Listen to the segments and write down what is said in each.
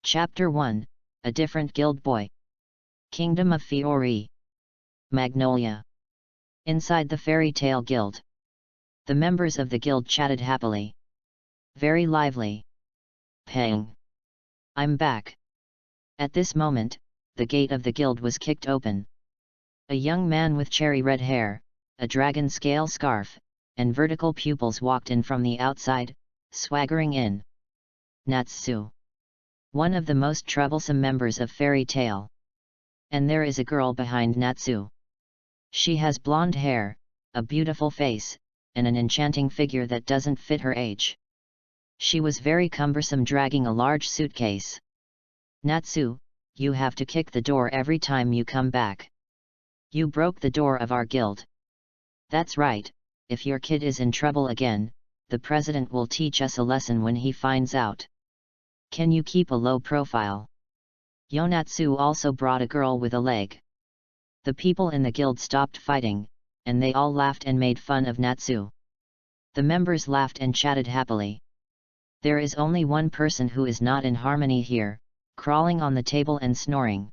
Chapter 1, A Different Guild Boy. Kingdom of Fiori. Magnolia. Inside the fairy tale guild. The members of the guild chatted happily. Very lively. Pang. I'm back. At this moment, the gate of the guild was kicked open. A young man with cherry red hair, a dragon scale scarf, and vertical pupils walked in from the outside, swaggering in. Natsu. One of the most troublesome members of Fairy Tale. And there is a girl behind Natsu. She has blonde hair, a beautiful face, and an enchanting figure that doesn't fit her age. She was very cumbersome dragging a large suitcase. Natsu, you have to kick the door every time you come back. You broke the door of our guild. That's right, if your kid is in trouble again, the president will teach us a lesson when he finds out. Can you keep a low profile? Yonatsu also brought a girl with a leg. The people in the guild stopped fighting, and they all laughed and made fun of Natsu. The members laughed and chatted happily. There is only one person who is not in harmony here, crawling on the table and snoring.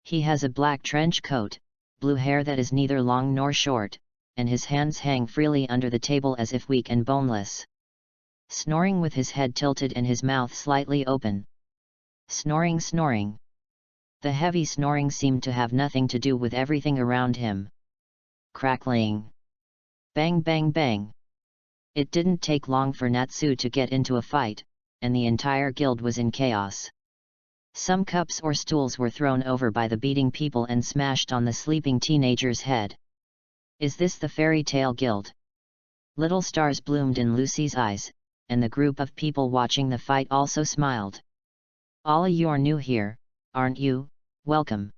He has a black trench coat, blue hair that is neither long nor short, and his hands hang freely under the table as if weak and boneless. Snoring with his head tilted and his mouth slightly open. Snoring. The heavy snoring seemed to have nothing to do with everything around him. Crackling. Bang bang bang. It didn't take long for Natsu to get into a fight, and the entire guild was in chaos. Some cups or stools were thrown over by the beating people and smashed on the sleeping teenager's head. Is this the Fairy Tale Guild? Little stars bloomed in Lucy's eyes, and the group of people watching the fight also smiled. All you're new here, aren't you? Welcome.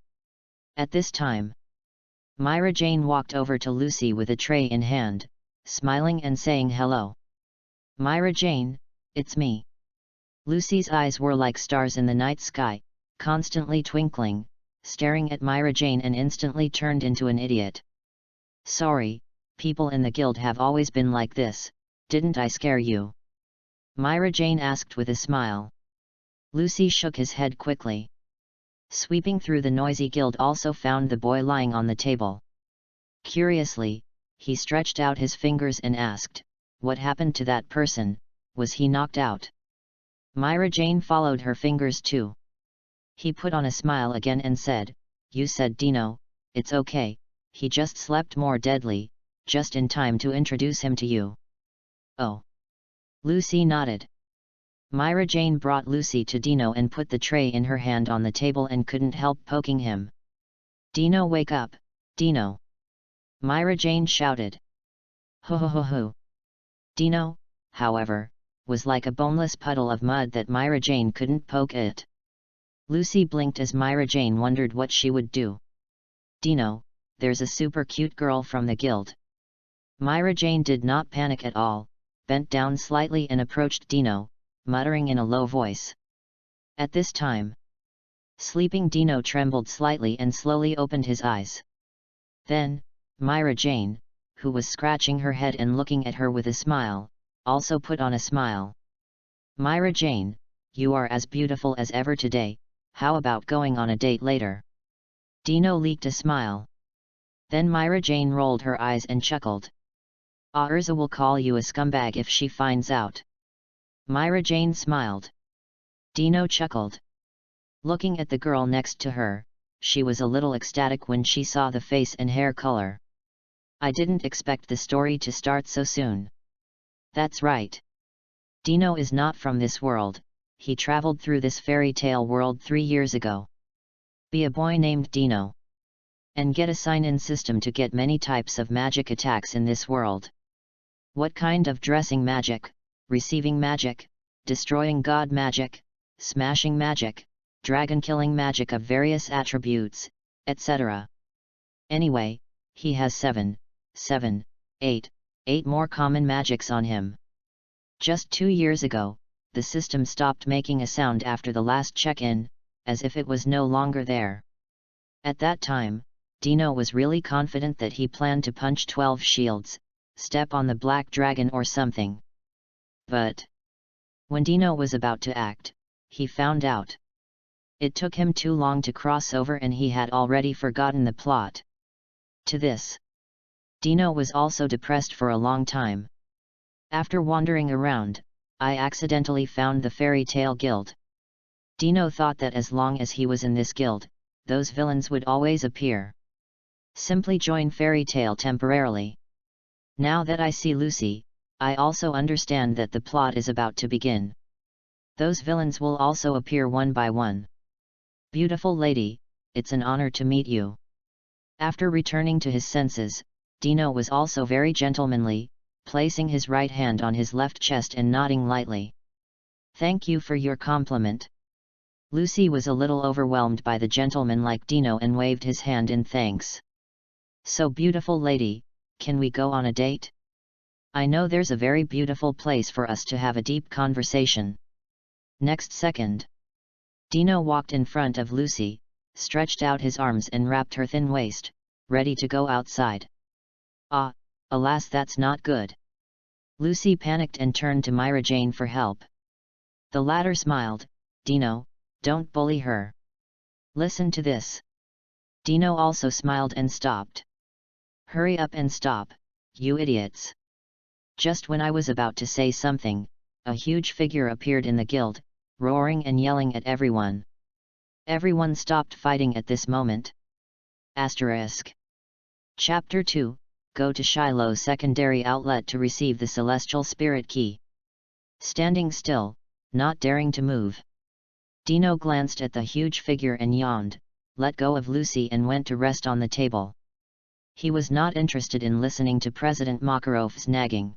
At this time, Myra Jane walked over to Lucy with a tray in hand, smiling and saying hello. Myra Jane, it's me. Lucy's eyes were like stars in the night sky, constantly twinkling, staring at Myra Jane and instantly turned into an idiot. Sorry, people in the guild have always been like this, didn't I scare you? Myra Jane asked with a smile. Lucy shook his head quickly. Sweeping through the noisy guild also found the boy lying on the table. Curiously, he stretched out his fingers and asked, what happened to that person, was he knocked out? Myra Jane followed her fingers too. He put on a smile again and said, you said Dino, it's okay, he just slept more deadly, just in time to introduce him to you. Oh. Lucy nodded. Myra Jane brought Lucy to Dino and put the tray in her hand on the table and couldn't help poking him. Dino, wake up, Dino! Myra Jane shouted. Ho ho ho ho! Dino, however, was like a boneless puddle of mud that Myra Jane couldn't poke it. Lucy blinked as Myra Jane wondered what she would do. Dino, there's a super cute girl from the guild. Myra Jane did not panic at all, bent down slightly and approached Dino, muttering in a low voice. At this time, sleeping Dino trembled slightly and slowly opened his eyes. Then, Myra Jane, who was scratching her head and looking at her with a smile, also put on a smile. Myra Jane, you are as beautiful as ever today, how about going on a date later? Dino leaked a smile. Then Myra Jane rolled her eyes and chuckled. Urza will call you a scumbag if she finds out. Myra Jane smiled. Dino chuckled. Looking at the girl next to her, she was a little ecstatic when she saw the face and hair color. I didn't expect the story to start so soon. That's right. Dino is not from this world, he traveled through this fairy tale world 3 years ago. Be a boy named Dino. And get a sign-in system to get many types of magic attacks in this world. What kind of dressing magic, receiving magic, destroying god magic, smashing magic, dragon killing magic of various attributes, etc. Anyway, he has 8 more common magics on him. Just 2 years ago, the system stopped making a sound after the last check-in, as if it was no longer there. At that time, Dino was really confident that he planned to punch 12 shields, step on the black dragon or something. But when Dino was about to act, he found out It took him too long to cross over and he had already forgotten the plot. To this, Dino was also depressed for a long time. After wandering around, I accidentally found the Fairy Tale Guild. Dino thought that as long as he was in this guild, those villains would always appear. Simply join Fairy Tale temporarily. Now that I see Lucy, I also understand that the plot is about to begin. Those villains will also appear one by one. Beautiful lady, it's an honor to meet you. After returning to his senses, Dino was also very gentlemanly, placing his right hand on his left chest and nodding lightly. Thank you for your compliment. Lucy was a little overwhelmed by the gentleman-like Dino and waved his hand in thanks. So beautiful lady, can we go on a date? I know there's a very beautiful place for us to have a deep conversation. Next second, Dino walked in front of Lucy, stretched out his arms and wrapped her thin waist, ready to go outside. Ah, alas, that's not good. Lucy panicked and turned to Myra Jane for help. The latter smiled. Dino, don't bully her. Listen to this. Dino also smiled and stopped. Hurry up and stop, you idiots. Just when I was about to say something, a huge figure appeared in the guild, roaring and yelling at everyone. Everyone stopped fighting at this moment. Asterisk. Chapter 2, Go to Shiloh Secondary Outlet to receive the Celestial Spirit Key. Standing still, not daring to move, Dino glanced at the huge figure and yawned, let go of Lucy and went to rest on the table. He was not interested in listening to President Makarov's nagging.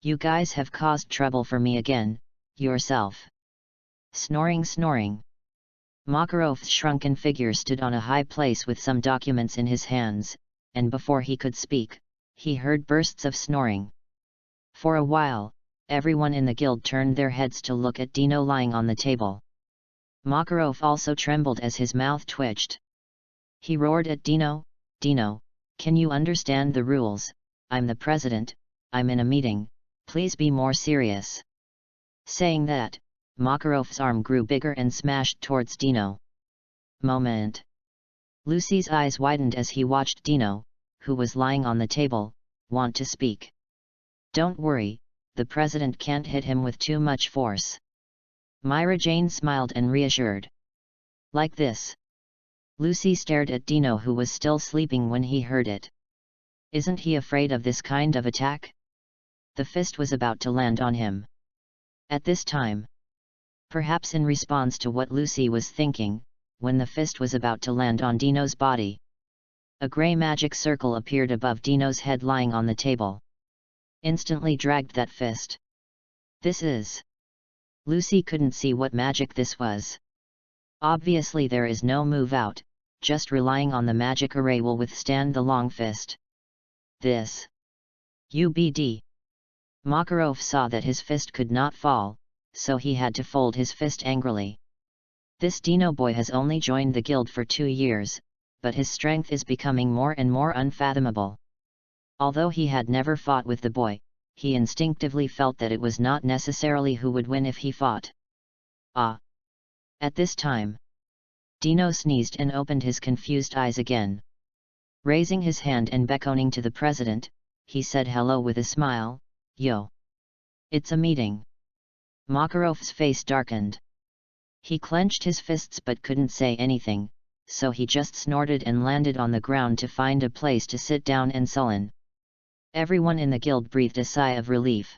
You guys have caused trouble for me again, yourself. Snoring. Makarov's shrunken figure stood on a high place with some documents in his hands, and before he could speak, he heard bursts of snoring. For a while, everyone in the guild turned their heads to look at Dino lying on the table. Makarov also trembled as his mouth twitched. He roared at Dino, Dino, can you understand the rules? I'm the president, I'm in a meeting, please be more serious. Saying that, Makarov's arm grew bigger and smashed towards Dino. Moment. Lucy's eyes widened as he watched Dino, who was lying on the table, want to speak. Don't worry, the president can't hit him with too much force. Myra Jane smiled and reassured. Like this. Lucy stared at Dino, who was still sleeping when he heard it. Isn't he afraid of this kind of attack? The fist was about to land on him. At this time, perhaps in response to what Lucy was thinking, when the fist was about to land on Dino's body, a grey magic circle appeared above Dino's head lying on the table. Instantly dragged that fist. This is... Lucy couldn't see what magic this was. Obviously there is no move out, just relying on the magic array will withstand the long fist. This. UBD. Makarov saw that his fist could not fall, so he had to fold his fist angrily. This Dino boy has only joined the guild for 2 years, but his strength is becoming more and more unfathomable. Although he had never fought with the boy, he instinctively felt that it was not necessarily who would win if he fought. Ah! At this time, Dino sneezed and opened his confused eyes again. Raising his hand and beckoning to the president, he said hello with a smile, Yo! It's a meeting. Makarov's face darkened. He clenched his fists but couldn't say anything, so he just snorted and landed on the ground to find a place to sit down and sullen. Everyone in the guild breathed a sigh of relief.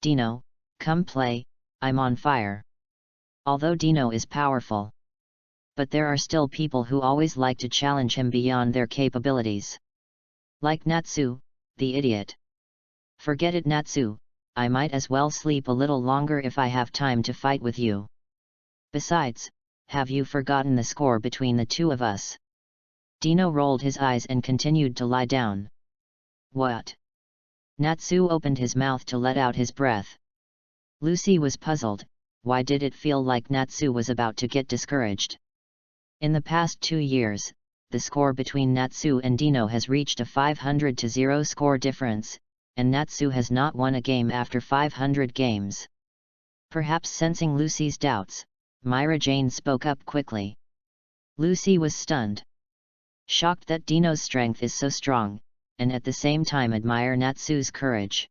Dino, come play, I'm on fire. Although Dino is powerful, but there are still people who always like to challenge him beyond their capabilities. Like Natsu, the idiot. Forget it, Natsu, I might as well sleep a little longer if I have time to fight with you. Besides, have you forgotten the score between the two of us? Dino rolled his eyes and continued to lie down. What? Natsu opened his mouth to let out his breath. Lucy was puzzled. Why did it feel like Natsu was about to get discouraged? In the past 2 years, the score between Natsu and Dino has reached a 500-0 score difference, and Natsu has not won a game after 500 games. Perhaps sensing Lucy's doubts, Myra Jane spoke up quickly. Lucy was stunned. Shocked that Dino's strength is so strong, and at the same time admire Natsu's courage.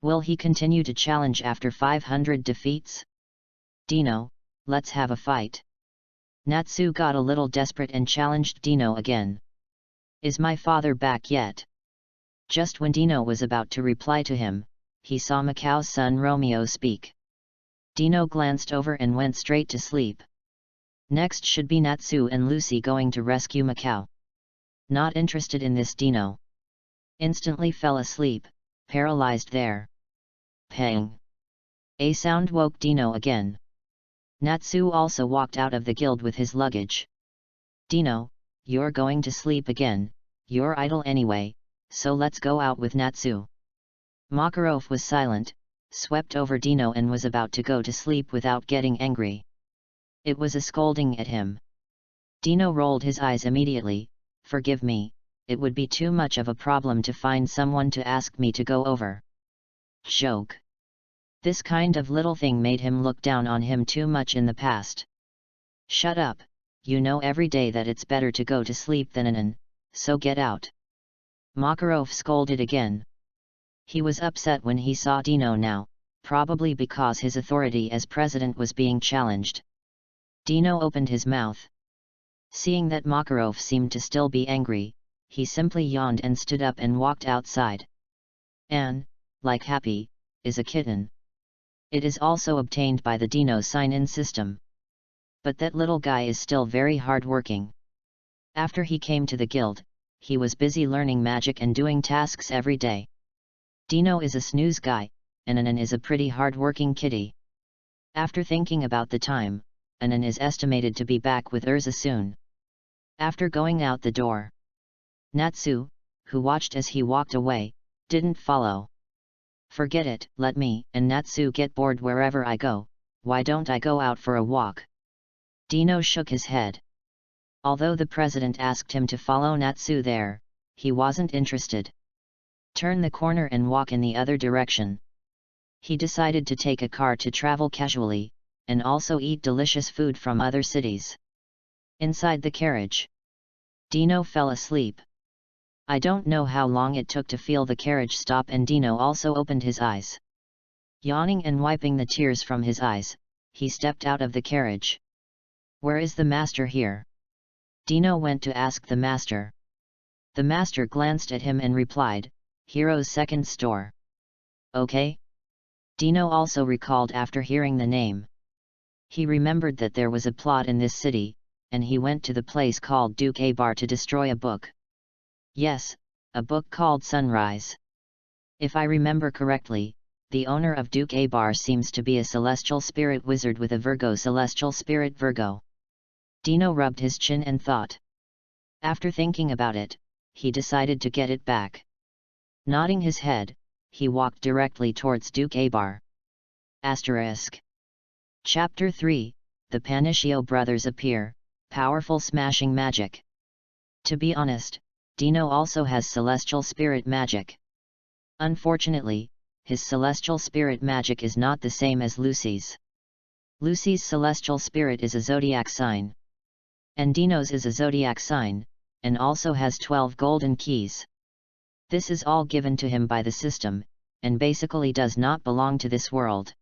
Will he continue to challenge after 500 defeats? Dino, let's have a fight. Natsu got a little desperate and challenged Dino again. Is my father back yet? Just when Dino was about to reply to him, he saw Macao's son Romeo speak. Dino glanced over and went straight to sleep. Next should be Natsu and Lucy going to rescue Macao. Not interested in this, Dino instantly fell asleep, paralyzed there. Pang! A sound woke Dino again. Natsu also walked out of the guild with his luggage. Dino, you're going to sleep again, you're idle anyway, so let's go out with Natsu. Makarov was silent, swept over Dino and was about to go to sleep without getting angry. It was a scolding at him. Dino rolled his eyes immediately. Forgive me, it would be too much of a problem to find someone to ask me to go over. Joke. This kind of little thing made him look down on him too much in the past. Shut up, you know every day that it's better to go to sleep than an, so get out. Makarov scolded again. He was upset when he saw Dino now, probably because his authority as president was being challenged. Dino opened his mouth. Seeing that Makarov seemed to still be angry, he simply yawned and stood up and walked outside. An, like happy, is a kitten. It is also obtained by the Dino sign-in system. But that little guy is still very hard-working. After he came to the guild, he was busy learning magic and doing tasks every day. Dino is a snooze guy, and Anan is a pretty hard-working kitty. After thinking about the time, Anan is estimated to be back with Urza soon. After going out the door, Natsu, who watched as he walked away, didn't follow. Forget it, let me and Natsu get bored wherever I go, why don't I go out for a walk? Dino shook his head. Although the president asked him to follow Natsu there, he wasn't interested. Turn the corner and walk in the other direction. He decided to take a car to travel casually, and also eat delicious food from other cities. Inside the carriage, Dino fell asleep. I don't know how long it took to feel the carriage stop, and Dino also opened his eyes. Yawning and wiping the tears from his eyes, he stepped out of the carriage. Where is the master here? Dino went to ask the master. The master glanced at him and replied, Hero's second store. Okay? Dino also recalled after hearing the name. He remembered that there was a plot in this city, and he went to the place called Duke Abar to destroy a book. Yes, a book called Sunrise. If I remember correctly, the owner of Duke Abar seems to be a celestial spirit wizard with a Virgo celestial spirit Virgo. Dino rubbed his chin and thought. After thinking about it, he decided to get it back. Nodding his head, he walked directly towards Duke Abar. Asterisk. Chapter 3, The Paniccio Brothers Appear, Powerful Smashing Magic. To be honest, Dino also has celestial spirit magic. Unfortunately, his celestial spirit magic is not the same as Lucy's. Lucy's celestial spirit is a zodiac sign. And Dino's is a zodiac sign, and also has 12 golden keys. This is all given to him by the system, and basically does not belong to this world.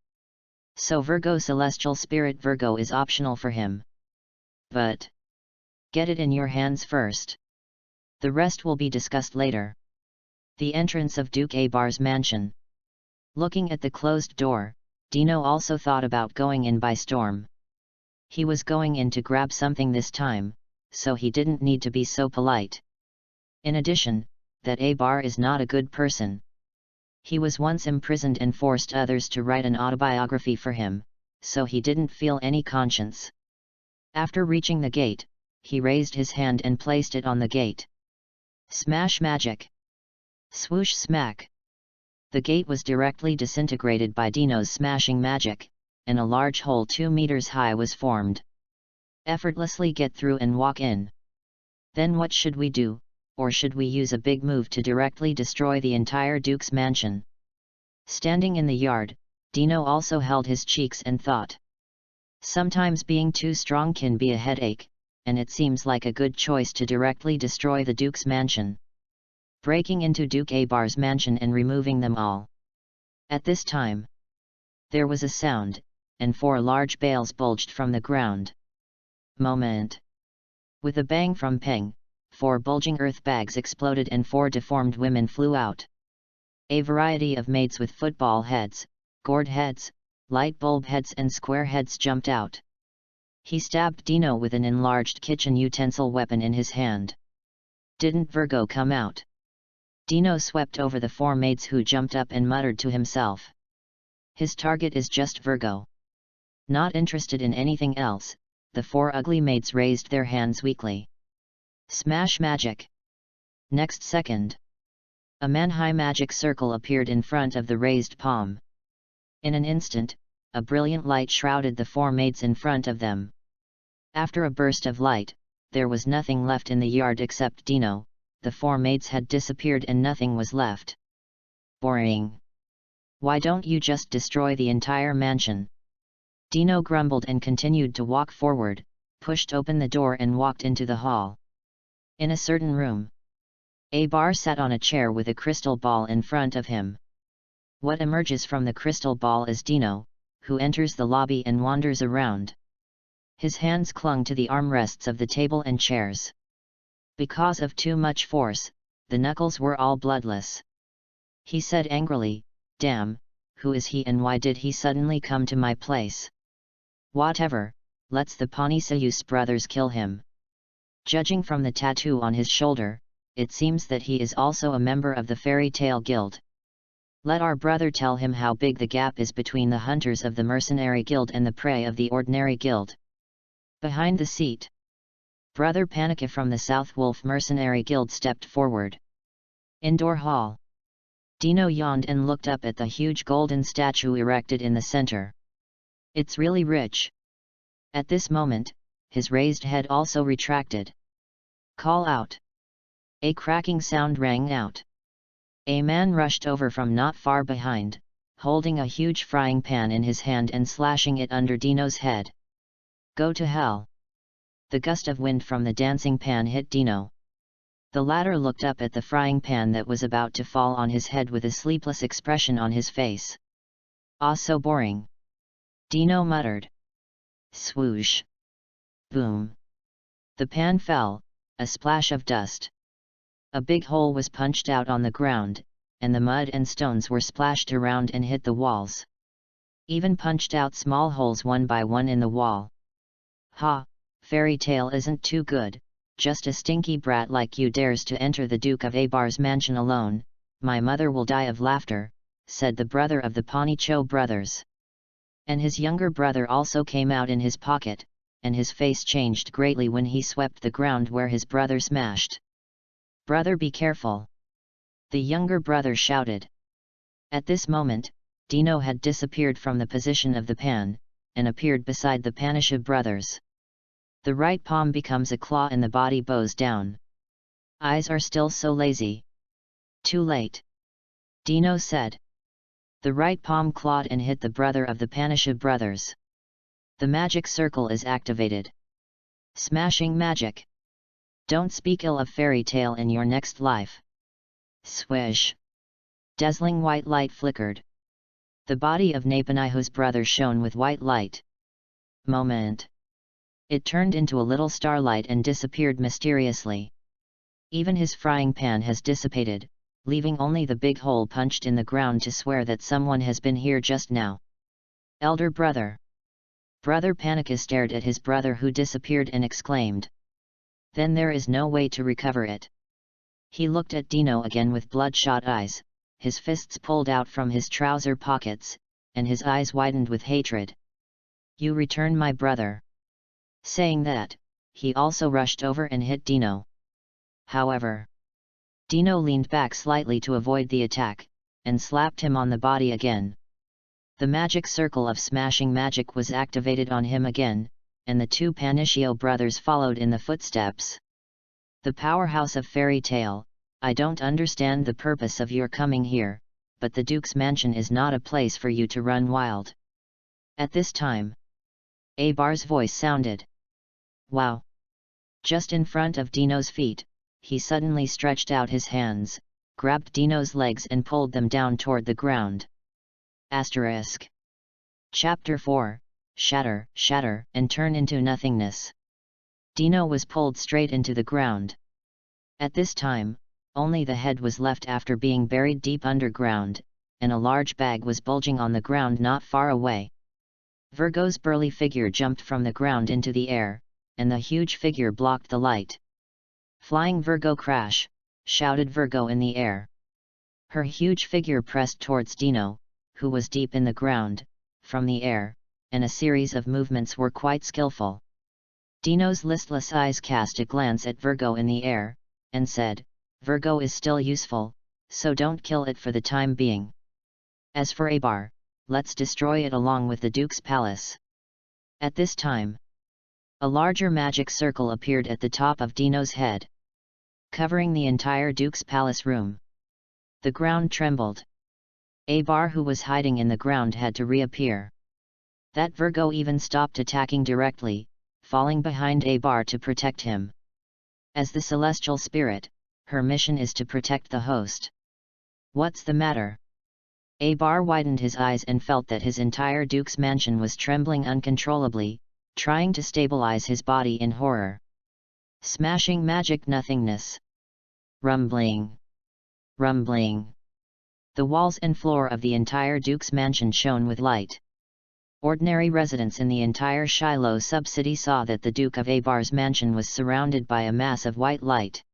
So Virgo celestial spirit Virgo is optional for him. But get it in your hands first. The rest will be discussed later. The entrance of Duke Abar's mansion. Looking at the closed door, Dino also thought about going in by storm. He was going in to grab something this time, so he didn't need to be so polite. In addition, that Abar is not a good person. He was once imprisoned and forced others to write an autobiography for him, so he didn't feel any conscience. After reaching the gate, he raised his hand and placed it on the gate. Smash magic! Swoosh smack! The gate was directly disintegrated by Dino's smashing magic, and a large hole 2 meters high was formed. Effortlessly get through and walk in. Then what should we do, or should we use a big move to directly destroy the entire Duke's mansion? Standing in the yard, Dino also held his cheeks and thought. Sometimes being too strong can be a headache, and it seems like a good choice to directly destroy the Duke's mansion, breaking into Duke Abar's mansion and removing them all. At this time, there was a sound, and 4 large bales bulged from the ground. Moment. With a bang from Peng, 4 bulging earth bags exploded and 4 deformed women flew out. A variety of maids with football heads, gourd heads, light bulb heads and square heads jumped out. He stabbed Dino with an enlarged kitchen utensil weapon in his hand. Didn't Virgo come out? Dino swept over the 4 maids who jumped up and muttered to himself. His target is just Virgo. Not interested in anything else, the 4 ugly maids raised their hands weakly. Smash magic! Next second, a man-high magic circle appeared in front of the raised palm. In an instant, a brilliant light shrouded the 4 maids in front of them. After a burst of light, there was nothing left in the yard except Dino. The 4 maids had disappeared and nothing was left. Boring. Why don't you just destroy the entire mansion? Dino grumbled and continued to walk forward, pushed open the door and walked into the hall. In a certain room, Abar sat on a chair with a crystal ball in front of him. What emerges from the crystal ball is Dino, who enters the lobby and wanders around. His hands clung to the armrests of the table and chairs. Because of too much force, the knuckles were all bloodless. He said angrily, "Damn, who is he and why did he suddenly come to my place? Whatever, let's the Paniseus brothers kill him." Judging from the tattoo on his shoulder, it seems that he is also a member of the Fairy Tale Guild. Let our brother tell him how big the gap is between the hunters of the Mercenary Guild and the prey of the Ordinary Guild. Behind the seat, Brother Panika from the South Wolf Mercenary Guild stepped forward. Indoor hall. Dino yawned and looked up at the huge golden statue erected in the center. It's really rich. At this moment, his raised head also retracted. Call out. A cracking sound rang out. A man rushed over from not far behind, holding a huge frying pan in his hand and slashing it under Dino's head. Go to hell. The gust of wind from the dancing pan hit Dino. The latter looked up at the frying pan that was about to fall on his head with a sleepless expression on his face. Ah, so boring. Dino muttered. Swoosh. Boom. The pan fell, a splash of dust. A big hole was punched out on the ground, and the mud and stones were splashed around and hit the walls. Even punched out small holes one by one in the wall. Ha, Fairy Tale isn't too good, just a stinky brat like you dares to enter the Duke of Abar's mansion alone, my mother will die of laughter, said the brother of the Panicho brothers. And his younger brother also came out in his pocket, and his face changed greatly when he swept the ground where his brother smashed. Brother, be careful! The younger brother shouted. At this moment, Dino had disappeared from the position of the pan, and appeared beside the Panisha brothers. The right palm becomes a claw and the body bows down. Eyes are still so lazy. Too late. Dino said. The right palm clawed and hit the brother of the Panisha brothers. The magic circle is activated. Smashing magic. Don't speak ill of Fairy Tale in your next life. Swish. Dazzling white light flickered. The body of Napanihu's brother shone with white light. Moment. It turned into a little starlight and disappeared mysteriously. Even his frying pan has dissipated, leaving only the big hole punched in the ground to swear that someone has been here just now. Elder brother. Brother Panika stared at his brother who disappeared and exclaimed. Then there is no way to recover it. He looked at Dino again with bloodshot eyes, his fists pulled out from his trouser pockets, and his eyes widened with hatred. You return my brother. Saying that, he also rushed over and hit Dino. However, Dino leaned back slightly to avoid the attack, and slapped him on the body again. The magic circle of smashing magic was activated on him again, and the two Paniccio brothers followed in the footsteps. The powerhouse of Fairy Tale, I don't understand the purpose of your coming here, but the Duke's mansion is not a place for you to run wild. At this time, Abar's voice sounded. Wow! Just in front of Dino's feet, he suddenly stretched out his hands, grabbed Dino's legs and pulled them down toward the ground. Asterisk. Chapter 4, Shatter, Shatter, and Turn into Nothingness. Dino was pulled straight into the ground. At this time, only the head was left after being buried deep underground, and a large bag was bulging on the ground not far away. Virgo's burly figure jumped from the ground into the air, and the huge figure blocked the light. Flying Virgo crash, shouted Virgo in the air. Her huge figure pressed towards Dino, who was deep in the ground, from the air, and a series of movements were quite skillful. Dino's listless eyes cast a glance at Virgo in the air, and said, Virgo is still useful, so don't kill it for the time being. As for Abar, let's destroy it along with the Duke's palace. At this time, a larger magic circle appeared at the top of Dino's head, covering the entire Duke's palace room. The ground trembled. Abar, who was hiding in the ground, had to reappear. That Virgo even stopped attacking directly, falling behind Abar to protect him. As the celestial spirit, her mission is to protect the host. What's the matter? Abar widened his eyes and felt that his entire Duke's mansion was trembling uncontrollably, trying to stabilize his body in horror. Smashing magic nothingness. Rumbling. Rumbling. The walls and floor of the entire Duke's mansion shone with light. Ordinary residents in the entire Shiloh sub-city saw that the Duke of Abar's mansion was surrounded by a mass of white light.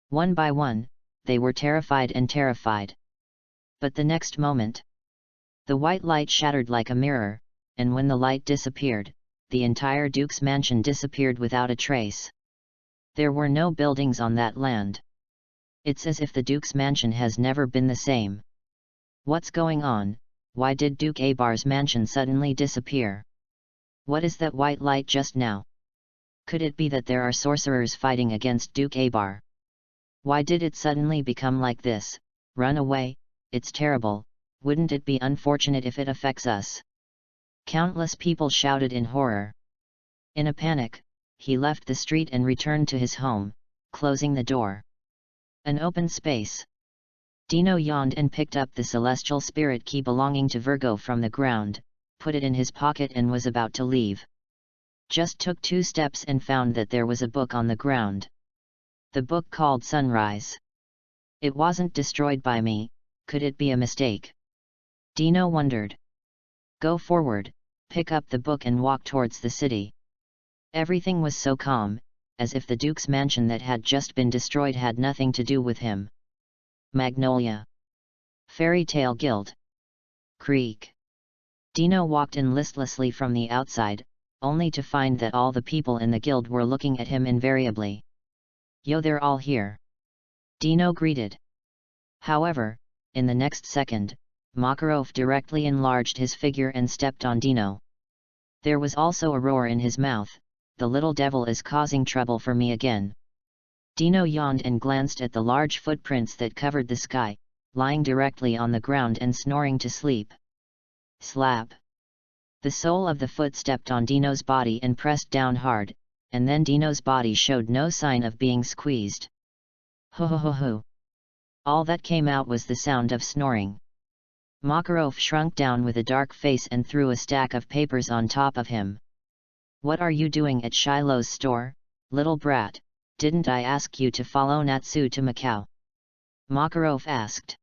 One by one, they were terrified and terrified. But the next moment, the white light shattered like a mirror, and when the light disappeared, the entire Duke's mansion disappeared without a trace. There were no buildings on that land. It's as if the Duke's mansion has never been the same. What's going on? Why did Duke Abar's mansion suddenly disappear? What is that white light just now? Could it be that there are sorcerers fighting against Duke Abar? Why did it suddenly become like this? Run away, it's terrible, wouldn't it be unfortunate if it affects us? Countless people shouted in horror. In a panic, he left the street and returned to his home, closing the door. An open space. Dino yawned and picked up the celestial spirit key belonging to Virgo from the ground, put it in his pocket and was about to leave. Just took 2 steps and found that there was a book on the ground. The book called Sunrise. It wasn't destroyed by me, could it be a mistake? Dino wondered. Go forward, pick up the book and walk towards the city. Everything was so calm, as if the Duke's mansion that had just been destroyed had nothing to do with him. Magnolia. Fairy Tale Guild. Creek. Dino walked in listlessly from the outside, only to find that all the people in the guild were looking at him invariably. Yo, they're all here. Dino greeted. However, in the next second, Makarov directly enlarged his figure and stepped on Dino. There was also a roar in his mouth, the little devil is causing trouble for me again. Dino yawned and glanced at the large footprints that covered the sky, lying directly on the ground and snoring to sleep. Slap! The sole of the foot stepped on Dino's body and pressed down hard, and then Dino's body showed no sign of being squeezed. Ho ho ho ho! All that came out was the sound of snoring. Makarov shrunk down with a dark face and threw a stack of papers on top of him. What are you doing at Shiloh's store, little brat? Didn't I ask you to follow Natsu to Macau? Makarov asked.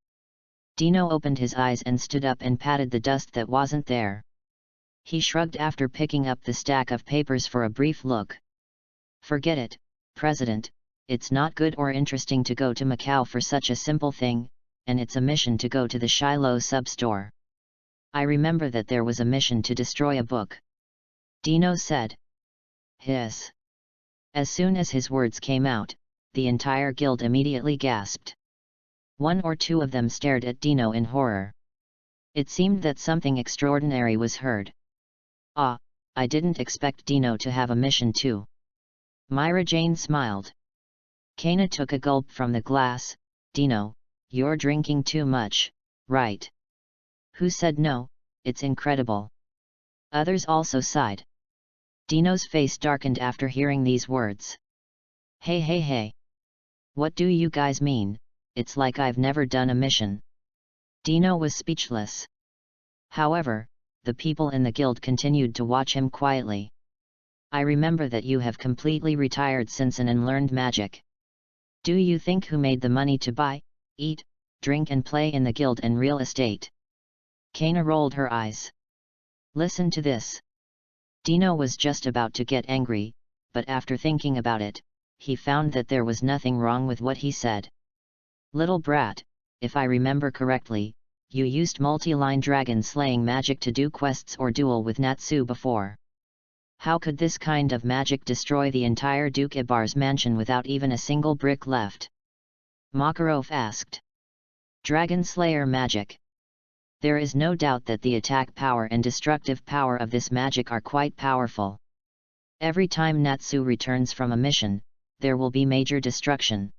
Dino opened his eyes and stood up and patted the dust that wasn't there. He shrugged after picking up the stack of papers for a brief look. Forget it, President, it's not good or interesting to go to Macau for such a simple thing, and it's a mission to go to the Shiloh sub-store. I remember that there was a mission to destroy a book. Dino said. Hiss. As soon as his words came out, the entire guild immediately gasped. 1 or 2 of them stared at Dino in horror. It seemed that something extraordinary was heard. Ah, I didn't expect Dino to have a mission too. Myra Jane smiled. Kana took a gulp from the glass. Dino, you're drinking too much, right? Who said no? It's incredible. Others also sighed. Dino's face darkened after hearing these words. Hey hey hey! What do you guys mean? It's like I've never done a mission. Dino was speechless. However, the people in the guild continued to watch him quietly. I remember that you have completely retired since and learned magic. Do you think who made the money to buy, eat, drink and play in the guild and real estate? Kana rolled her eyes. Listen to this. Dino was just about to get angry, but after thinking about it, he found that there was nothing wrong with what he said. Little brat, if I remember correctly, you used multi-line dragon slaying magic to do quests or duel with Natsu before. How could this kind of magic destroy the entire Duke Ibar's mansion without even a single brick left? Makarov asked. Dragon Slayer magic. There is no doubt that the attack power and destructive power of this magic are quite powerful. Every time Natsu returns from a mission, there will be major destruction.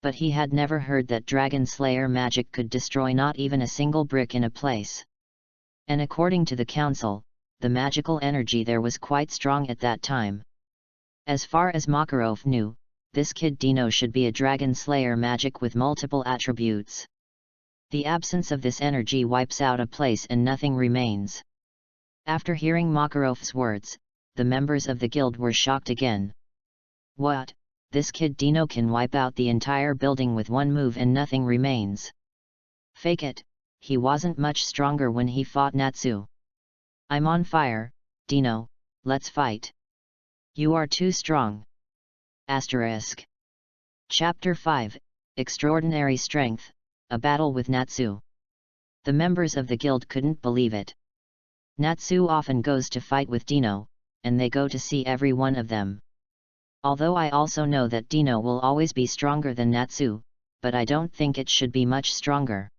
But he had never heard that Dragon Slayer magic could destroy not even a single brick in a place. And according to the council, the magical energy there was quite strong at that time. As far as Makarov knew, this kid Dino should be a Dragon Slayer magic with multiple attributes. The absence of this energy wipes out a place and nothing remains. After hearing Makarov's words, the members of the guild were shocked again. What? This kid Dino can wipe out the entire building with one move and nothing remains. Fake it, he wasn't much stronger when he fought Natsu. I'm on fire, Dino, let's fight. You are too strong. Asterisk. Chapter 5, Extraordinary Strength, a battle with Natsu. The members of the guild couldn't believe it. Natsu often goes to fight with Dino, and they go to see every one of them. Although I also know that Dino will always be stronger than Natsu, but I don't think it should be much stronger.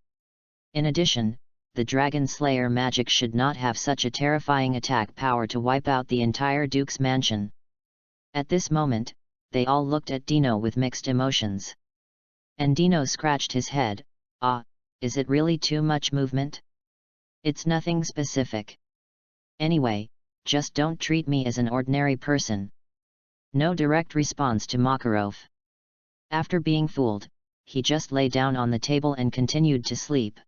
In addition, the Dragon Slayer magic should not have such a terrifying attack power to wipe out the entire Duke's mansion. At this moment, they all looked at Dino with mixed emotions. And Dino scratched his head. Is it really too much movement? It's nothing specific. Anyway, just don't treat me as an ordinary person. No direct response to Makarov. After being fooled, he just lay down on the table and continued to sleep.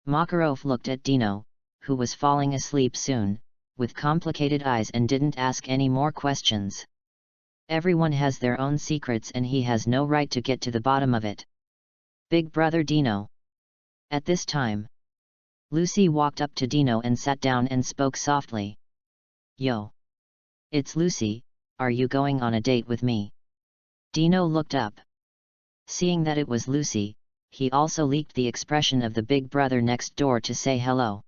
Makarov looked at Dino, who was falling asleep soon, with complicated eyes and didn't ask any more questions. Everyone has their own secrets and he has no right to get to the bottom of it. Big brother Dino. At this time, Lucy walked up to Dino and sat down and spoke softly. Yo. It's Lucy. Are you going on a date with me? Dino looked up. Seeing that it was Lucy, he also leaked the expression of the big brother next door to say hello.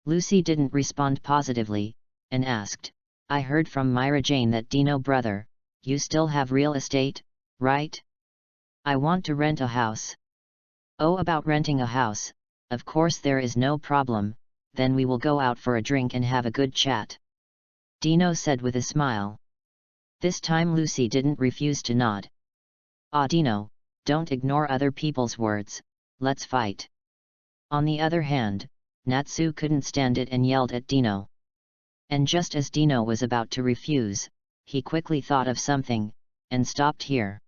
Lucy didn't respond positively, and asked, I heard from Myra Jane that Dino brother, you still have real estate, right? I want to rent a house. Oh, about renting a house, of course there is no problem, then we will go out for a drink and have a good chat. Dino said with a smile. This time Lucy didn't refuse to nod. Dino, don't ignore other people's words, let's fight. On the other hand, Natsu couldn't stand it and yelled at Dino. And just as Dino was about to refuse, he quickly thought of something, and stopped here.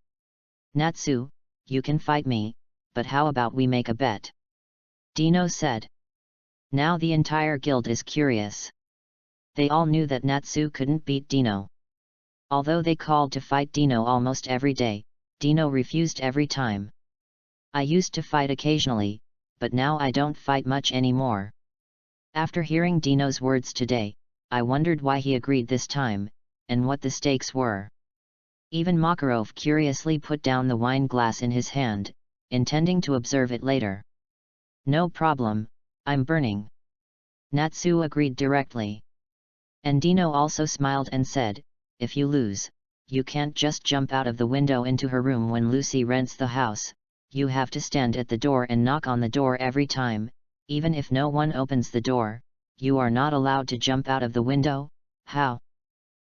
Natsu, you can fight me, but how about we make a bet? Dino said. Now the entire guild is curious. They all knew that Natsu couldn't beat Dino. Although they called to fight Dino almost every day, Dino refused every time. I used to fight occasionally, but now I don't fight much anymore. After hearing Dino's words today, I wondered why he agreed this time, and what the stakes were. Even Makarov curiously put down the wine glass in his hand, intending to observe it later. No problem, I'm burning. Natsu agreed directly. And Dino also smiled and said, if you lose, you can't just jump out of the window into her room when Lucy rents the house, you have to stand at the door and knock on the door every time, even if no one opens the door, you are not allowed to jump out of the window. How?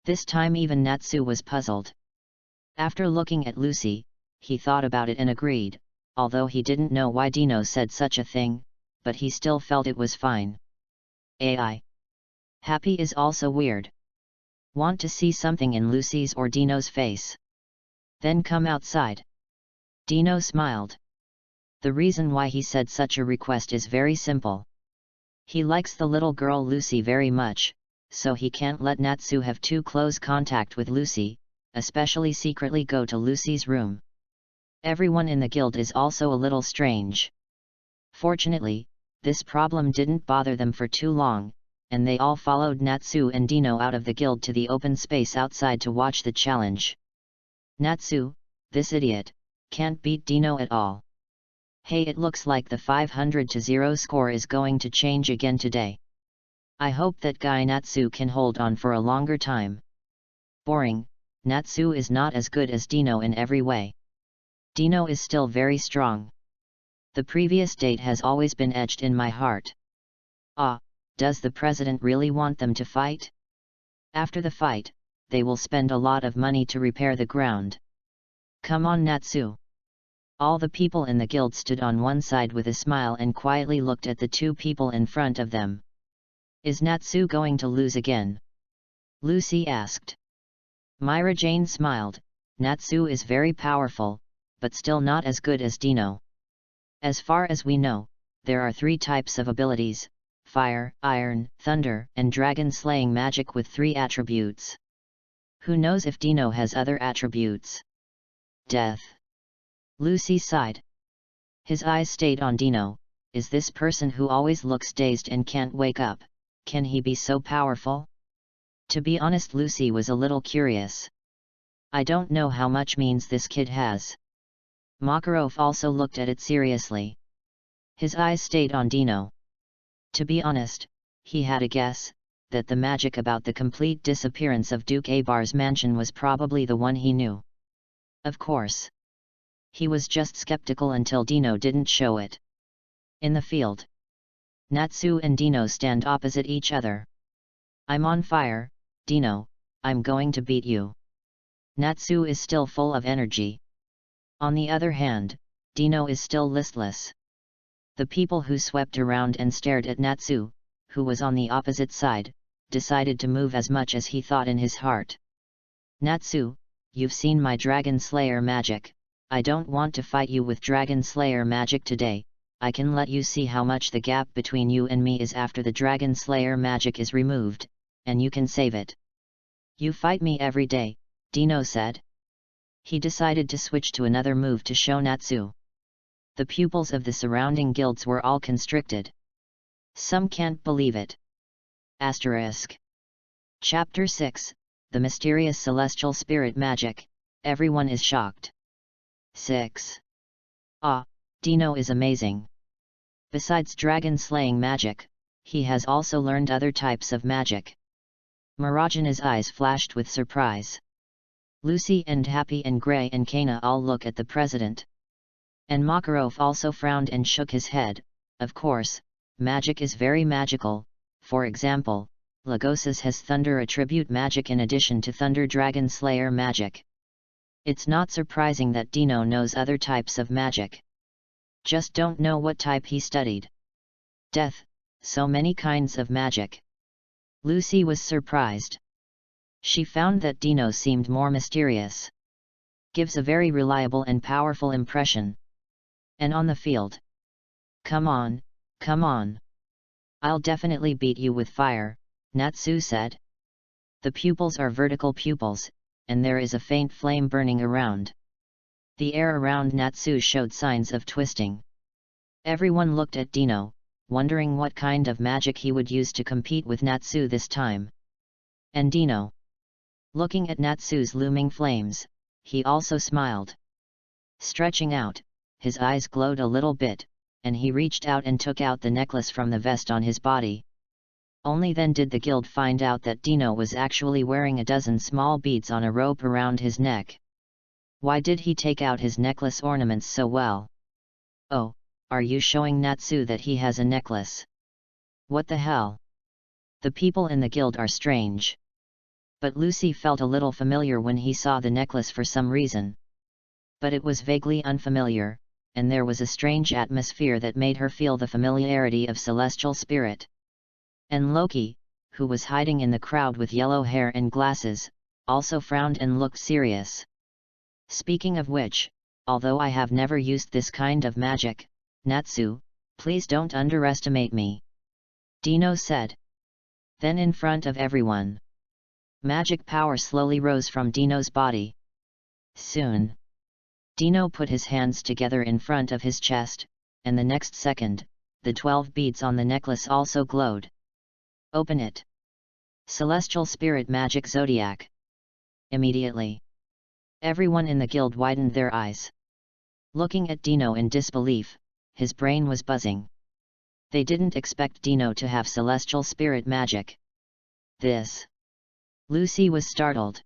This time even Natsu was puzzled. After looking at Lucy, he thought about it and agreed, although he didn't know why Dino said such a thing, but he still felt it was fine. AI. Happy is also weird. Want to see something in Lucy's or Dino's face? Then come outside. Dino smiled. The reason why he said such a request is very simple. He likes the little girl Lucy very much, so he can't let Natsu have too close contact with Lucy, especially secretly go to Lucy's room. Everyone in the guild is also a little strange. Fortunately, this problem didn't bother them for too long, and they all followed Natsu and Dino out of the guild to the open space outside to watch the challenge. Natsu, this idiot, can't beat Dino at all. Hey, it looks like the 500-0 score is going to change again today. I hope that guy Natsu can hold on for a longer time. Boring, Natsu is not as good as Dino in every way. Dino is still very strong. The previous date has always been etched in my heart. Ah, does the president really want them to fight? After the fight, they will spend a lot of money to repair the ground. Come on, Natsu. All the people in the guild stood on one side with a smile and quietly looked at the two people in front of them. Is Natsu going to lose again? Lucy asked. Myra Jane smiled. Natsu is very powerful, but still not as good as Dino. As far as we know, there are 3 types of abilities: fire, iron, thunder, and dragon-slaying magic with 3 attributes. Who knows if Dino has other attributes? Death. Lucy sighed. His eyes stayed on Dino. Is this person who always looks dazed and can't wake up, can he be so powerful? To be honest, Lucy was a little curious. I don't know how much means this kid has. Makarov also looked at it seriously. His eyes stayed on Dino. To be honest, he had a guess, that the magic about the complete disappearance of Duke Abar's mansion was probably the one he knew. Of course. He was just skeptical until Dino didn't show it. In the field, Natsu and Dino stand opposite each other. I'm on fire, Dino, I'm going to beat you. Natsu is still full of energy. On the other hand, Dino is still listless. The people who swept around and stared at Natsu, who was on the opposite side, decided to move as much as he thought in his heart. Natsu, you've seen my Dragon Slayer magic. I don't want to fight you with Dragon Slayer magic today. I can let you see how much the gap between you and me is after the Dragon Slayer magic is removed, and you can save it. You fight me every day, Dino said. He decided to switch to another move to show Natsu. The pupils of the surrounding guilds were all constricted. Some can't believe it. Asterisk. Chapter 6, The Mysterious Celestial Spirit Magic. Everyone is shocked. 6. Ah, Dino is amazing. Besides dragon-slaying magic, he has also learned other types of magic. Marajana's eyes flashed with surprise. Lucy and Happy and Gray and Kana all look at the president. And Makarov also frowned and shook his head. Of course, magic is very magical. For example, Lagosas has thunder attribute magic in addition to thunder dragon slayer magic. It's not surprising that Dino knows other types of magic. Just don't know what type he studied. Death, so many kinds of magic. Lucy was surprised. She found that Dino seemed more mysterious. Gives a very reliable and powerful impression. And on the field. Come on, come on. I'll definitely beat you with fire, Natsu said. The pupils are vertical pupils, and there is a faint flame burning around. The air around Natsu showed signs of twisting. Everyone looked at Dino, wondering what kind of magic he would use to compete with Natsu this time. And Dino, looking at Natsu's looming flames, he also smiled. Stretching out, his eyes glowed a little bit, and he reached out and took out the necklace from the vest on his body. Only then did the guild find out that Dino was actually wearing a dozen small beads on a rope around his neck. Why did he take out his necklace ornaments so well? Oh, are you showing Natsu that he has a necklace? What the hell? The people in the guild are strange. But Lucy felt a little familiar when he saw the necklace for some reason. But it was vaguely unfamiliar, and there was a strange atmosphere that made her feel the familiarity of celestial spirit. And Loki, who was hiding in the crowd with yellow hair and glasses, also frowned and looked serious. Speaking of which, although I have never used this kind of magic, Natsu, please don't underestimate me, Dino said. Then in front of everyone, magic power slowly rose from Dino's body. Soon, Dino put his hands together in front of his chest, and the next second, the 12 beads on the necklace also glowed. Open it. Celestial Spirit Magic Zodiac. Immediately, everyone in the guild widened their eyes. Looking at Dino in disbelief, his brain was buzzing. They didn't expect Dino to have celestial spirit magic. This. Lucy was startled.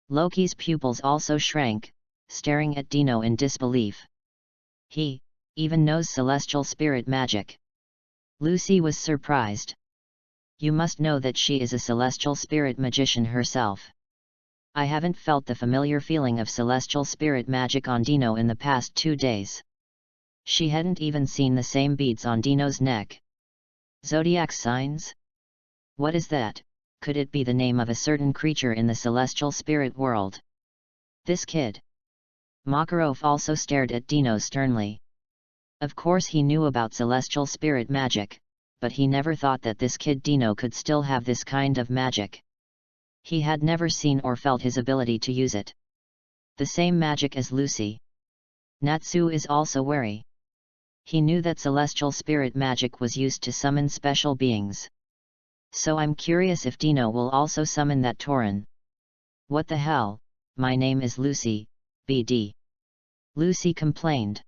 Loki's pupils also shrank, staring at Dino in disbelief. He even knows celestial spirit magic. Lucy was surprised. You must know that she is a celestial spirit magician herself. I haven't felt the familiar feeling of celestial spirit magic on Dino in the past 2 days. She hadn't even seen the same beads on Dino's neck. Zodiac signs? What is that? Could it be the name of a certain creature in the celestial spirit world? This kid. Makarov also stared at Dino sternly. Of course he knew about celestial spirit magic, but he never thought that this kid Dino could still have this kind of magic. He had never seen or felt his ability to use it. The same magic as Lucy. Natsu is also wary. He knew that celestial spirit magic was used to summon special beings. So I'm curious if Dino will also summon that Tauren. What the hell, my name is Lucy, BD. Lucy complained.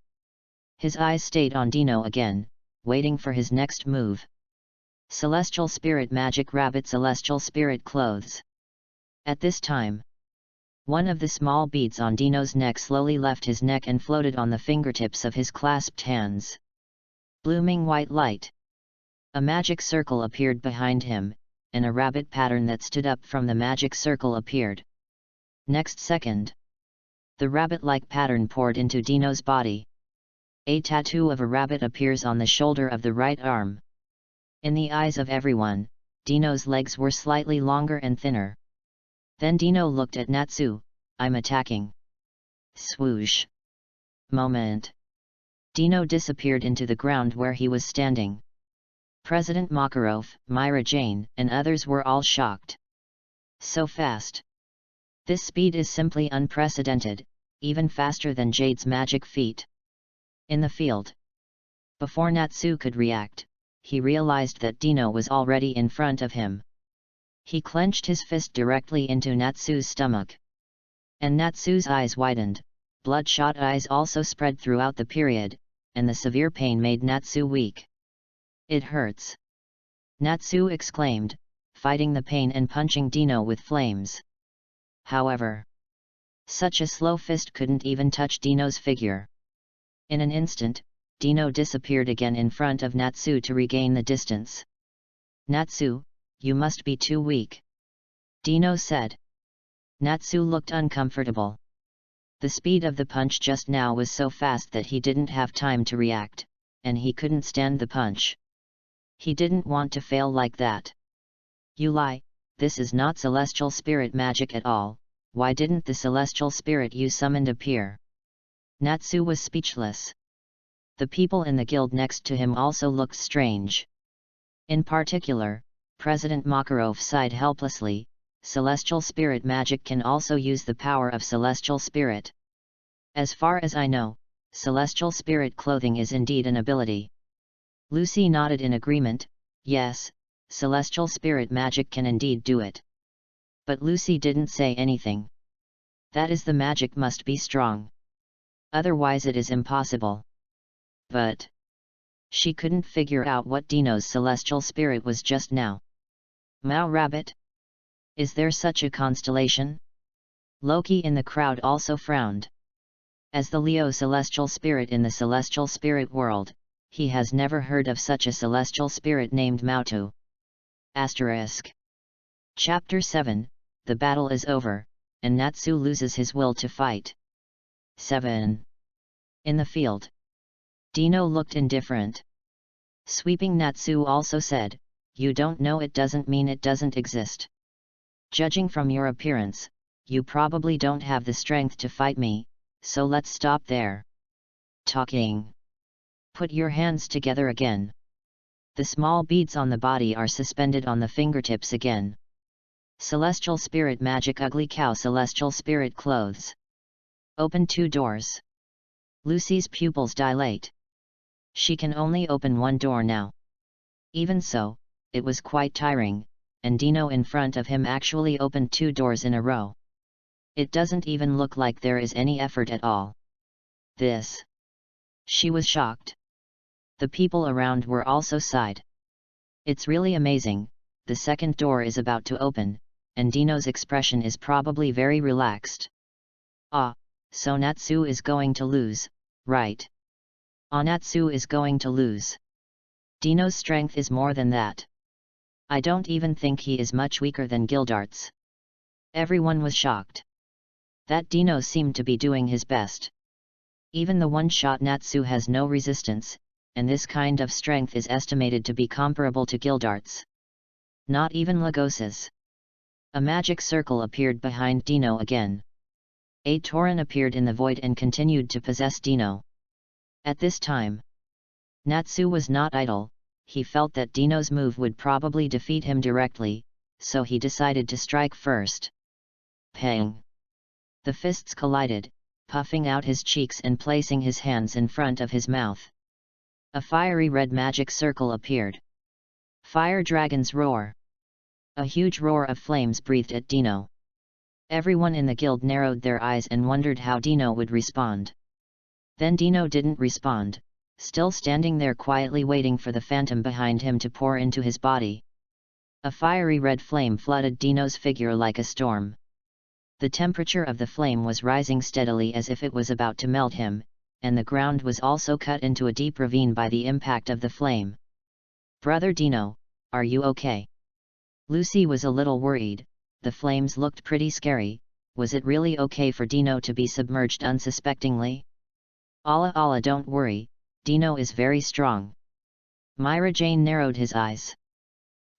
His eyes stayed on Dino again, waiting for his next move. Celestial spirit magic rabbit celestial spirit clothes. At this time, one of the small beads on Dino's neck slowly left his neck and floated on the fingertips of his clasped hands. Blooming white light. A magic circle appeared behind him, and a rabbit pattern that stood up from the magic circle appeared. Next second, the rabbit-like pattern poured into Dino's body. A tattoo of a rabbit appears on the shoulder of the right arm. In the eyes of everyone, Dino's legs were slightly longer and thinner. Then Dino looked at Natsu. I'm attacking. Swoosh. Moment. Dino disappeared into the ground where he was standing. President Makarov, Myra Jane, and others were all shocked. So fast. This speed is simply unprecedented, even faster than Jade's magic feat. In the field. Before Natsu could react, he realized that Dino was already in front of him. He clenched his fist directly into Natsu's stomach. And Natsu's eyes widened, bloodshot eyes also spread throughout the period, and the severe pain made Natsu weak. It hurts. Natsu exclaimed, fighting the pain and punching Dino with flames. However, such a slow fist couldn't even touch Dino's figure. In an instant, Dino disappeared again in front of Natsu to regain the distance. Natsu, you must be too weak, Dino said. Natsu looked uncomfortable. The speed of the punch just now was so fast that he didn't have time to react, and he couldn't stand the punch. He didn't want to fail like that. You lie, this is not celestial spirit magic at all. Why didn't the celestial spirit you summoned appear? Natsu was speechless. The people in the guild next to him also looked strange. In particular, President Makarov sighed helplessly. Celestial spirit magic can also use the power of celestial spirit. As far as I know, celestial spirit clothing is indeed an ability. Lucy nodded in agreement. Yes, celestial spirit magic can indeed do it. But Lucy didn't say anything. That is, the magic must be strong. Otherwise it is impossible. But she couldn't figure out what Dino's celestial spirit was just now. Mao Rabbit? Is there such a constellation? Loki in the crowd also frowned. As the Leo celestial spirit in the celestial spirit world, he has never heard of such a celestial spirit named Mautu. Asterisk. Chapter 7, the battle is over, and Natsu loses his will to fight. 7. In the field. Dino looked indifferent. Sweeping Natsu also said, you don't know it doesn't mean it doesn't exist. Judging from your appearance, you probably don't have the strength to fight me, so let's stop there. Talking. Put your hands together again. The small beads on the body are suspended on the fingertips again. Celestial Spirit Magic Ugly Cow Celestial Spirit Clothes. Open 2 doors. Lucy's pupils dilate. She can only open one door now. Even so, it was quite tiring, and Dino in front of him actually opened 2 doors in a row. It doesn't even look like there is any effort at all. This. She was shocked. The people around were also sighed. It's really amazing, the second door is about to open, and Dino's expression is probably very relaxed. Ah, so Natsu is going to lose, right? Natsu is going to lose. Dino's strength is more than that. I don't even think he is much weaker than Gildarts. Everyone was shocked. That Dino seemed to be doing his best. Even the one-shot Natsu has no resistance, and this kind of strength is estimated to be comparable to Gildarts. Not even Lagos's. A magic circle appeared behind Dino again. A Tauren appeared in the void and continued to possess Dino. At this time, Natsu was not idle. He felt that Dino's move would probably defeat him directly, so he decided to strike first. Pang! The fists collided, puffing out his cheeks and placing his hands in front of his mouth. A fiery red magic circle appeared. Fire Dragon's Roar. A huge roar of flames breathed at Dino. Everyone in the guild narrowed their eyes and wondered how Dino would respond. Then Dino didn't respond, still standing there quietly waiting for the phantom behind him to pour into his body. A fiery red flame flooded Dino's figure like a storm. The temperature of the flame was rising steadily as if it was about to melt him, and the ground was also cut into a deep ravine by the impact of the flame. Brother Dino, are you okay? Lucy was a little worried. The flames looked pretty scary. Was it really okay for Dino to be submerged unsuspectingly? Allah, don't worry, Dino is very strong. Myra Jane narrowed his eyes.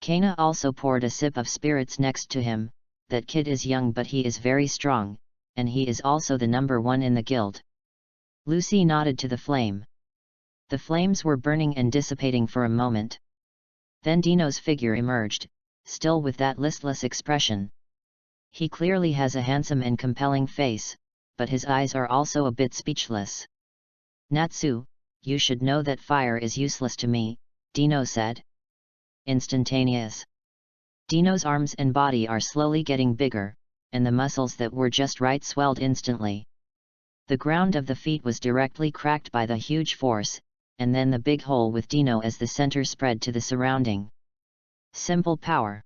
Kana also poured a sip of spirits next to him. That kid is young but he is very strong, and he is also the number 1 in the guild. Lucy nodded to the flame. The flames were burning and dissipating for a moment. Then Dino's figure emerged, still with that listless expression. He clearly has a handsome and compelling face, but his eyes are also a bit speechless. Natsu, you should know that fire is useless to me, Dino said. Instantaneous. Dino's arms and body are slowly getting bigger, and the muscles that were just right swelled instantly. The ground of the feet was directly cracked by the huge force, and then the big hole with Dino as the center spread to the surrounding. Simple power.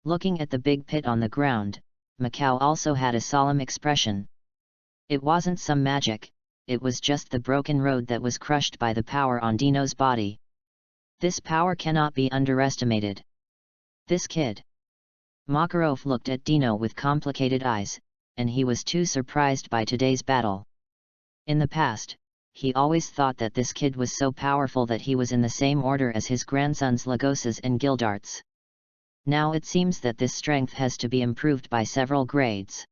Looking at the big pit on the ground, Macau also had a solemn expression. It wasn't some magic, it was just the broken road that was crushed by the power on Dino's body. This power cannot be underestimated. This kid. Makarov looked at Dino with complicated eyes, and he was too surprised by today's battle. In the past, he always thought that this kid was so powerful that he was in the same order as his grandsons Lagosas and Gildarts. Now it seems that this strength has to be improved by several grades.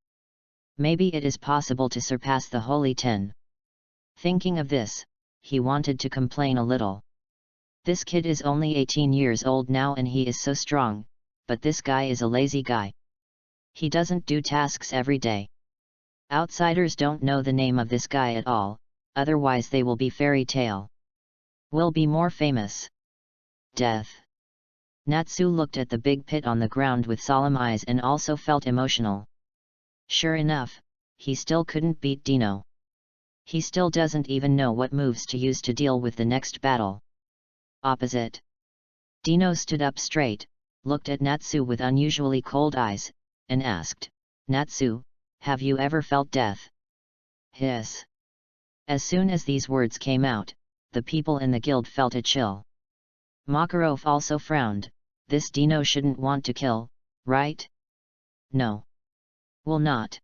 Maybe it is possible to surpass the Holy 10. Thinking of this, he wanted to complain a little. This kid is only 18 years old now and he is so strong, but this guy is a lazy guy. He doesn't do tasks every day. Outsiders don't know the name of this guy at all, otherwise they will be fairy tale. Will be more famous. Death. Natsu looked at the big pit on the ground with solemn eyes and also felt emotional. Sure enough, he still couldn't beat Dino. He still doesn't even know what moves to use to deal with the next battle. Opposite. Dino stood up straight, looked at Natsu with unusually cold eyes, and asked, Natsu, have you ever felt death? Hiss. As soon as these words came out, the people in the guild felt a chill. Makarov also frowned. This Dino shouldn't want to kill, right? No. Will not.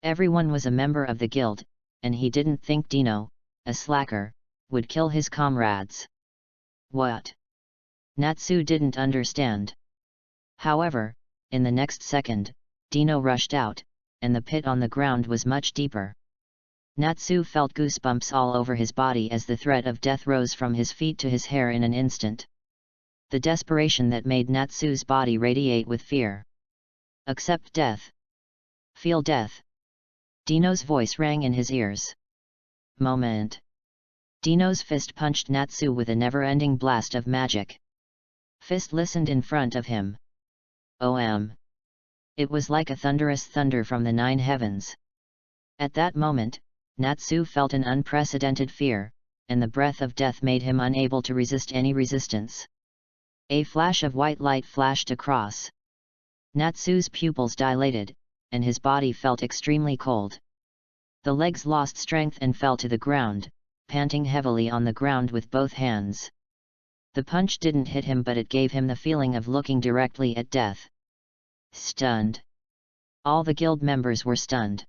Everyone was a member of the guild, and he didn't think Dino, a slacker, would kill his comrades. What? Natsu didn't understand. However, in the next second, Dino rushed out, and the pit on the ground was much deeper. Natsu felt goosebumps all over his body as the threat of death rose from his feet to his hair in an instant. The desperation that made Natsu's body radiate with fear. Accept death. Feel death. Dino's voice rang in his ears. Moment. Dino's fist punched Natsu with a never-ending blast of magic. Fist listened in front of him. OM. It was like a thunderous thunder from the 9 heavens. At that moment, Natsu felt an unprecedented fear, and the breath of death made him unable to resist any resistance. A flash of white light flashed across. Natsu's pupils dilated, and his body felt extremely cold. The legs lost strength and fell to the ground, panting heavily on the ground with both hands. The punch didn't hit him, but it gave him the feeling of looking directly at death. Stunned. All the guild members were stunned.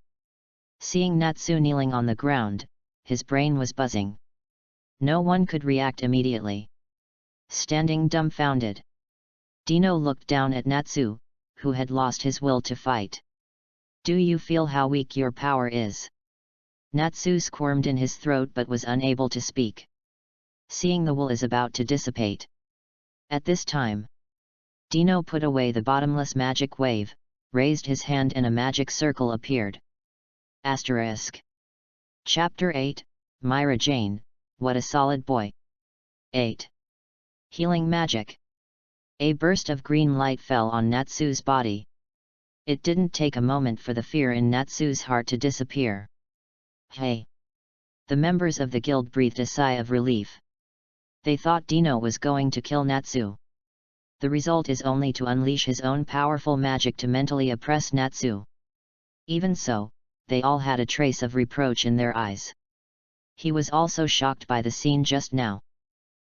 Seeing Natsu kneeling on the ground, his brain was buzzing. No one could react immediately. Standing dumbfounded, Dino looked down at Natsu, who had lost his will to fight. Do you feel how weak your power is? Natsu squirmed in his throat but was unable to speak. Seeing the will is about to dissipate. At this time, Dino put away the bottomless magic wave, raised his hand and a magic circle appeared. Asterisk. Chapter 8, Myra Jane, What a Solid Boy. 8. Healing Magic. A burst of green light fell on Natsu's body. It didn't take a moment for the fear in Natsu's heart to disappear. Hey! The members of the guild breathed a sigh of relief. They thought Dino was going to kill Natsu. The result is only to unleash his own powerful magic to mentally oppress Natsu. Even so, they all had a trace of reproach in their eyes. He was also shocked by the scene just now.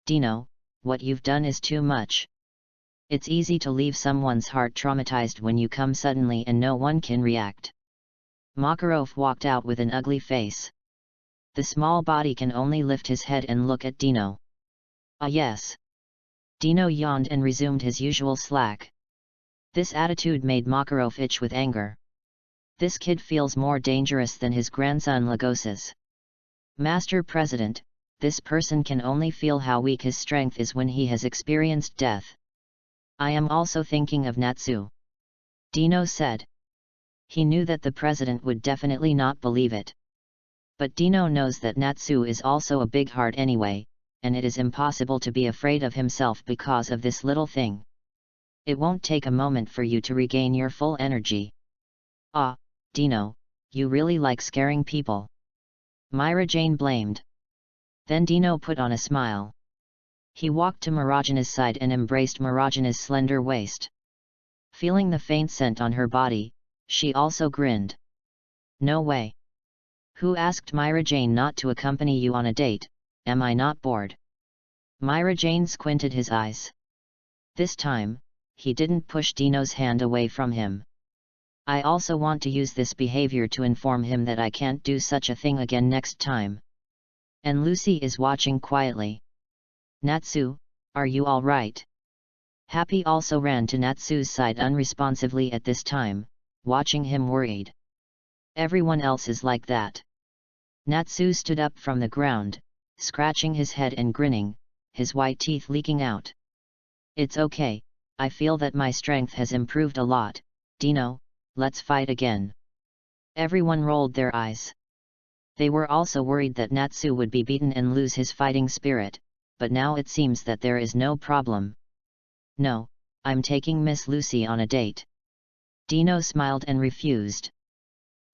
Dino, what you've done is too much. It's easy to leave someone's heart traumatized when you come suddenly and no one can react. Makarov walked out with an ugly face. The small body can only lift his head and look at Dino. Ah yes. Dino yawned and resumed his usual slack. This attitude made Makarov itch with anger. This kid feels more dangerous than his grandson Lagos's. Master President, this person can only feel how weak his strength is when he has experienced death. I am also thinking of Natsu. Dino said. He knew that the president would definitely not believe it. But Dino knows that Natsu is also a big heart anyway, and it is impossible to be afraid of himself because of this little thing. It won't take a moment for you to regain your full energy. Ah, Dino, you really like scaring people. Myra Jane blamed. Then Dino put on a smile. He walked to Marajana's side and embraced Marajana's slender waist. Feeling the faint scent on her body, she also grinned. No way. Who asked Myra Jane not to accompany you on a date? Am I not bored? Myra Jane squinted his eyes. This time, he didn't push Dino's hand away from him. I also want to use this behavior to inform him that I can't do such a thing again next time. And Lucy is watching quietly. Natsu, are you all right? Happy also ran to Natsu's side unresponsively at this time, watching him worried. Everyone else is like that. Natsu stood up from the ground, scratching his head and grinning, his white teeth leaking out. It's okay, I feel that my strength has improved a lot, Dino, let's fight again. Everyone rolled their eyes. They were also worried that Natsu would be beaten and lose his fighting spirit, but now it seems that there is no problem. No, I'm taking Miss Lucy on a date. Dino smiled and refused.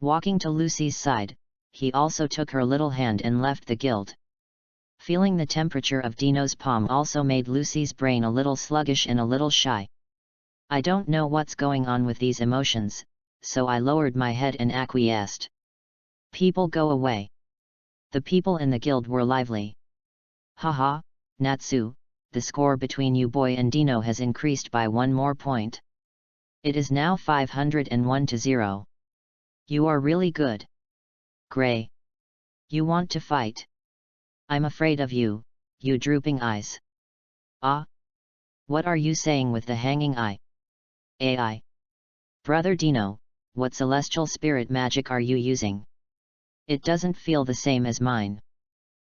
Walking to Lucy's side, he also took her little hand and left the guild. Feeling the temperature of Dino's palm also made Lucy's brain a little sluggish and a little shy. I don't know what's going on with these emotions, so I lowered my head and acquiesced. People go away. The people in the guild were lively. Haha, Natsu, the score between you boy and Dino has increased by 1 more point. It is now 501-0. You are really good. Gray. You want to fight? I'm afraid of you, you drooping eyes. Ah? What are you saying with the hanging eye? AI. Brother Dino, what celestial spirit magic are you using? It doesn't feel the same as mine.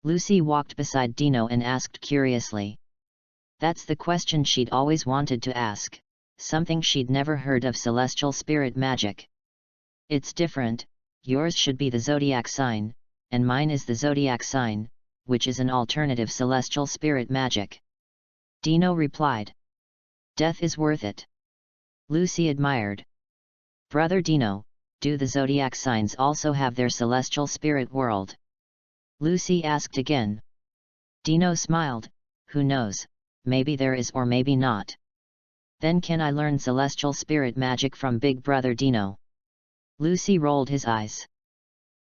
Lucy walked beside Dino and asked curiously. That's the question she'd always wanted to ask, something she'd never heard of celestial spirit magic. It's different, yours should be the zodiac sign, and mine is the zodiac sign, which is an alternative celestial spirit magic. Dino replied. Death is worth it. Lucy admired. Brother Dino, do the zodiac signs also have their celestial spirit world? Lucy asked again. Dino smiled, who knows, maybe there is or maybe not. Then can I learn celestial spirit magic from Big Brother Dino? Lucy rolled his eyes.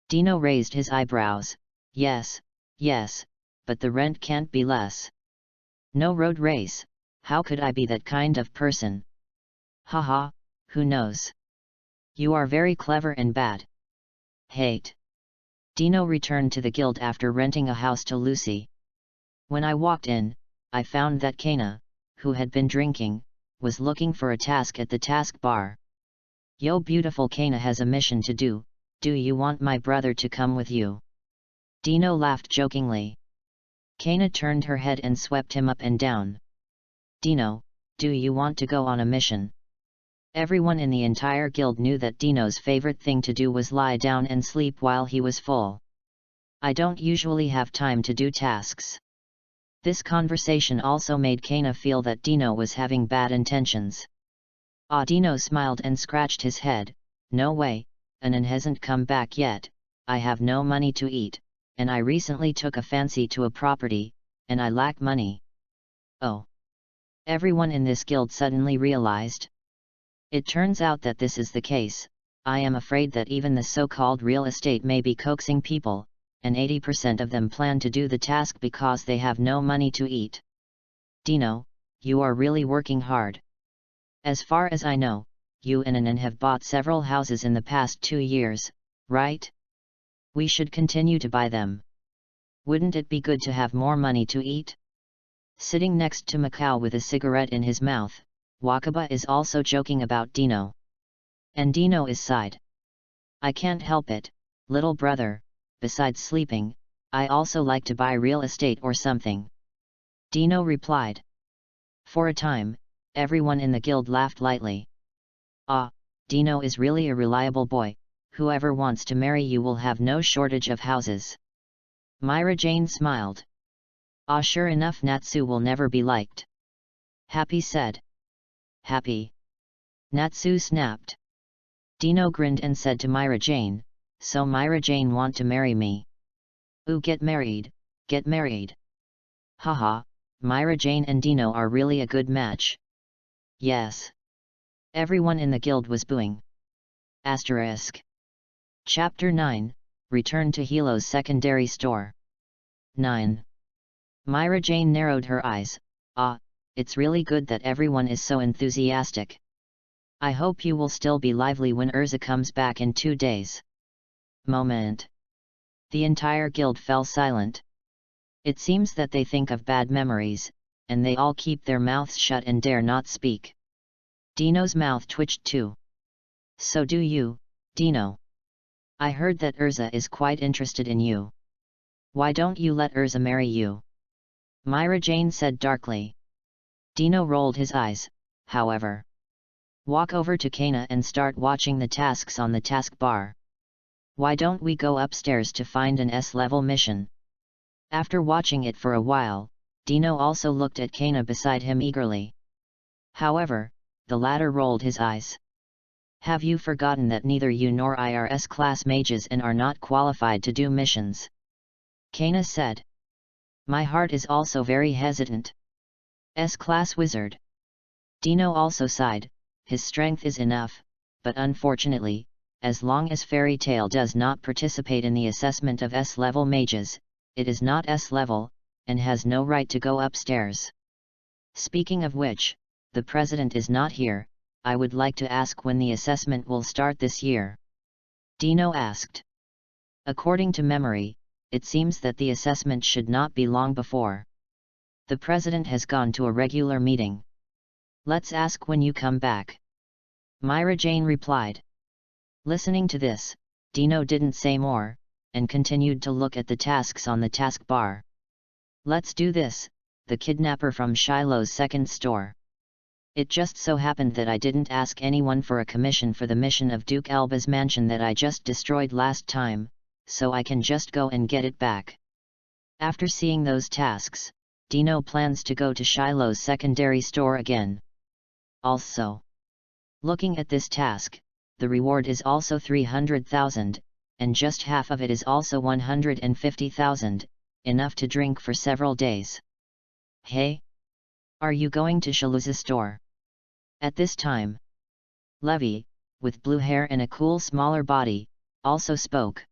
Dino raised his eyebrows. Yes, but the rent can't be less. No road race, how could I be that kind of person? Haha, who knows? You are very clever and bad. Hate. Dino returned to the guild after renting a house to Lucy. When I walked in, I found that Kana, who had been drinking, was looking for a task at the task bar. Yo, beautiful Kana has a mission to do. Do you want my brother to come with you? Dino laughed jokingly. Kana turned her head and swept him up and down. Dino, do you want to go on a mission? Everyone in the entire guild knew that Dino's favorite thing to do was lie down and sleep while he was full. I don't usually have time to do tasks. This conversation also made Kana feel that Dino was having bad intentions. Dino smiled and scratched his head. No way, Anan hasn't come back yet, I have no money to eat, and I recently took a fancy to a property, and I lack money. Oh. Everyone in this guild suddenly realized. It turns out that this is the case. I am afraid that even the so-called real estate may be coaxing people, and 80% of them plan to do the task because they have no money to eat. Dino, you are really working hard. As far as I know, you and Anan have bought several houses in the past 2 years, right? We should continue to buy them. Wouldn't it be good to have more money to eat? Sitting next to Macau with a cigarette in his mouth, Wakaba is also joking about Dino. And Dino is sighed. I can't help it, little brother, besides sleeping, I also like to buy real estate or something. Dino replied. For a time, everyone in the guild laughed lightly. Dino is really a reliable boy, whoever wants to marry you will have no shortage of houses. Myra Jane smiled. Sure enough, Natsu will never be liked. Happy said. Happy. Natsu snapped. Dino grinned and said to Myra Jane, so Myra Jane want to marry me? Ooh, get married, get married. Haha, Myra Jane and Dino are really a good match. Yes. Everyone in the guild was booing. Asterisk. Chapter 9, Return to Hilo's secondary store. 9. Myra Jane narrowed her eyes. It's really good that everyone is so enthusiastic. I hope you will still be lively when Urza comes back in 2 days. Moment. The entire guild fell silent. It seems that they think of bad memories, and they all keep their mouths shut and dare not speak. Dino's mouth twitched too. So do you, Dino. I heard that Urza is quite interested in you. Why don't you let Urza marry you? Myra Jane said darkly. Dino rolled his eyes, however. Walk over to Kana and start watching the tasks on the task bar. Why don't we go upstairs to find an S-level mission? After watching it for a while, Dino also looked at Kana beside him eagerly. However, the latter rolled his eyes. Have you forgotten that neither you nor I are S-class mages and are not qualified to do missions? Kana said. My heart is also very hesitant. S-class wizard. Dino also sighed, his strength is enough, but unfortunately, as long as Fairy Tail does not participate in the assessment of S-level mages, it is not S-level, and has no right to go upstairs. Speaking of which, the president is not here, I would like to ask when the assessment will start this year. Dino asked. According to memory, it seems that the assessment should not be long before. The president has gone to a regular meeting. Let's ask when you come back. Myra Jane replied. Listening to this, Dino didn't say more, and continued to look at the tasks on the taskbar. Let's do this, the kidnapper from Shiloh's second store. It just so happened that I didn't ask anyone for a commission for the mission of Duke Elba's mansion that I just destroyed last time, so I can just go and get it back. After seeing those tasks, Dino plans to go to Shiloh's secondary store again. Also, looking at this task, the reward is also 300,000, and just half of it is also 150,000, enough to drink for several days. Hey? Are you going to Shiloh's store? At this time, Levy, with blue hair and a cool smaller body, also spoke.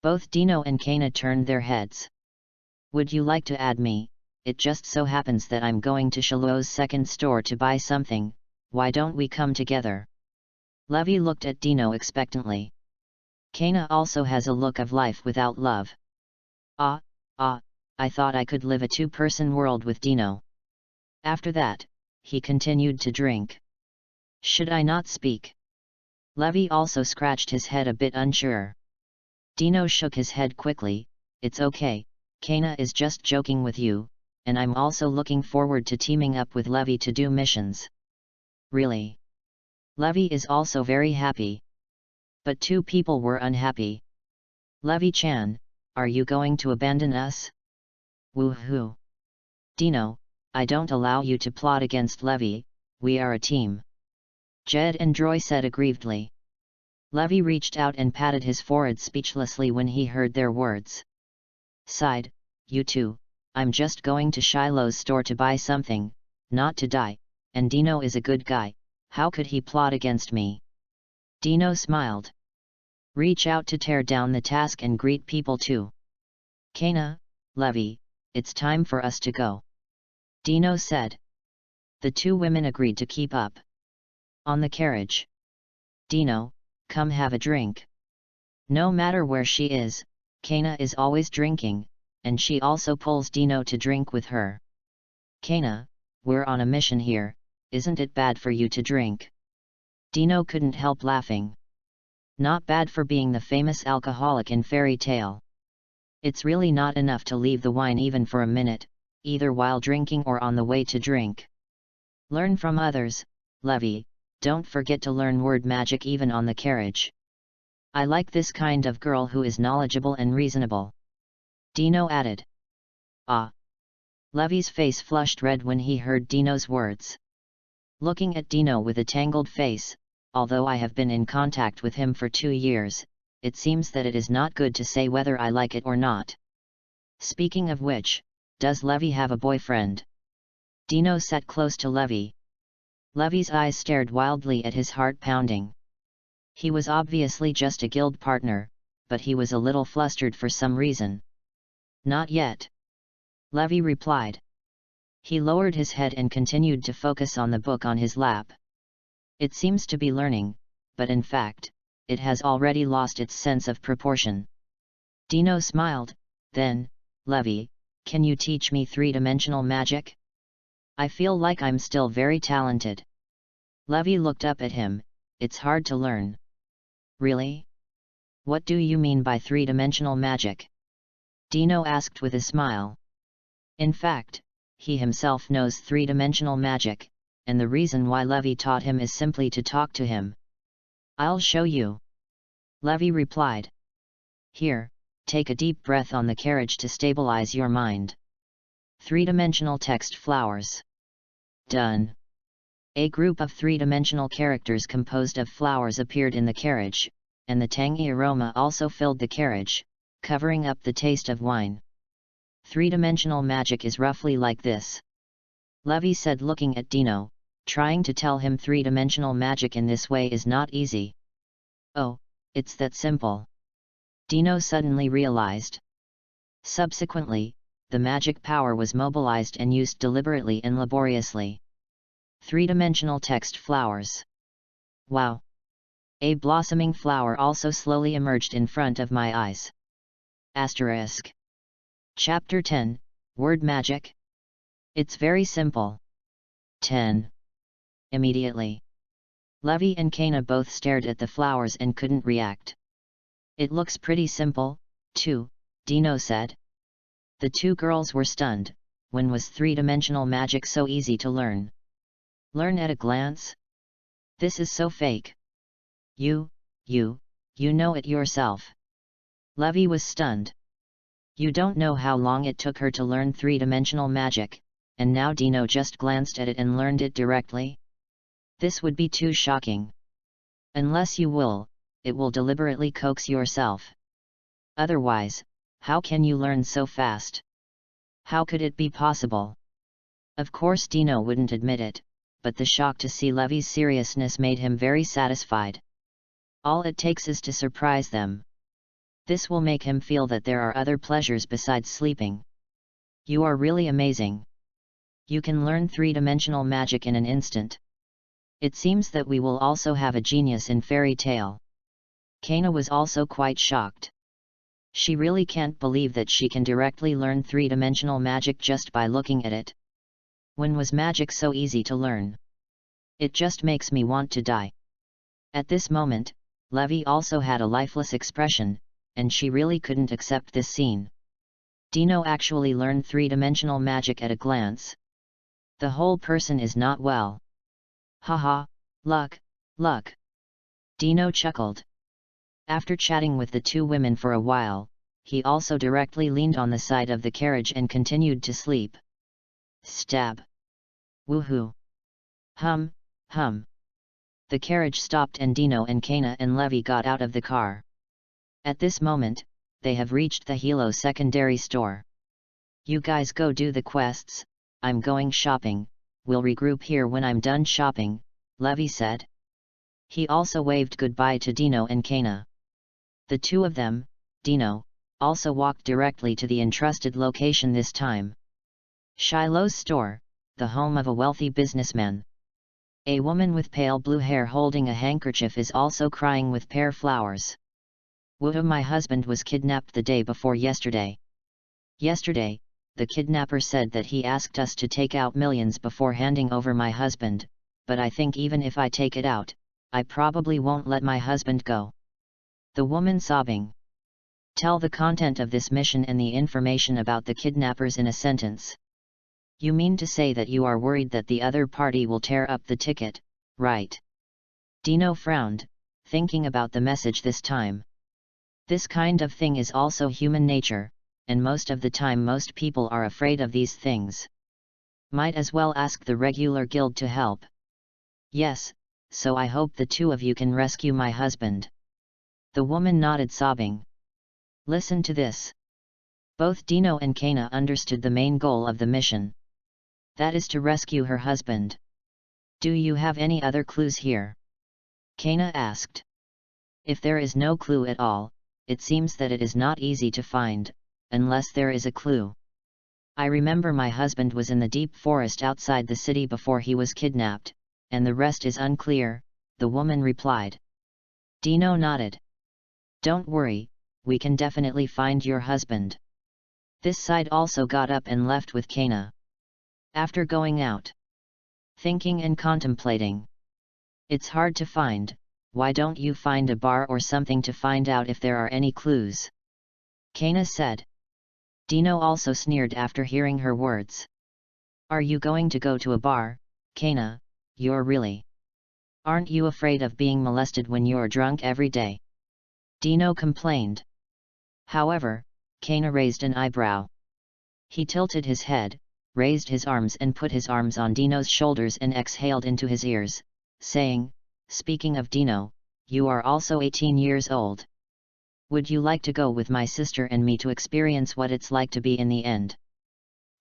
Both Dino and Kana turned their heads. Would you like to add me? It just so happens that I'm going to Shiloh's second store to buy something, why don't we come together? Levy looked at Dino expectantly. Kana also has a look of life without love. I thought I could live a two-person world with Dino. After that, he continued to drink. Should I not speak? Levy also scratched his head a bit unsure. Dino shook his head quickly. It's okay, Kana is just joking with you, and I'm also looking forward to teaming up with Levy to do missions. Really? Levy is also very happy. But two people were unhappy. Levy-chan, are you going to abandon us? Woohoo! Dino, I don't allow you to plot against Levy, we are a team. Jed and Droy said aggrievedly. Levy reached out and patted his forehead speechlessly when he heard their words. Sighed, you two, I'm just going to Shiloh's store to buy something, not to die, and Dino is a good guy, how could he plot against me? Dino smiled. Reach out to tear down the task and greet people too. Kana, Levy, it's time for us to go. Dino said. The two women agreed to keep up. On the carriage. Dino, come have a drink. No matter where she is, Kana is always drinking, and she also pulls Dino to drink with her. Kana, we're on a mission here, isn't it bad for you to drink? Dino couldn't help laughing. Not bad for being the famous alcoholic in fairy tale. It's really not enough to leave the wine even for a minute, either while drinking or on the way to drink. Learn from others, Levy, don't forget to learn word magic even on the carriage. I like this kind of girl who is knowledgeable and reasonable. Dino added. Ah! Levy's face flushed red when he heard Dino's words. Looking at Dino with a tangled face, although I have been in contact with him for 2 years, it seems that it is not good to say whether I like it or not. Speaking of which, does Levy have a boyfriend? Dino sat close to Levy. Levy's eyes stared wildly at his heart pounding. He was obviously just a guild partner, but he was a little flustered for some reason. Not yet. Levy replied. He lowered his head and continued to focus on the book on his lap. It seems to be learning, but in fact, it has already lost its sense of proportion. Dino smiled, then, Levy, can you teach me three-dimensional magic? I feel like I'm still very talented. Levy looked up at him, it's hard to learn. Really? What do you mean by three-dimensional magic? Dino asked with a smile. In fact, he himself knows three-dimensional magic, and the reason why Levy taught him is simply to talk to him. I'll show you. Levy replied. Here, take a deep breath on the carriage to stabilize your mind. Three-dimensional text flowers. Done. A group of three-dimensional characters composed of flowers appeared in the carriage, and the tangy aroma also filled the carriage, covering up the taste of wine. Three-dimensional magic is roughly like this. Levy said, looking at Dino, trying to tell him three-dimensional magic in this way is not easy. Oh, it's that simple. Dino suddenly realized. Subsequently, the magic power was mobilized and used deliberately and laboriously. Three-dimensional text flowers. Wow! A blossoming flower also slowly emerged in front of my eyes. Asterisk. Chapter 10, Word Magic. It's very simple. 10. immediately. Levi and Kana both stared at the flowers and couldn't react. It looks pretty simple, too, Dino said. The two girls were stunned. When was three-dimensional magic so easy to learn? Learn at a glance? This is so fake. You know it yourself. Levi was stunned. You don't know how long it took her to learn three-dimensional magic, and now Dino just glanced at it and learned it directly? This would be too shocking. Unless you will, it will deliberately coax yourself. Otherwise, how can you learn so fast? How could it be possible? Of course Dino wouldn't admit it, but the shock to see Levi's seriousness made him very satisfied. All it takes is to surprise them. This will make him feel that there are other pleasures besides sleeping. You are really amazing. You can learn three-dimensional magic in an instant. It seems that we will also have a genius in fairy tale. Kana was also quite shocked. She really can't believe that she can directly learn three-dimensional magic just by looking at it. When was magic so easy to learn? It just makes me want to die. At this moment, Levi also had a lifeless expression, and she really couldn't accept this scene. Dino actually learned three-dimensional magic at a glance. The whole person is not well. Haha, luck. Dino chuckled. After chatting with the two women for a while, he also directly leaned on the side of the carriage and continued to sleep. Stab. Woohoo. Hum. The carriage stopped and Dino and Kana and Levi got out of the car. At this moment, they have reached the Hilo secondary store. You guys go do the quests, I'm going shopping, we'll regroup here when I'm done shopping, Levi said. He also waved goodbye to Dino and Kana. The two of them, Dino, also walked directly to the entrusted location this time. Shiloh's store, the home of a wealthy businessman. A woman with pale blue hair holding a handkerchief is also crying with pear flowers. Woo, my husband was kidnapped the day before yesterday. Yesterday, the kidnapper said that he asked us to take out millions before handing over my husband, but I think even if I take it out, I probably won't let my husband go. The woman sobbing. Tell the content of this mission and the information about the kidnappers in a sentence. You mean to say that you are worried that the other party will tear up the ticket, right? Dino frowned, thinking about the message this time. This kind of thing is also human nature, and most of the time most people are afraid of these things. Might as well ask the regular guild to help. Yes, so I hope the two of you can rescue my husband. The woman nodded, sobbing. Listen to this. Both Dino and Kana understood the main goal of the mission. That is to rescue her husband. Do you have any other clues here? Kana asked. If there is no clue at all, it seems that it is not easy to find, unless there is a clue. I remember my husband was in the deep forest outside the city before he was kidnapped, and the rest is unclear, the woman replied. Dino nodded. Don't worry, we can definitely find your husband. This side also got up and left with Kana. After going out, thinking and contemplating. It's hard to find, why don't you find a bar or something to find out if there are any clues? Kana said. Dino also sneered after hearing her words. Are you going to go to a bar, Kana? You're really. Aren't you afraid of being molested when you're drunk every day? Dino complained. However, Kana raised an eyebrow. He tilted his head, raised his arms and put his arms on Dino's shoulders and exhaled into his ears, saying, speaking of Dino, you are also 18 years old. Would you like to go with my sister and me to experience what it's like to be in the end?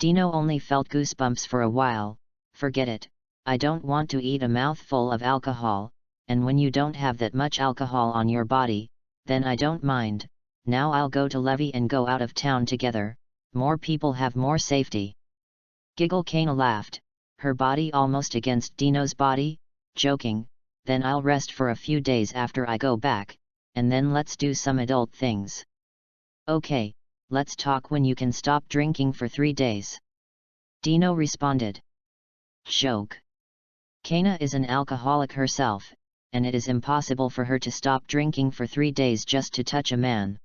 Dino only felt goosebumps for a while. Forget it, I don't want to eat a mouthful of alcohol, and when you don't have that much alcohol on your body, then I don't mind. Now I'll go to Levi and go out of town together, more people have more safety. Giggle. Kana laughed, her body almost against Dino's body, joking, then I'll rest for a few days after I go back, and then let's do some adult things. Okay, let's talk when you can stop drinking for 3 days. Dino responded. Joke. Kana is an alcoholic herself, and it is impossible for her to stop drinking for 3 days just to touch a man.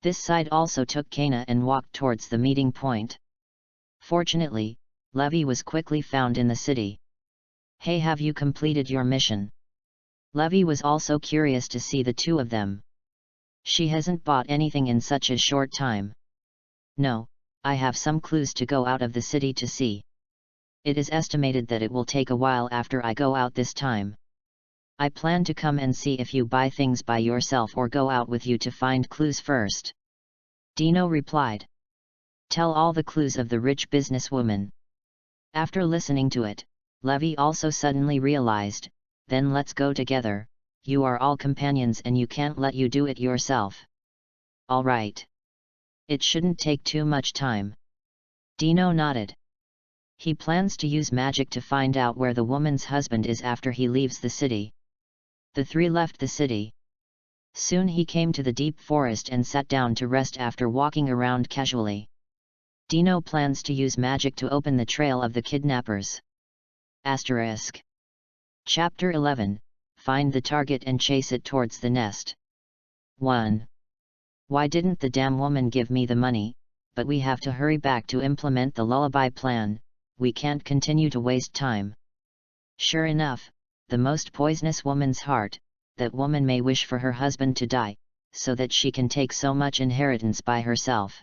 This side also took Kana and walked towards the meeting point. Fortunately, Levi was quickly found in the city. "Hey, have you completed your mission?" Levi was also curious to see the two of them. "She hasn't bought anything in such a short time." "No, I have some clues to go out of the city to see. It is estimated that it will take a while after I go out this time. I plan to come and see if you buy things by yourself or go out with you to find clues first." Dino replied. "Tell all the clues of the rich businesswoman." After listening to it, Levi also suddenly realized, "Then let's go together, you are all companions and you can't let you do it yourself." "All right. It shouldn't take too much time." Dino nodded. He plans to use magic to find out where the woman's husband is after he leaves the city. The three left the city. Soon he came to the deep forest and sat down to rest after walking around casually. Dino plans to use magic to open the trail of the kidnappers. Asterisk. Chapter 11, Find the target and chase it towards the nest. 1. Why didn't the damn woman give me the money? But we have to hurry back to implement the lullaby plan, we can't continue to waste time. Sure enough, the most poisonous woman's heart, that woman may wish for her husband to die, so that she can take so much inheritance by herself.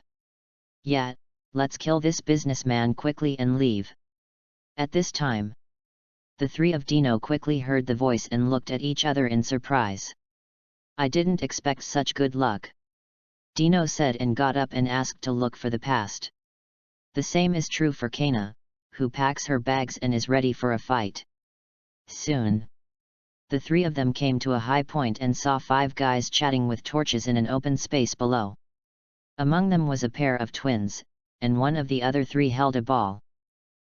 Yet, let's kill this businessman quickly and leave. At this time, the three of Dino quickly heard the voice and looked at each other in surprise. "I didn't expect such good luck," Dino said and got up and asked to look for the past. The same is true for Kana, who packs her bags and is ready for a fight. Soon, the three of them came to a high point and saw 5 guys chatting with torches in an open space below. Among them was a pair of twins, and one of the other 3 held a ball.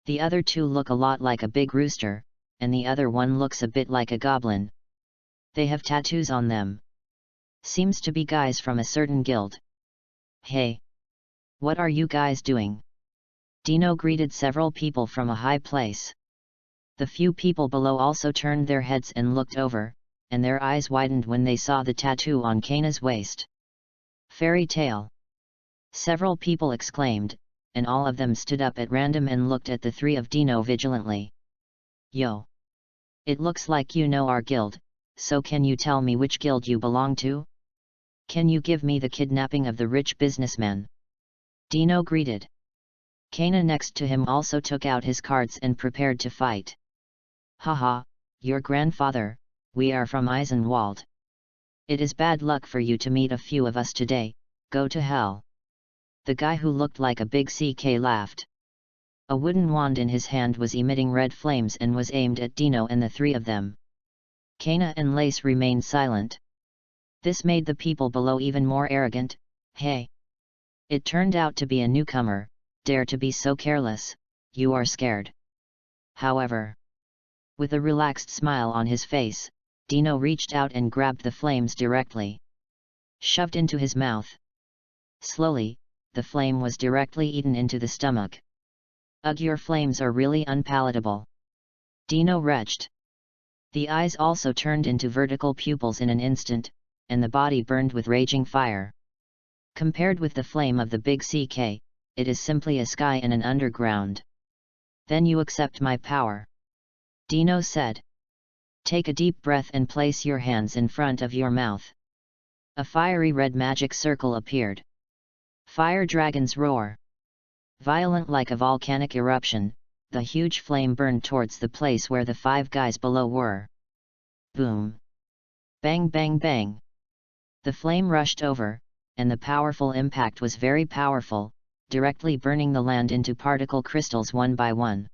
The other 2 look a lot like a big rooster, and the other one looks a bit like a goblin. They have tattoos on them. Seems to be guys from a certain guild. "Hey! What are you guys doing?" Dino greeted several people from a high place. The few people below also turned their heads and looked over, and their eyes widened when they saw the tattoo on Kana's waist. "Fairy tale!" Several people exclaimed, and all of them stood up at random and looked at the three of Dino vigilantly. "Yo! It looks like you know our guild, so can you tell me which guild you belong to? Can you give me the kidnapping of the rich businessman?" Dino greeted. Kana next to him also took out his cards and prepared to fight. "Haha, your grandfather, we are from Eisenwald. It is bad luck for you to meet a few of us today, go to hell." The guy who looked like a big CK laughed. A wooden wand in his hand was emitting red flames and was aimed at Dino and the 3 of them. Kana and Lace remained silent. This made the people below even more arrogant. "Hey! It turned out to be a newcomer, dare to be so careless, you are scared." However, with a relaxed smile on his face, Dino reached out and grabbed the flames directly. Shoved into his mouth. Slowly, the flame was directly eaten into the stomach. "Ugh, your flames are really unpalatable," Dino retched. The eyes also turned into vertical pupils in an instant, and the body burned with raging fire. Compared with the flame of the big CK, it is simply a sky and an underground. "Then you accept my power," Dino said. "Take a deep breath and place your hands in front of your mouth." A fiery red magic circle appeared. Fire dragons roar. Violent like a volcanic eruption, the huge flame burned towards the place where the 5 guys below were. Boom! Bang bang bang! The flame rushed over, and the powerful impact was very powerful, directly burning the land into particle crystals one by one.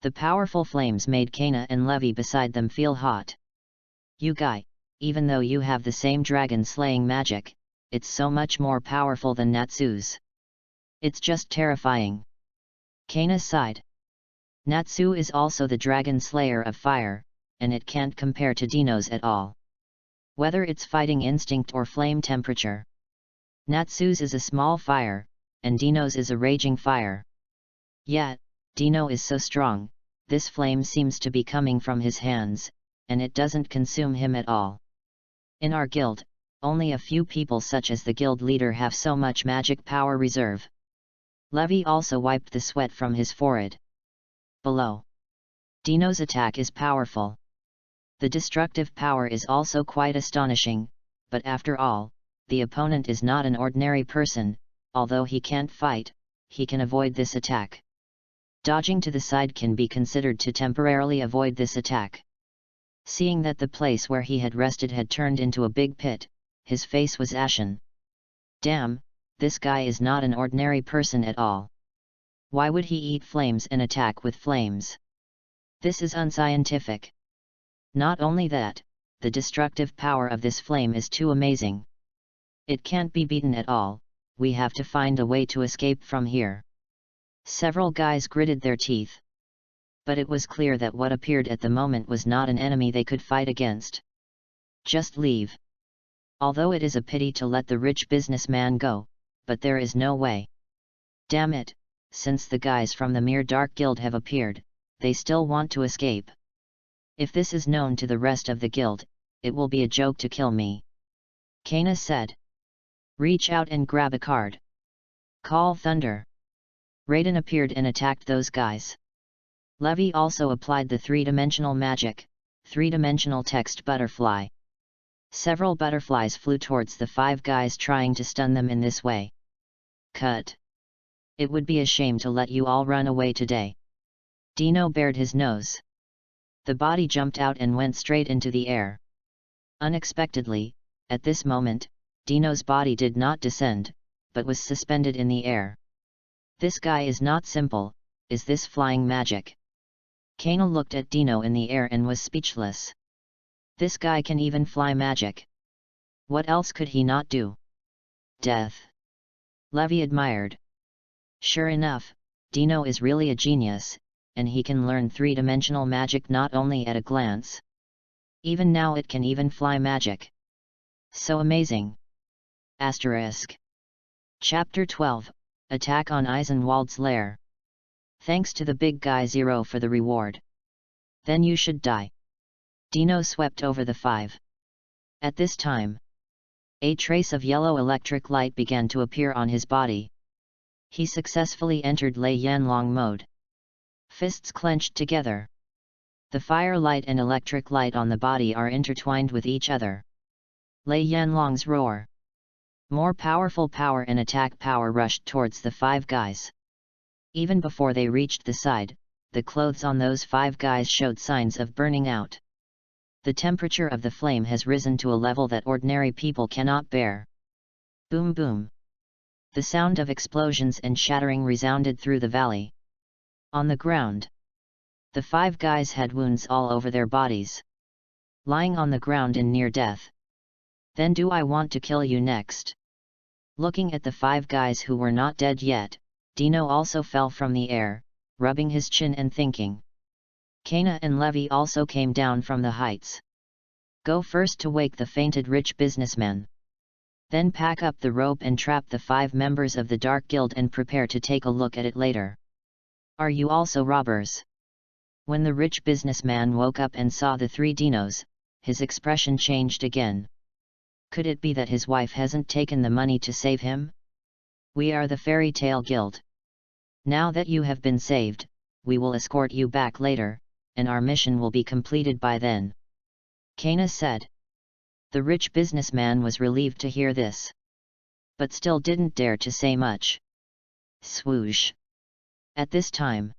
The powerful flames made Kana and Levi beside them feel hot. "You guy, even though you have the same dragon-slaying magic, it's so much more powerful than Natsu's. It's just terrifying." Kana sighed. Natsu is also the dragon slayer of fire, and it can't compare to Dino's at all. Whether it's fighting instinct or flame temperature. Natsu's is a small fire, and Dino's is a raging fire. Yet, Dino is so strong, this flame seems to be coming from his hands, and it doesn't consume him at all. In our guild, only a few people such as the guild leader have so much magic power reserve. Levi also wiped the sweat from his forehead. Below. Dino's attack is powerful. The destructive power is also quite astonishing, but after all, the opponent is not an ordinary person. Although he can't fight, he can avoid this attack. Dodging to the side can be considered to temporarily avoid this attack. Seeing that the place where he had rested had turned into a big pit, his face was ashen. Damn, this guy is not an ordinary person at all. Why would he eat flames and attack with flames? This is unscientific. Not only that, the destructive power of this flame is too amazing. It can't be beaten at all. We have to find a way to escape from here. Several guys gritted their teeth. But it was clear that what appeared at the moment was not an enemy they could fight against. Just leave. Although it is a pity to let the rich businessman go, but there is no way. Damn it, since the guys from the Mere Dark Guild have appeared, they still want to escape. If this is known to the rest of the guild, it will be a joke to kill me. Kana said. Reach out and grab a card. Call thunder. Raiden appeared and attacked those guys. Levi also applied the three-dimensional magic, three-dimensional text butterfly. Several butterflies flew towards the five guys trying to stun them in this way. Cut. It would be a shame to let you all run away today. Dino bared his nose. The body jumped out and went straight into the air. Unexpectedly, at this moment, Dino's body did not descend, but was suspended in the air. This guy is not simple, is this flying magic? Kana looked at Dino in the air and was speechless. This guy can even fly magic. What else could he not do? Death. Levi admired. Sure enough, Dino is really a genius, and he can learn three-dimensional magic not only at a glance. Even now it can even fly magic. So amazing. Asterisk. Chapter 12, Attack on Eisenwald's Lair. Thanks to the big guy Zero for the reward. Then you should die. Dino swept over the five. At this time, a trace of yellow electric light began to appear on his body. He successfully entered Lei Yanlong mode. Fists clenched together. The fire light and electric light on the body are intertwined with each other. Lei Yanlong's roar. More powerful power and attack power rushed towards the five guys. Even before they reached the side, the clothes on those five guys showed signs of burning out. The temperature of the flame has risen to a level that ordinary people cannot bear. Boom boom. The sound of explosions and shattering resounded through the valley. On the ground, the five guys had wounds all over their bodies. Lying on the ground in near death. Then do I want to kill you next? Looking at the five guys who were not dead yet, Dino also fell from the air, rubbing his chin and thinking. Kana and Levi also came down from the heights. Go first to wake the fainted rich businessman. Then pack up the rope and trap the five members of the Dark Guild and prepare to take a look at it later. Are you also robbers? When the rich businessman woke up and saw the three dinos, his expression changed again. Could it be that his wife hasn't taken the money to save him? We are the Fairy Tale Guild. Now that you have been saved, we will escort you back later, and our mission will be completed by then. Kana said. The rich businessman was relieved to hear this. But still didn't dare to say much. Swoosh. At this time,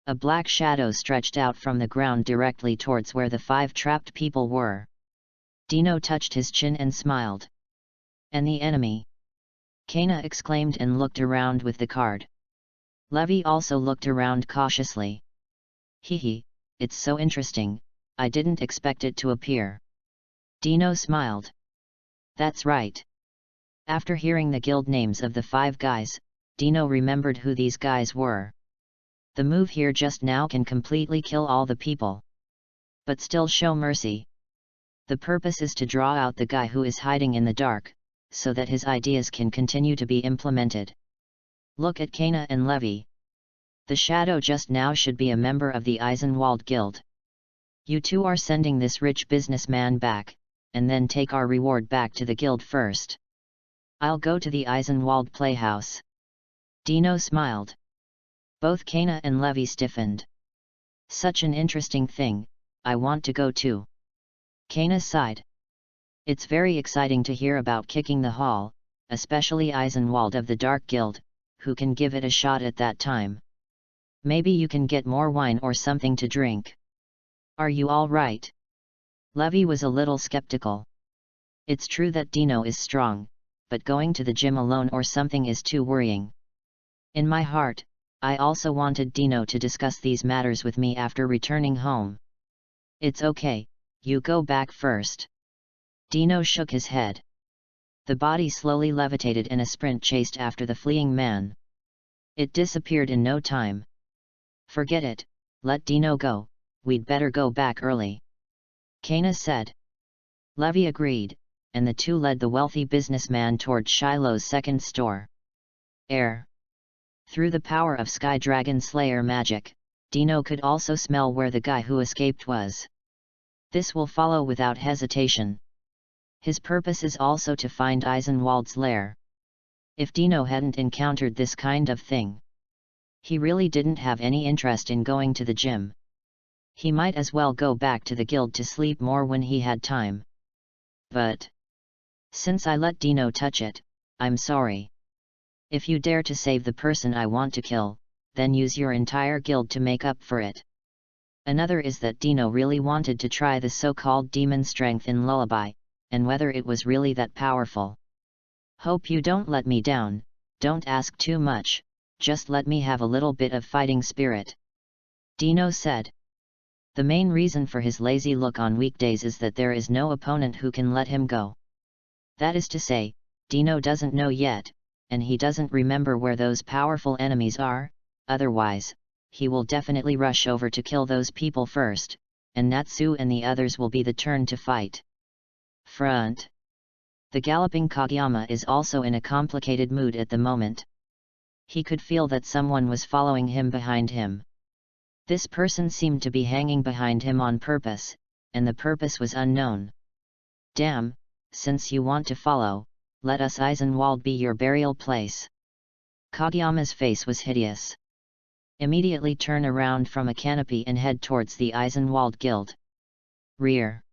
a black shadow stretched out from the ground directly towards where the five trapped people were. Dino touched his chin and smiled. And the enemy? Kana exclaimed and looked around with the card. Levi also looked around cautiously. Hehe, it's so interesting, I didn't expect it to appear. Dino smiled. That's right. After hearing the guild names of the five guys, Dino remembered who these guys were. The move here just now can completely kill all the people. But still show mercy. The purpose is to draw out the guy who is hiding in the dark, so that his ideas can continue to be implemented. Look at Kana and Levi. The shadow just now should be a member of the Eisenwald Guild. You two are sending this rich businessman back, and then take our reward back to the guild first. I'll go to the Eisenwald playhouse. Dino smiled. Both Kana and Levi stiffened. Such an interesting thing, I want to go too. Kana sighed. It's very exciting to hear about kicking the hall, especially Eisenwald of the Dark Guild, who can give it a shot at that time. Maybe you can get more wine or something to drink. Are you all right? Levi was a little skeptical. It's true that Dino is strong, but going to the gym alone or something is too worrying. In my heart, I also wanted Dino to discuss these matters with me after returning home. It's okay, you go back first. Dino shook his head. The body slowly levitated and a sprint chased after the fleeing man. It disappeared in no time. Forget it, let Dino go, we'd better go back early. Kana said. Levi agreed, and the two led the wealthy businessman toward Shiloh's second store. Air. Through the power of Sky Dragon Slayer magic, Dino could also smell where the guy who escaped was. This will follow without hesitation. His purpose is also to find Eisenwald's lair. If Dino hadn't encountered this kind of thing, he really didn't have any interest in going to the gym. He might as well go back to the guild to sleep more when he had time. But since I let Dino touch it, I'm sorry. If you dare to save the person I want to kill, then use your entire guild to make up for it. Another is that Dino really wanted to try the so-called demon strength in Lullaby, and whether it was really that powerful. Hope you don't let me down, don't ask too much, just let me have a little bit of fighting spirit. Dino said. The main reason for his lazy look on weekdays is that there is no opponent who can let him go. That is to say, Dino doesn't know yet, and he doesn't remember where those powerful enemies are, otherwise, he will definitely rush over to kill those people first, and Natsu and the others will be the turn to fight. Front. The galloping Kageyama is also in a complicated mood at the moment. He could feel that someone was following him behind him. This person seemed to be hanging behind him on purpose, and the purpose was unknown. Damn, since you want to follow, let us Eisenwald be your burial place. Kageyama's face was hideous. Immediately turn around from a canopy and head towards the Eisenwald Guild. Rear.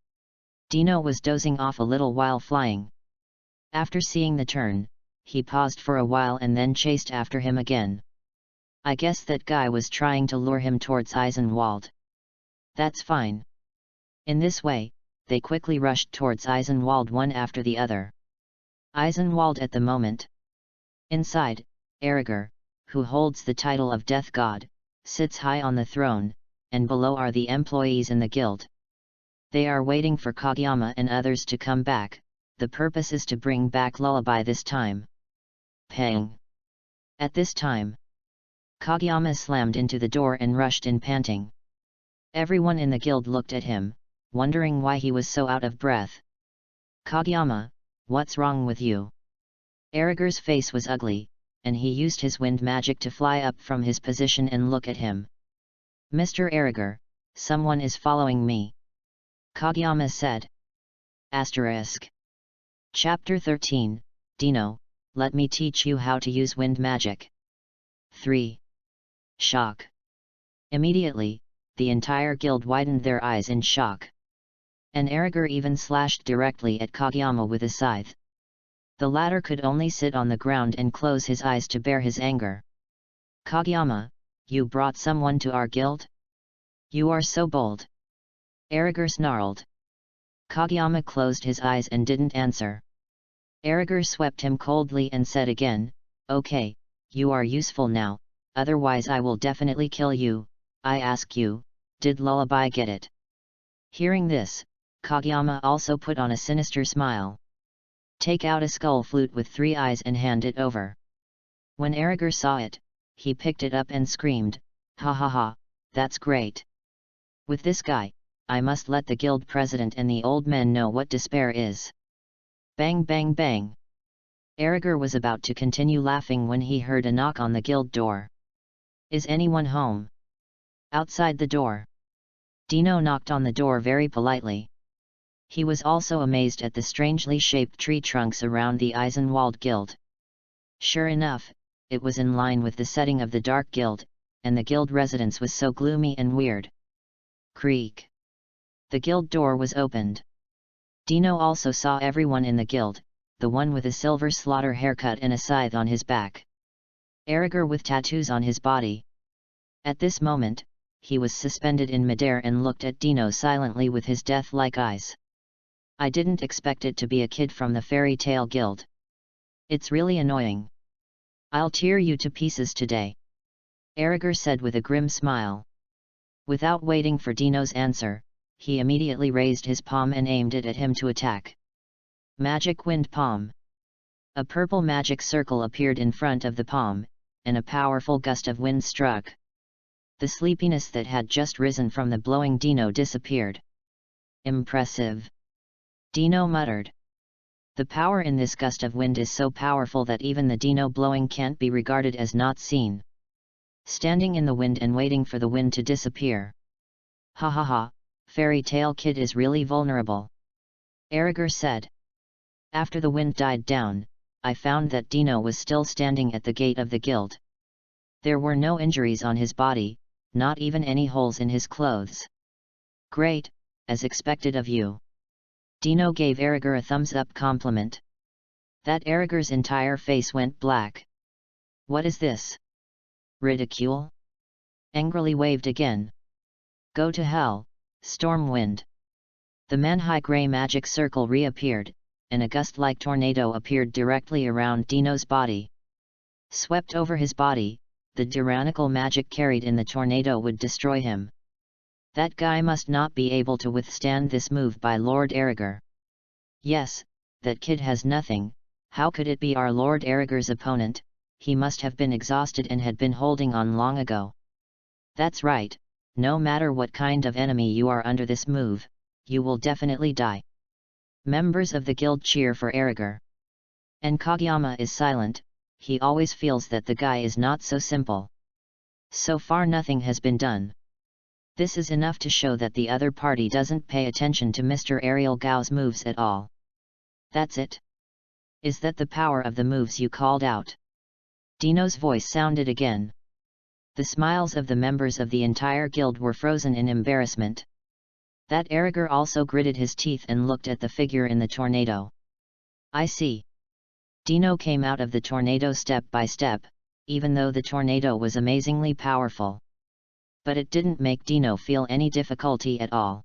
Dino was dozing off a little while flying. After seeing the turn, he paused for a while and then chased after him again. I guess that guy was trying to lure him towards Eisenwald. That's fine. In this way, they quickly rushed towards Eisenwald one after the other. Eisenwald at the moment. Inside, Erriger, who holds the title of Death God, sits high on the throne, and below are the employees in the guild. They are waiting for Kageyama and others to come back. The purpose is to bring back Lullaby this time. Pang! At this time, Kageyama slammed into the door and rushed in panting. Everyone in the guild looked at him, wondering why he was so out of breath. Kageyama, what's wrong with you? Erriger's face was ugly, and he used his wind magic to fly up from his position and look at him. Mr. Erriger, someone is following me. Kageyama said. Asterisk. Chapter 13, Dino, let me teach you how to use wind magic. 3. Shock. Immediately, the entire guild widened their eyes in shock. And Erriger even slashed directly at Kageyama with a scythe. The latter could only sit on the ground and close his eyes to bear his anger. Kageyama, you brought someone to our guild? You are so bold. Erriger snarled. Kageyama closed his eyes and didn't answer. Erriger swept him coldly and said again, Okay, you are useful now, otherwise I will definitely kill you. I ask you, did Lullaby get it? Hearing this, Kageyama also put on a sinister smile. Take out a skull flute with 3 eyes and hand it over. When Erriger saw it, he picked it up and screamed, Ha ha ha, that's great. With this guy, I must let the guild president and the old men know what despair is. Bang bang bang. Erriger was about to continue laughing when he heard a knock on the guild door. Is anyone home? Outside the door. Dino knocked on the door very politely. He was also amazed at the strangely shaped tree trunks around the Eisenwald Guild. Sure enough, it was in line with the setting of the Dark Guild, and the guild residence was so gloomy and weird. Creak. The guild door was opened. Dino also saw everyone in the guild, the one with a silver slaughter haircut and a scythe on his back. Erriger with tattoos on his body. At this moment, he was suspended in midair and looked at Dino silently with his death-like eyes. I didn't expect it to be a kid from the Fairy Tale Guild. It's really annoying. I'll tear you to pieces today. Erriger said with a grim smile. Without waiting for Dino's answer, he immediately raised his palm and aimed it at him to attack. Magic Wind Palm. A purple magic circle appeared in front of the palm, and a powerful gust of wind struck. The sleepiness that had just risen from the blowing Dino disappeared. Impressive. Dino muttered. The power in this gust of wind is so powerful that even the Dino blowing can't be regarded as not seen. Standing in the wind and waiting for the wind to disappear. Ha ha ha, Fairy Tale Kid is really vulnerable. Erriger said. After the wind died down, I found that Dino was still standing at the gate of the guild. There were no injuries on his body, not even any holes in his clothes. Great, as expected of you. Dino gave Erriger a thumbs-up compliment. That Erriger's entire face went black. What is this? Ridicule? Angrily waved again. Go to hell, Stormwind. The man-high grey magic circle reappeared, and a gust-like tornado appeared directly around Dino's body. Swept over his body, the tyrannical magic carried in the tornado would destroy him. That guy must not be able to withstand this move by Lord Erriger. Yes, that kid has nothing. How could it be our Lord Erriger's opponent? He must have been exhausted and had been holding on long ago. That's right, no matter what kind of enemy you are under this move, you will definitely die. Members of the guild cheer for Erriger. And Kageyama is silent, he always feels that the guy is not so simple. So far nothing has been done. This is enough to show that the other party doesn't pay attention to Mr. Ariel Gao's moves at all. That's it. Is that the power of the moves you called out? Dino's voice sounded again. The smiles of the members of the entire guild were frozen in embarrassment. That Erriger also gritted his teeth and looked at the figure in the tornado. I see. Dino came out of the tornado step by step, even though the tornado was amazingly powerful. But it didn't make Dino feel any difficulty at all.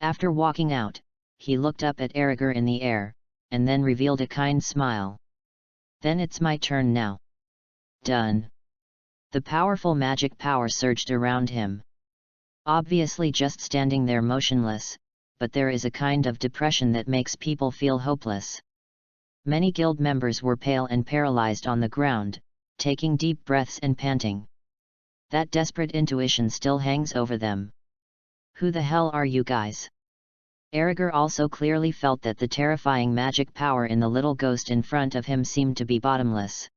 After walking out, he looked up at Erriger in the air, and then revealed a kind smile. Then it's my turn now. Done. The powerful magic power surged around him. Obviously just standing there motionless, but there is a kind of depression that makes people feel hopeless. Many guild members were pale and paralyzed on the ground, taking deep breaths and panting. That desperate intuition still hangs over them. Who the hell are you guys? Erriger also clearly felt that the terrifying magic power in the little ghost in front of him seemed to be bottomless.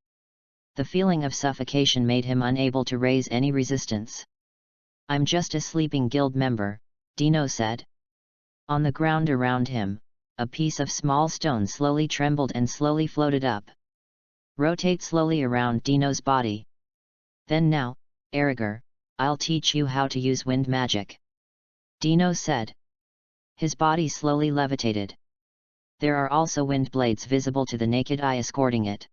The feeling of suffocation made him unable to raise any resistance. I'm just a sleeping guild member, Dino said. On the ground around him, a piece of small stone slowly trembled and slowly floated up. Rotate slowly around Dino's body. Then now, Erriger, I'll teach you how to use wind magic. Dino said. His body slowly levitated. There are also wind blades visible to the naked eye escorting it.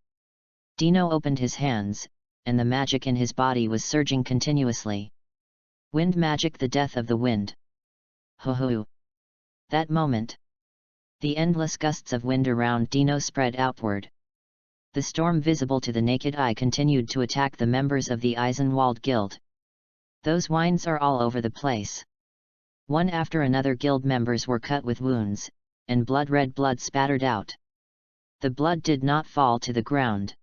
Dino opened his hands, and the magic in his body was surging continuously. Wind magic, the death of the wind. Ho-ho! That moment. The endless gusts of wind around Dino spread outward. The storm visible to the naked eye continued to attack the members of the Eisenwald Guild. Those winds are all over the place. One after another guild members were cut with wounds, and red blood spattered out. The blood did not fall to the ground.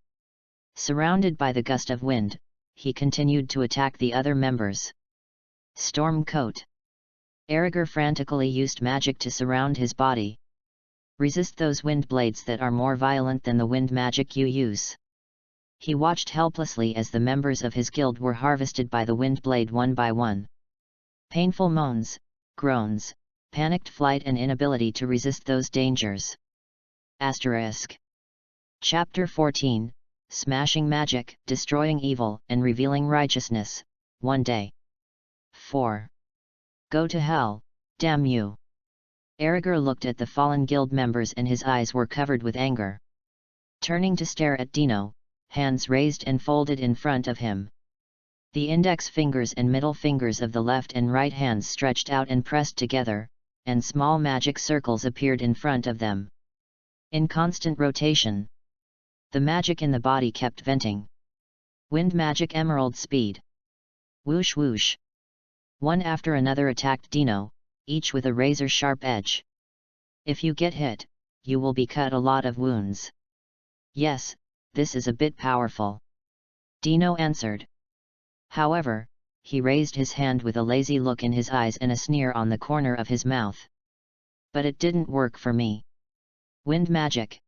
Surrounded by the gust of wind, he continued to attack the other members. Storm Coat. Erriger frantically used magic to surround his body. Resist those wind blades that are more violent than the wind magic you use. He watched helplessly as the members of his guild were harvested by the wind blade one by one. Painful moans, groans, panicked flight and inability to resist those dangers. Asterisk. Chapter 14, Smashing Magic, Destroying Evil, and Revealing Righteousness, One Day. 4. Go to hell, damn you! Erriger looked at the fallen guild members and his eyes were covered with anger. Turning to stare at Dino, hands raised and folded in front of him. The index fingers and middle fingers of the left and right hands stretched out and pressed together, and small magic circles appeared in front of them. In constant rotation. The magic in the body kept venting. Wind magic emerald speed. Whoosh whoosh. One after another attacked Dino, each with a razor-sharp edge. If you get hit, you will be cut a lot of wounds. Yes, this is a bit powerful. Dino answered. However, he raised his hand with a lazy look in his eyes and a sneer on the corner of his mouth. But it didn't work for me. Wind magic.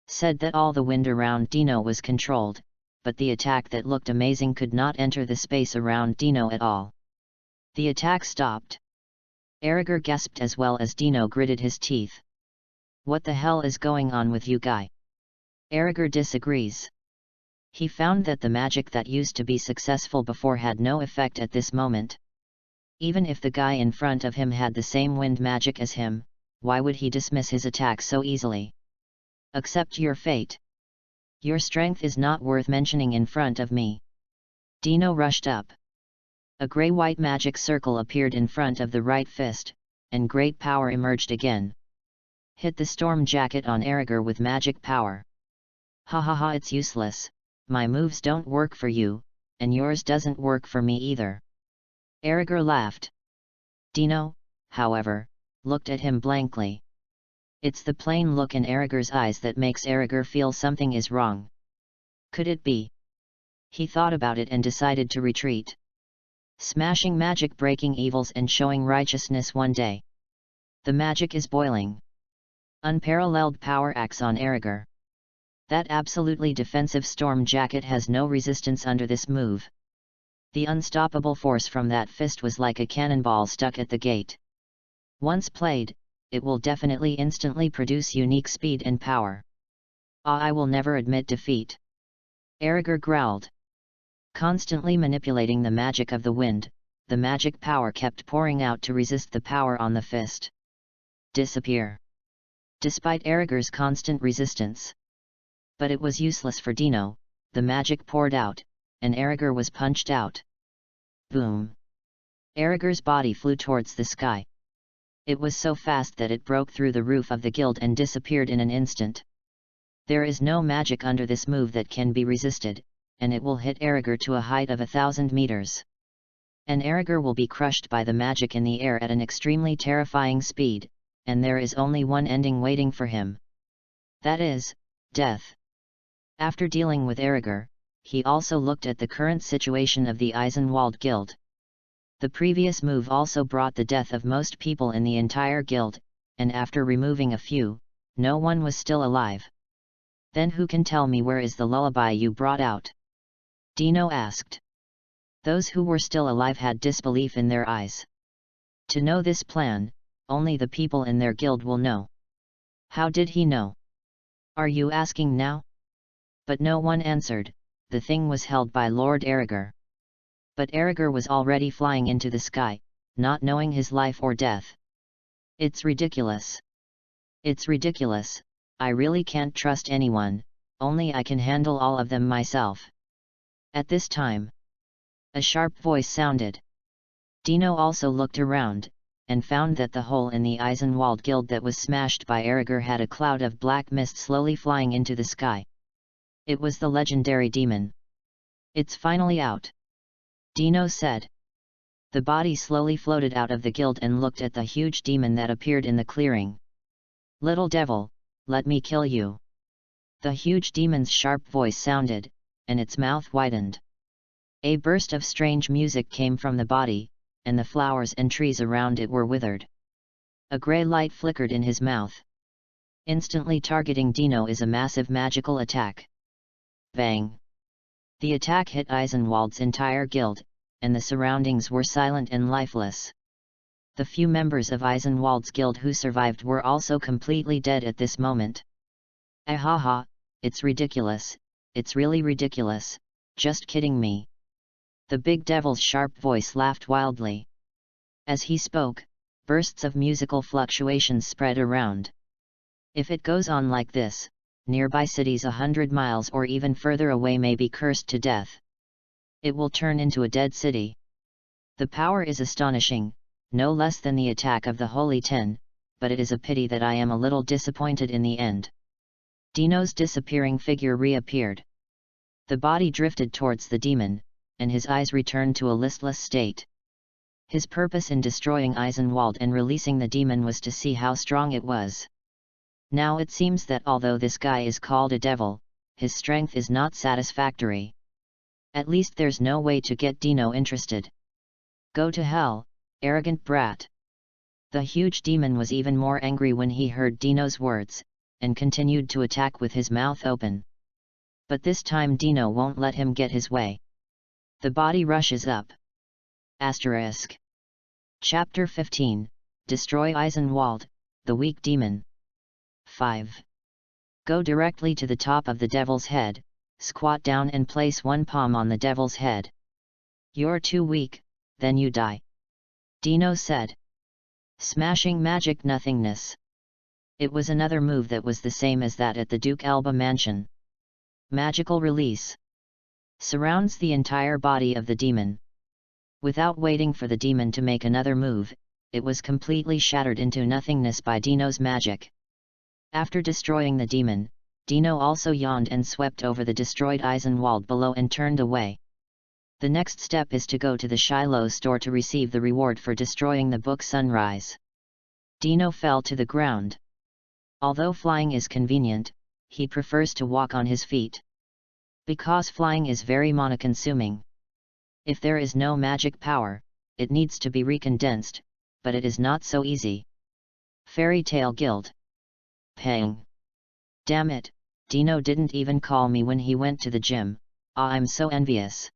Said that all the wind around Dino was controlled, but the attack that looked amazing could not enter the space around Dino at all. The attack stopped. Erriger gasped as well as Dino gritted his teeth. What the hell is going on with you guy? Erriger disagrees. He found that the magic that used to be successful before had no effect at this moment. Even if the guy in front of him had the same wind magic as him, why would he dismiss his attack so easily? Accept your fate. Your strength is not worth mentioning in front of me. Dino rushed up. A grey-white magic circle appeared in front of the right fist, and great power emerged again. Hit the storm jacket on Erriger with magic power. Ha ha ha, it's useless, my moves don't work for you, and yours doesn't work for me either. Erriger laughed. Dino, however, looked at him blankly. It's the plain look in Erriger's eyes that makes Erriger feel something is wrong. Could it be? He thought about it and decided to retreat. Smashing magic, breaking evils and showing righteousness one day. The magic is boiling. Unparalleled power acts on Erriger. That absolutely defensive storm jacket has no resistance under this move. The unstoppable force from that fist was like a cannonball stuck at the gate. Once played, it will definitely instantly produce unique speed and power. I will never admit defeat. Erriger growled. Constantly manipulating the magic of the wind, the magic power kept pouring out to resist the power on the fist. Disappear. Despite Erriger's constant resistance. But it was useless for Dino, the magic poured out, and Erriger was punched out. Boom. Erriger's body flew towards the sky. It was so fast that it broke through the roof of the guild and disappeared in an instant. There is no magic under this move that can be resisted, and it will hit Erriger to a height of 1,000 meters. And Erriger will be crushed by the magic in the air at an extremely terrifying speed, and there is only one ending waiting for him. That is, death. After dealing with Erriger, he also looked at the current situation of the Eisenwald Guild. The previous move also brought the death of most people in the entire guild, and after removing a few, no one was still alive. Then who can tell me where is the lullaby you brought out? Dino asked. Those who were still alive had disbelief in their eyes. To know this plan, only the people in their guild will know. How did he know? Are you asking now? But no one answered. The thing was held by Lord Erriger. But Erriger was already flying into the sky, not knowing his life or death. It's ridiculous. It's ridiculous, I really can't trust anyone, only I can handle all of them myself. At this time, a sharp voice sounded. Dino also looked around, and found that the hole in the Eisenwald Guild that was smashed by Erriger had a cloud of black mist slowly flying into the sky. It was the legendary demon. It's finally out. Dino said. The body slowly floated out of the guild and looked at the huge demon that appeared in the clearing. Little devil, let me kill you. The huge demon's sharp voice sounded, and its mouth widened. A burst of strange music came from the body, and the flowers and trees around it were withered. A grey light flickered in his mouth. Instantly targeting Dino is a massive magical attack. Bang! The attack hit Eisenwald's entire guild, and the surroundings were silent and lifeless. The few members of Eisenwald's guild who survived were also completely dead at this moment. Ahaha, it's ridiculous, it's really ridiculous, just kidding me. The big devil's sharp voice laughed wildly. As he spoke, bursts of musical fluctuations spread around. If it goes on like this, nearby cities 100 miles or even further away may be cursed to death. It will turn into a dead city. The power is astonishing, no less than the attack of the Holy Ten, but it is a pity that I am a little disappointed in the end. Dino's disappearing figure reappeared. The body drifted towards the demon, and his eyes returned to a listless state. His purpose in destroying Eisenwald and releasing the demon was to see how strong it was. Now it seems that although this guy is called a devil, his strength is not satisfactory. At least there's no way to get Dino interested. Go to hell, arrogant brat. The huge demon was even more angry when he heard Dino's words, and continued to attack with his mouth open. But this time Dino won't let him get his way. The body rushes up. Asterisk. Chapter 15, Destroy Eisenwald, the Weak Demon. 5. Go directly to the top of the devil's head, squat down and place one palm on the devil's head. You're too weak, then you die. Dino said. Smashing magic nothingness. It was another move that was the same as that at the Duke Alba mansion. Magical release. Surrounds the entire body of the demon. Without waiting for the demon to make another move, it was completely shattered into nothingness by Dino's magic. After destroying the demon, Dino also yawned and swept over the destroyed Eisenwald below and turned away. The next step is to go to the Shiloh store to receive the reward for destroying the book Sunrise. Dino fell to the ground. Although flying is convenient, he prefers to walk on his feet. Because flying is very mana-consuming. If there is no magic power, it needs to be recondensed, but it is not so easy. Fairy Tale Guild. Pang. Damn it, Dino didn't even call me when he went to the gym. I'm so envious.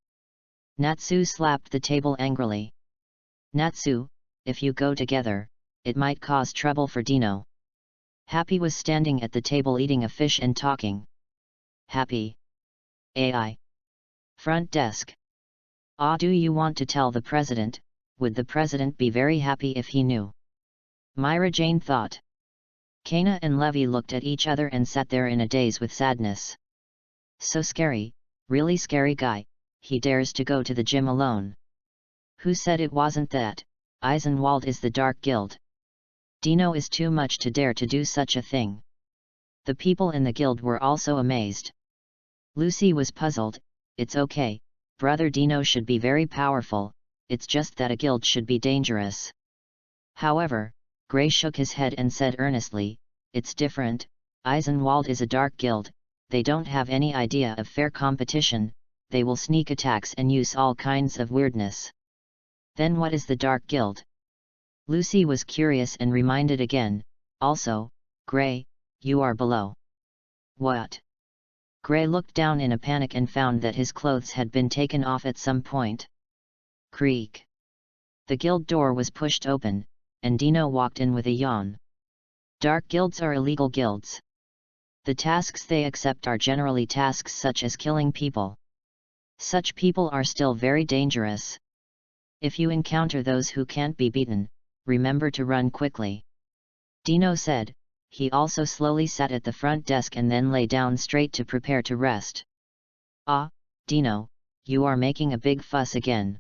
Natsu slapped the table angrily. Natsu, if you go together, it might cause trouble for Dino. Happy was standing at the table eating a fish and talking. Happy. AI. Front desk. Do you want to tell the president? Would the president be very happy if he knew? Myra Jane thought. Kana and Levi looked at each other and sat there in a daze with sadness. So scary, really scary guy, he dares to go to the gym alone. Who said it wasn't that? Eisenwald is the Dark Guild. Dino is too much to dare to do such a thing. The people in the guild were also amazed. Lucy was puzzled. It's okay, brother Dino should be very powerful, it's just that a guild should be dangerous. However, Gray shook his head and said earnestly, it's different, Eisenwald is a dark guild, they don't have any idea of fair competition, they will sneak attacks and use all kinds of weirdness. Then what is the Dark Guild? Lucy was curious and reminded again, also, Gray, you are below. What? Gray looked down in a panic and found that his clothes had been taken off at some point. Creak. The guild door was pushed open, and Dino walked in with a yawn. Dark guilds are illegal guilds. The tasks they accept are generally tasks such as killing people. Such people are still very dangerous. If you encounter those who can't be beaten, remember to run quickly. Dino said. He also slowly sat at the front desk and then lay down straight to prepare to rest. Dino, you are making a big fuss again.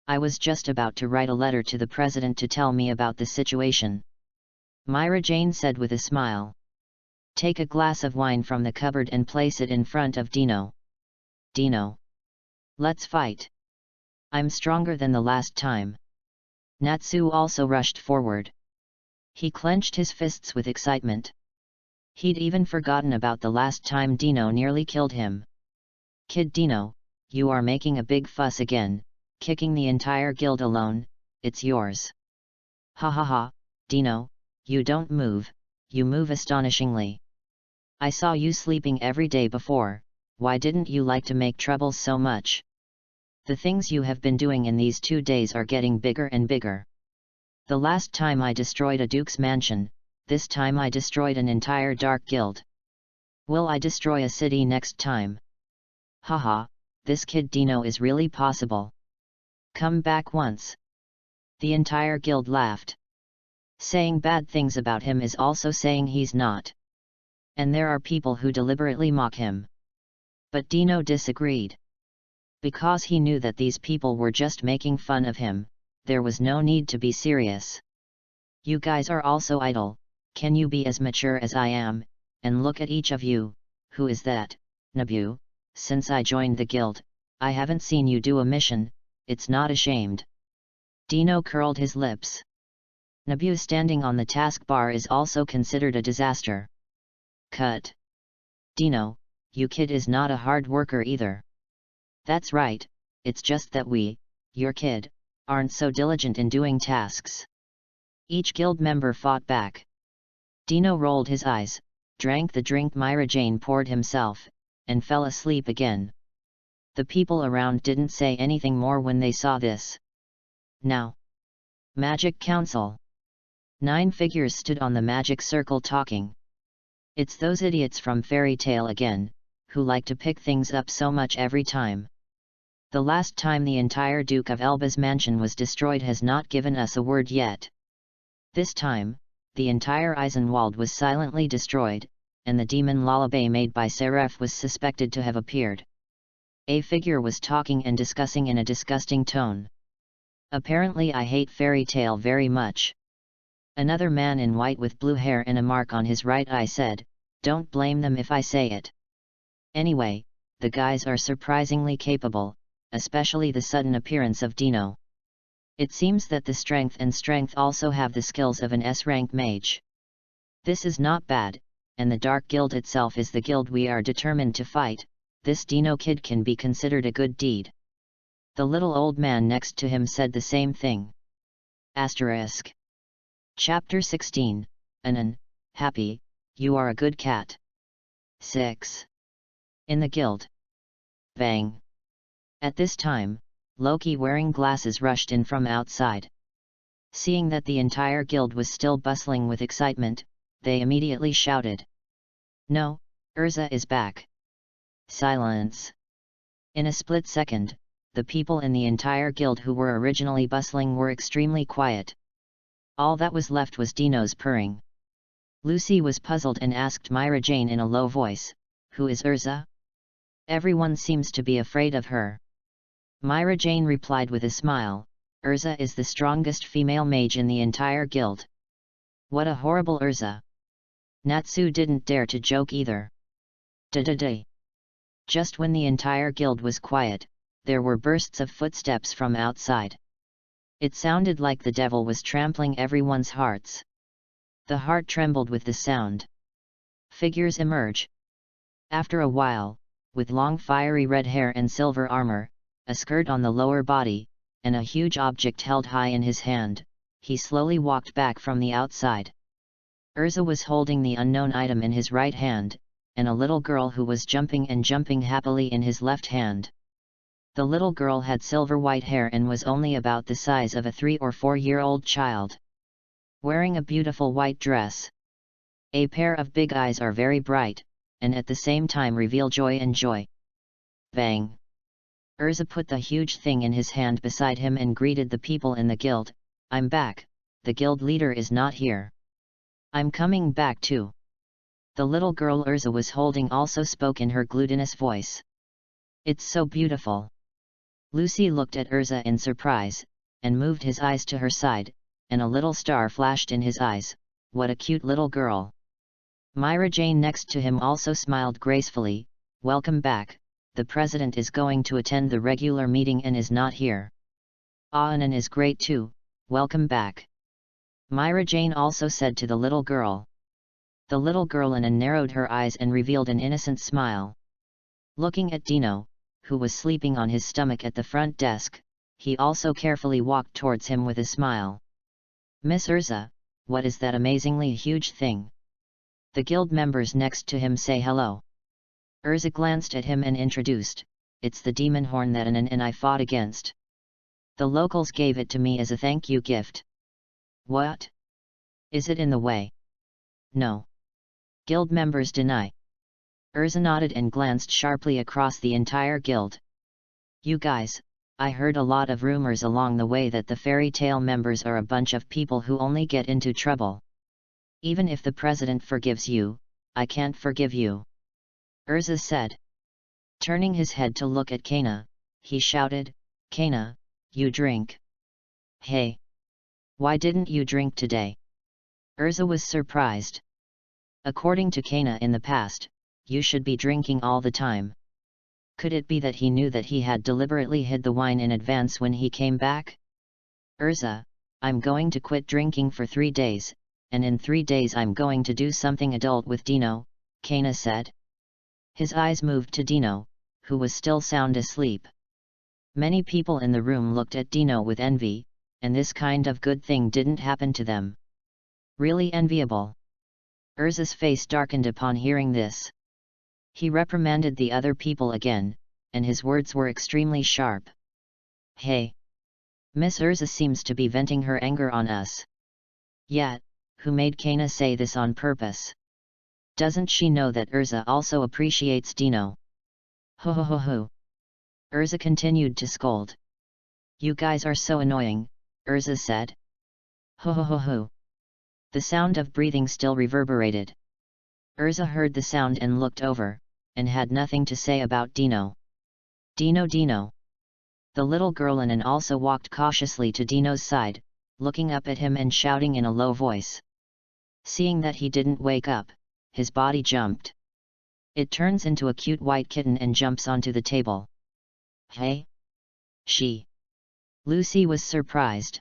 I was just about to write a letter to the president to tell me about the situation. Myra Jane said with a smile. Take a glass of wine from the cupboard and place it in front of Dino. Dino. Let's fight. I'm stronger than the last time. Natsu also rushed forward. He clenched his fists with excitement. He'd even forgotten about the last time Dino nearly killed him. Kid Dino, you are making a big fuss again, kicking the entire guild alone, it's yours. Ha ha ha, Dino, you don't move, you move astonishingly. I saw you sleeping every day before, why didn't you like to make trouble so much? The things you have been doing in these 2 days are getting bigger and bigger. The last time I destroyed a duke's mansion, this time I destroyed an entire dark guild. Will I destroy a city next time? Haha, this kid Dino is really possible. Come back once. The entire guild laughed. Saying bad things about him is also saying he's not. And there are people who deliberately mock him. But Dino disagreed. Because he knew that these people were just making fun of him, there was no need to be serious. You guys are also idle, can you be as mature as I am, and look at each of you, who is that, Nabu? Since I joined the guild, I haven't seen you do a mission, it's not ashamed. Dino curled his lips. Nabu standing on the taskbar is also considered a disaster. Cut. Dino, you kid is not a hard worker either. That's right, it's just that we, your kid, aren't so diligent in doing tasks. Each guild member fought back. Dino rolled his eyes, drank the drink Myra Jane poured himself, and fell asleep again. The people around didn't say anything more when they saw this. Now. Magic Council. 9 figures stood on the magic circle talking. It's those idiots from Fairy Tale again, who like to pick things up so much every time. The last time the entire Duke of Elba's mansion was destroyed has not given us a word yet. This time, the entire Eisenwald was silently destroyed, and the demon lullaby made by Seraph was suspected to have appeared. A figure was talking and discussing in a disgusting tone. Apparently I hate Fairy Tale very much. Another man in white with blue hair and a mark on his right eye said, don't blame them if I say it. Anyway, the guys are surprisingly capable, especially the sudden appearance of Dino. It seems that the strength also have the skills of an S-rank mage. This is not bad, and the Dark Guild itself is the guild we are determined to fight. This Dino kid can be considered a good deed. The little old man next to him said the same thing. Asterisk. Chapter 16, Anan, happy, you are a good cat. 6. In the guild. Bang. At this time, Loki wearing glasses rushed in from outside. Seeing that the entire guild was still bustling with excitement, they immediately shouted. No, Urza is back. Silence. In a split second, the people in the entire guild who were originally bustling were extremely quiet. All that was left was Dino's purring. Lucy was puzzled and asked Myra Jane in a low voice, who is Urza? Everyone seems to be afraid of her. Myra Jane replied with a smile, Urza is the strongest female mage in the entire guild. What a horrible Urza. Natsu didn't dare to joke either. Da-da-da. Just when the entire guild was quiet, there were bursts of footsteps from outside. It sounded like the devil was trampling everyone's hearts. The heart trembled with the sound. Figures emerge. After a while, with long fiery red hair and silver armor, a skirt on the lower body, and a huge object held high in his hand, he slowly walked back from the outside. Urza was holding the unknown item in his right hand, and a little girl who was jumping happily in his left hand. The little girl had silver white hair and was only about the size of a 3 or 4-year-old child. Wearing a beautiful white dress. A pair of big eyes are very bright, and at the same time reveal joy and joy. Bang! Urza put the huge thing in his hand beside him and greeted the people in the guild. I'm back, the guild leader is not here. I'm coming back too. The little girl Urza was holding also spoke in her glutinous voice. It's so beautiful. Lucy looked at Urza in surprise, and moved his eyes to her side, and a little star flashed in his eyes. What a cute little girl. Myra Jane next to him also smiled gracefully. Welcome back, the president is going to attend the regular meeting and is not here. Aanan is great too, welcome back. Myra Jane also said to the little girl. The little girl Aanan narrowed her eyes and revealed an innocent smile. Looking at Dino, who was sleeping on his stomach at the front desk, he also carefully walked towards him with a smile. Miss Urza, what is that amazingly huge thing? The guild members next to him say hello. Urza glanced at him and introduced, "It's the demon horn that Anan and I fought against. The locals gave it to me as a thank you gift." "What? Is it in the way?" "No. Guild members deny." Urza nodded and glanced sharply across the entire guild. "You guys, I heard a lot of rumors along the way that the fairy tale members are a bunch of people who only get into trouble. Even if the president forgives you, I can't forgive you," Urza said. Turning his head to look at Kana, he shouted, "Kana, you drink." "Hey! Why didn't you drink today?" Urza was surprised. According to Kana in the past, you should be drinking all the time. Could it be that he knew that he had deliberately hid the wine in advance when he came back? "Urza, I'm going to quit drinking for 3 days, and in 3 days I'm going to do something adult with Dino," Kana said. His eyes moved to Dino, who was still sound asleep. Many people in the room looked at Dino with envy, and this kind of good thing didn't happen to them. Really enviable. Urza's face darkened upon hearing this. He reprimanded the other people again, and his words were extremely sharp. "Hey! Miss Urza seems to be venting her anger on us. Yet, who made Kana say this on purpose? Doesn't she know that Urza also appreciates Dino?" "Ho ho ho ho!" Urza continued to scold. "You guys are so annoying," Urza said. "Ho ho ho ho!" The sound of breathing still reverberated. Urza heard the sound and looked over, and had nothing to say about Dino. "Dino, Dino!" The little girl Anan also walked cautiously to Dino's side, looking up at him and shouting in a low voice. Seeing that he didn't wake up, his body jumped. It turns into a cute white kitten and jumps onto the table. "Hey? She?" Lucy was surprised.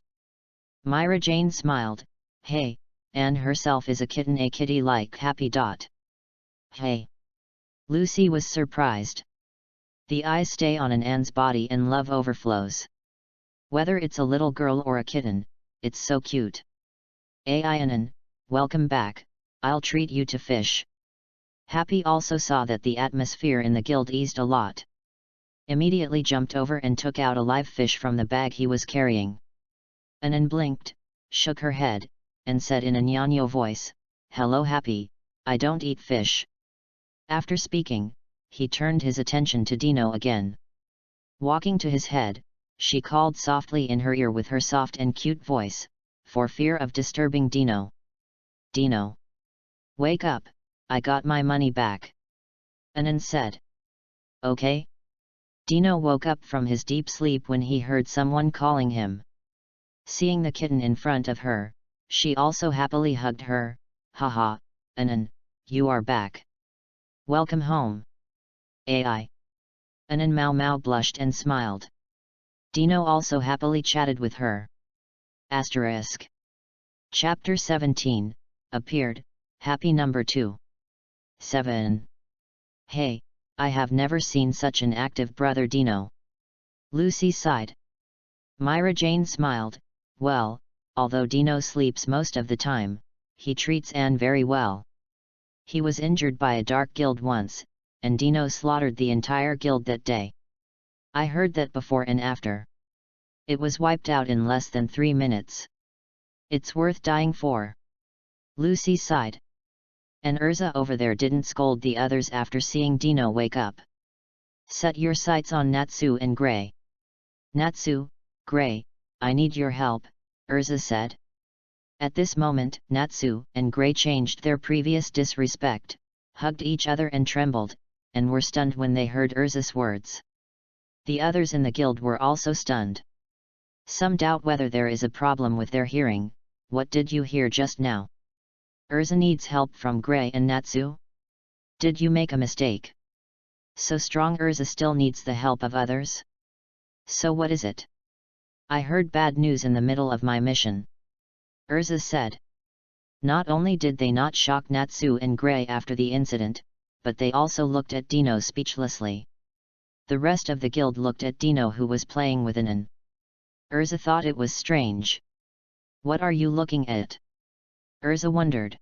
Myra Jane smiled, "Hey, Anne herself is a kitten, a kitty-like happy dot." "Hey?" Lucy was surprised. The eyes stay on an Anne's body and love overflows. Whether it's a little girl or a kitten, it's so cute. "Ai Anne, welcome back, I'll treat you to fish." Happy also saw that the atmosphere in the guild eased a lot. Immediately jumped over and took out a live fish from the bag he was carrying. Anne blinked, shook her head, and said in a Nyanyo voice, "Hello Happy, I don't eat fish." After speaking, he turned his attention to Dino again. Walking to his head, she called softly in her ear with her soft and cute voice, for fear of disturbing Dino. "Dino! Wake up, I got my money back," Anand said. "Okay?" Dino woke up from his deep sleep when he heard someone calling him. Seeing the kitten in front of her, she also happily hugged her. "Haha, Anand, you are back. Welcome home." "Ai." Anand Mau blushed and smiled. Dino also happily chatted with her. Asterisk. Chapter 17, appeared, Happy number 2. 7. "Hey, I have never seen such an active brother Dino." Lucy sighed. Myra Jane smiled, "Well, although Dino sleeps most of the time, he treats Anne very well. He was injured by a dark guild once, and Dino slaughtered the entire guild that day. I heard that before and after. It was wiped out in less than 3 minutes. It's worth dying for." Lucy sighed. And Urza over there didn't scold the others after seeing Dino wake up. "Set your sights on Natsu and Gray." "Natsu, Gray, I need your help," Urza said. At this moment, Natsu and Gray changed their previous disrespect, hugged each other and trembled, and were stunned when they heard Urza's words. The others in the guild were also stunned. Some doubt whether there is a problem with their hearing. "What did you hear just now? Urza needs help from Gray and Natsu? Did you make a mistake? So strong Urza still needs the help of others? So what is it?" "I heard bad news in the middle of my mission," Urza said. Not only did they not shock Natsu and Gray after the incident, but they also looked at Dino speechlessly. The rest of the guild looked at Dino, who was playing with Anan. Urza thought it was strange. "What are you looking at?" Urza wondered.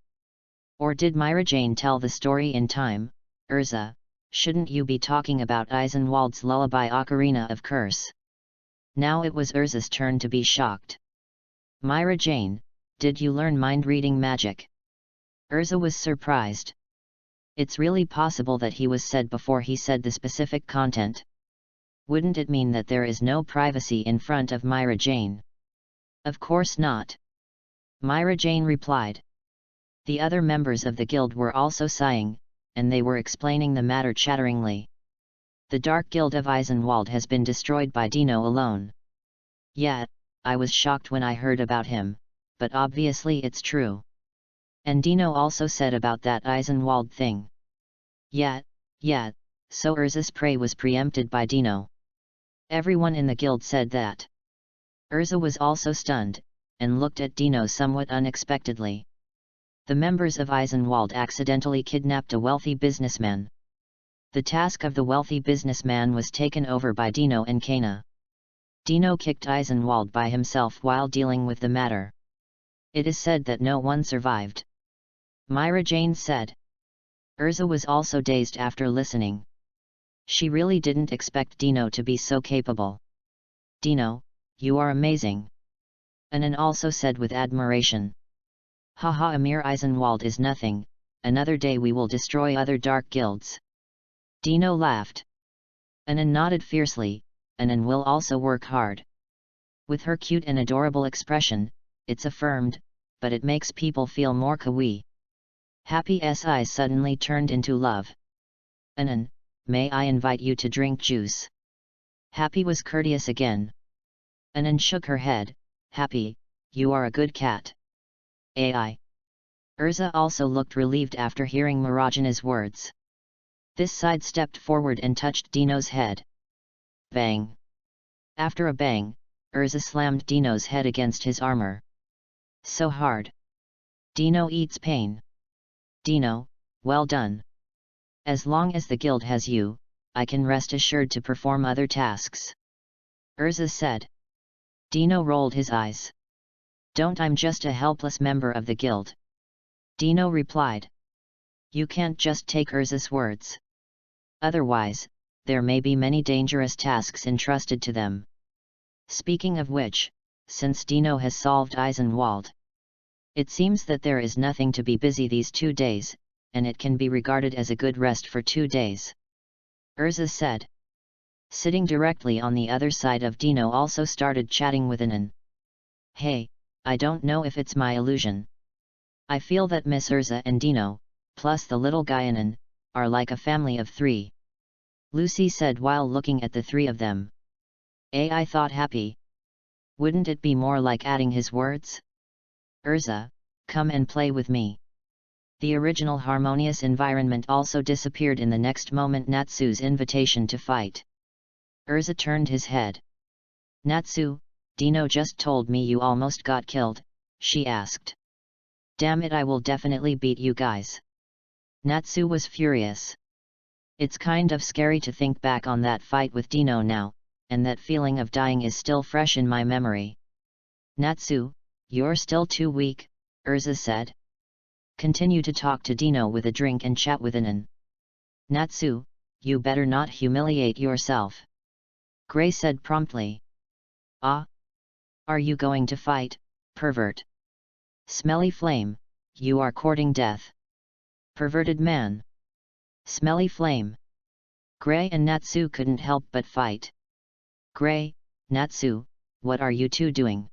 Or did Myra Jane tell the story in time? Urza, shouldn't you be talking about Eisenwald's lullaby ocarina of curse? Now it was Urza's turn to be shocked. Myra Jane, did you learn mind-reading magic? Urza was surprised. It's really possible that he was said before he said the specific content. Wouldn't it mean that there is no privacy in front of Myra Jane? Of course not. Myra Jane replied. The other members of the guild were also sighing, and they were explaining the matter chatteringly. The Dark Guild of Eisenwald has been destroyed by Dino alone. Yeah, I was shocked when I heard about him, but obviously it's true. And Dino also said about that Eisenwald thing. Yeah, so Urza's prey was preempted by Dino. Everyone in the guild said that. Urza was also stunned, and looked at Dino somewhat unexpectedly. The members of Eisenwald accidentally kidnapped a wealthy businessman. The task of the wealthy businessman was taken over by Dino and Kana. Dino kicked Eisenwald by himself while dealing with the matter. It is said that no one survived. Myra Jane said. Urza was also dazed after listening. She really didn't expect Dino to be so capable. Dino, you are amazing. Anan also said with admiration. Haha, Amir Eisenwald is nothing, another day we will destroy other dark guilds. Dino laughed. Anan nodded fiercely, Anan will also work hard. With her cute and adorable expression, it's affirmed, but it makes people feel more kawaii. Happy's eyes suddenly turned into love. Anan, may I invite you to drink juice? Happy was courteous again. Anan shook her head. Happy, you are a good cat. AI. Urza also looked relieved after hearing Marajana's words. This side stepped forward and touched Dino's head. Bang! After a bang, Urza slammed Dino's head against his armor. So hard. Dino eats pain. Dino, well done. As long as the guild has you, I can rest assured to perform other tasks. Urza said. Dino rolled his eyes. Don't, I'm just a helpless member of the guild. Dino replied. You can't just take Urza's words. Otherwise, there may be many dangerous tasks entrusted to them. Speaking of which, since Dino has solved Eisenwald, it seems that there is nothing to be busy these 2 days, and it can be regarded as a good rest for 2 days. Urza said. Sitting directly on the other side of Dino also started chatting with Anan. Hey, I don't know if it's my illusion. I feel that Miss Urza and Dino, plus the little guy Anan, are like a family of 3. Lucy said while looking at the 3 of them. I thought happy. Wouldn't it be more like adding his words? Urza, come and play with me. The original harmonious environment also disappeared in the next moment. Natsu's invitation to fight. Urza turned his head. Natsu, Dino just told me you almost got killed, she asked. Damn it, I will definitely beat you guys. Natsu was furious. It's kind of scary to think back on that fight with Dino now, and that feeling of dying is still fresh in my memory. Natsu, you're still too weak, Urza said. Continue to talk to Dino with a drink and chat with Anan. Natsu, you better not humiliate yourself. Gray said promptly. Ah? Are you going to fight, pervert? Smelly flame, you are courting death. Perverted man. Smelly flame. Gray and Natsu couldn't help but fight. Gray, Natsu, what are you two doing?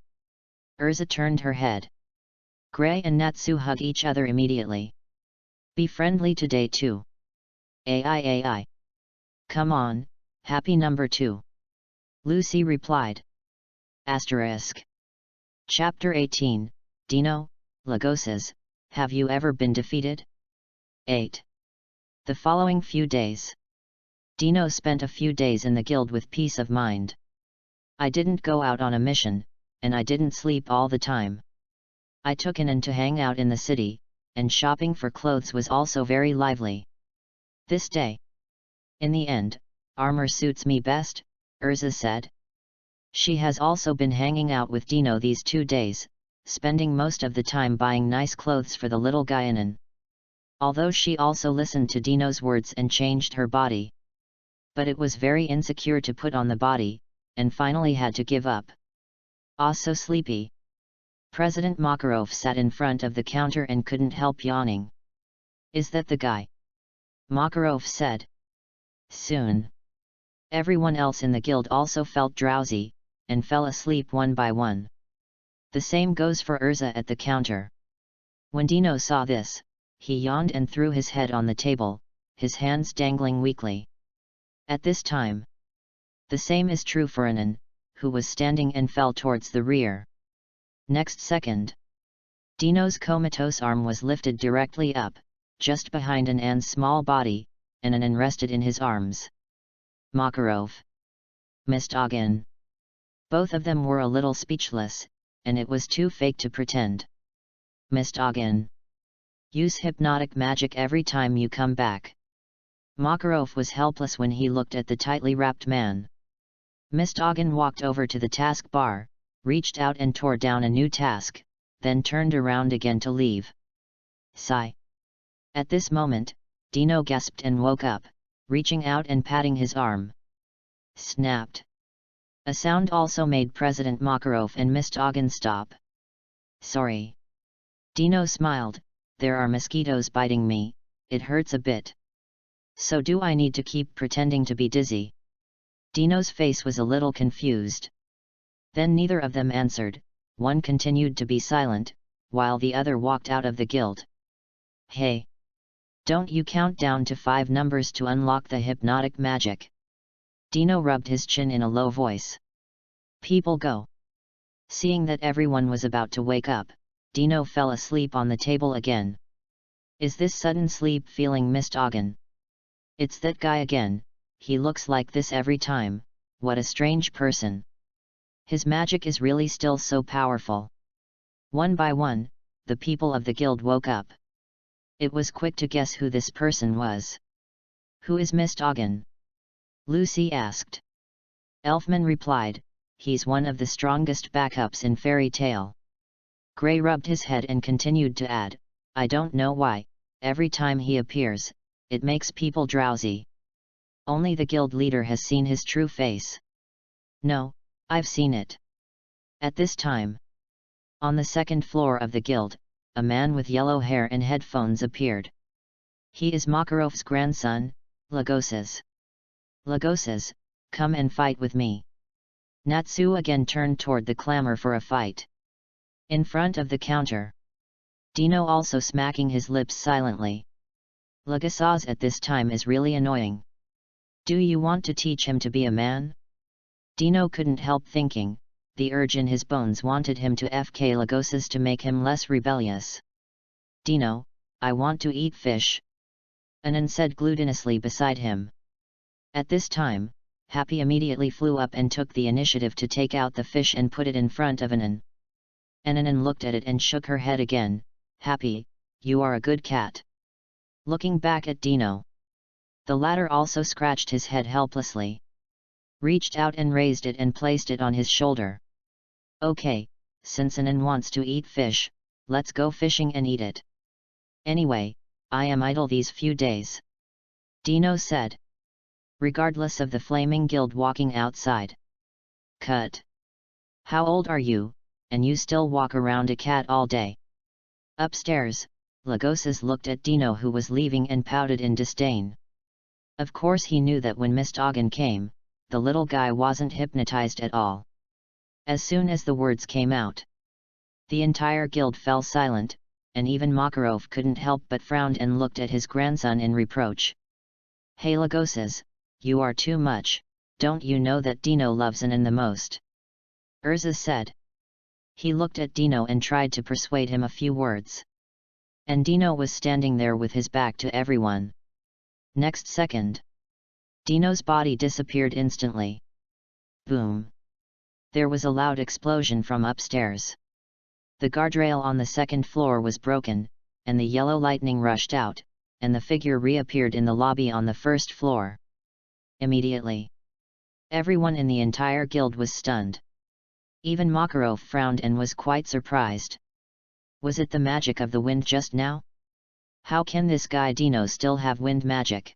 Urza turned her head. Gray and Natsu hug each other immediately. Be friendly today too. AI. Come on, happy number 2. Lucy replied. Asterisk. Chapter 18, Dino, Lagoses, have you ever been defeated? 8. The following few days. Dino spent a few days in the guild with peace of mind. I didn't go out on a mission, and I didn't sleep all the time. I took Anan to hang out in the city, and shopping for clothes was also very lively. This day. In the end, armor suits me best, Urza said. She has also been hanging out with Dino these 2 days, spending most of the time buying nice clothes for the little guy Anan. although she also listened to Dino's words and changed her body. But it was very insecure to put on the body, and finally had to give up. "Ah, so sleepy." President Makarov sat in front of the counter and couldn't help yawning. "Is that the guy?" Makarov said. Soon. Everyone else in the guild also felt drowsy, and fell asleep one by one. The same goes for Urza at the counter. When Dino saw this, he yawned and threw his head on the table, his hands dangling weakly. At this time, the same is true for Anan, who was standing and fell towards the rear. Next second, Dino's comatose arm was lifted directly up, just behind Anan's small body, and Anan rested in his arms. Makarov. Mistogan. Both of them were a little speechless, and it was too fake to pretend. Mistogan. Use hypnotic magic every time you come back. Makarov was helpless when he looked at the tightly wrapped man. Mistogan walked over to the task bar, reached out and tore down a new task, then turned around again to leave. Sigh. At this moment, Dino gasped and woke up, reaching out and patting his arm. Snapped. A sound also made President Makarov and Mistogan stop. Sorry. Dino smiled. There are mosquitoes biting me, it hurts a bit. So do I need to keep pretending to be dizzy? Dino's face was a little confused. Then neither of them answered, one continued to be silent, while the other walked out of the guild. Hey! Don't you count down to 5 numbers to unlock the hypnotic magic? Dino rubbed his chin in a low voice. People go. Seeing that everyone was about to wake up, Dino fell asleep on the table again. Is this sudden sleep feeling Mistogan? It's that guy again, he looks like this every time, what a strange person. His magic is really still so powerful. One by one, the people of the guild woke up. It was quick to guess who this person was. Who is Mistogan? Lucy asked. Elfman replied, he's one of the strongest backups in Fairy Tale. Gray rubbed his head and continued to add, I don't know why, every time he appears, it makes people drowsy. Only the guild leader has seen his true face. No, I've seen it. At this time, on the second floor of the guild, a man with yellow hair and headphones appeared. He is Makarov's grandson, Lagosas. Lagosas, come and fight with me. Natsu again turned toward the clamor for a fight. In front of the counter. Dino also smacking his lips silently. Lagosas at this time is really annoying. Do you want to teach him to be a man? Dino couldn't help thinking, the urge in his bones wanted him to FK Lagosas to make him less rebellious. Dino, I want to eat fish. Anan said glutinously beside him. At this time, Happy immediately flew up and took the initiative to take out the fish and put it in front of Anan. Anan looked at it and shook her head again. Happy, you are a good cat. Looking back at Dino. The latter also scratched his head helplessly. Reached out and raised it and placed it on his shoulder. Okay, since Anan wants to eat fish, let's go fishing and eat it. Anyway, I am idle these few days. Dino said. Regardless of the flaming guild walking outside. Cut. How old are you, and you still walk around a cat all day? Upstairs, Lagosas looked at Dino who was leaving and pouted in disdain. Of course he knew that when Mistogan came, the little guy wasn't hypnotized at all. As soon as the words came out, the entire guild fell silent, and even Makarov couldn't help but frown and looked at his grandson in reproach. Hey Lagosas, you are too much, don't you know that Dino loves Anan the most? Urza said. He looked at Dino and tried to persuade him a few words. And Dino was standing there with his back to everyone. Next second, Dino's body disappeared instantly. Boom! There was a loud explosion from upstairs. The guardrail on the second floor was broken, and the yellow lightning rushed out, and the figure reappeared in the lobby on the first floor. Immediately, everyone in the entire guild was stunned. Even Makarov frowned and was quite surprised. Was it the magic of the wind just now? How can this guy Dino still have wind magic?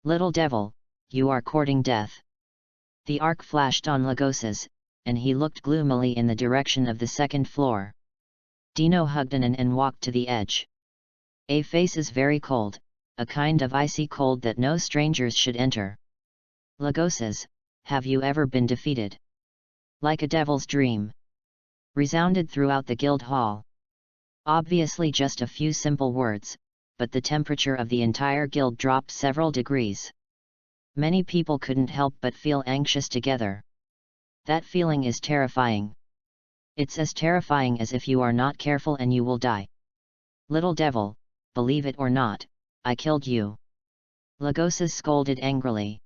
Little devil, you are courting death. The arc flashed on Lagos's, and he looked gloomily in the direction of the second floor. Dino hugged Anan and walked to the edge. A face is very cold, a kind of icy cold that no strangers should enter. Lagos's, have you ever been defeated? Like a devil's dream. Resounded throughout the guild hall. Obviously just a few simple words, but the temperature of the entire guild dropped several degrees. Many people couldn't help but feel anxious together. That feeling is terrifying. It's as terrifying as if you are not careful and you will die. Little devil, believe it or not, I killed you. Lagos's scolded angrily.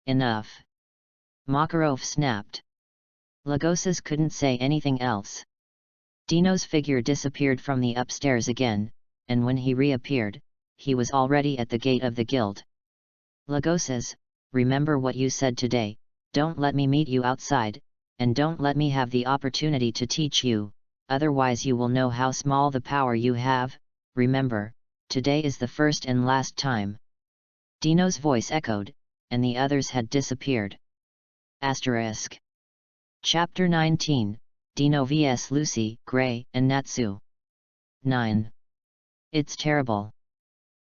Enough. Makarov snapped. Lagos's couldn't say anything else. Dino's figure disappeared from the upstairs again, and when he reappeared, he was already at the gate of the guild. Lagos's, remember what you said today, don't let me meet you outside, and don't let me have the opportunity to teach you, otherwise you will know how small the power you have. Remember, today is the first and last time. Dino's voice echoed, and the others had disappeared. Asterisk. Chapter 19, Dino vs Lucy, Gray, and Natsu. 9. It's terrible.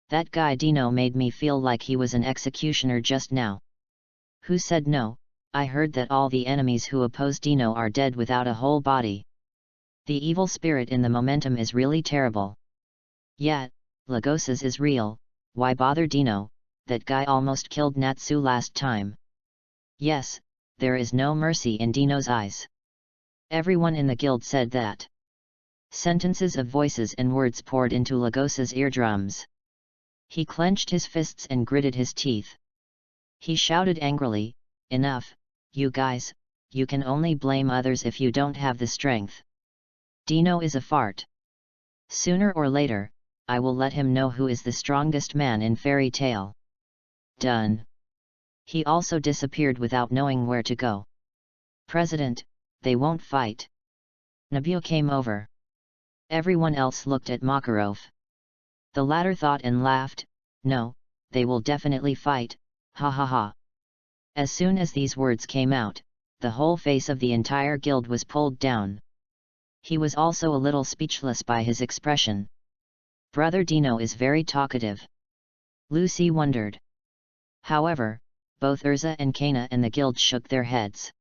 That guy Dino made me feel like he was an executioner just now. Who said no? I heard that all the enemies who oppose Dino are dead without a whole body. The evil spirit in the momentum is really terrible. Yet, Lagos's is real. Why bother Dino? That guy almost killed Natsu last time. Yes, there is no mercy in Dino's eyes. Everyone in the guild said that. Sentences of voices and words poured into Lagos's eardrums. He clenched his fists and gritted his teeth. He shouted angrily, enough, you guys, you can only blame others if you don't have the strength. Dino is a fart. Sooner or later, I will let him know who is the strongest man in fairy tale. Done. He also disappeared without knowing where to go. President, they won't fight. Nabil came over. Everyone else looked at Makarov. The latter thought and laughed, no, they will definitely fight, ha ha ha. As soon as these words came out, the whole face of the entire guild was pulled down. He was also a little speechless by his expression. Brother Dino is very talkative. Lucy wondered. However, both Urza and Kana and the guild shook their heads.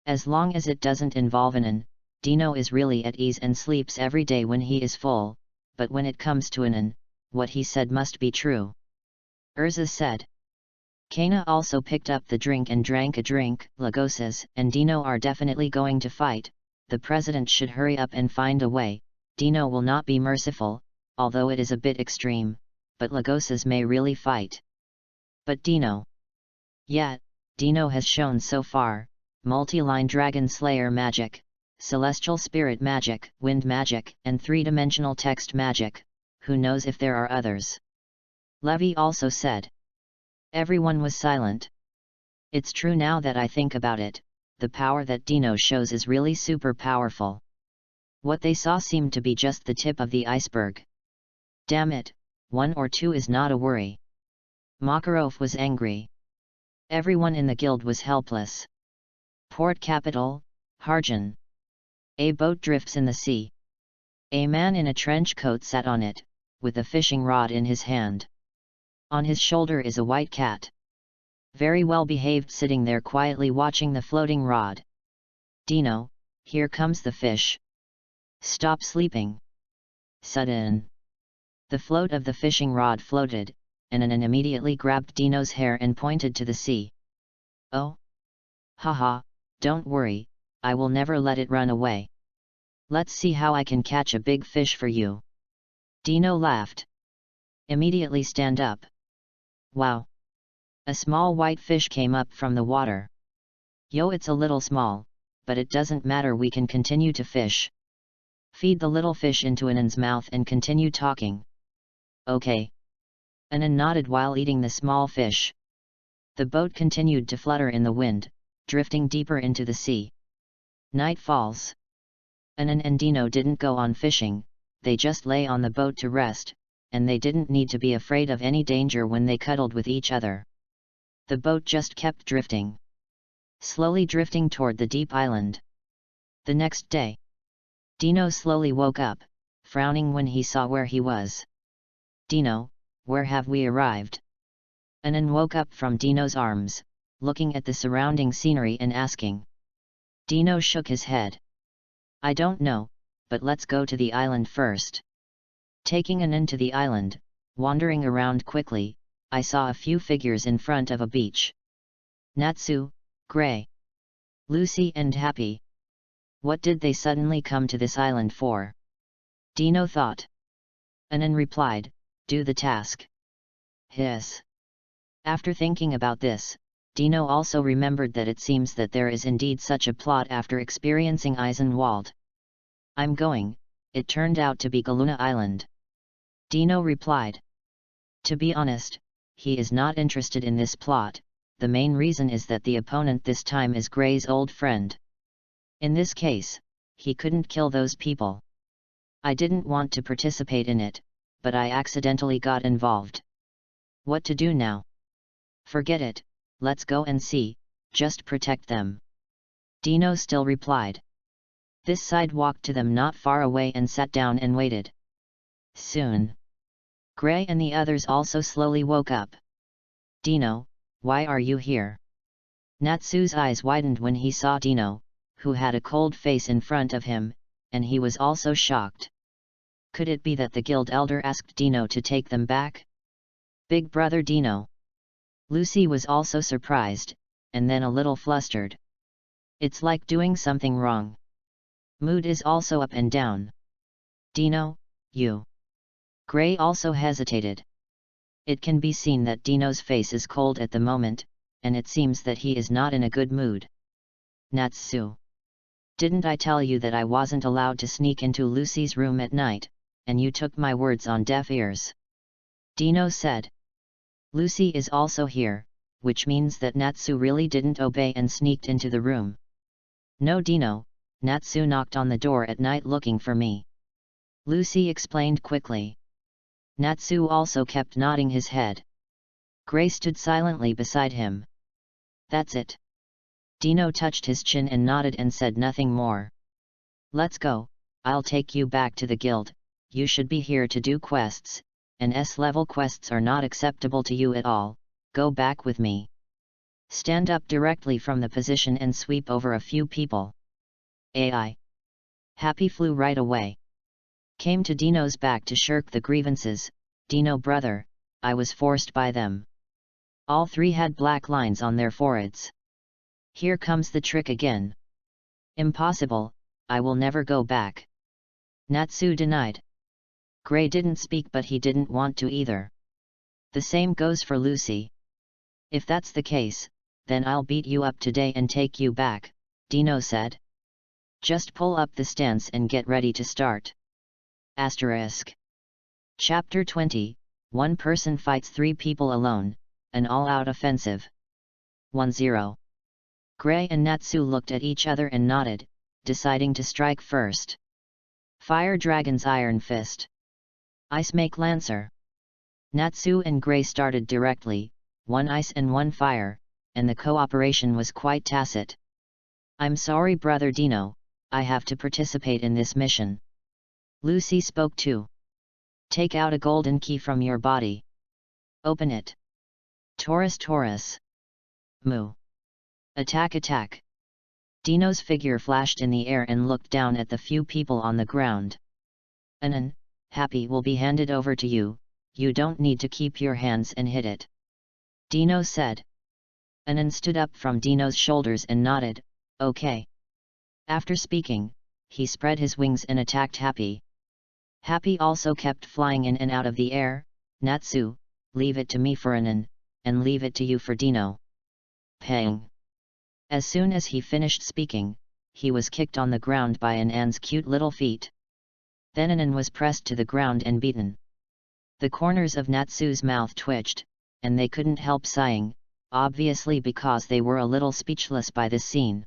As long as it doesn't involve Anan, Dino is really at ease and sleeps every day when he is full, but when it comes to Anan, what he said must be true. Urza said. Kana also picked up the drink and drank a drink. Lagos's and Dino are definitely going to fight. The president should hurry up and find a way. Dino will not be merciful, although it is a bit extreme, but Lagos's may really fight. But Dino? Yet, Dino has shown so far, multi-line dragon slayer magic, celestial spirit magic, wind magic, and three-dimensional text magic, who knows if there are others? Levy also said. Everyone was silent. It's true now that I think about it, the power that Dino shows is really super powerful. What they saw seemed to be just the tip of the iceberg. Damn it, 1 or 2 is not a worry. Makarov was angry. Everyone in the guild was helpless. Port capital, Harjan. A boat drifts in the sea. A man in a trench coat sat on it, with a fishing rod in his hand. On his shoulder is a white cat. Very well behaved, sitting there quietly watching the floating rod. Dino, here comes the fish. Stop sleeping. Sudden. The float of the fishing rod floated, and Anan immediately grabbed Dino's hair and pointed to the sea. Oh? Haha, don't worry, I will never let it run away. Let's see how I can catch a big fish for you. Dino laughed. Immediately stand up. Wow! A small white fish came up from the water. Yo, it's a little small, but it doesn't matter, we can continue to fish. Feed the little fish into Anan's mouth and continue talking. Okay. Anan nodded while eating the small fish. The boat continued to flutter in the wind, drifting deeper into the sea. Night falls. Anan and Dino didn't go on fishing, they just lay on the boat to rest, and they didn't need to be afraid of any danger when they cuddled with each other. The boat just kept drifting. Slowly drifting toward the deep island. The next day, Dino slowly woke up, frowning when he saw where he was. "Dino, where have we arrived?" Anan woke up from Dino's arms, looking at the surrounding scenery and asking. Dino shook his head. "I don't know, but let's go to the island first." Taking Anan to the island, wandering around quickly, I saw a few figures in front of a beach. Natsu, Gray, Lucy and Happy. What did they suddenly come to this island for? Dino thought. Anan replied, "Do the task." Hiss. After thinking about this, Dino also remembered that it seems that there is indeed such a plot after experiencing Eisenwald. "I'm going." It turned out to be Galuna Island. Dino replied. To be honest, he is not interested in this plot. The main reason is that the opponent this time is Gray's old friend. In this case, he couldn't kill those people. I didn't want to participate in it, but I accidentally got involved. What to do now? Forget it, let's go and see, just protect them. Dino still replied. This side walked to them not far away and sat down and waited. Soon, Gray and the others also slowly woke up. Dino, why are you here? Natsu's eyes widened when he saw Dino, who had a cold face in front of him, and he was also shocked. Could it be that the guild elder asked Dino to take them back? Big brother Dino. Lucy was also surprised, and then a little flustered. It's like doing something wrong. Mood is also up and down. Dino, you. Gray also hesitated. It can be seen that Dino's face is cold at the moment, and it seems that he is not in a good mood. Natsu. Didn't I tell you that I wasn't allowed to sneak into Lucy's room at night, and you took my words on deaf ears? Dino said. Lucy is also here, which means that Natsu really didn't obey and sneaked into the room. No Dino, Natsu knocked on the door at night looking for me. Lucy explained quickly. Natsu also kept nodding his head. Gray stood silently beside him. That's it. Dino touched his chin and nodded and said nothing more. Let's go, I'll take you back to the guild. You should be here to do quests, and S-level quests are not acceptable to you at all. Go back with me. Stand up directly from the position and sweep over a few people. AI. Happy flew right away. Came to Dino's back to shirk the grievances. Dino brother, I was forced by them. All three had black lines on their foreheads. Here comes the trick again. Impossible, I will never go back. Natsu denied. Gray didn't speak, but he didn't want to either. The same goes for Lucy. If that's the case, then I'll beat you up today and take you back, Dino said. Just pull up the stance and get ready to start. Asterisk. Chapter 20, One person fights three people alone, an all-out offensive. 1-0. Gray and Natsu looked at each other and nodded, deciding to strike first. Fire Dragon's Iron Fist. Ice Make Lancer. Natsu and Gray started directly, one ice and one fire, and the cooperation was quite tacit. I'm sorry brother Dino, I have to participate in this mission. Lucy spoke too. Take out a golden key from your body. Open it. Taurus. Moo. Attack. Dino's figure flashed in the air and looked down at the few people on the ground. Anan, Happy will be handed over to you, you don't need to keep your hands and hit it. Dino said. Anan stood up from Dino's shoulders and nodded, okay. After speaking, he spread his wings and attacked Happy. Happy also kept flying in and out of the air. Natsu, leave it to me for Anan, and leave it to you for Dino. Pang. As soon as he finished speaking, he was kicked on the ground by Anan's cute little feet. Then Anan was pressed to the ground and beaten. The corners of Natsu's mouth twitched, and they couldn't help sighing, obviously because they were a little speechless by this scene.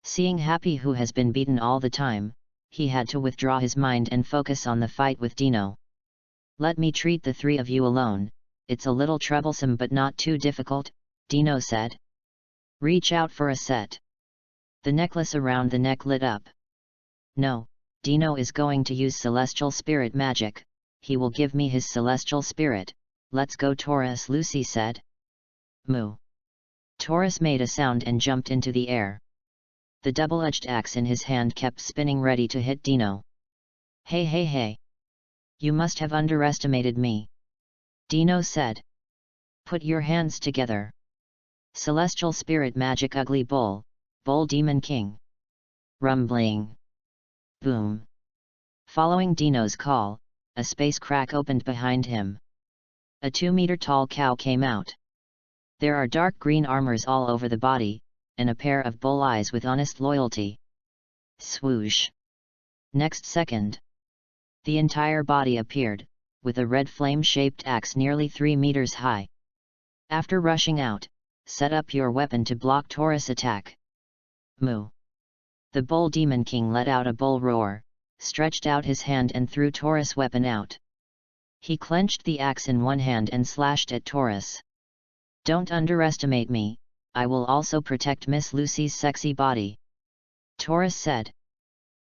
Seeing Happy who has been beaten all the time, he had to withdraw his mind and focus on the fight with Dino. Let me treat the three of you alone, it's a little troublesome but not too difficult, Dino said. Reach out for a set. The necklace around the neck lit up. No, Dino is going to use celestial spirit magic, he will give me his celestial spirit. Let's go, Taurus, Lucy said. Moo. Taurus made a sound and jumped into the air. The double-edged axe in his hand kept spinning ready to hit Dino. Hey hey hey! You must have underestimated me, Dino said. Put your hands together. Celestial spirit magic ugly bull, bull demon king. Rumbling. Boom. Following Dino's call, a space crack opened behind him. A 2-meter-tall cow came out. There are dark green armors all over the body, and a pair of bull eyes with honest loyalty. Swoosh. Next second, the entire body appeared, with a red flame-shaped axe nearly 3 meters high. After rushing out, set up your weapon to block Taurus' attack. Moo. The bull demon king let out a bull roar, stretched out his hand and threw Taurus' weapon out. He clenched the axe in one hand and slashed at Taurus. Don't underestimate me, I will also protect Miss Lucy's sexy body, Taurus said.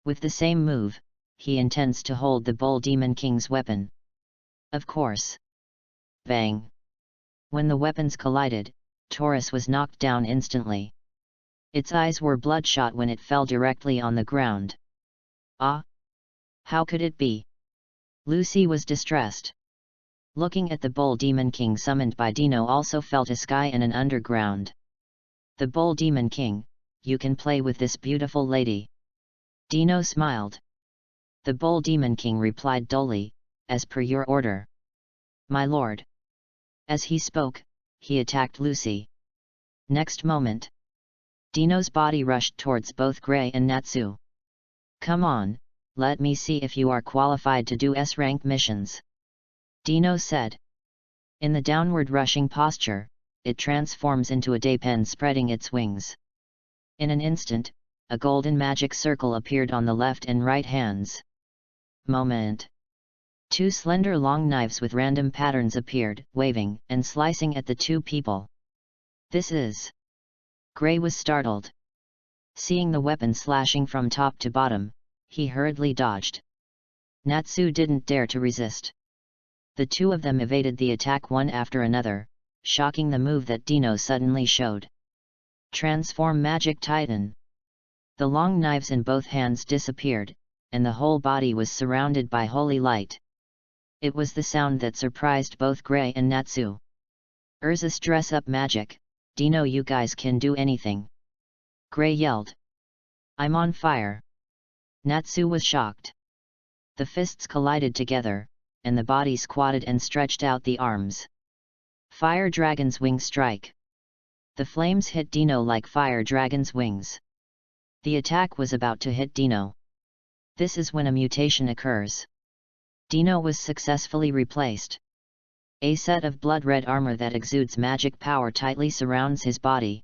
With the same move, he intends to hold the bull demon king's weapon. Of course. Bang. When the weapons collided, Taurus was knocked down instantly. Its eyes were bloodshot when it fell directly on the ground. Ah! How could it be? Lucy was distressed. Looking at the bull demon king summoned by Dino also felt a sky and an underground. The bull demon king, you can play with this beautiful lady. Dino smiled. The bull demon king replied dully, as per your order. My lord. As he spoke, he attacked Lucy. Next moment, Dino's body rushed towards both Gray and Natsu. Come on, let me see if you are qualified to do S-rank missions, Dino said. In the downward rushing posture, it transforms into a daypen spreading its wings. In an instant, a golden magic circle appeared on the left and right hands. Moment. 2 slender long knives with random patterns appeared, waving and slicing at the 2 people. This is... Gray was startled. Seeing the weapon slashing from top to bottom, he hurriedly dodged. Natsu didn't dare to resist. The 2 of them evaded the attack one after another, shocking the move that Dino suddenly showed. Transform Magic Titan. The long knives in both hands disappeared, and the whole body was surrounded by holy light. It was the sound that surprised both Gray and Natsu. Urza's dress-up magic, Dino, you guys can do anything. Gray yelled. I'm on fire. Natsu was shocked. The fists collided together, and the body squatted and stretched out the arms. Fire Dragon's Wing Strike. The flames hit Dino like Fire Dragon's wings. The attack was about to hit Dino. This is when a mutation occurs. Dino was successfully replaced. A set of blood-red armor that exudes magic power tightly surrounds his body.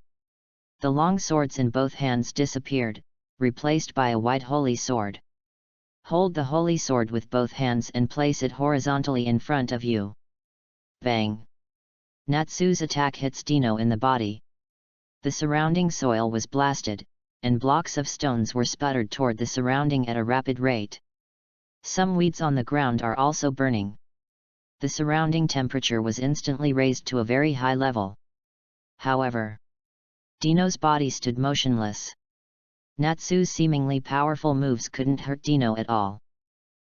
The long swords in both hands disappeared, replaced by a white holy sword. Hold the holy sword with both hands and place it horizontally in front of you. Bang! Natsu's attack hits Dino in the body. The surrounding soil was blasted, and blocks of stones were sputtered toward the surrounding at a rapid rate. Some weeds on the ground are also burning. The surrounding temperature was instantly raised to a very high level. However, Dino's body stood motionless. Natsu's seemingly powerful moves couldn't hurt Dino at all.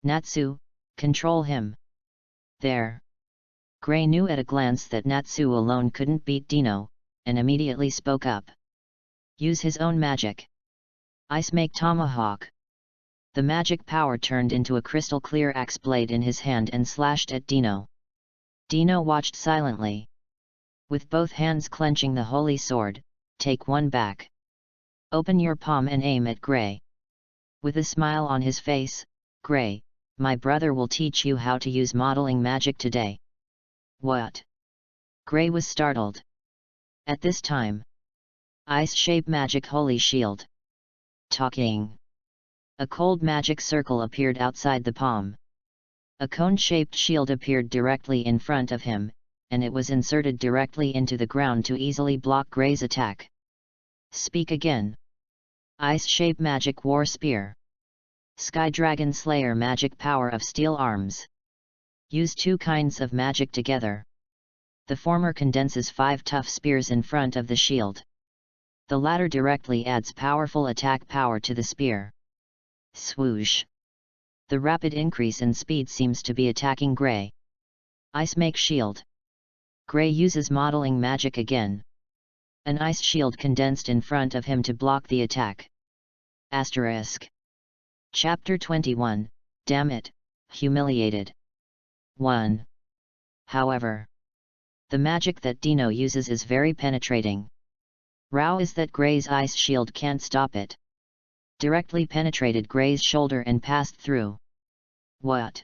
Natsu, control him. There. Gray knew at a glance that Natsu alone couldn't beat Dino, and immediately spoke up. Use his own magic. Ice Make Tomahawk. The magic power turned into a crystal-clear axe blade in his hand and slashed at Dino. Dino watched silently. With both hands clenching the holy sword, take one back. Open your palm and aim at Gray. With a smile on his face, Gray, my brother will teach you how to use modeling magic today. What? Gray was startled. At this time, Ice Shape Magic Holy Shield. Talking. A cold magic circle appeared outside the palm. A cone-shaped shield appeared directly in front of him, and it was inserted directly into the ground to easily block Gray's attack. Speak again. Ice Shape Magic War Spear. Sky Dragon Slayer Magic Power of Steel Arms. Use two kinds of magic together. The former condenses 5 tough spears in front of the shield. The latter directly adds powerful attack power to the spear. Swoosh. The rapid increase in speed seems to be attacking Gray. Ice Make Shield. Gray uses modeling magic again. An ice shield condensed in front of him to block the attack. Asterisk. Chapter 21, Damn it, Humiliated. 1. However, the magic that Dino uses is very penetrating. Row is that Gray's ice shield can't stop it. Directly penetrated Gray's shoulder and passed through. What?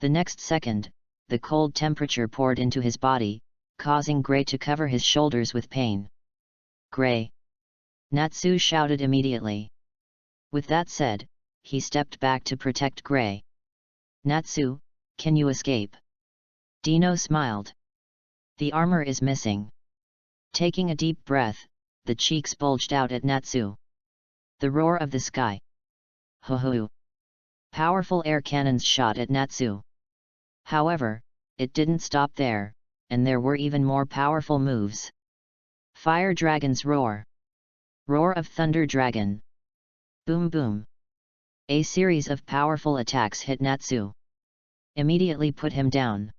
The next second, the cold temperature poured into his body, causing Gray to cover his shoulders with pain. Gray! Natsu shouted immediately. With that said, he stepped back to protect Gray. Natsu, can you escape? Dino smiled. The armor is missing. Taking a deep breath, the cheeks bulged out at Natsu. The roar of the sky. Ho-ho! Powerful air cannons shot at Natsu. However, it didn't stop there, and there were even more powerful moves. Fire Dragon's Roar. Roar of Thunder Dragon. Boom boom. A series of powerful attacks hit Natsu. Immediately put him down.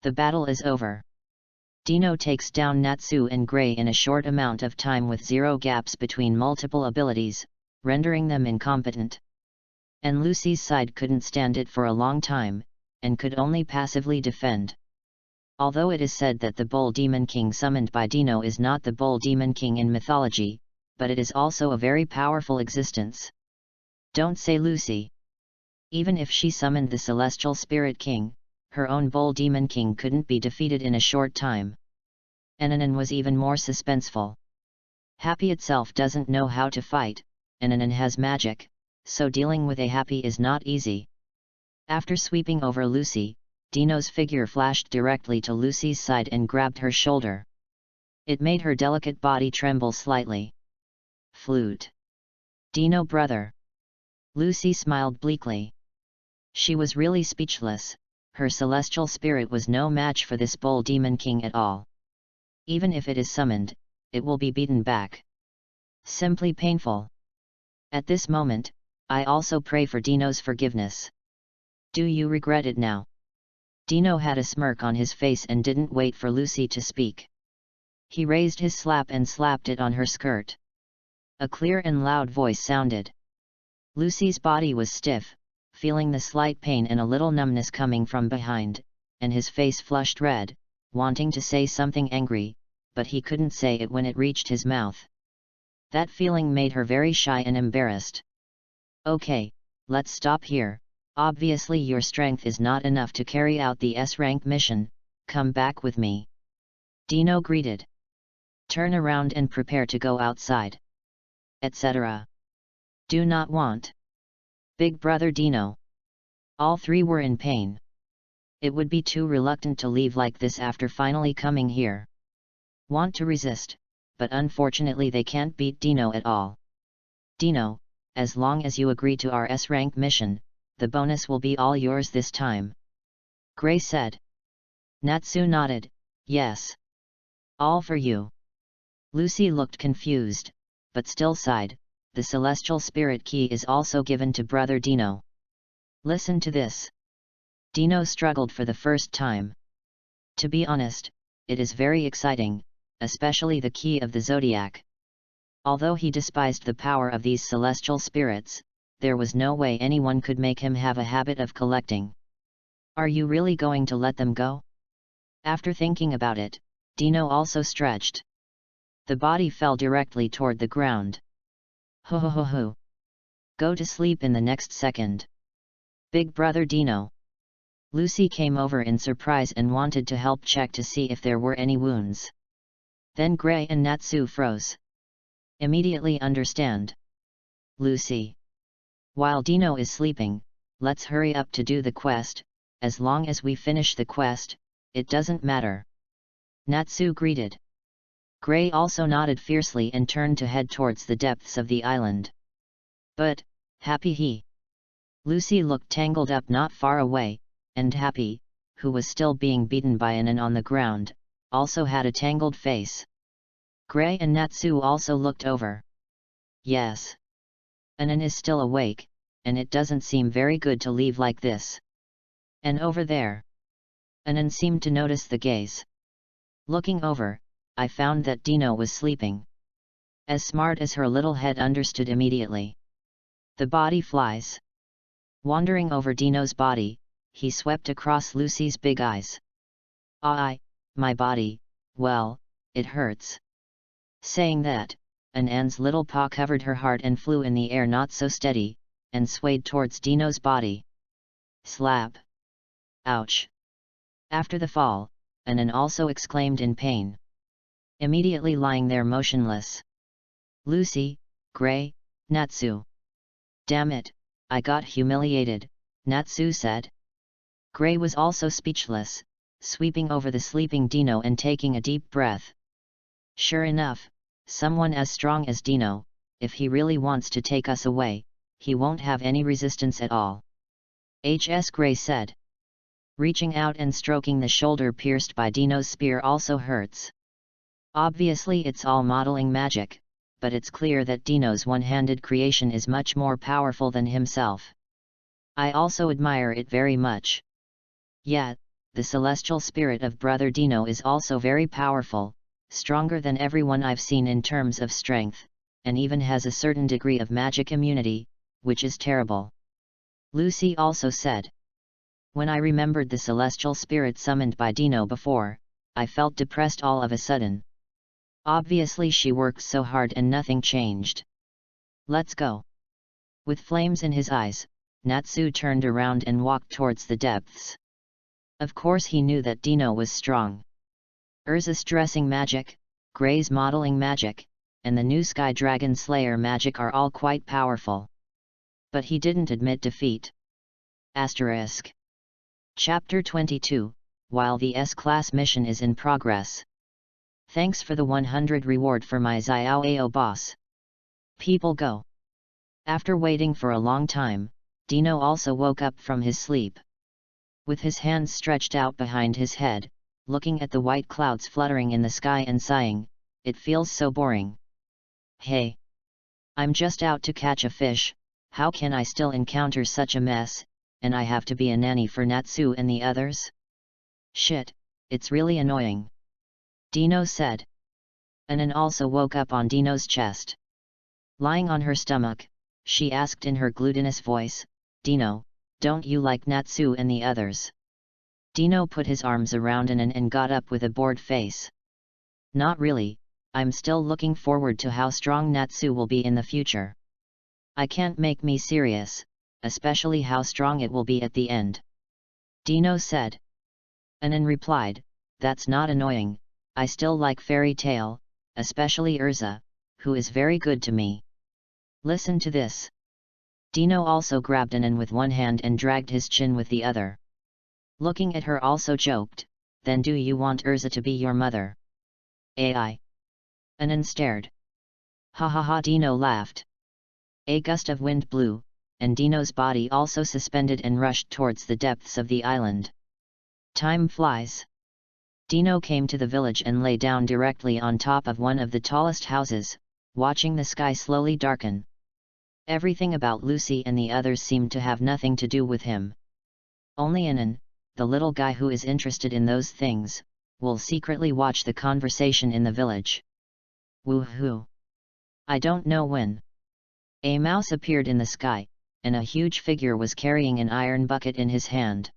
The battle is over. Dino takes down Natsu and Gray in a short amount of time with 0 gaps between multiple abilities, rendering them incompetent. And Lucy's side couldn't stand it for a long time, and could only passively defend. Although it is said that the Bull Demon King summoned by Dino is not the Bull Demon King in mythology, but it is also a very powerful existence. Don't say Lucy. Even if she summoned the Celestial Spirit King, her own Bull Demon King couldn't be defeated in a short time. Ananan was even more suspenseful. Happy itself doesn't know how to fight, Ananan has magic, so dealing with a Happy is not easy. After sweeping over Lucy, Dino's figure flashed directly to Lucy's side and grabbed her shoulder. It made her delicate body tremble slightly. Flute. Dino brother. Lucy smiled bleakly. She was really speechless. Her celestial spirit was no match for this Bull Demon King at all. Even if it is summoned, it will be beaten back. Simply painful. At this moment, I also pray for Dino's forgiveness. Do you regret it now? Dino had a smirk on his face and didn't wait for Lucy to speak. He raised his slap and slapped it on her skirt. A clear and loud voice sounded. Lucy's body was stiff, feeling the slight pain and a little numbness coming from behind, and his face flushed red, wanting to say something angry, but he couldn't say it when it reached his mouth. That feeling made her very shy and embarrassed. Okay, let's stop here. Obviously your strength is not enough to carry out the S-rank mission, come back with me. Dino greeted. Turn around and prepare to go outside. Etc. Do not want. Big brother Dino. All three were in pain. It would be too reluctant to leave like this after finally coming here. Want to resist, but unfortunately they can't beat Dino at all. Dino, as long as you agree to our S-rank mission, the bonus will be all yours this time. Gray said. Natsu nodded, yes. All for you. Lucy looked confused, but still sighed. The Celestial Spirit Key is also given to Brother Dino. Listen to this. Dino struggled for the first time. To be honest, it is very exciting, especially the Key of the Zodiac. Although he despised the power of these celestial spirits, there was no way anyone could make him have a habit of collecting. Are you really going to let them go? After thinking about it, Dino also stretched. The body fell directly toward the ground. Ho ho ho ho. Go to sleep in the next second. Big brother Dino. Lucy came over in surprise and wanted to help check to see if there were any wounds. Then Gray and Natsu froze. Immediately understand. Lucy. While Dino is sleeping, let's hurry up to do the quest, as long as we finish the quest, it doesn't matter. Natsu greeted. Gray also nodded fiercely and turned to head towards the depths of the island. But, Happy he. Lucy looked tangled up not far away, and Happy, who was still being beaten by Anan on the ground, also had a tangled face. Gray and Natsu also looked over. Yes. Anan is still awake, and it doesn't seem very good to leave like this. And over there. Anan seemed to notice the gaze. Looking over, I found that Dino was sleeping. As smart as her little head understood immediately. The body flies. Wandering over Dino's body, he swept across Lucy's big eyes. My body, well, it hurts. Saying that, Anan's little paw covered her heart and flew in the air not so steady, and swayed towards Dino's body. Slap! Ouch! After the fall, Anan also exclaimed in pain. Immediately lying there motionless. Lucy, Gray, Natsu. Damn it, I got humiliated, Natsu said. Gray was also speechless, sweeping over the sleeping Dino and taking a deep breath. Sure enough, someone as strong as Dino, if he really wants to take us away, he won't have any resistance at all. H.S. Gray said. Reaching out and stroking the shoulder pierced by Dino's spear also hurts. Obviously it's all modeling magic, but it's clear that Dino's one-handed creation is much more powerful than himself. I also admire it very much. Yeah, the celestial spirit of Brother Dino is also very powerful, stronger than everyone I've seen in terms of strength, and even has a certain degree of magic immunity, which is terrible. Lucy also said. When I remembered the celestial spirit summoned by Dino before, I felt depressed all of a sudden. Obviously she worked so hard and nothing changed. Let's go. With flames in his eyes, Natsu turned around and walked towards the depths. Of course he knew that Dino was strong. Urza's dressing magic, Gray's modeling magic, and the new Sky Dragon Slayer magic are all quite powerful. But he didn't admit defeat. Asterisk. Chapter 22, while the S-Class mission is in progress. Thanks for the 100 reward for my Xiao Ao boss. People go. After waiting for a long time, Dino also woke up from his sleep. With his hands stretched out behind his head, looking at the white clouds fluttering in the sky and sighing, it feels so boring. Hey! I'm just out to catch a fish, how can I still encounter such a mess, and I have to be a nanny for Natsu and the others? Shit, it's really annoying. Dino said. Anan also woke up on Dino's chest. Lying on her stomach, she asked in her glutinous voice, Dino, don't you like Natsu and the others? Dino put his arms around Anan and got up with a bored face. Not really, I'm still looking forward to how strong Natsu will be in the future. I can't make me serious, especially how strong it will be at the end. Dino said. Anan replied, that's not annoying, I still like Fairy Tail, especially Urza, who is very good to me. Listen to this. Dino also grabbed Anan with one hand and dragged his chin with the other. Looking at her also joked, then do you want Urza to be your mother? AI. Anan stared. Ha ha ha, Dino laughed. A gust of wind blew, and Dino's body also suspended and rushed towards the depths of the island. Time flies. Dino came to the village and lay down directly on top of one of the tallest houses, watching the sky slowly darken. Everything about Lucy and the others seemed to have nothing to do with him. Only Anan, the little guy who is interested in those things, will secretly watch the conversation in the village. Woohoo! I don't know when. A mouse appeared in the sky, and a huge figure was carrying an iron bucket in his hand.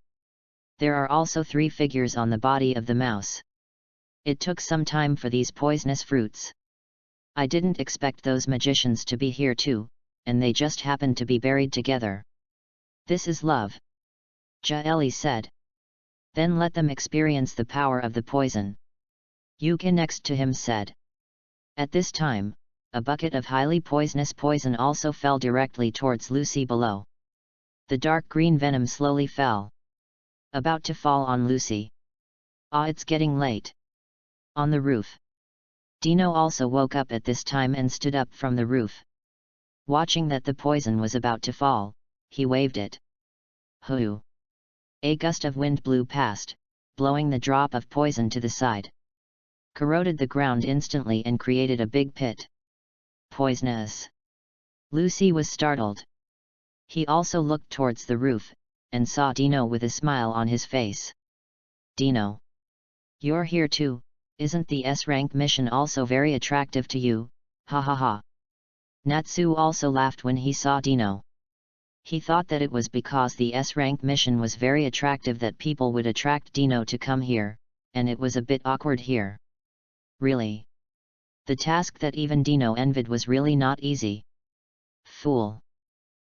There are also 3 figures on the body of the mouse. It took some time for these poisonous fruits. I didn't expect those magicians to be here too, and they just happened to be buried together. This is love. Jaeli said. Then let them experience the power of the poison. Yuka next to him said. At this time, a bucket of highly poisonous poison also fell directly towards Lucy below. The dark green venom slowly fell. about to fall on Lucy. Ah, it's getting late. On the roof. Dino also woke up at this time and stood up from the roof. Watching that the poison was about to fall, he waved it. Hoo! A gust of wind blew past, blowing the drop of poison to the side. Corroded the ground instantly and created a big pit. Poisonous! Lucy was startled. He also looked towards the roof, and saw Dino with a smile on his face. Dino! You're here too, isn't the S-rank mission also very attractive to you, ha ha ha. Natsu also laughed when he saw Dino. He thought that it was because the S-rank mission was very attractive that people would attract Dino to come here, and it was a bit awkward here. Really? The task that even Dino envied was really not easy. Fool!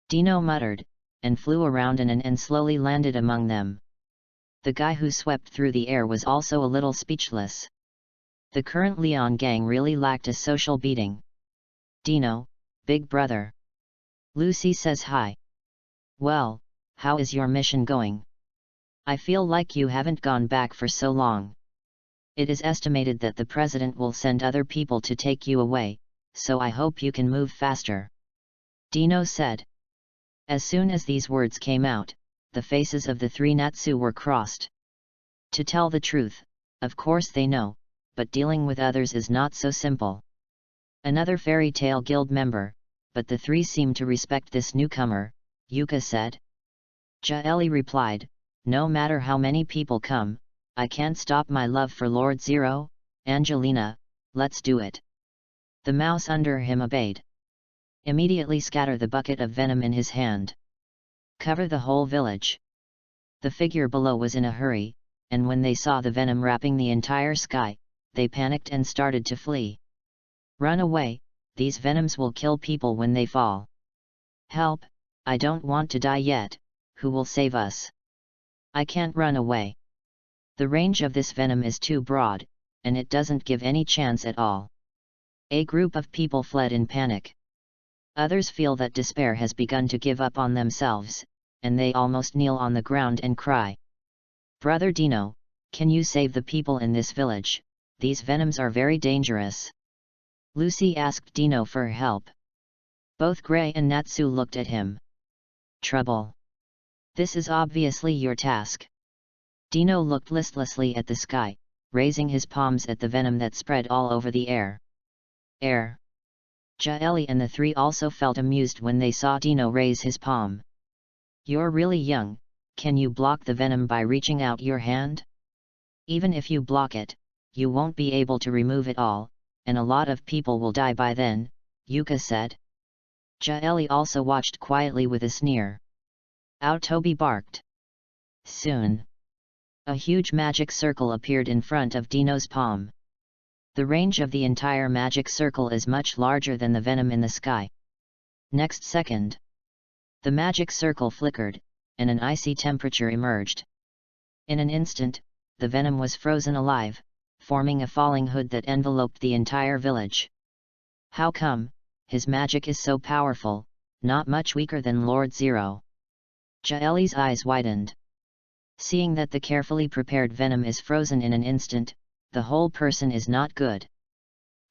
Dino muttered, and flew around and slowly landed among them. The guy who swept through the air was also a little speechless. The current Leon gang really lacked a social beating. Dino, big brother. Lucy says hi. Well, how is your mission going? I feel like you haven't gone back for so long. It is estimated that the president will send other people to take you away, so I hope you can move faster. Dino said. As soon as these words came out, the faces of the three Natsu were crossed. To tell the truth, of course they know, but dealing with others is not so simple. Another fairy tale guild member, but the three seem to respect this newcomer, Yuka said. Jaeli replied, no matter how many people come, I can't stop my love for Lord Zero. Angelina, let's do it. The mouse under him obeyed. Immediately scatter the bucket of venom in his hand. Cover the whole village. The figure below was in a hurry, and when they saw the venom wrapping the entire sky, they panicked and started to flee. Run away, these venoms will kill people when they fall. Help, I don't want to die yet, who will save us? I can't run away. The range of this venom is too broad, and it doesn't give any chance at all. A group of people fled in panic. Others feel that despair has begun to give up on themselves, and they almost kneel on the ground and cry. Brother Dino, can you save the people in this village? These venoms are very dangerous. Lucy asked Dino for help. Both Gray and Natsu looked at him. Trouble. This is obviously your task. Dino looked listlessly at the sky, raising his palms at the venom that spread all over the air. Air. Jaeli and the three also felt amused when they saw Dino raise his palm. You're really young, can you block the venom by reaching out your hand? Even if you block it, you won't be able to remove it all, and a lot of people will die by then, Yuka said. Jaeli also watched quietly with a sneer. Toby barked. Soon. A huge magic circle appeared in front of Dino's palm. The range of the entire magic circle is much larger than the venom in the sky. Next second. The magic circle flickered, and an icy temperature emerged. In an instant, the venom was frozen alive, forming a falling hood that enveloped the entire village. How come? His magic is so powerful, not much weaker than Lord Zero. Jaeli's eyes widened. Seeing that the carefully prepared venom is frozen in an instant, the whole person is not good.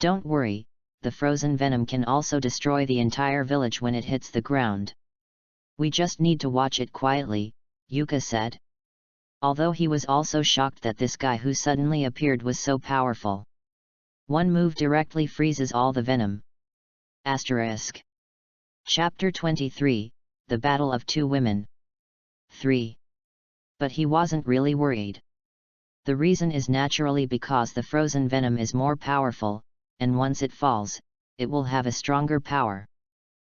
Don't worry, the frozen venom can also destroy the entire village when it hits the ground. We just need to watch it quietly, Yuka said. Although he was also shocked that this guy who suddenly appeared was so powerful. One move directly freezes all the venom. Asterisk. Chapter 23, The Battle of Two Women. 3. But he wasn't really worried. The reason is naturally because the frozen venom is more powerful, and once it falls, it will have a stronger power.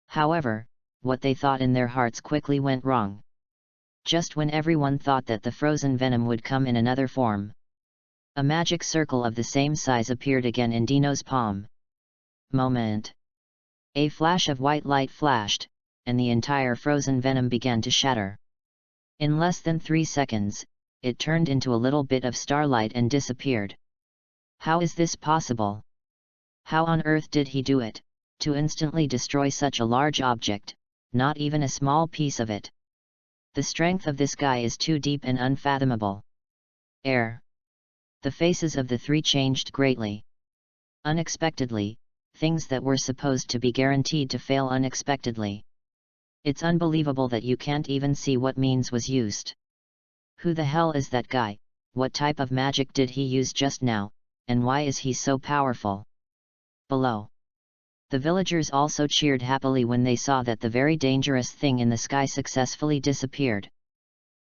However, what they thought in their hearts quickly went wrong. Just when everyone thought that the frozen venom would come in another form, a magic circle of the same size appeared again in Dino's palm. Moment. A flash of white light flashed, and the entire frozen venom began to shatter. In less than 3 seconds, it turned into a little bit of starlight and disappeared. How is this possible? How on earth did he do it, to instantly destroy such a large object, not even a small piece of it? The strength of this guy is too deep and unfathomable. Air. The faces of the three changed greatly. Unexpectedly, things that were supposed to be guaranteed to fail unexpectedly. It's unbelievable that you can't even see what means was used. Who the hell is that guy? What type of magic did he use just now, and why is he so powerful? Below. The villagers also cheered happily when they saw that the very dangerous thing in the sky successfully disappeared.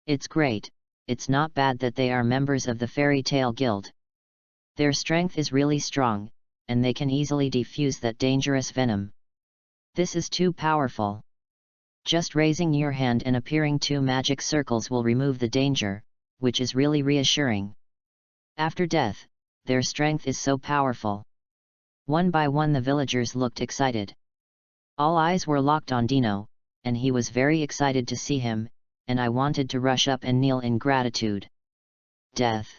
It's great, it's not bad that they are members of the Fairy Tale Guild. Their strength is really strong, and they can easily defuse that dangerous venom. This is too powerful. Just raising your hand and appearing 2 magic circles will remove the danger, which is really reassuring. After death, their strength is so powerful. One by one the villagers looked excited. All eyes were locked on Dino, and he was very excited to see him, and I wanted to rush up and kneel in gratitude. Death.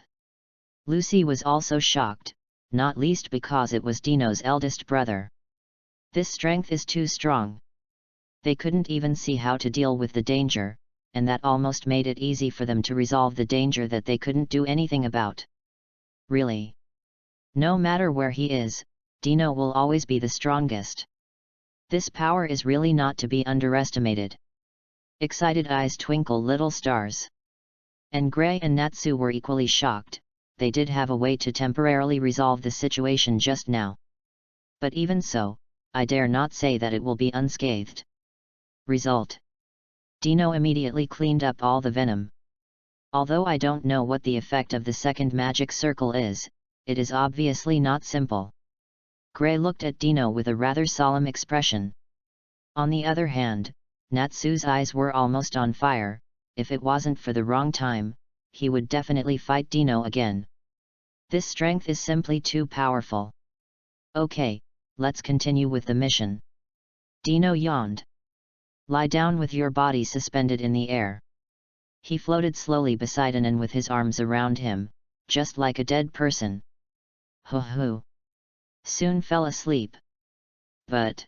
Lucy was also shocked, not least because it was Dino's eldest brother. This strength is too strong. They couldn't even see how to deal with the danger, and that almost made it easy for them to resolve the danger that they couldn't do anything about. Really? No matter where he is, Dino will always be the strongest. This power is really not to be underestimated. Excited eyes twinkle little stars. And Gray and Natsu were equally shocked. They did have a way to temporarily resolve the situation just now. But even so, I dare not say that it will be unscathed. Result. Dino immediately cleaned up all the venom. Although I don't know what the effect of the second magic circle is, it is obviously not simple. Gray looked at Dino with a rather solemn expression. On the other hand, Natsu's eyes were almost on fire. If it wasn't for the wrong time, he would definitely fight Dino again. This strength is simply too powerful. Okay, let's continue with the mission. Dino yawned. Lie down with your body suspended in the air. He floated slowly beside Anan with his arms around him, just like a dead person. Hoo-hoo. Soon fell asleep. But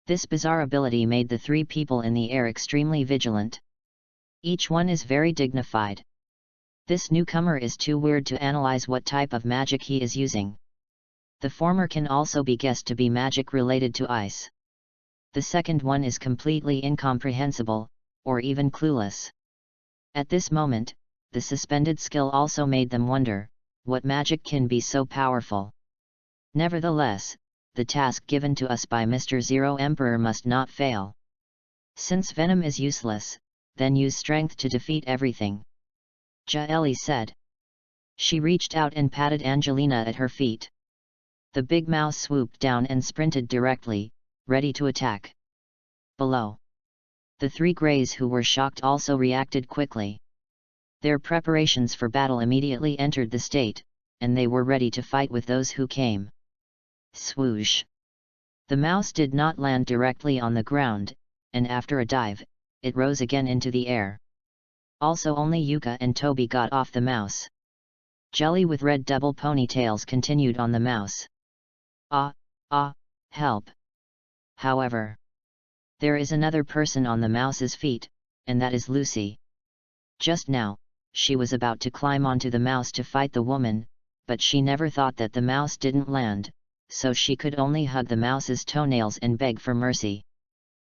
this bizarre ability made the 3 people in the air extremely vigilant. Each one is very dignified. This newcomer is too weird to analyze what type of magic he is using. The former can also be guessed to be magic related to ice. The second one is completely incomprehensible, or even clueless. At this moment, the suspended skill also made them wonder, what magic can be so powerful? Nevertheless, the task given to us by Mr. Zero Emperor must not fail. Since venom is useless, then use strength to defeat everything. Jaeli said. She reached out and patted Angelina at her feet. The big mouse swooped down and sprinted directly, ready to attack. Below. The 3 Greys who were shocked also reacted quickly. Their preparations for battle immediately entered the state, and they were ready to fight with those who came. Swoosh! The mouse did not land directly on the ground, and after a dive, it rose again into the air. Also only Yuka and Toby got off the mouse. Jelly with red double ponytails continued on the mouse. Help! However, there is another person on the mouse's feet, and that is Lucy. Just now, she was about to climb onto the mouse to fight the woman, but she never thought that the mouse didn't land, so she could only hug the mouse's toenails and beg for mercy.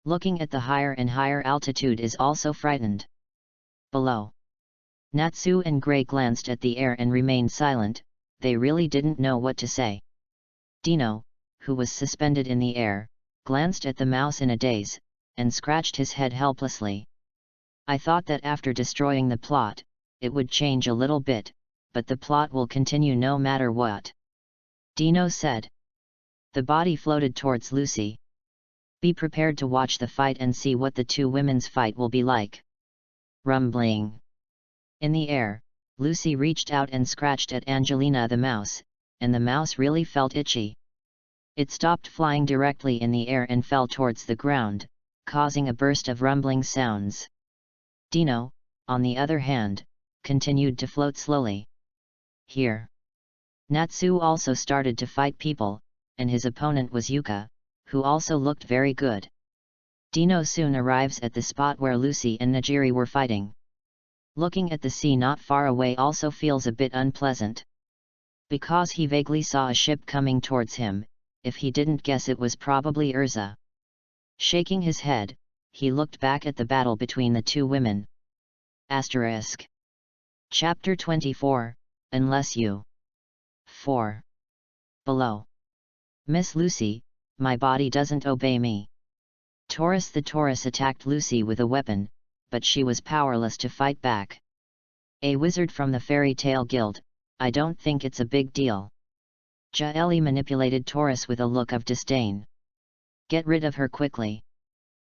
Looking at the higher and higher altitude is also frightened. Below. Natsu and Gray glanced at the air and remained silent. They really didn't know what to say. Dino, who was suspended in the air, glanced at the mouse in a daze, and scratched his head helplessly. I thought that after destroying the plot, it would change a little bit, but the plot will continue no matter what. Dino said. The body floated towards Lucy. Be prepared to watch the fight and see what the 2 women's fight will be like. Rumbling. In the air, Lucy reached out and scratched at Angelina the mouse, and the mouse really felt itchy. It stopped flying directly in the air and fell towards the ground, causing a burst of rumbling sounds. Dino, on the other hand, continued to float slowly. Here. Natsu also started to fight people, and his opponent was Yuka, who also looked very good. Dino soon arrives at the spot where Lucy and Najiri were fighting. Looking at the sea not far away also feels a bit unpleasant. Because he vaguely saw a ship coming towards him, if he didn't guess it was probably Urza. Shaking his head, he looked back at the battle between the two women. Asterisk. Chapter 24, Unless You. 4. Below. Miss Lucy, my body doesn't obey me. Taurus. The Taurus attacked Lucy with a weapon, but she was powerless to fight back. A wizard from the Fairy Tale Guild, I don't think it's a big deal. Jaeli manipulated Taurus with a look of disdain. Get rid of her quickly.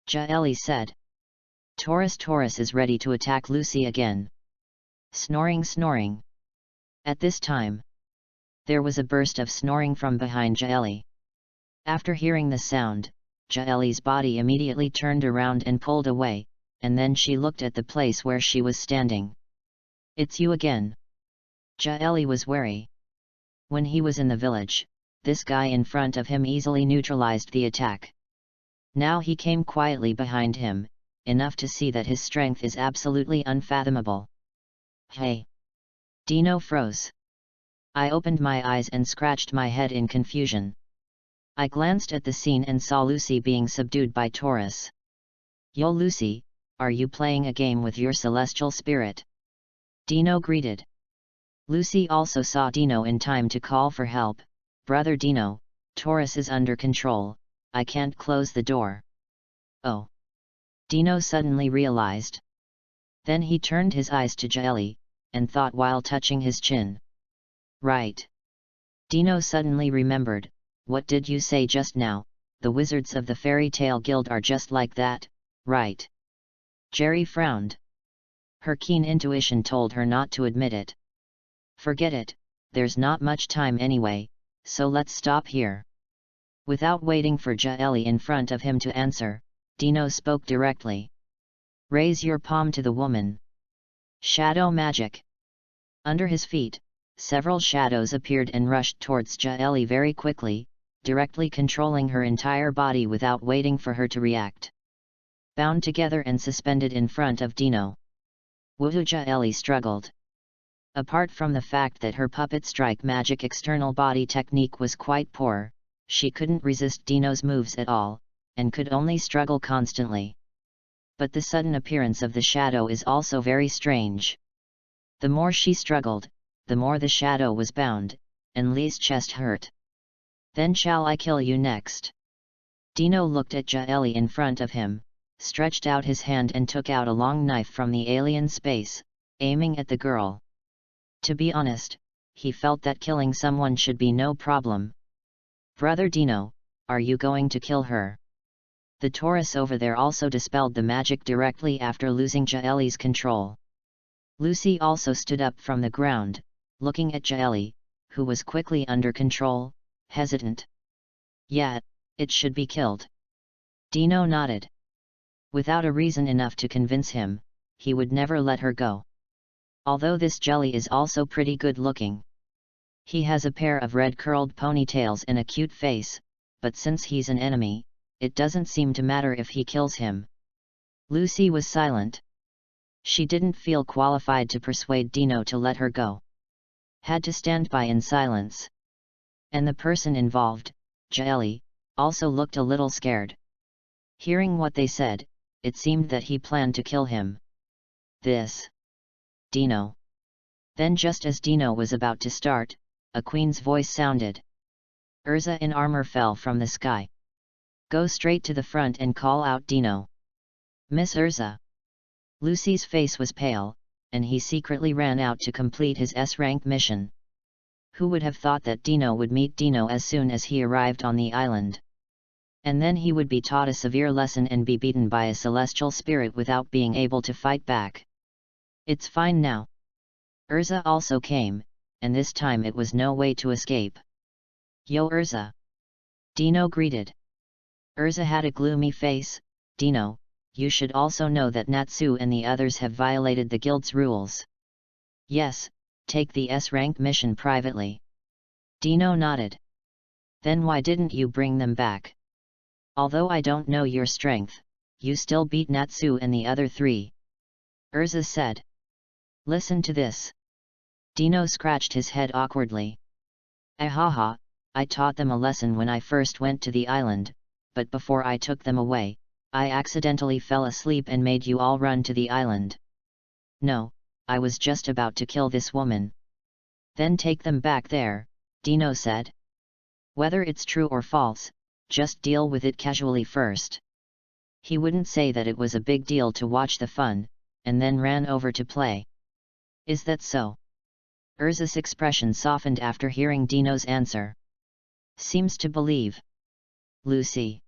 Jaeli said. Taurus is ready to attack Lucy again. Snoring. At this time, there was a burst of snoring from behind Jaeli. After hearing the sound, Jaeli's body immediately turned around and pulled away, and then she looked at the place where she was standing. It's you again. Jaeli was wary. When he was in the village, this guy in front of him easily neutralized the attack. Now he came quietly behind him, enough to see that his strength is absolutely unfathomable. Hey! Dino froze. I opened my eyes and scratched my head in confusion. I glanced at the scene and saw Lucy being subdued by Taurus. Yo Lucy, are you playing a game with your celestial spirit? Dino greeted. Lucy also saw Dino in time to call for help. Brother Dino, Taurus is under control, I can't close the door. Oh! Dino suddenly realized. Then he turned his eyes to Jaeli, and thought while touching his chin. Right. Dino suddenly remembered, what did you say just now? The wizards of the Fairy Tale Guild are just like that, right? Jerry frowned. Her keen intuition told her not to admit it. Forget it, there's not much time anyway, so let's stop here. Without waiting for Jaeli in front of him to answer, Dino spoke directly. Raise your palm to the woman. Shadow magic. Under his feet, several shadows appeared and rushed towards Jaeli very quickly, directly controlling her entire body without waiting for her to react. Bound together and suspended in front of Dino. Woohoo! Jaeli struggled. Apart from the fact that her puppet strike magic external body technique was quite poor, she couldn't resist Dino's moves at all, and could only struggle constantly. But the sudden appearance of the shadow is also very strange. The more she struggled, the more the shadow was bound, and Lee's chest hurt. Then shall I kill you next? Dino looked at Jaeli in front of him, stretched out his hand and took out a long knife from the alien space, aiming at the girl. To be honest, he felt that killing someone should be no problem. Brother Dino, are you going to kill her? The Taurus over there also dispelled the magic directly after losing Jaeli's control. Lucy also stood up from the ground, looking at Jaeli, who was quickly under control, hesitant. Yeah, it should be killed. Dino nodded. Without a reason enough to convince him, he would never let her go. Although this jelly is also pretty good looking. He has a pair of red curled ponytails and a cute face, but since he's an enemy, it doesn't seem to matter if he kills him. Lucy was silent. She didn't feel qualified to persuade Dino to let her go. Had to stand by in silence. And the person involved, Jaeli, also looked a little scared. Hearing what they said, it seemed that he planned to kill him. This. Dino. Then just as Dino was about to start, a queen's voice sounded. Urza in armor fell from the sky. Go straight to the front and call out Dino. Miss Urza. Lucy's face was pale, and he secretly ran out to complete his S-rank mission. Who would have thought that Dino would meet Dino as soon as he arrived on the island? And then he would be taught a severe lesson and be beaten by a celestial spirit without being able to fight back. It's fine now. Urza also came, and this time it was no way to escape. Yo Urza. Dino greeted. Urza had a gloomy face. Dino, you should also know that Natsu and the others have violated the guild's rules. Yes, take the S-rank mission privately. Dino nodded. Then why didn't you bring them back? Although I don't know your strength, you still beat Natsu and the other 3. Urza said. Listen to this. Dino scratched his head awkwardly. Ahaha, I taught them a lesson when I first went to the island, but before I took them away, I accidentally fell asleep and made you all run to the island. No, I was just about to kill this woman. Then take them back there, Dino said. Whether it's true or false, just deal with it casually first. He wouldn't say that it was a big deal to watch the fun, and then ran over to play. Is that so? Urza's expression softened after hearing Dino's answer. Seems to believe. Lucy.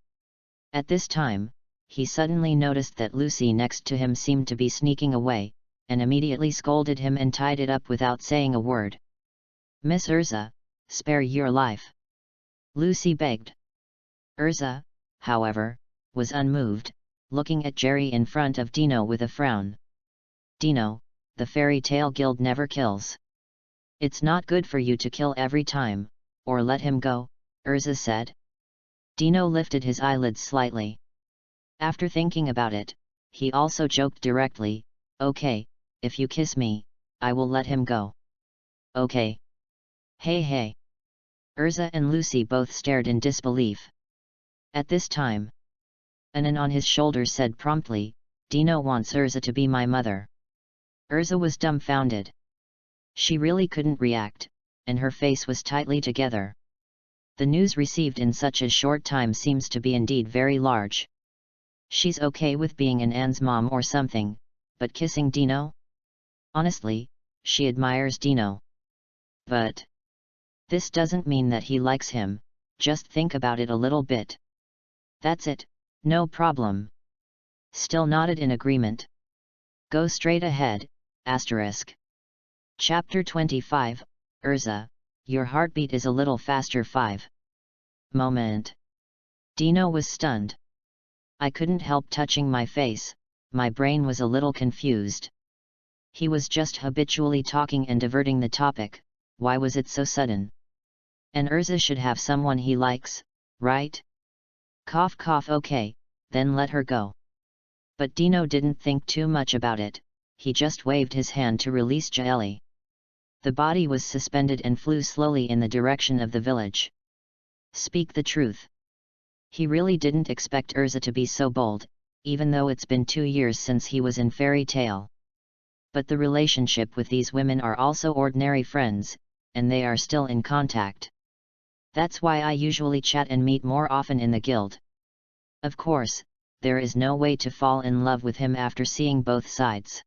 At this time, he suddenly noticed that Lucy next to him seemed to be sneaking away, and immediately scolded him and tied it up without saying a word. Miss Urza, spare your life. Lucy begged. Urza, however, was unmoved, looking at Jerry in front of Dino with a frown. Dino, the fairy tale guild never kills. It's not good for you to kill every time, or let him go, Urza said. Dino lifted his eyelids slightly. After thinking about it, he also joked directly, okay, if you kiss me, I will let him go. Okay. Hey. Urza and Lucy both stared in disbelief. At this time, Anan on his shoulder said promptly, Dino wants Urza to be my mother. Urza was dumbfounded. She really couldn't react, and her face was tightly together. The news received in such a short time seems to be indeed very large. She's okay with being an Anne's mom or something, but kissing Dino? Honestly, she admires Dino. But this doesn't mean that he likes him, just think about it a little bit. That's it, no problem. Still nodded in agreement. Go straight ahead, asterisk. Chapter 25, Urza, your heartbeat is a little faster 5. Moment. Dino was stunned. I couldn't help touching my face, my brain was a little confused. He was just habitually talking and diverting the topic, why was it so sudden? And Urza should have someone he likes, right? Cough cough okay, then let her go. But Dino didn't think too much about it, he just waved his hand to release Jaeli. The body was suspended and flew slowly in the direction of the village. Speak the truth. He really didn't expect Urza to be so bold, even though it's been 2 years since he was in Fairy Tale. But the relationship with these women are also ordinary friends, and they are still in contact. That's why I usually chat and meet more often in the guild. Of course, there is no way to fall in love with him after seeing both sides.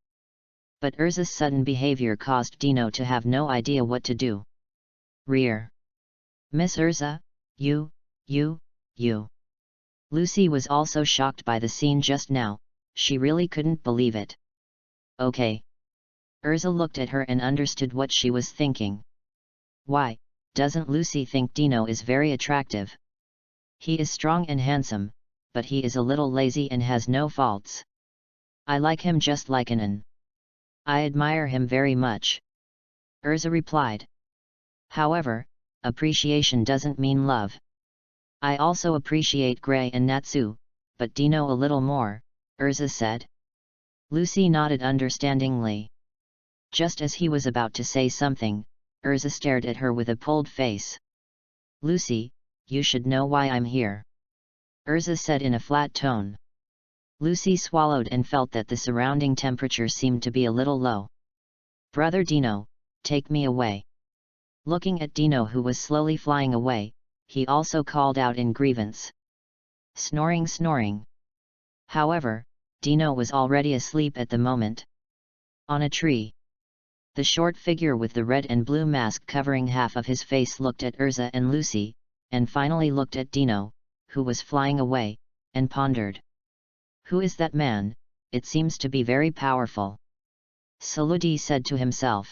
But Urza's sudden behavior caused Dino to have no idea what to do. Rear. Miss Urza, you. Lucy was also shocked by the scene just now, she really couldn't believe it. Okay. Urza looked at her and understood what she was thinking. Why, doesn't Lucy think Dino is very attractive? He is strong and handsome, but he is a little lazy and has no faults. I like him just like Anan. I admire him very much. Urza replied. However, appreciation doesn't mean love. I also appreciate Gray and Natsu, but Dino a little more, Urza said. Lucy nodded understandingly. Just as he was about to say something, Urza stared at her with a pulled face. Lucy, you should know why I'm here. Urza said in a flat tone. Lucy swallowed and felt that the surrounding temperature seemed to be a little low. Brother Dino, take me away. Looking at Dino who was slowly flying away, he also called out in grievance. Snoring. However, Dino was already asleep at the moment. On a tree. The short figure with the red and blue mask covering half of his face looked at Urza and Lucy, and finally looked at Dino, who was flying away, and pondered. Who is that man? It seems to be very powerful. Saludi said to himself.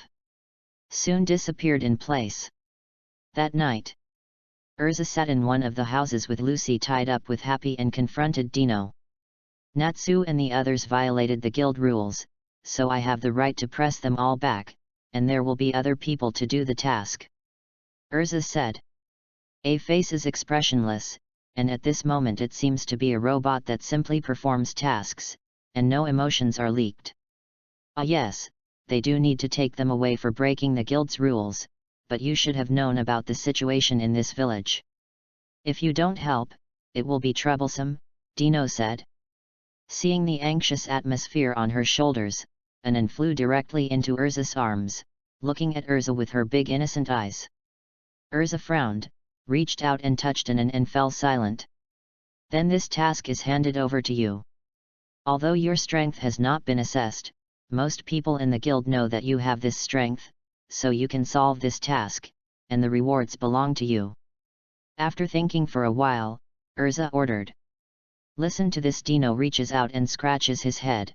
Soon disappeared in place. That night, Urza sat in one of the houses with Lucy tied up with Happy and confronted Dino. Natsu and the others violated the guild rules, so I have the right to press them all back, and there will be other people to do the task. Urza said. A face is expressionless, and at this moment it seems to be a robot that simply performs tasks, and no emotions are leaked. Ah yes, they do need to take them away for breaking the guild's rules, but you should have known about the situation in this village. If you don't help, it will be troublesome, Dino said. Seeing the anxious atmosphere on her shoulders, Anan flew directly into Urza's arms, looking at Urza with her big innocent eyes. Urza frowned, reached out and touched Anan and fell silent. Then this task is handed over to you. Although your strength has not been assessed, most people in the guild know that you have this strength, so you can solve this task, and the rewards belong to you. After thinking for a while, Urza ordered. Listen to this. Dino reaches out and scratches his head.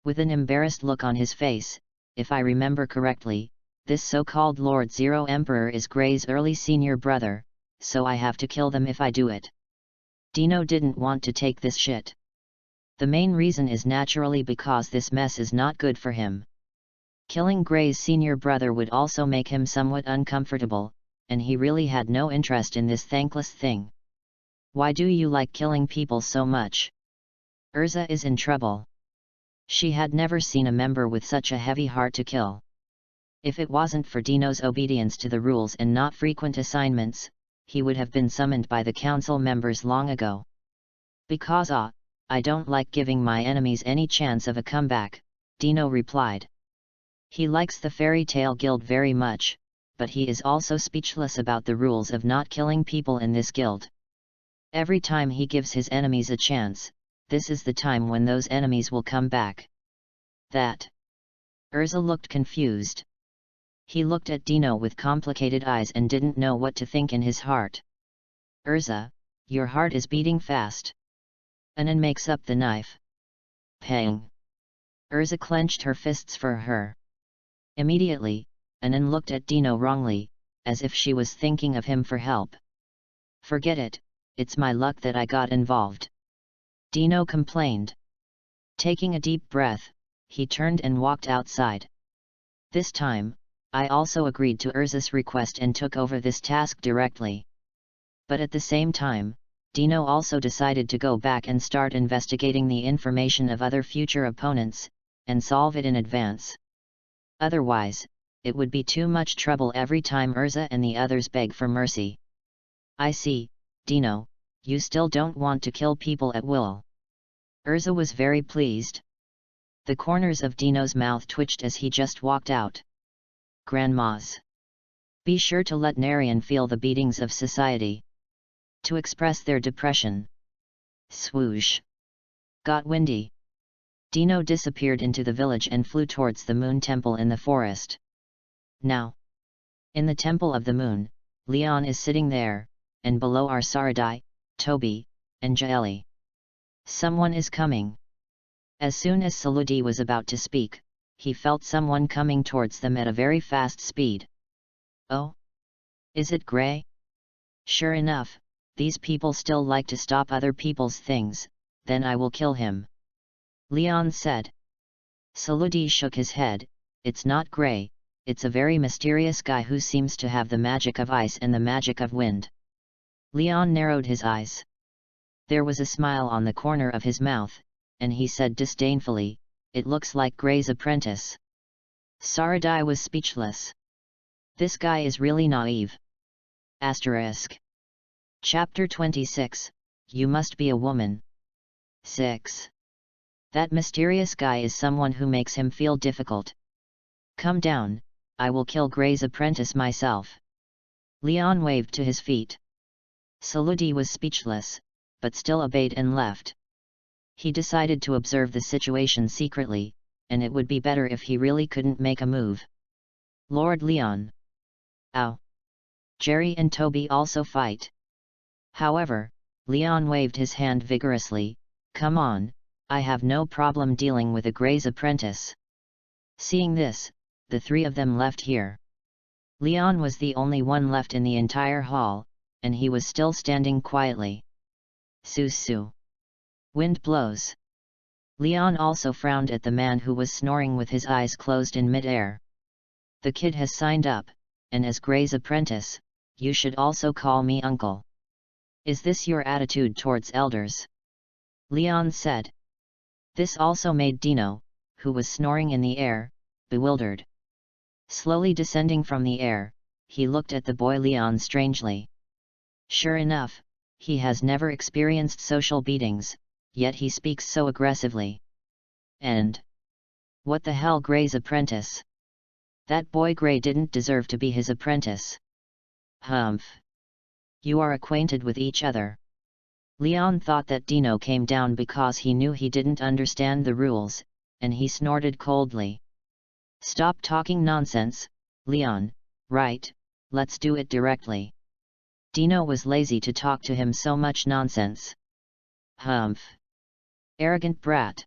With an embarrassed look on his face, if I remember correctly, this so-called Lord Zero Emperor is Grey's early senior brother, so I have to kill them if I do it. Dino didn't want to take this shit. The main reason is naturally because this mess is not good for him. Killing Grey's senior brother would also make him somewhat uncomfortable, and he really had no interest in this thankless thing. Why do you like killing people so much? Urza is in trouble. She had never seen a member with such a heavy heart to kill. If it wasn't for Dino's obedience to the rules and not frequent assignments, he would have been summoned by the council members long ago. Because I don't like giving my enemies any chance of a comeback, Dino replied. He likes the Fairy Tale Guild very much, but he is also speechless about the rules of not killing people in this guild. Every time he gives his enemies a chance, this is the time when those enemies will come back. That. Urza looked confused. He looked at Dino with complicated eyes and didn't know what to think in his heart. Urza, your heart is beating fast. Anan makes up the knife. Pang. Urza clenched her fists for her. Immediately, Anan looked at Dino wrongly, as if she was thinking of him for help. Forget it, it's my luck that I got involved. Dino complained. Taking a deep breath, he turned and walked outside. This time, I also agreed to Urza's request and took over this task directly. But at the same time, Dino also decided to go back and start investigating the information of other future opponents, and solve it in advance. Otherwise, it would be too much trouble every time Urza and the others beg for mercy. I see, Dino, you still don't want to kill people at will. Urza was very pleased. The corners of Dino's mouth twitched as he just walked out. Grandmas. Be sure to let Narian feel the beatings of society. To express their depression. Swoosh. Got windy. Dino disappeared into the village and flew towards the moon temple in the forest. Now. In the temple of the moon, Leon is sitting there, and below are Saradai, Toby, and Jaeli. Someone is coming. As soon as Saludi was about to speak, he felt someone coming towards them at a very fast speed. Oh? Is it Grey? Sure enough, these people still like to stop other people's things, then I will kill him. Leon said. Saludi shook his head, it's not Grey, it's a very mysterious guy who seems to have the magic of ice and the magic of wind. Leon narrowed his eyes. There was a smile on the corner of his mouth, and he said disdainfully, it looks like Grey's apprentice. Saradai was speechless. This guy is really naive. Asterisk. Chapter 26, You Must Be a Woman. 6. That mysterious guy is someone who makes him feel difficult. Come down, I will kill Grey's apprentice myself. Leon waved to his feet. Saludi was speechless, but still obeyed and left. He decided to observe the situation secretly, and it would be better if he really couldn't make a move. Lord Leon. Ow. Jerry and Toby also fight. However, Leon waved his hand vigorously, come on, I have no problem dealing with a Grey's apprentice. Seeing this, the three of them left here. Leon was the only one left in the entire hall, and he was still standing quietly. Su-su. Wind blows. Leon also frowned at the man who was snoring with his eyes closed in mid-air. The kid has signed up, and as Grey's apprentice, you should also call me uncle. Is this your attitude towards elders? Leon said. This also made Dino, who was snoring in the air, bewildered. Slowly descending from the air, he looked at the boy Leon strangely. Sure enough, he has never experienced social beatings, yet he speaks so aggressively. And what the hell, Gray's apprentice? That boy Gray didn't deserve to be his apprentice. Humph. You are acquainted with each other. Leon thought that Dino came down because he knew he didn't understand the rules, and he snorted coldly. Stop talking nonsense, Leon, right, let's do it directly. Dino was lazy to talk to him so much nonsense. Humph. Arrogant brat.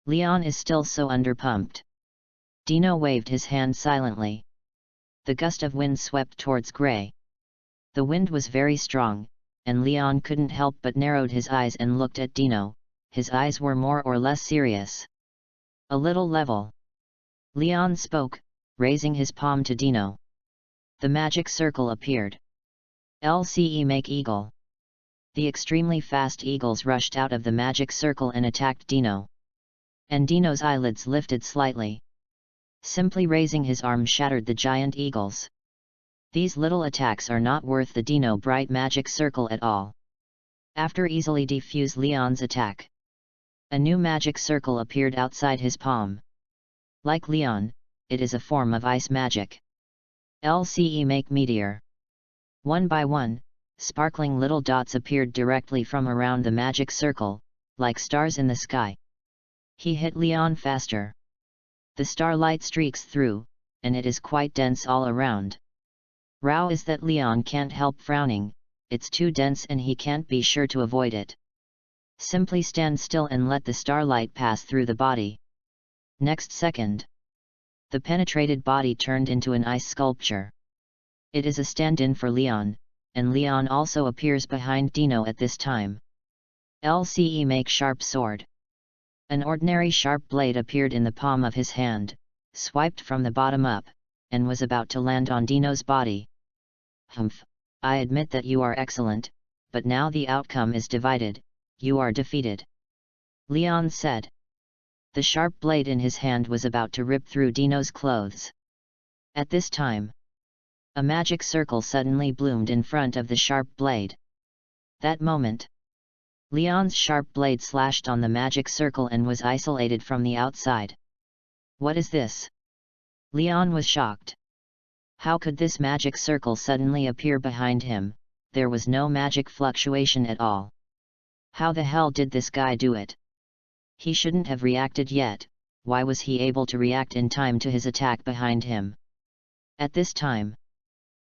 Leon is still so underpumped. Dino waved his hand silently. The gust of wind swept towards Gray. The wind was very strong, and Leon couldn't help but narrowed his eyes and looked at Dino. His eyes were more or less serious. A little level. Leon spoke, raising his palm to Dino. The magic circle appeared. LCE make eagle. The extremely fast eagles rushed out of the magic circle and attacked Dino. And Dino's eyelids lifted slightly. Simply raising his arm shattered the giant eagles. These little attacks are not worth the Dino bright magic circle at all. After easily defuse Leon's attack, a new magic circle appeared outside his palm. Like Leon, it is a form of ice magic. LCE make meteor. One by one, sparkling little dots appeared directly from around the magic circle, like stars in the sky. He hit Leon faster. The starlight streaks through, and it is quite dense all around. Row is that Leon can't help frowning, it's too dense and he can't be sure to avoid it. Simply stand still and let the starlight pass through the body. Next second, the penetrated body turned into an ice sculpture. It is a stand-in for Leon, and Leon also appears behind Dino at this time. LCE make sharp sword. An ordinary sharp blade appeared in the palm of his hand, swiped from the bottom up, and was about to land on Dino's body. Humph, I admit that you are excellent, but now the outcome is divided, you are defeated. Leon said. The sharp blade in his hand was about to rip through Dino's clothes. At this time, a magic circle suddenly bloomed in front of the sharp blade. That moment, Leon's sharp blade slashed on the magic circle and was isolated from the outside. What is this? Leon was shocked. How could this magic circle suddenly appear behind him? There was no magic fluctuation at all. How the hell did this guy do it? He shouldn't have reacted yet, why was he able to react in time to his attack behind him? At this time,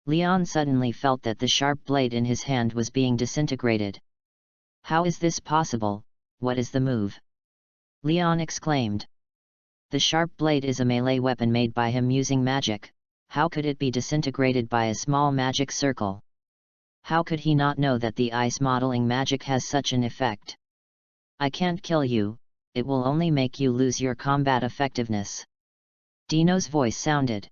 Leon suddenly felt that the sharp blade in his hand was being disintegrated. How is this possible? What is the move? Leon exclaimed. The sharp blade is a melee weapon made by him using magic. How could it be disintegrated by a small magic circle? How could he not know that the ice modeling magic has such an effect? I can't kill you, it will only make you lose your combat effectiveness. Dino's voice sounded.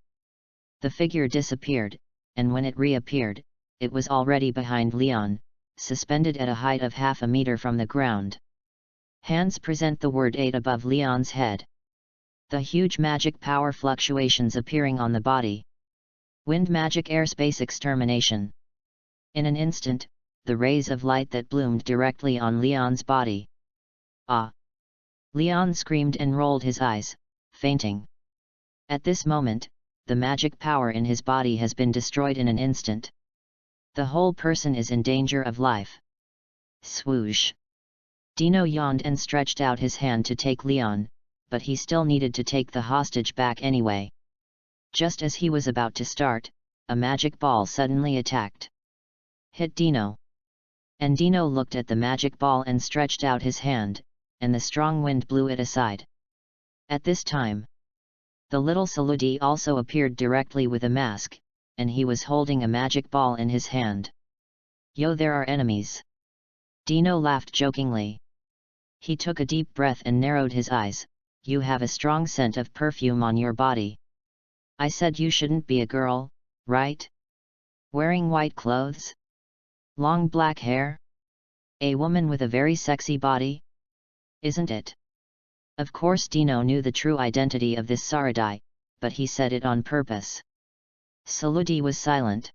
The figure disappeared, and when it reappeared, it was already behind Leon, suspended at a height of half a meter from the ground. Hands present the word 8 above Leon's head. The huge magic power fluctuations appearing on the body. Wind magic airspace extermination. In an instant, the rays of light that bloomed directly on Leon's body. Ah! Leon screamed and rolled his eyes, fainting. At this moment, the magic power in his body has been destroyed in an instant. The whole person is in danger of life. Swoosh! Dino yawned and stretched out his hand to take Leon, but he still needed to take the hostage back anyway. Just as he was about to start, a magic ball suddenly attacked. Hit Dino. And Dino looked at the magic ball and stretched out his hand, and the strong wind blew it aside. At this time, the little Saludi also appeared directly with a mask, and he was holding a magic ball in his hand. Yo, there are enemies. Dino laughed jokingly. He took a deep breath and narrowed his eyes. You have a strong scent of perfume on your body. I said you shouldn't be a girl, right? Wearing white clothes? Long black hair? A woman with a very sexy body? Isn't it? Of course Dino knew the true identity of this Saradai, but he said it on purpose. Saludi was silent.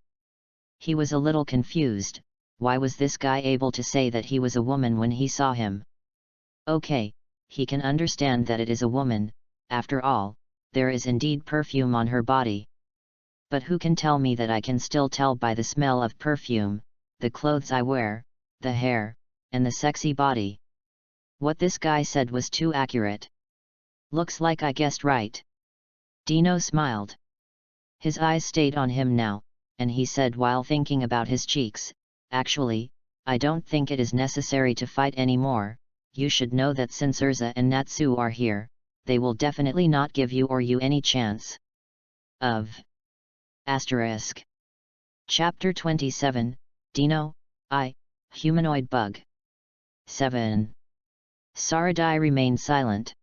He was a little confused. Why was this guy able to say that he was a woman when he saw him? Okay, he can understand that it is a woman, after all, there is indeed perfume on her body. But who can tell me that I can still tell by the smell of perfume, the clothes I wear, the hair, and the sexy body? What this guy said was too accurate. Looks like I guessed right. Dino smiled. His eyes stayed on him now, and he said while thinking about his cheeks, actually, I don't think it is necessary to fight anymore. You should know that since Urza and Natsu are here, they will definitely not give you or you any chance. Of. Asterisk. Chapter 27, Dino, Humanoid Bug. 7. Saradai remained silent.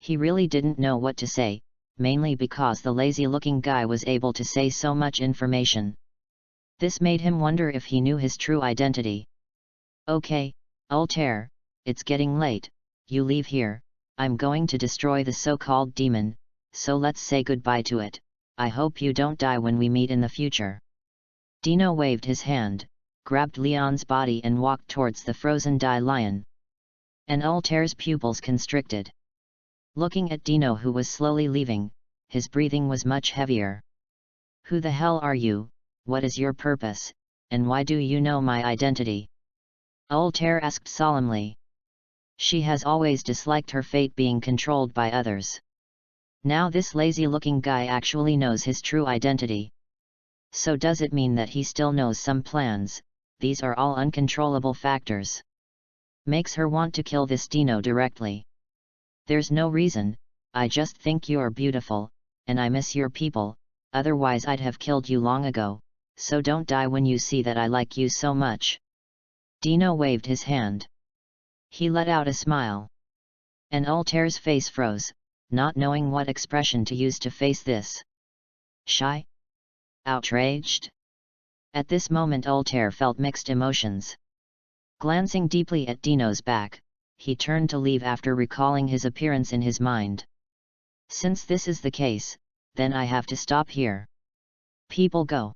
He really didn't know what to say, mainly because the lazy-looking guy was able to say so much information. This made him wonder if he knew his true identity. Okay, Altair, it's getting late, you leave here, I'm going to destroy the so-called demon, so let's say goodbye to it. I hope you don't die when we meet in the future. Dino waved his hand, grabbed Leon's body and walked towards the frozen Dai lion. And Altair's pupils constricted. Looking at Dino who was slowly leaving, his breathing was much heavier. Who the hell are you, what is your purpose, and why do you know my identity? Altair asked solemnly. She has always disliked her fate being controlled by others. Now this lazy-looking guy actually knows his true identity. So does it mean that he still knows some plans? These are all uncontrollable factors. Makes her want to kill this Dino directly. There's no reason, I just think you're beautiful, and I miss your people, otherwise I'd have killed you long ago, so don't die when you see that I like you so much. Dino waved his hand. He let out a smile. And Altair's face froze, not knowing what expression to use to face this. Shy? Outraged? At this moment Altair felt mixed emotions. Glancing deeply at Dino's back, he turned to leave after recalling his appearance in his mind. Since this is the case, then I have to stop here. People go.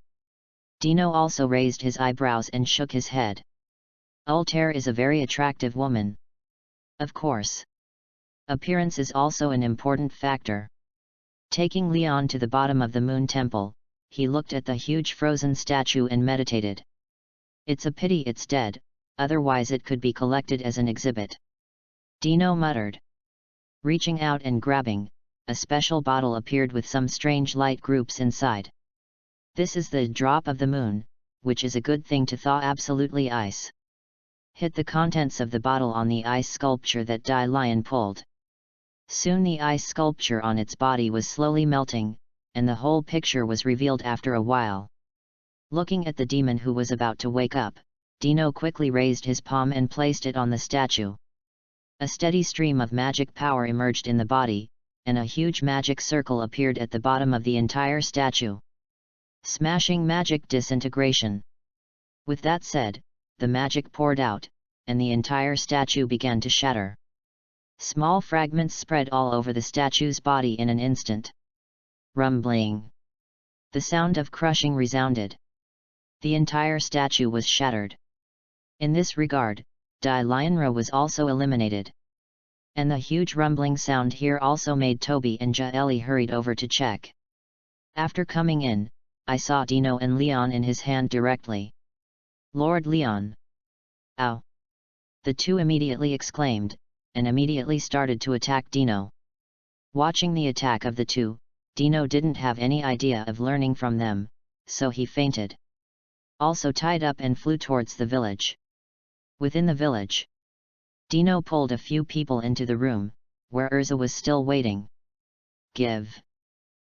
Dino also raised his eyebrows and shook his head. Altair is a very attractive woman. Of course. Appearance is also an important factor. Taking Leon to the bottom of the moon temple, he looked at the huge frozen statue and meditated. It's a pity it's dead, otherwise it could be collected as an exhibit. Dino muttered. Reaching out and grabbing, a special bottle appeared with some strange light groups inside. This is the drop of the moon, which is a good thing to thaw absolutely ice. Hit the contents of the bottle on the ice sculpture that Dai Lion pulled. Soon the ice sculpture on its body was slowly melting, and the whole picture was revealed after a while. Looking at the demon who was about to wake up, Dino quickly raised his palm and placed it on the statue. A steady stream of magic power emerged in the body, and a huge magic circle appeared at the bottom of the entire statue. Smashing magic disintegration. With that said, the magic poured out, and the entire statue began to shatter. Small fragments spread all over the statue's body in an instant. Rumbling. The sound of crushing resounded. The entire statue was shattered. In this regard, Dai Lionra was also eliminated. And the huge rumbling sound here also made Toby and Jaeli hurried over to check. After coming in, I saw Dino and Leon in his hand directly. Lord Leon! Ow! The two immediately exclaimed, and immediately started to attack Dino. Watching the attack of the two, Dino didn't have any idea of learning from them, so he fainted. Also tied up and flew towards the village. Within the village, Dino pulled a few people into the room, where Urza was still waiting. Give.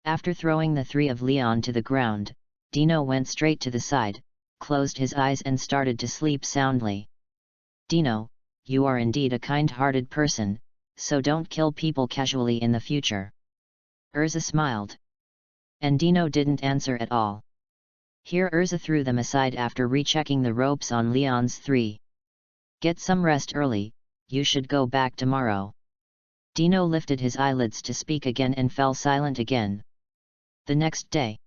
After throwing the three of Leon to the ground, Dino went straight to the side, closed his eyes and started to sleep soundly. Dino, you are indeed a kind-hearted person, so don't kill people casually in the future. Urza smiled. And Dino didn't answer at all. Here Urza threw them aside after rechecking the ropes on Leon's 3. Get some rest early, you should go back tomorrow. Dino lifted his eyelids to speak again and fell silent again. The next day,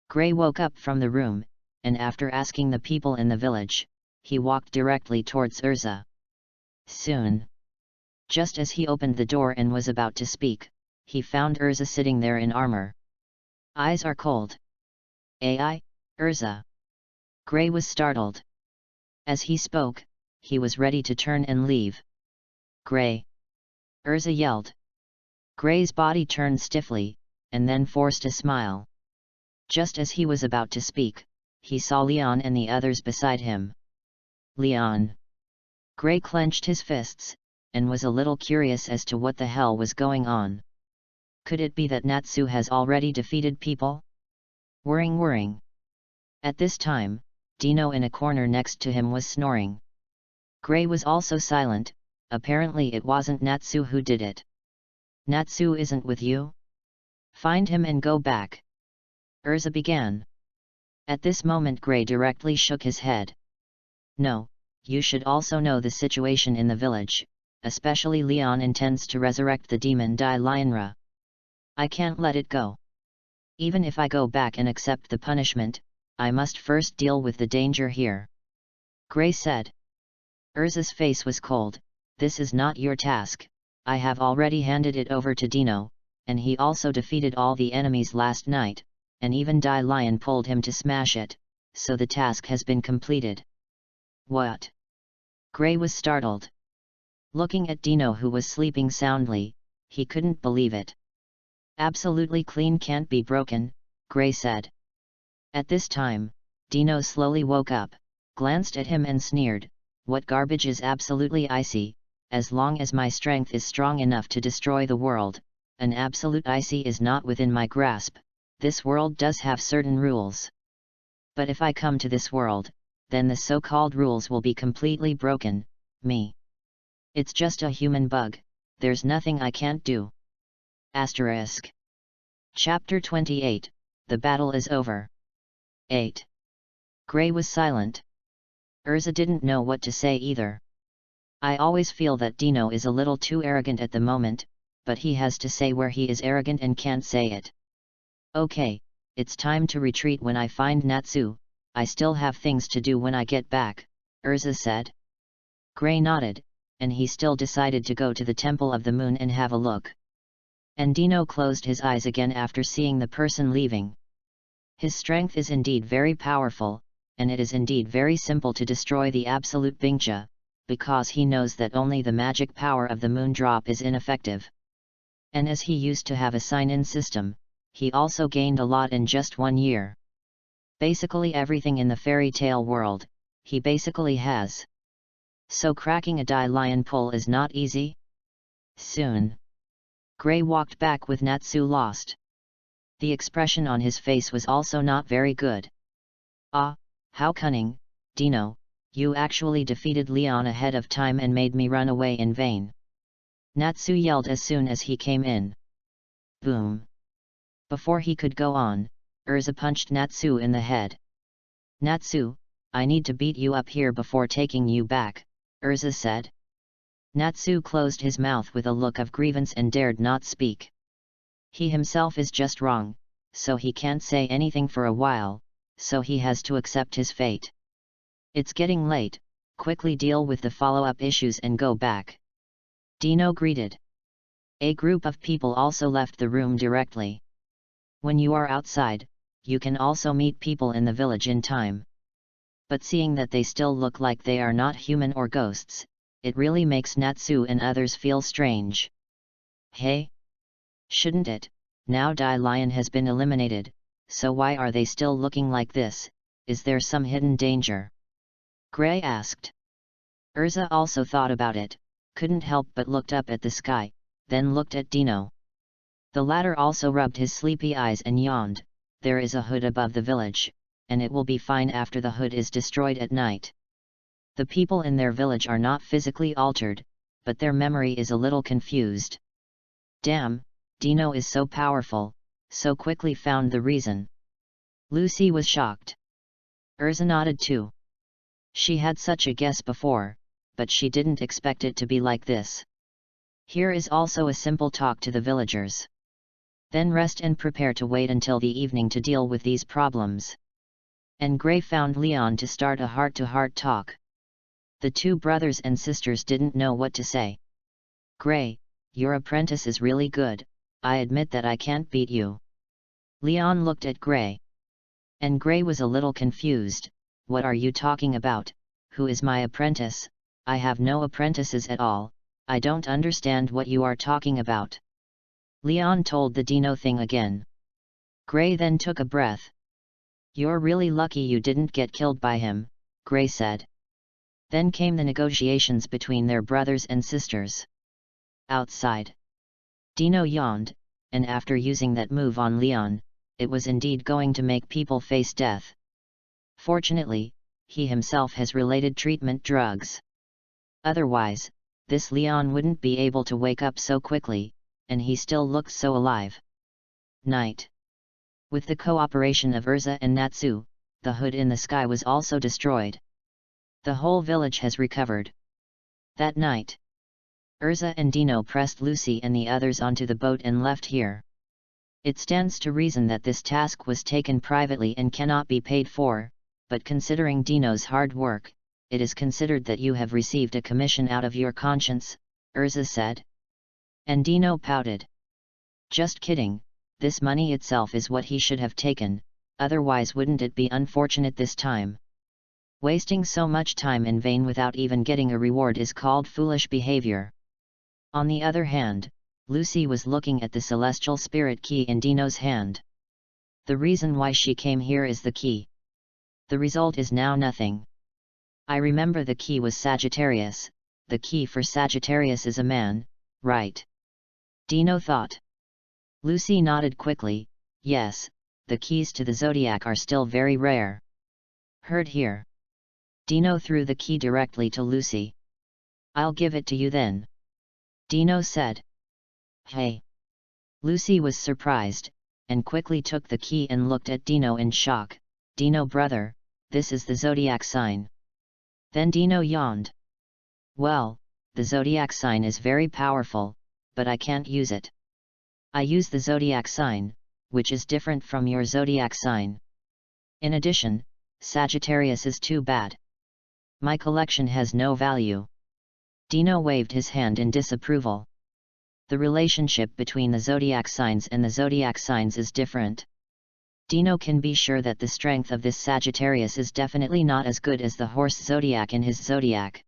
Gray woke up from the room, and after asking the people in the village, he walked directly towards Urza. Soon, just as he opened the door and was about to speak, he found Urza sitting there in armor. Eyes are cold. AI, Urza. Gray was startled. As he spoke, he was ready to turn and leave. Gray! Urza yelled. Gray's body turned stiffly, and then forced a smile. Just as he was about to speak, he saw Leon and the others beside him. Leon! Gray clenched his fists, and was a little curious as to what the hell was going on. Could it be that Natsu has already defeated people? Whirring. At this time, Dino in a corner next to him was snoring. Gray was also silent. Apparently it wasn't Natsu who did it. Natsu isn't with you? Find him and go back. Urza began. At this moment Gray directly shook his head. No, you should also know the situation in the village, especially Leon intends to resurrect the demon Dai Lionra. I can't let it go. Even if I go back and accept the punishment, I must first deal with the danger here. Gray said. Urza's face was cold. This is not your task, I have already handed it over to Dino, and he also defeated all the enemies last night, and even Dai Lion pulled him to smash it, so the task has been completed. What? Gray was startled. Looking at Dino who was sleeping soundly, he couldn't believe it. Absolutely clean can't be broken, Gray said. At this time, Dino slowly woke up, glanced at him and sneered, what garbage is absolutely icy, as long as my strength is strong enough to destroy the world, an absolute icy is not within my grasp, this world does have certain rules. But if I come to this world, then the so-called rules will be completely broken, me. It's just a human bug, there's nothing I can't do. Asterisk. Chapter 28, The Battle is Over. 8. Gray was silent. Urza didn't know what to say either. I always feel that Dino is a little too arrogant at the moment, but he has to say where he is arrogant and can't say it. Okay, it's time to retreat when I find Natsu, I still have things to do when I get back, Urza said. Gray nodded, and he still decided to go to the Temple of the Moon and have a look. And Dino closed his eyes again after seeing the person leaving. His strength is indeed very powerful, and it is indeed very simple to destroy the absolute Bingja, because he knows that only the magic power of the moon drop is ineffective. And as he used to have a sign-in system, he also gained a lot in just 1 year. Basically everything in the fairy tale world, he basically has. So cracking a Dai Lion pull is not easy? Soon. Gray walked back with Natsu lost. The expression on his face was also not very good. Ah, how cunning, Dino, you actually defeated Leon ahead of time and made me run away in vain. Natsu yelled as soon as he came in. Boom. Before he could go on, Urza punched Natsu in the head. Natsu, I need to beat you up here before taking you back, Urza said. Natsu closed his mouth with a look of grievance and dared not speak. He himself is just wrong, so he can't say anything for a while, so he has to accept his fate. It's getting late, quickly deal with the follow-up issues and go back. Dino greeted. A group of people also left the room directly. When you are outside, you can also meet people in the village in time. But seeing that they still look like they are not human or ghosts, it really makes Natsu and others feel strange. Hey? Shouldn't it, now Dai Lion has been eliminated, so why are they still looking like this, is there some hidden danger? Gray asked. Urza also thought about it, couldn't help but looked up at the sky, then looked at Dino. The latter also rubbed his sleepy eyes and yawned, there is a hood above the village, and it will be fine after the hood is destroyed at night. The people in their village are not physically altered, but their memory is a little confused. Damn, Dino is so powerful, so quickly found the reason. Lucy was shocked. Urza nodded too. She had such a guess before, but she didn't expect it to be like this. Here is also a simple talk to the villagers. Then rest and prepare to wait until the evening to deal with these problems. And Gray found Leon to start a heart-to-heart talk. The two brothers and sisters didn't know what to say. Gray, your apprentice is really good, I admit that I can't beat you. Leon looked at Gray. And Gray was a little confused. What are you talking about? Who is my apprentice? I have no apprentices at all, I don't understand what you are talking about. Leon told the Dino thing again. Gray then took a breath. You're really lucky you didn't get killed by him, Gray said. Then came the negotiations between their brothers and sisters. Outside. Dino yawned, and after using that move on Leon, it was indeed going to make people face death. Fortunately, he himself has related treatment drugs. Otherwise, this Leon wouldn't be able to wake up so quickly, and he still looked so alive. Night. With the cooperation of Urza and Natsu, the hood in the sky was also destroyed. The whole village has recovered. That night, Urza and Dino pressed Lucy and the others onto the boat and left here. It stands to reason that this task was taken privately and cannot be paid for, but considering Dino's hard work, it is considered that you have received a commission out of your conscience, Urza said. And Dino pouted. Just kidding, this money itself is what he should have taken, otherwise wouldn't it be unfortunate this time? Wasting so much time in vain without even getting a reward is called foolish behavior. On the other hand, Lucy was looking at the celestial spirit key in Dino's hand. The reason why she came here is the key. The result is now nothing. I remember the key was Sagittarius, the key for Sagittarius is a man, right? Dino thought. Lucy nodded quickly, yes, the keys to the zodiac are still very rare. Heard here. Dino threw the key directly to Lucy. I'll give it to you then. Dino said. Hey. Lucy was surprised, and quickly took the key and looked at Dino in shock. Dino brother, this is the zodiac sign. Then Dino yawned. Well, the zodiac sign is very powerful, but I can't use it. I use the zodiac sign, which is different from your zodiac sign. In addition, Sagittarius is too bad. My collection has no value. Dino waved his hand in disapproval. The relationship between the zodiac signs and the zodiac signs is different. Dino can be sure that the strength of this Sagittarius is definitely not as good as the horse zodiac in his zodiac.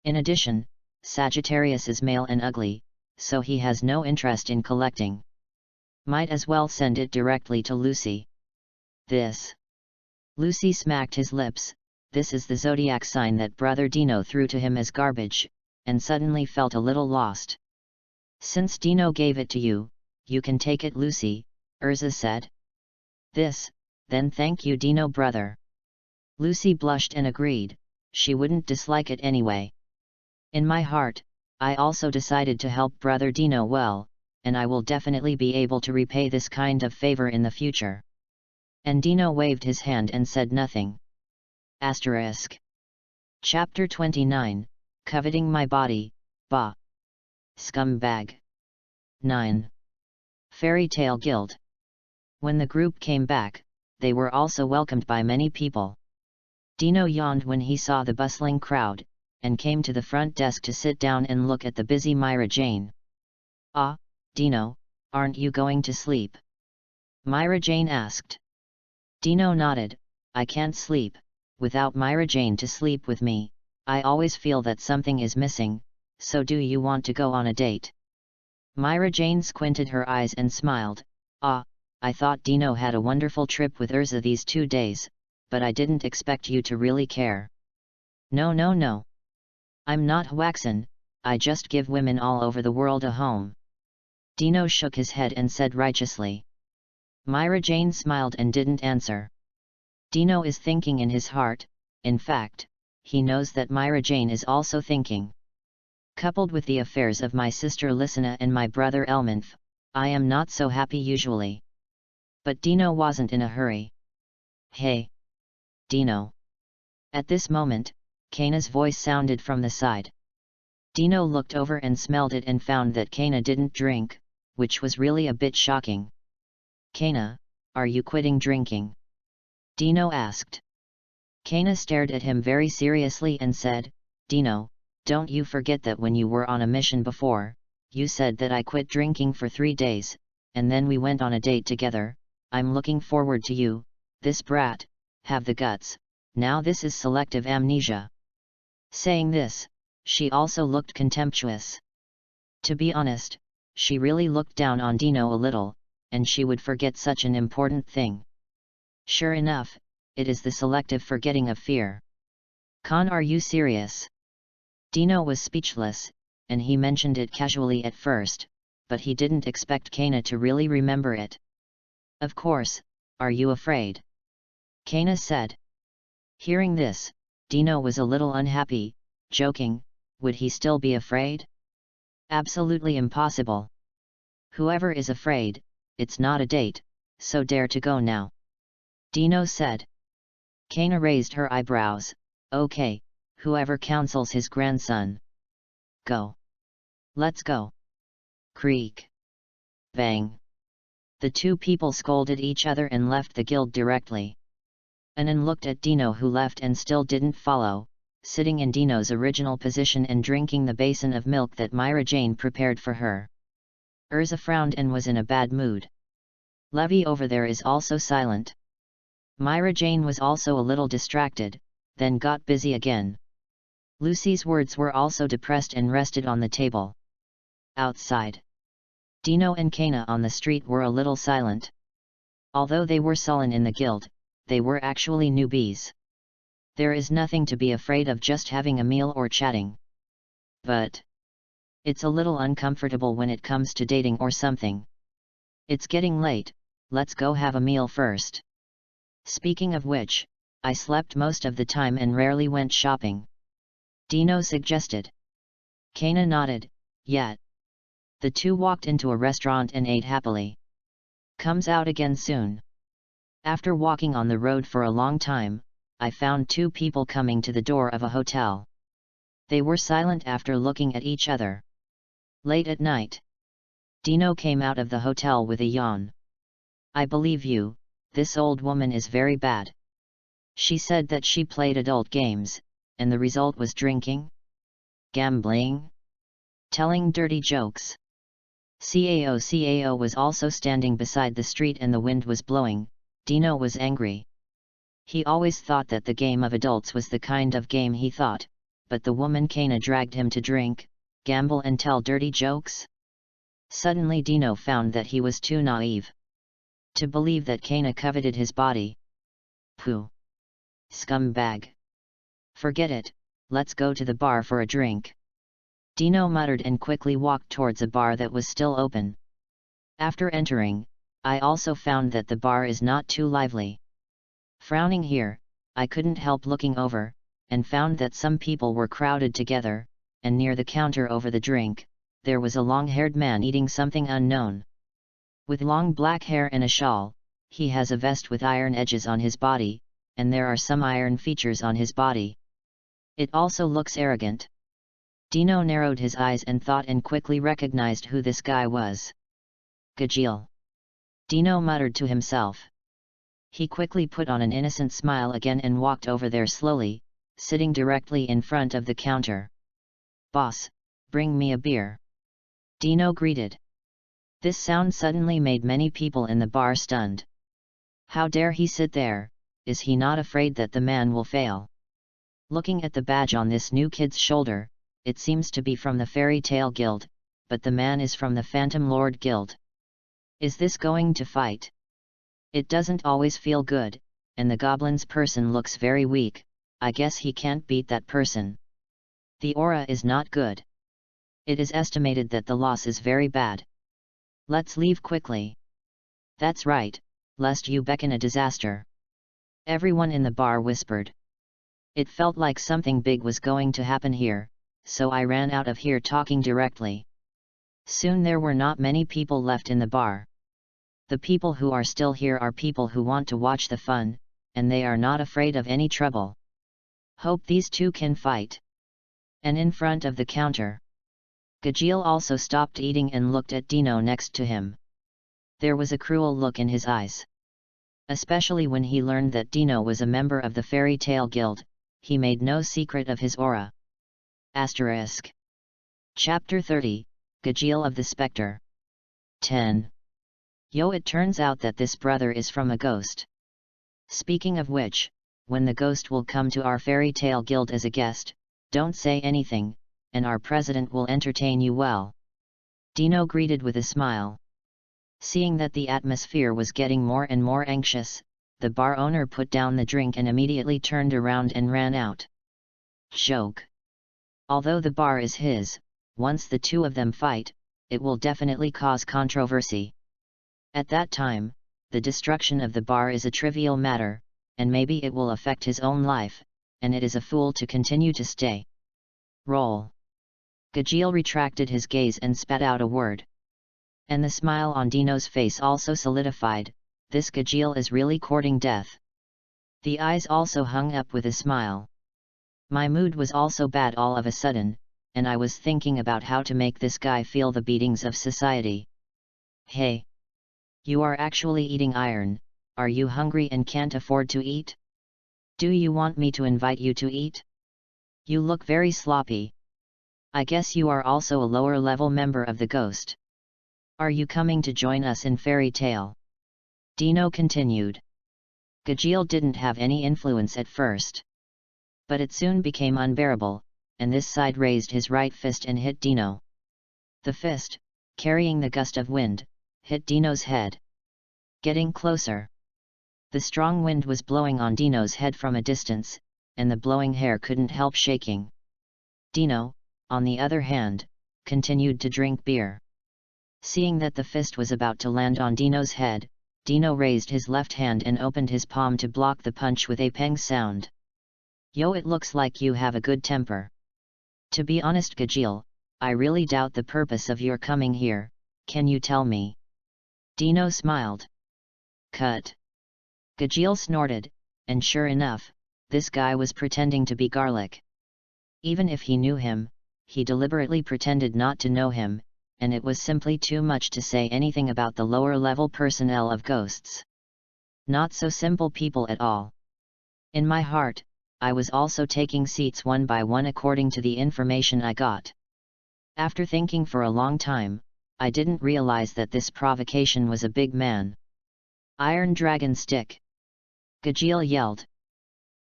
In addition, Sagittarius is male and ugly, so he has no interest in collecting. Might as well send it directly to Lucy. This. Lucy smacked his lips. This is the zodiac sign that Brother Dino threw to him as garbage, and suddenly felt a little lost. Since Dino gave it to you, you can take it, Lucy, Urza said. This, then thank you, Dino brother. Lucy blushed and agreed, she wouldn't dislike it anyway. In my heart, I also decided to help Brother Dino well, and I will definitely be able to repay this kind of favor in the future. And Dino waved his hand and said nothing. Asterisk. Chapter 29, Coveting My Body, Bah. Scumbag. 9. Fairy Tale Guild. When the group came back, they were also welcomed by many people. Dino yawned when he saw the bustling crowd, and came to the front desk to sit down and look at the busy Myra Jane. Ah, Dino, aren't you going to sleep? Myra Jane asked. Dino nodded, I can't sleep, without Myra Jane to sleep with me, I always feel that something is missing, so do you want to go on a date? Myra Jane squinted her eyes and smiled, ah, I thought Dino had a wonderful trip with Urza these 2 days, but I didn't expect you to really care. No. I'm not waxin', I just give women all over the world a home. Dino shook his head and said righteously. Myra Jane smiled and didn't answer. Dino is thinking in his heart, in fact, he knows that Myra Jane is also thinking. Coupled with the affairs of my sister Lysina and my brother Elminth, I am not so happy usually. But Dino wasn't in a hurry. Hey! Dino. At this moment, Kana's voice sounded from the side. Dino looked over and smelled it and found that Kana didn't drink, which was really a bit shocking. Kana, are you quitting drinking? Dino asked. Kana stared at him very seriously and said, Dino, don't you forget that when you were on a mission before, you said that I quit drinking for 3 days, and then we went on a date together. I'm looking forward to you, this brat, have the guts, now this is selective amnesia. Saying this, she also looked contemptuous. To be honest, she really looked down on Dino a little, and she would forget such an important thing. Sure enough, it is the selective forgetting of fear. Con, are you serious? Dino was speechless, and he mentioned it casually at first, but he didn't expect Kana to really remember it. Of course, are you afraid? Kana said. Hearing this, Dino was a little unhappy, joking, would he still be afraid? Absolutely impossible. Whoever is afraid, it's not a date, so dare to go now. Dino said. Kana raised her eyebrows, okay, whoever counsels his grandson. Go. Let's go. Creak. Bang. The two people scolded each other and left the guild directly. Anan looked at Dino, who left and still didn't follow, sitting in Dino's original position and drinking the basin of milk that Myra Jane prepared for her. Urza frowned and was in a bad mood. Levy over there is also silent. Myra Jane was also a little distracted, then got busy again. Lucy's words were also depressed and rested on the table. Outside, Dino and Kana on the street were a little silent. Although they were sullen in the guild, they were actually newbies. There is nothing to be afraid of just having a meal or chatting. But it's a little uncomfortable when it comes to dating or something. It's getting late, let's go have a meal first. Speaking of which, I slept most of the time and rarely went shopping. Dino suggested. Kana nodded, yeah. The two walked into a restaurant and ate happily. Comes out again soon. After walking on the road for a long time, I found two people coming to the door of a hotel. They were silent after looking at each other. Late at night, Dino came out of the hotel with a yawn. I believe you, this old woman is very bad. She said that she played adult games, and the result was drinking, gambling, telling dirty jokes. Cao was also standing beside the street and the wind was blowing. Dino was angry. He always thought that the game of adults was the kind of game he thought, but the woman Kana dragged him to drink, gamble and tell dirty jokes? Suddenly Dino found that he was too naive to believe that Kana coveted his body. Pooh! Scumbag! Forget it, let's go to the bar for a drink. Dino muttered and quickly walked towards a bar that was still open. After entering, I also found that the bar is not too lively. Frowning here, I couldn't help looking over, and found that some people were crowded together, and near the counter over the drink, there was a long-haired man eating something unknown. With long black hair and a shawl, he has a vest with iron edges on his body, and there are some iron features on his body. It also looks arrogant. Dino narrowed his eyes and thought and quickly recognized who this guy was. Gajeel. Dino muttered to himself. He quickly put on an innocent smile again and walked over there slowly, sitting directly in front of the counter. Boss, bring me a beer. Dino greeted. This sound suddenly made many people in the bar stunned. How dare he sit there, is he not afraid that the man will fail? Looking at the badge on this new kid's shoulder, it seems to be from the Fairy Tale Guild, but the man is from the Phantom Lord Guild. Is this going to fight? It doesn't always feel good, and the goblin's person looks very weak. I guess he can't beat that person. The aura is not good. It is estimated that the loss is very bad. Let's leave quickly. That's right, lest you beckon a disaster. Everyone in the bar whispered. It felt like something big was going to happen here, so I ran out of here talking directly. Soon there were not many people left in the bar. The people who are still here are people who want to watch the fun, and they are not afraid of any trouble. Hope these two can fight. And in front of the counter, Gajeel also stopped eating and looked at Dino next to him. There was a cruel look in his eyes. Especially when he learned that Dino was a member of the Fairy Tale Guild, he made no secret of his aura. Asterisk. Chapter 30, Gajeel of the Spectre. 10. Yo, it turns out that this brother is from a ghost. Speaking of which, when the ghost will come to our Fairy Tale Guild as a guest, don't say anything, and our president will entertain you well. Dino greeted with a smile. Seeing that the atmosphere was getting more and more anxious, the bar owner put down the drink and immediately turned around and ran out. Joke. Although the bar is his, once the two of them fight, it will definitely cause controversy. At that time, the destruction of the bar is a trivial matter, and maybe it will affect his own life, and it is a fool to continue to stay. Roll. Gajeel retracted his gaze and spat out a word. And the smile on Dino's face also solidified, this Gajeel is really courting death. The eyes also hung up with a smile. My mood was also bad all of a sudden, and I was thinking about how to make this guy feel the beatings of society. Hey! You are actually eating iron, are you hungry and can't afford to eat? Do you want me to invite you to eat? You look very sloppy. I guess you are also a lower level member of the Ghost. Are you coming to join us in Fairy Tale? Dino continued. Gajeel didn't have any influence at first. But it soon became unbearable, and this side raised his right fist and hit Dino. The fist, carrying the gust of wind, hit Dino's head. Getting closer. The strong wind was blowing on Dino's head from a distance, and the blowing hair couldn't help shaking. Dino, on the other hand, continued to drink beer. Seeing that the fist was about to land on Dino's head, Dino raised his left hand and opened his palm to block the punch with a peng sound. Yo, it looks like you have a good temper. To be honest, Gajeel, I really doubt the purpose of your coming here, can you tell me? Dino smiled. Cut. Gajeel snorted, and sure enough, this guy was pretending to be Garlic. Even if he knew him, he deliberately pretended not to know him, and it was simply too much to say anything about the lower-level personnel of Ghosts. Not so simple people at all. In my heart, I was also taking seats one by one according to the information I got. After thinking for a long time, I didn't realize that this provocation was a big man. Iron Dragon Stick! Gajeel yelled.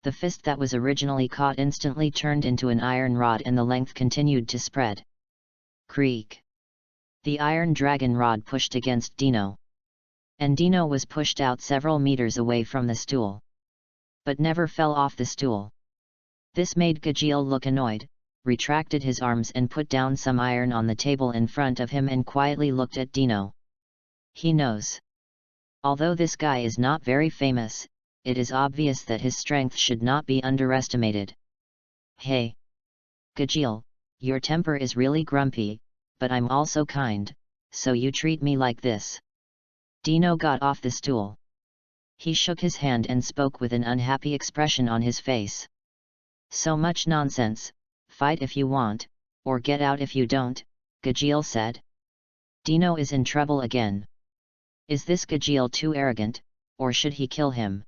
The fist that was originally caught instantly turned into an iron rod and the length continued to spread. Creak! The iron dragon rod pushed against Dino. And Dino was pushed out several meters away from the stool. But never fell off the stool. This made Gajeel look annoyed, retracted his arms and put down some iron on the table in front of him and quietly looked at Dino. He knows. Although this guy is not very famous, it is obvious that his strength should not be underestimated. Hey! Gajeel, your temper is really grumpy, but I'm also kind, so you treat me like this. Dino got off the stool. He shook his hand and spoke with an unhappy expression on his face. So much nonsense, fight if you want, or get out if you don't, Gajeel said. Dino is in trouble again. Is this Gajeel too arrogant, or should he kill him?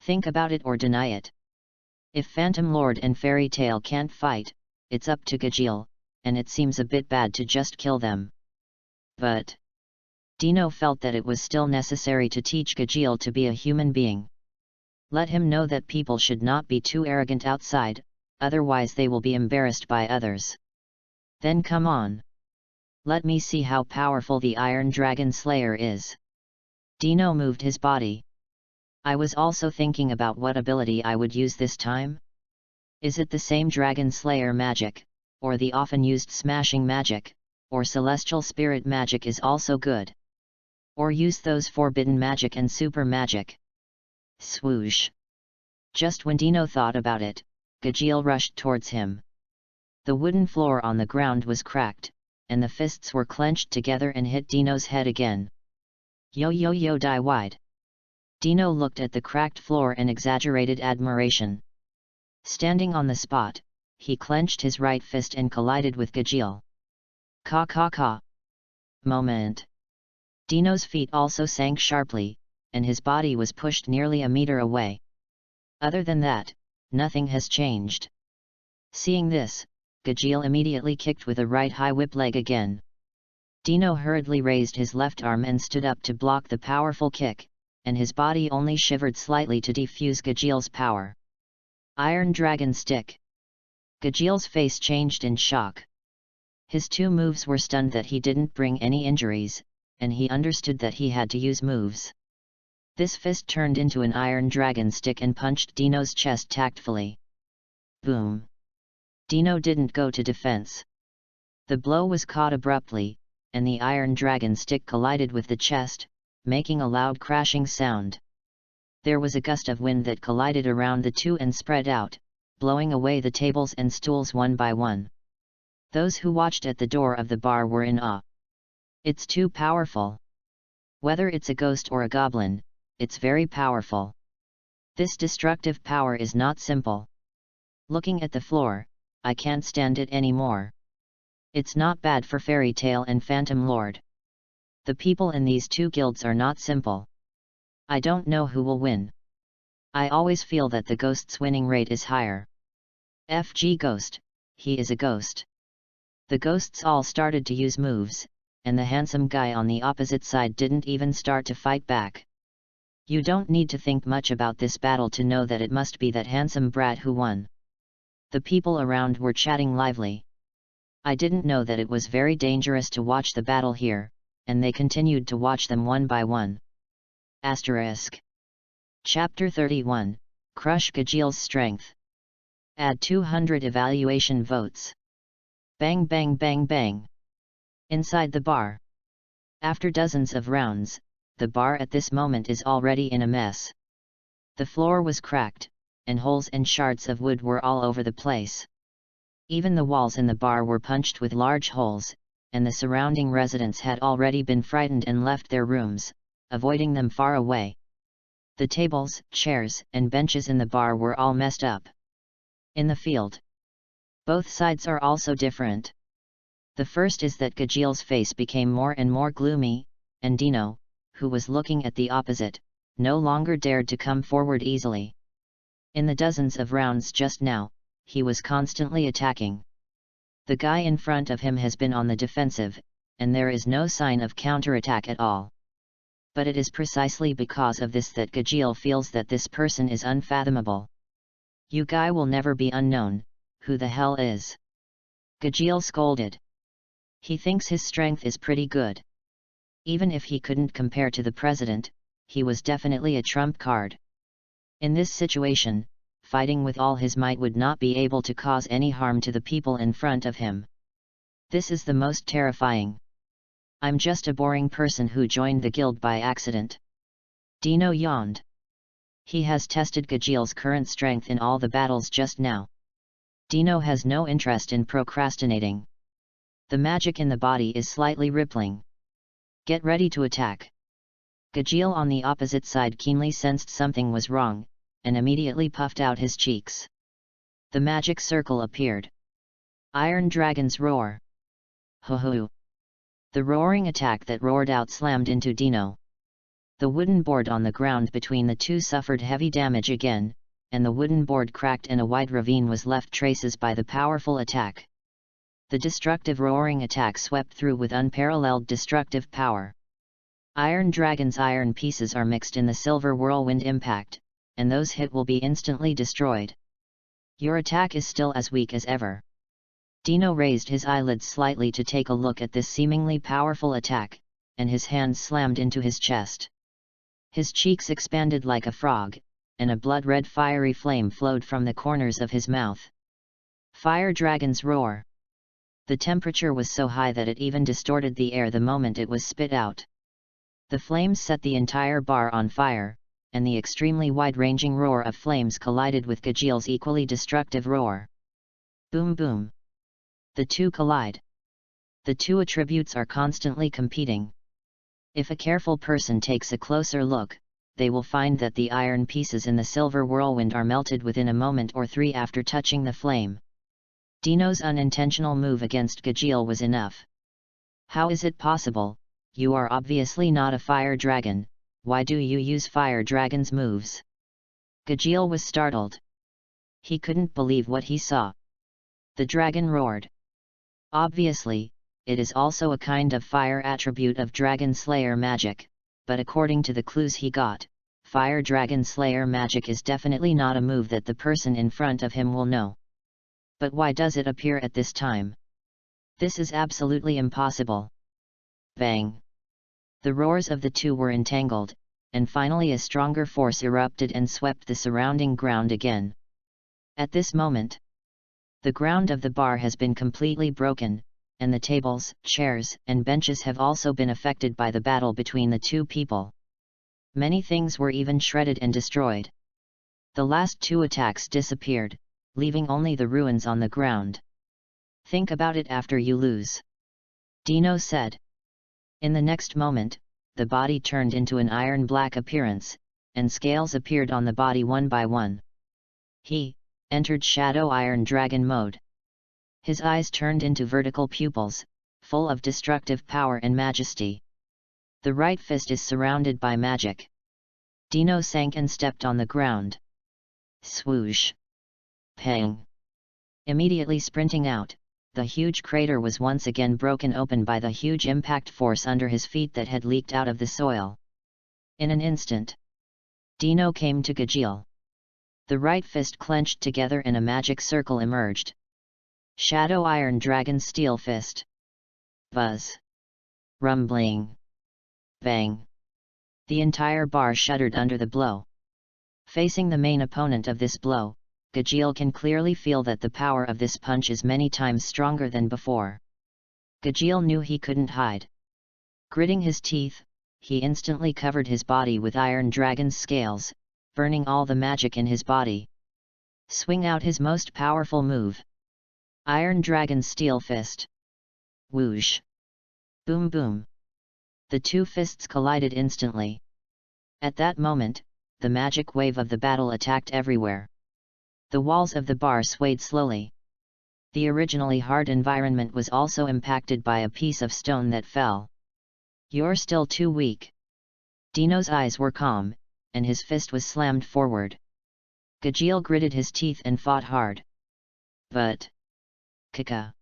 Think about it or deny it. If Phantom Lord and Fairy Tale can't fight, it's up to Gajeel, and it seems a bit bad to just kill them. But Dino felt that it was still necessary to teach Gajeel to be a human being. Let him know that people should not be too arrogant outside, otherwise they will be embarrassed by others. Then come on. Let me see how powerful the Iron Dragon Slayer is. Dino moved his body. I was also thinking about what ability I would use this time. Is it the same Dragon Slayer magic, or the often used smashing magic, or celestial spirit magic is also good? Or use those forbidden magic and super magic? Swoosh! Just when Dino thought about it, Gajeel rushed towards him. The wooden floor on the ground was cracked, and the fists were clenched together and hit Dino's head again. Yo yo yo, die wide! Dino looked at the cracked floor in exaggerated admiration. Standing on the spot, he clenched his right fist and collided with Gajeel. Ka ka ka. Moment. Dino's feet also sank sharply, and his body was pushed nearly a meter away. Other than that, nothing has changed. Seeing this, Gajeel immediately kicked with a right high whip leg again. Dino hurriedly raised his left arm and stood up to block the powerful kick, and his body only shivered slightly to defuse Gajeel's power. Iron Dragon Stick. Gajeel's face changed in shock. His two moves were stunned that he didn't bring any injuries, and he understood that he had to use moves. This fist turned into an Iron Dragon Stick and punched Dino's chest tactfully. Boom! Dino didn't go to defense. The blow was caught abruptly, and the Iron Dragon Stick collided with the chest, making a loud crashing sound. There was a gust of wind that collided around the two and spread out, blowing away the tables and stools one by one. Those who watched at the door of the bar were in awe. It's too powerful. Whether it's a ghost or a goblin, it's very powerful. This destructive power is not simple. Looking at the floor, I can't stand it anymore. It's not bad for Fairy Tale and Phantom Lord. The people in these two guilds are not simple. I don't know who will win. I always feel that the ghost's winning rate is higher. FG Ghost, he is a ghost. The ghosts all started to use moves, and the handsome guy on the opposite side didn't even start to fight back. You don't need to think much about this battle to know that it must be that handsome brat who won. The people around were chatting lively. I didn't know that it was very dangerous to watch the battle here, and they continued to watch them one by one. Asterisk. Chapter 31, Crush Gajeel's Strength. Add 200 evaluation votes. Bang bang bang bang. Inside the bar. After dozens of rounds, the bar at this moment is already in a mess. The floor was cracked, and holes and shards of wood were all over the place. Even the walls in the bar were punched with large holes, and the surrounding residents had already been frightened and left their rooms, avoiding them far away. The tables, chairs, and benches in the bar were all messed up. In the field, both sides are also different. The first is that Gajeel's face became more and more gloomy, and Dino, who was looking at the opposite, no longer dared to come forward easily. In the dozens of rounds just now, he was constantly attacking. The guy in front of him has been on the defensive, and there is no sign of counterattack at all. But it is precisely because of this that Gajeel feels that this person is unfathomable. You guy will never be unknown, who the hell is? Gajeel scolded. He thinks his strength is pretty good. Even if he couldn't compare to the president, he was definitely a trump card. In this situation, fighting with all his might would not be able to cause any harm to the people in front of him. This is the most terrifying. I'm just a boring person who joined the guild by accident. Dino yawned. He has tested Gajeel's current strength in all the battles just now. Dino has no interest in procrastinating. The magic in the body is slightly rippling. Get ready to attack. Gajeel on the opposite side keenly sensed something was wrong, and immediately puffed out his cheeks. The magic circle appeared. Iron Dragon's Roar. Ho-ho! The roaring attack that roared out slammed into Dino. The wooden board on the ground between the two suffered heavy damage again, and the wooden board cracked and a wide ravine was left traces by the powerful attack. The destructive roaring attack swept through with unparalleled destructive power. Iron Dragon's iron pieces are mixed in the silver whirlwind impact, and those hit will be instantly destroyed. Your attack is still as weak as ever. Dino raised his eyelids slightly to take a look at this seemingly powerful attack, and his hands slammed into his chest. His cheeks expanded like a frog, and a blood-red fiery flame flowed from the corners of his mouth. Fire Dragon's Roar. The temperature was so high that it even distorted the air the moment it was spit out. The flames set the entire bar on fire, and the extremely wide-ranging roar of flames collided with Gajeel's equally destructive roar. Boom boom. The two collide. The two attributes are constantly competing. If a careful person takes a closer look, they will find that the iron pieces in the silver whirlwind are melted within a moment or three after touching the flame. Dino's unintentional move against Gajeel was enough. How is it possible? You are obviously not a fire dragon, why do you use fire dragon's moves? Gajeel was startled. He couldn't believe what he saw. The dragon roared. Obviously, it is also a kind of fire attribute of Dragon Slayer magic, but according to the clues he got, Fire Dragon Slayer magic is definitely not a move that the person in front of him will know. But why does it appear at this time? This is absolutely impossible. Bang! The roars of the two were entangled, and finally a stronger force erupted and swept the surrounding ground again. At this moment, the ground of the bar has been completely broken, and the tables, chairs, and benches have also been affected by the battle between the two people. Many things were even shredded and destroyed. The last two attacks disappeared, leaving only the ruins on the ground. Think about it after you lose, Dino said. In the next moment, the body turned into an iron-black appearance, and scales appeared on the body one by one. He entered Shadow Iron Dragon mode. His eyes turned into vertical pupils, full of destructive power and majesty. The right fist is surrounded by magic. Dino sank and stepped on the ground. Swoosh! Pang! Immediately sprinting out, the huge crater was once again broken open by the huge impact force under his feet that had leaked out of the soil. In an instant, Dino came to Gajeel. The right fist clenched together and a magic circle emerged. Shadow Iron Dragon's Steel Fist. Buzz. Rumbling. Bang. The entire bar shuddered under the blow. Facing the main opponent of this blow, Gajeel can clearly feel that the power of this punch is many times stronger than before. Gajeel knew he couldn't hide. Gritting his teeth, he instantly covered his body with Iron Dragon's scales, burning all the magic in his body. Swing out his most powerful move. Iron Dragon's Steel Fist. Whoosh! Boom boom! The two fists collided instantly. At that moment, the magic wave of the battle attacked everywhere. The walls of the bar swayed slowly. The originally hard environment was also impacted by a piece of stone that fell. You're still too weak. Dino's eyes were calm, and his fist was slammed forward. Gajeel gritted his teeth and fought hard. But... Kaka!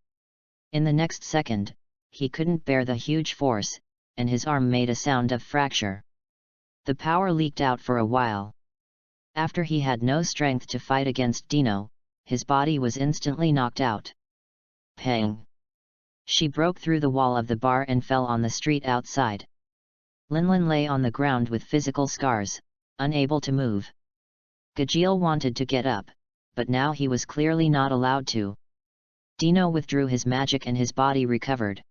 In the next second, he couldn't bear the huge force, and his arm made a sound of fracture. The power leaked out for a while. After he had no strength to fight against Dino, his body was instantly knocked out. Pang! She broke through the wall of the bar and fell on the street outside. Linlin lay on the ground with physical scars, unable to move. Gajeel wanted to get up, but now he was clearly not allowed to. Dino withdrew his magic and his body recovered.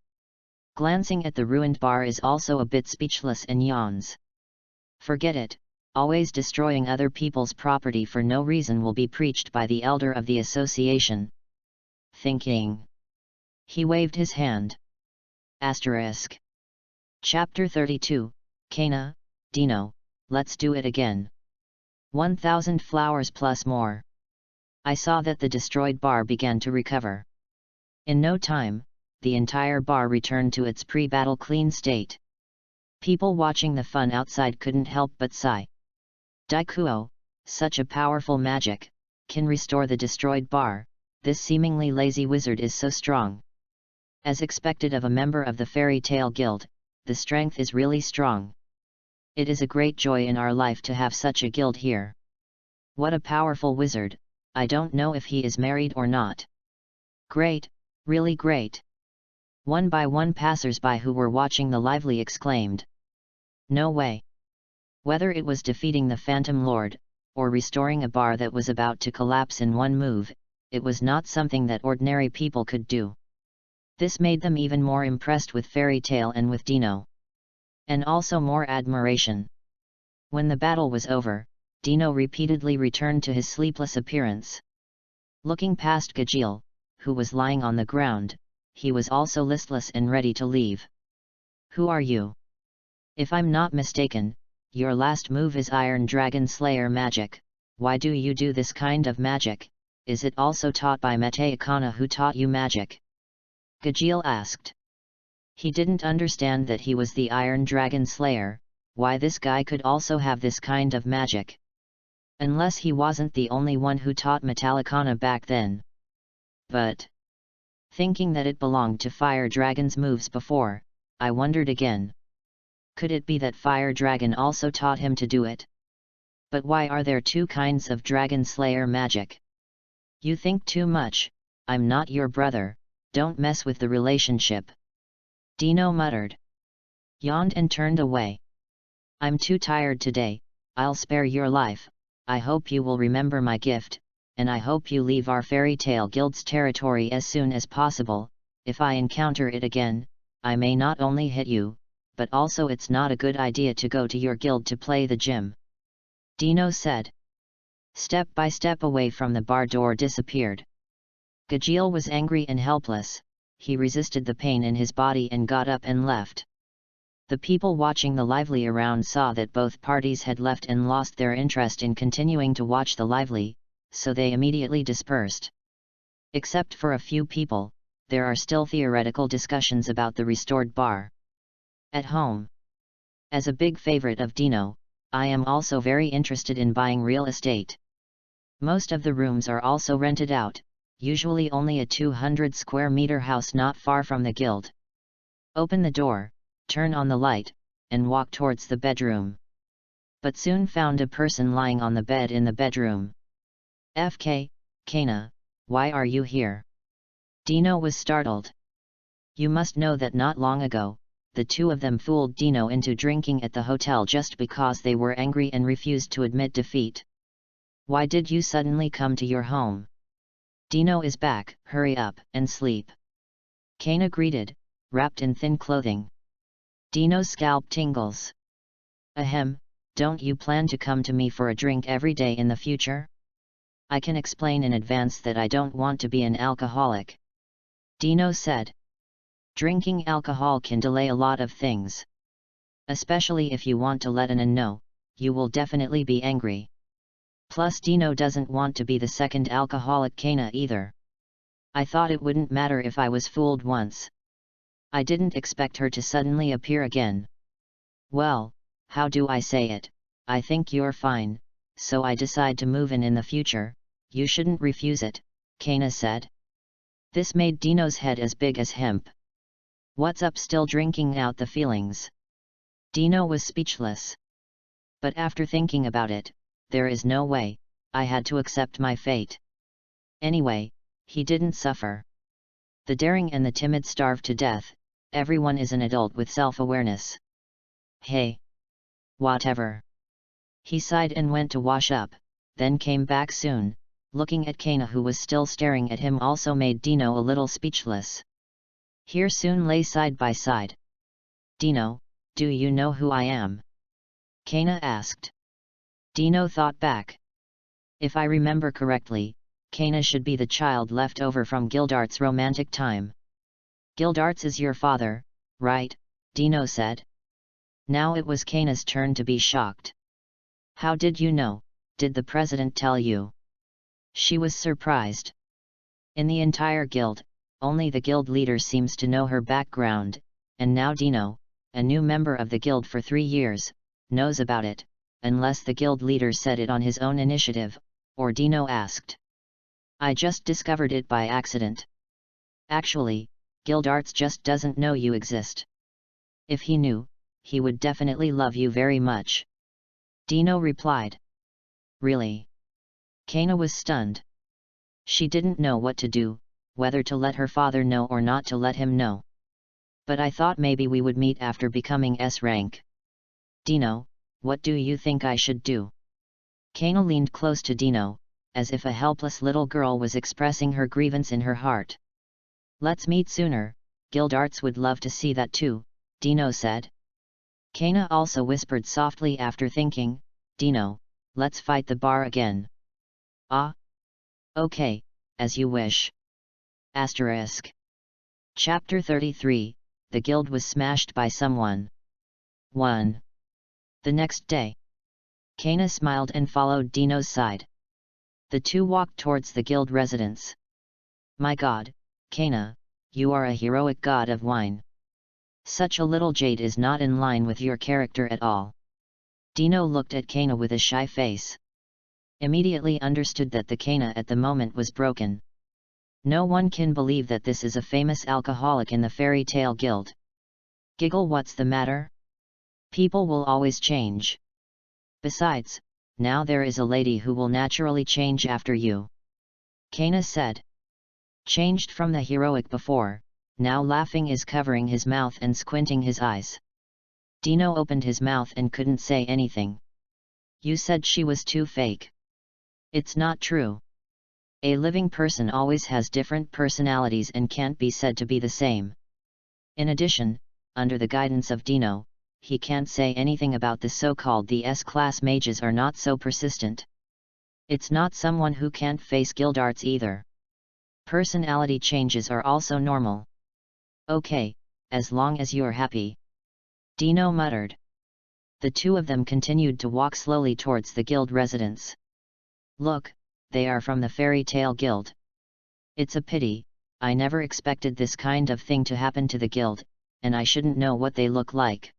Glancing at the ruined bar is also a bit speechless and yawns. Forget it, always destroying other people's property for no reason will be preached by the elder of the association. Thinking. He waved his hand. Asterisk. Chapter 32, Kana, Dino, let's do it again. 1,000 flowers plus more. I saw that the destroyed bar began to recover. In no time, the entire bar returned to its pre-battle clean state. People watching the fun outside couldn't help but sigh. Daikuo, such a powerful magic, can restore the destroyed bar, this seemingly lazy wizard is so strong. As expected of a member of the Fairy Tale Guild, the strength is really strong. It is a great joy in our life to have such a guild here. What a powerful wizard, I don't know if he is married or not. Great, really great. One by one passers-by who were watching the lively exclaimed. No way. Whether it was defeating the Phantom Lord, or restoring a bar that was about to collapse in one move, it was not something that ordinary people could do. This made them even more impressed with Fairy Tale and with Dino. And also more admiration. When the battle was over, Dino repeatedly returned to his sleepless appearance. Looking past Gajeel, who was lying on the ground, he was also listless and ready to leave. Who are you? If I'm not mistaken, your last move is Iron Dragon Slayer magic. Why do you do this kind of magic? Is it also taught by Mete Akana, who taught you magic? Gajeel asked. He didn't understand that he was the Iron Dragon Slayer, why this guy could also have this kind of magic. Unless he wasn't the only one who taught Metallicana back then. But, thinking that it belonged to Fire Dragon's moves before, I wondered again. Could it be that Fire Dragon also taught him to do it? But why are there two kinds of Dragon Slayer magic? You think too much, I'm not your brother, don't mess with the relationship. Dino muttered. Yawned and turned away. I'm too tired today, I'll spare your life. I hope you will remember my gift, and I hope you leave our fairy tale guild's territory as soon as possible. If I encounter it again, I may not only hit you, but also it's not a good idea to go to your guild to play the gym. Dino said. Step by step away from the bar door disappeared. Gajeel was angry and helpless, he resisted the pain in his body and got up and left. The people watching the lively around saw that both parties had left and lost their interest in continuing to watch the lively, so they immediately dispersed. Except for a few people, there are still theoretical discussions about the restored bar. At home. As a big favorite of Dino, I am also very interested in buying real estate. Most of the rooms are also rented out, usually only a 200 square meter house not far from the guild. Open the door, turn on the light, and walk towards the bedroom. But soon found a person lying on the bed in the bedroom. FK, Kana, why are you here? Dino was startled. You must know that not long ago, the two of them fooled Dino into drinking at the hotel just because they were angry and refused to admit defeat. Why did you suddenly come to your home? Dino is back, hurry up and sleep. Kana greeted, wrapped in thin clothing. Dino's scalp tingles. Ahem, don't you plan to come to me for a drink every day in the future? I can explain in advance that I don't want to be an alcoholic. Dino said. Drinking alcohol can delay a lot of things. Especially if you want to let Anan know, you will definitely be angry. Plus Dino doesn't want to be the second alcoholic Kana either. I thought it wouldn't matter if I was fooled once. I didn't expect her to suddenly appear again. Well, how do I say it? I think you're fine, so I decide to move in the future. You shouldn't refuse it, Kana said. This made Dino's head as big as hemp. What's up, still drinking out the feelings? Dino was speechless. But after thinking about it, there is no way, I had to accept my fate. Anyway, he didn't suffer. The daring and the timid starve to death, everyone is an adult with self-awareness. Hey! Whatever. He sighed and went to wash up, then came back soon, looking at Kana who was still staring at him also made Dino a little speechless. Here soon lay side by side. Dino, do you know who I am? Kana asked. Dino thought back. If I remember correctly, Kana should be the child left over from Gildart's romantic time. Gildart's is your father, right? Dino said. Now it was Kana's turn to be shocked. How did you know? Did the president tell you? She was surprised. In the entire guild, only the guild leader seems to know her background, and now Dino, a new member of the guild for 3 years, knows about it, unless the guild leader said it on his own initiative, or Dino asked. I just discovered it by accident. Actually, Gildarts just doesn't know you exist. If he knew, he would definitely love you very much. Dino replied. Really? Kana was stunned. She didn't know what to do, whether to let her father know or not to let him know. But I thought maybe we would meet after becoming S rank. Dino, what do you think I should do? Kana leaned close to Dino, as if a helpless little girl was expressing her grievance in her heart. Let's meet sooner, Gildarts would love to see that too, Dino said. Kana also whispered softly after thinking, Dino, let's fight the bar again. Ah? Okay, as you wish. Asterisk. Chapter 33, The Guild was smashed by someone. 1. The next day, Kana smiled and followed Dino's side. The two walked towards the guild residence. My god, Kana, you are a heroic god of wine. Such a little jade is not in line with your character at all. Dino looked at Kana with a shy face. Immediately understood that the Kana at the moment was broken. No one can believe that this is a famous alcoholic in the fairy tale guild. Giggle, what's the matter? People will always change. Besides, now there is a lady who will naturally change after you. Kana said. Changed from the heroic before, now laughing is covering his mouth and squinting his eyes. Dino opened his mouth and couldn't say anything. You said she was too fake. It's not true. A living person always has different personalities and can't be said to be the same. In addition, under the guidance of Dino, he can't say anything about the so-called the S-class mages are not so persistent. It's not someone who can't face guild arts either. Personality changes are also normal. Okay, as long as you're happy. Dino muttered. The two of them continued to walk slowly towards the guild residence. Look, they are from the fairy tale guild. It's a pity, I never expected this kind of thing to happen to the guild, and I shouldn't know what they look like.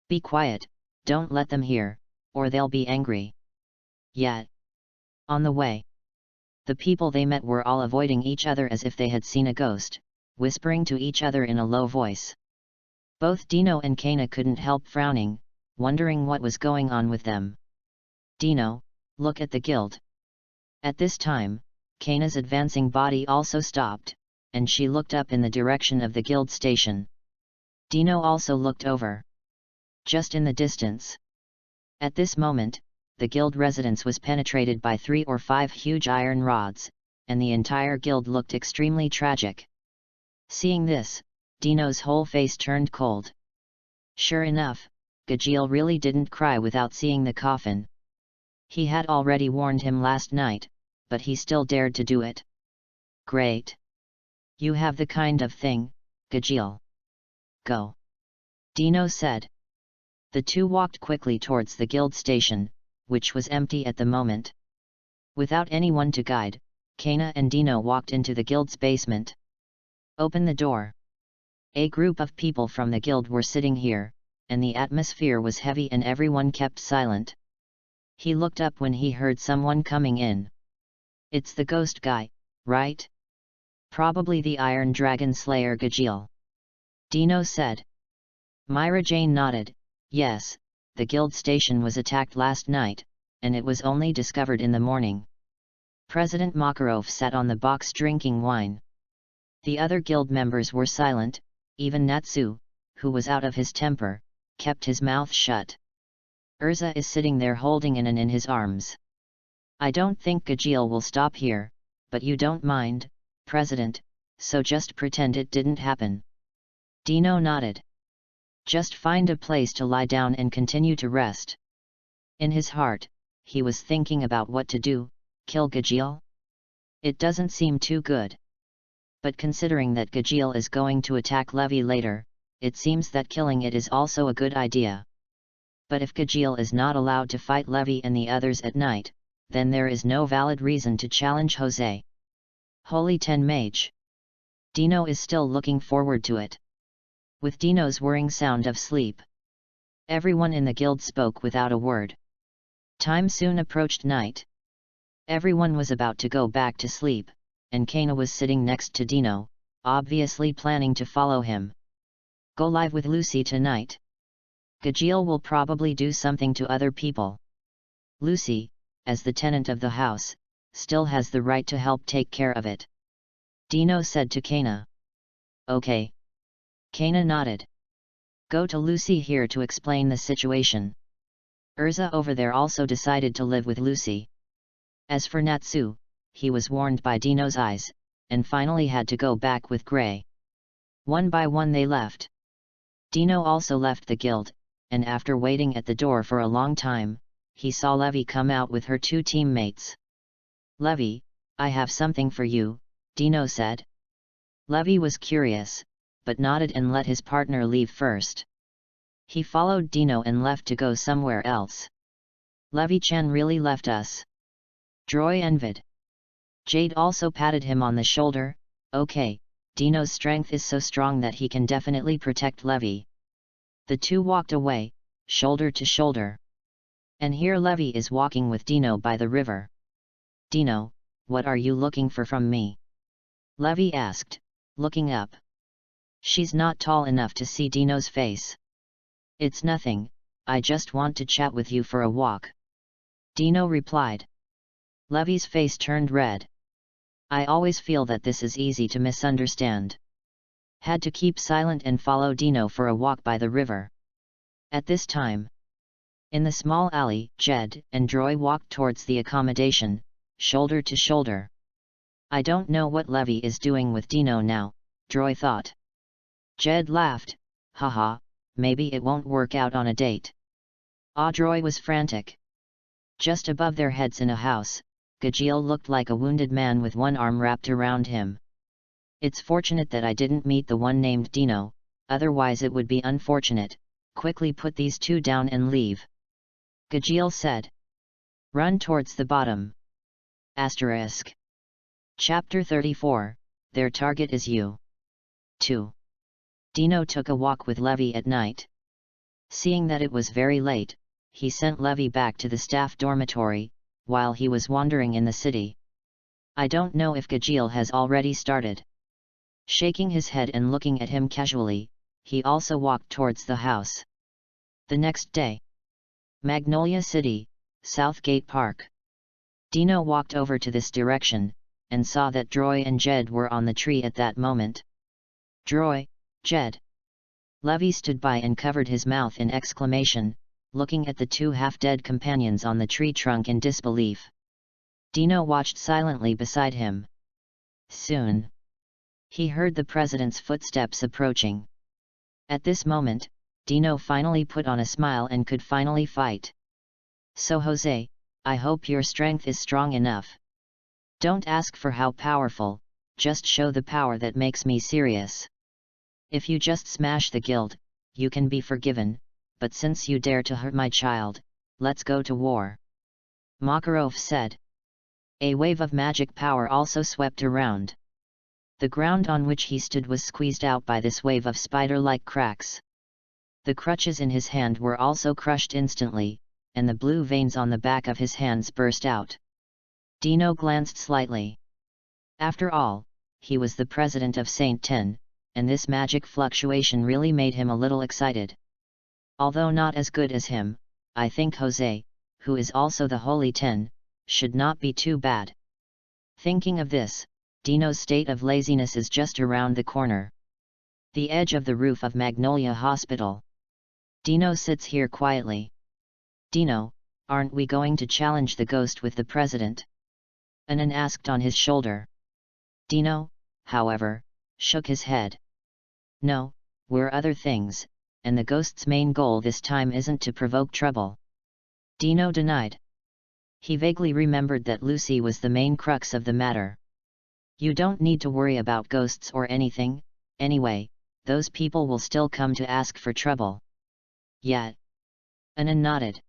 Be quiet, don't let them hear, or they'll be angry. Yet. On the way, the people they met were all avoiding each other as if they had seen a ghost, whispering to each other in a low voice. Both Dino and Kana couldn't help frowning, wondering what was going on with them. Dino, look at the guild. At this time, Kana's advancing body also stopped, and she looked up in the direction of the guild station. Dino also looked over. Just in the distance. At this moment, the guild residence was penetrated by 3 or 5 huge iron rods, and the entire guild looked extremely tragic. Seeing this, Dino's whole face turned cold. Sure enough, Gajeel really didn't cry without seeing the coffin. He had already warned him last night, but he still dared to do it. Great. You have the kind of thing, Gajeel. Go. Dino said. The two walked quickly towards the guild station, which was empty at the moment. Without anyone to guide, Kana and Dino walked into the guild's basement. Open the door. A group of people from the guild were sitting here, and the atmosphere was heavy and everyone kept silent. He looked up when he heard someone coming in. It's the ghost guy, right? Probably the Iron Dragon Slayer Gajeel. Dino said. Myra Jane nodded. Yes, the guild station was attacked last night, and it was only discovered in the morning. President Makarov sat on the box drinking wine. The other guild members were silent, even Natsu, who was out of his temper, kept his mouth shut. Urza is sitting there holding Inan in his arms. I don't think Gajeel will stop here, but you don't mind, President, so just pretend it didn't happen. Dino nodded. Just find a place to lie down and continue to rest. In his heart, he was thinking about what to do, kill Gajeel? It doesn't seem too good. But considering that Gajeel is going to attack Levi later, it seems that killing it is also a good idea. But if Gajeel is not allowed to fight Levi and the others at night, then there is no valid reason to challenge Jose. Holy Ten Mage. Dino is still looking forward to it. With Dino's whirring sound of sleep, everyone in the guild spoke without a word. Time soon approached night. Everyone was about to go back to sleep, and Kana was sitting next to Dino, obviously planning to follow him. Go live with Lucy tonight. Gajeel will probably do something to other people. Lucy, as the tenant of the house, still has the right to help take care of it. Dino said to Kana. Okay. Kana nodded. Go to Lucy here to explain the situation. Urza over there also decided to live with Lucy. As for Natsu, he was warned by Dino's eyes, and finally had to go back with Gray. One by one they left. Dino also left the guild, and after waiting at the door for a long time, he saw Levi come out with her 2 teammates. Levi, I have something for you, Dino said. Levi was curious, but nodded and let his partner leave first. He followed Dino and left to go somewhere else. Levi-chan really left us. Droy envied. Jade also patted him on the shoulder. Okay, Dino's strength is so strong that he can definitely protect Levi. The two walked away, shoulder to shoulder. And here Levi is walking with Dino by the river. Dino, what are you looking for from me? Levi asked, looking up. She's not tall enough to see Dino's face. It's nothing, I just want to chat with you for a walk. Dino replied. Levi's face turned red. I always feel that this is easy to misunderstand. Had to keep silent and follow Dino for a walk by the river. At this time, in the small alley, Jed and Droy walked towards the accommodation, shoulder to shoulder. I don't know what Levi is doing with Dino now, Droy thought. Jed laughed, haha, maybe it won't work out on a date. Droy was frantic. Just above their heads in a house, Gajeel looked like a wounded man with one arm wrapped around him. It's fortunate that I didn't meet the one named Dino, otherwise it would be unfortunate. Quickly put these two down and leave. Gajeel said. Run towards the bottom. Asterisk. Chapter 34, Their Target is You. 2. Dino took a walk with Levi at night. Seeing that it was very late, he sent Levi back to the staff dormitory, while he was wandering in the city. I don't know if Gajeel has already started. Shaking his head and looking at him casually, he also walked towards the house. The next day. Magnolia City, Southgate Park. Dino walked over to this direction, and saw that Droy and Jed were on the tree at that moment. Droy, Jed. Levi stood by and covered his mouth in exclamation, looking at the two half-dead companions on the tree trunk in disbelief. Dino watched silently beside him. Soon, he heard the president's footsteps approaching. At this moment, Dino finally put on a smile and could finally fight. So Jose, I hope your strength is strong enough. Don't ask for how powerful, just show the power that makes me serious. If you just smash the guild, you can be forgiven, but since you dare to hurt my child, let's go to war. Makarov said. A wave of magic power also swept around. The ground on which he stood was squeezed out by this wave of spider-like cracks. The crutches in his hand were also crushed instantly, and the blue veins on the back of his hands burst out. Dino glanced slightly. After all, he was the president of Saint Ten, and this magic fluctuation really made him a little excited. Although not as good as him, I think Jose, who is also the Holy Ten, should not be too bad. Thinking of this, Dino's state of laziness is just around the corner. The edge of the roof of Magnolia Hospital. Dino sits here quietly. Dino, aren't we going to challenge the ghost with the president? Anan asked on his shoulder. Dino, however, shook his head. No, we're other things, and the ghost's main goal this time isn't to provoke trouble. Dino denied. He vaguely remembered that Lucy was the main crux of the matter. You don't need to worry about ghosts or anything, anyway, those people will still come to ask for trouble. Yet. Anan nodded.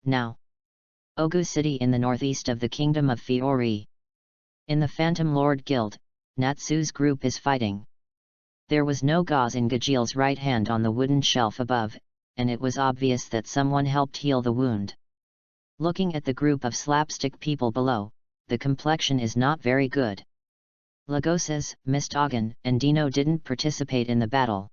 Now. Ogu City in the northeast of the Kingdom of Fiori. In the Phantom Lord Guild, Natsu's group is fighting. There was no gauze in Gajeel's right hand on the wooden shelf above, and it was obvious that someone helped heal the wound. Looking at the group of slapstick people below, the complexion is not very good. Lagoses, Mistogan, and Dino didn't participate in the battle.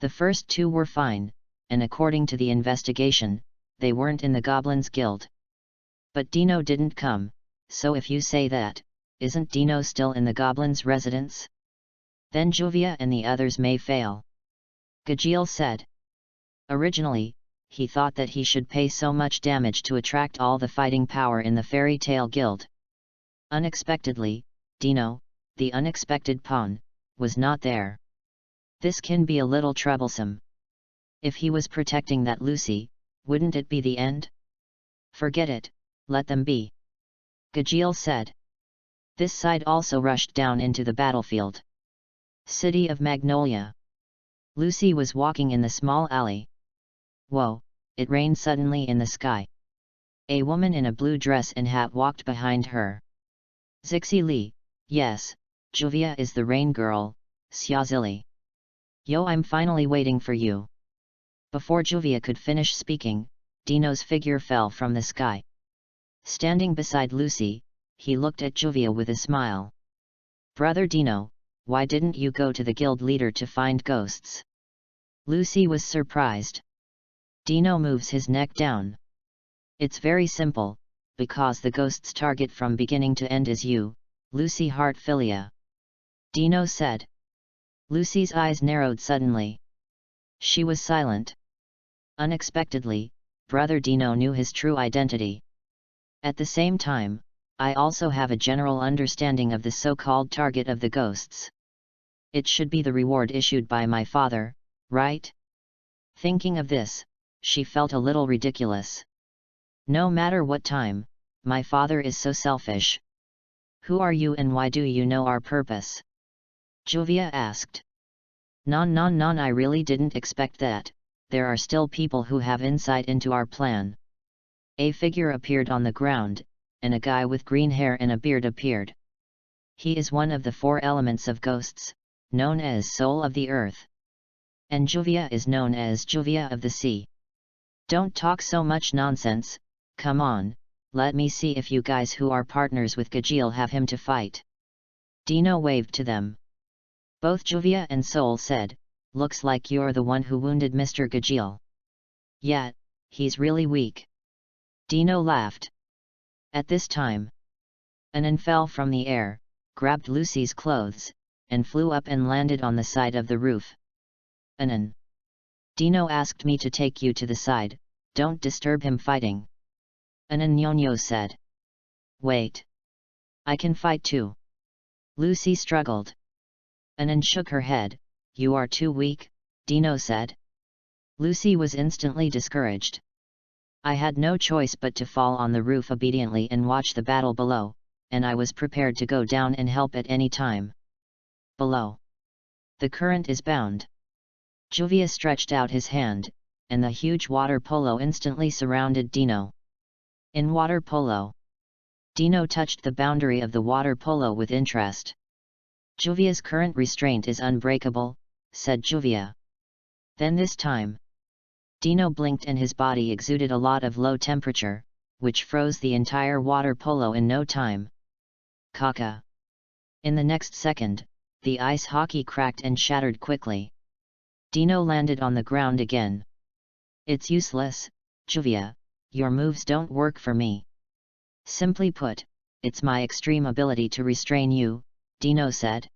The first two were fine, and according to the investigation, they weren't in the Goblins Guild. But Dino didn't come, so if you say that, isn't Dino still in the Goblins' residence? Then Juvia and the others may fail. Gajeel said. Originally, he thought that he should pay so much damage to attract all the fighting power in the Fairy Tale Guild. Unexpectedly, Dino, the unexpected pawn, was not there. This can be a little troublesome. If he was protecting that Lucy, wouldn't it be the end? Forget it, let them be. Gajeel said. This side also rushed down into the battlefield. City of Magnolia. Lucy was walking in the small alley. Whoa, it rained suddenly in the sky. A woman in a blue dress and hat walked behind her. Zixi Li, yes, Juvia is the rain girl, Xiazili. Yo, I'm finally waiting for you. Before Juvia could finish speaking, Dino's figure fell from the sky. Standing beside Lucy, he looked at Juvia with a smile. Brother Dino, why didn't you go to the guild leader to find ghosts? Lucy was surprised. Dino moves his neck down. It's very simple, because the ghost's target from beginning to end is you, Lucy Heartfilia. Dino said. Lucy's eyes narrowed suddenly. She was silent. Unexpectedly, Brother Dino knew his true identity. At the same time, I also have a general understanding of the so-called target of the ghosts. It should be the reward issued by my father, right? Thinking of this, she felt a little ridiculous. No matter what time, my father is so selfish. Who are you and why do you know our purpose? Juvia asked. Non, I really didn't expect that. There are still people who have insight into our plan. A figure appeared on the ground, and a guy with green hair and a beard appeared. He is one of the 4 elements of ghosts, known as Soul of the Earth. And Juvia is known as Juvia of the Sea. Don't talk so much nonsense, come on, let me see if you guys who are partners with Gajeel have him to fight. Dino waved to them. Both Juvia and Soul said, looks like you're the one who wounded Mr. Gajeel. Yeah, he's really weak. Dino laughed. At this time, Anan fell from the air, grabbed Lucy's clothes, and flew up and landed on the side of the roof. Anan. Dino asked me to take you to the side, don't disturb him fighting. Anan Nyonyo said. Wait. I can fight too. Lucy struggled. Anan shook her head. You are too weak, Dino said. Lucy was instantly discouraged. I had no choice but to fall on the roof obediently and watch the battle below, and I was prepared to go down and help at any time. Below. The current is bound. Juvia stretched out his hand, and the huge water polo instantly surrounded Dino. In water polo. Dino touched the boundary of the water polo with interest. Juvia's current restraint is unbreakable, said Juvia. Then this time. Dino blinked and his body exuded a lot of low temperature, which froze the entire water polo in no time. Kaka. In the next second, the ice hockey cracked and shattered quickly. Dino landed on the ground again. It's useless, Juvia, your moves don't work for me. Simply put, it's my extreme ability to restrain you, Dino said.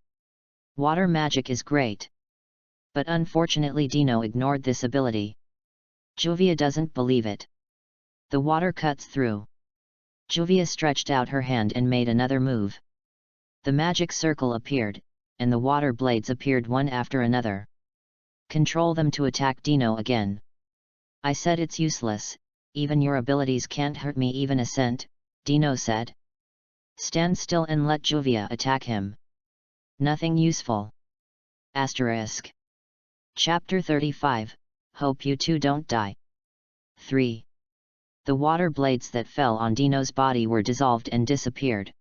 Water magic is great. But unfortunately Dino ignored this ability. Juvia doesn't believe it. The water cuts through. Juvia stretched out her hand and made another move. The magic circle appeared, and the water blades appeared one after another. Control them to attack Dino again. I said it's useless, even your abilities can't hurt me even a cent, Dino said. Stand still and let Juvia attack him. Nothing useful. Asterisk. Chapter 35, Hope you two don't die. 3. The water blades that fell on Dino's body were dissolved and disappeared.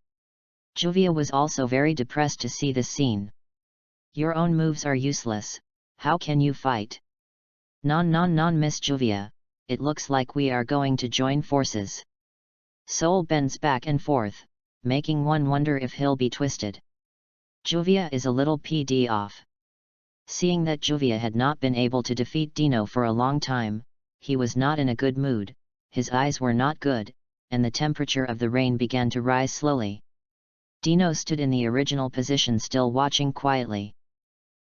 Juvia was also very depressed to see this scene. Your own moves are useless, how can you fight? Non Miss Juvia, it looks like we are going to join forces. Soul bends back and forth, making one wonder if he'll be twisted. Juvia is a little PD off. Seeing that Juvia had not been able to defeat Dino for a long time, he was not in a good mood, his eyes were not good, and the temperature of the rain began to rise slowly. Dino stood in the original position still watching quietly.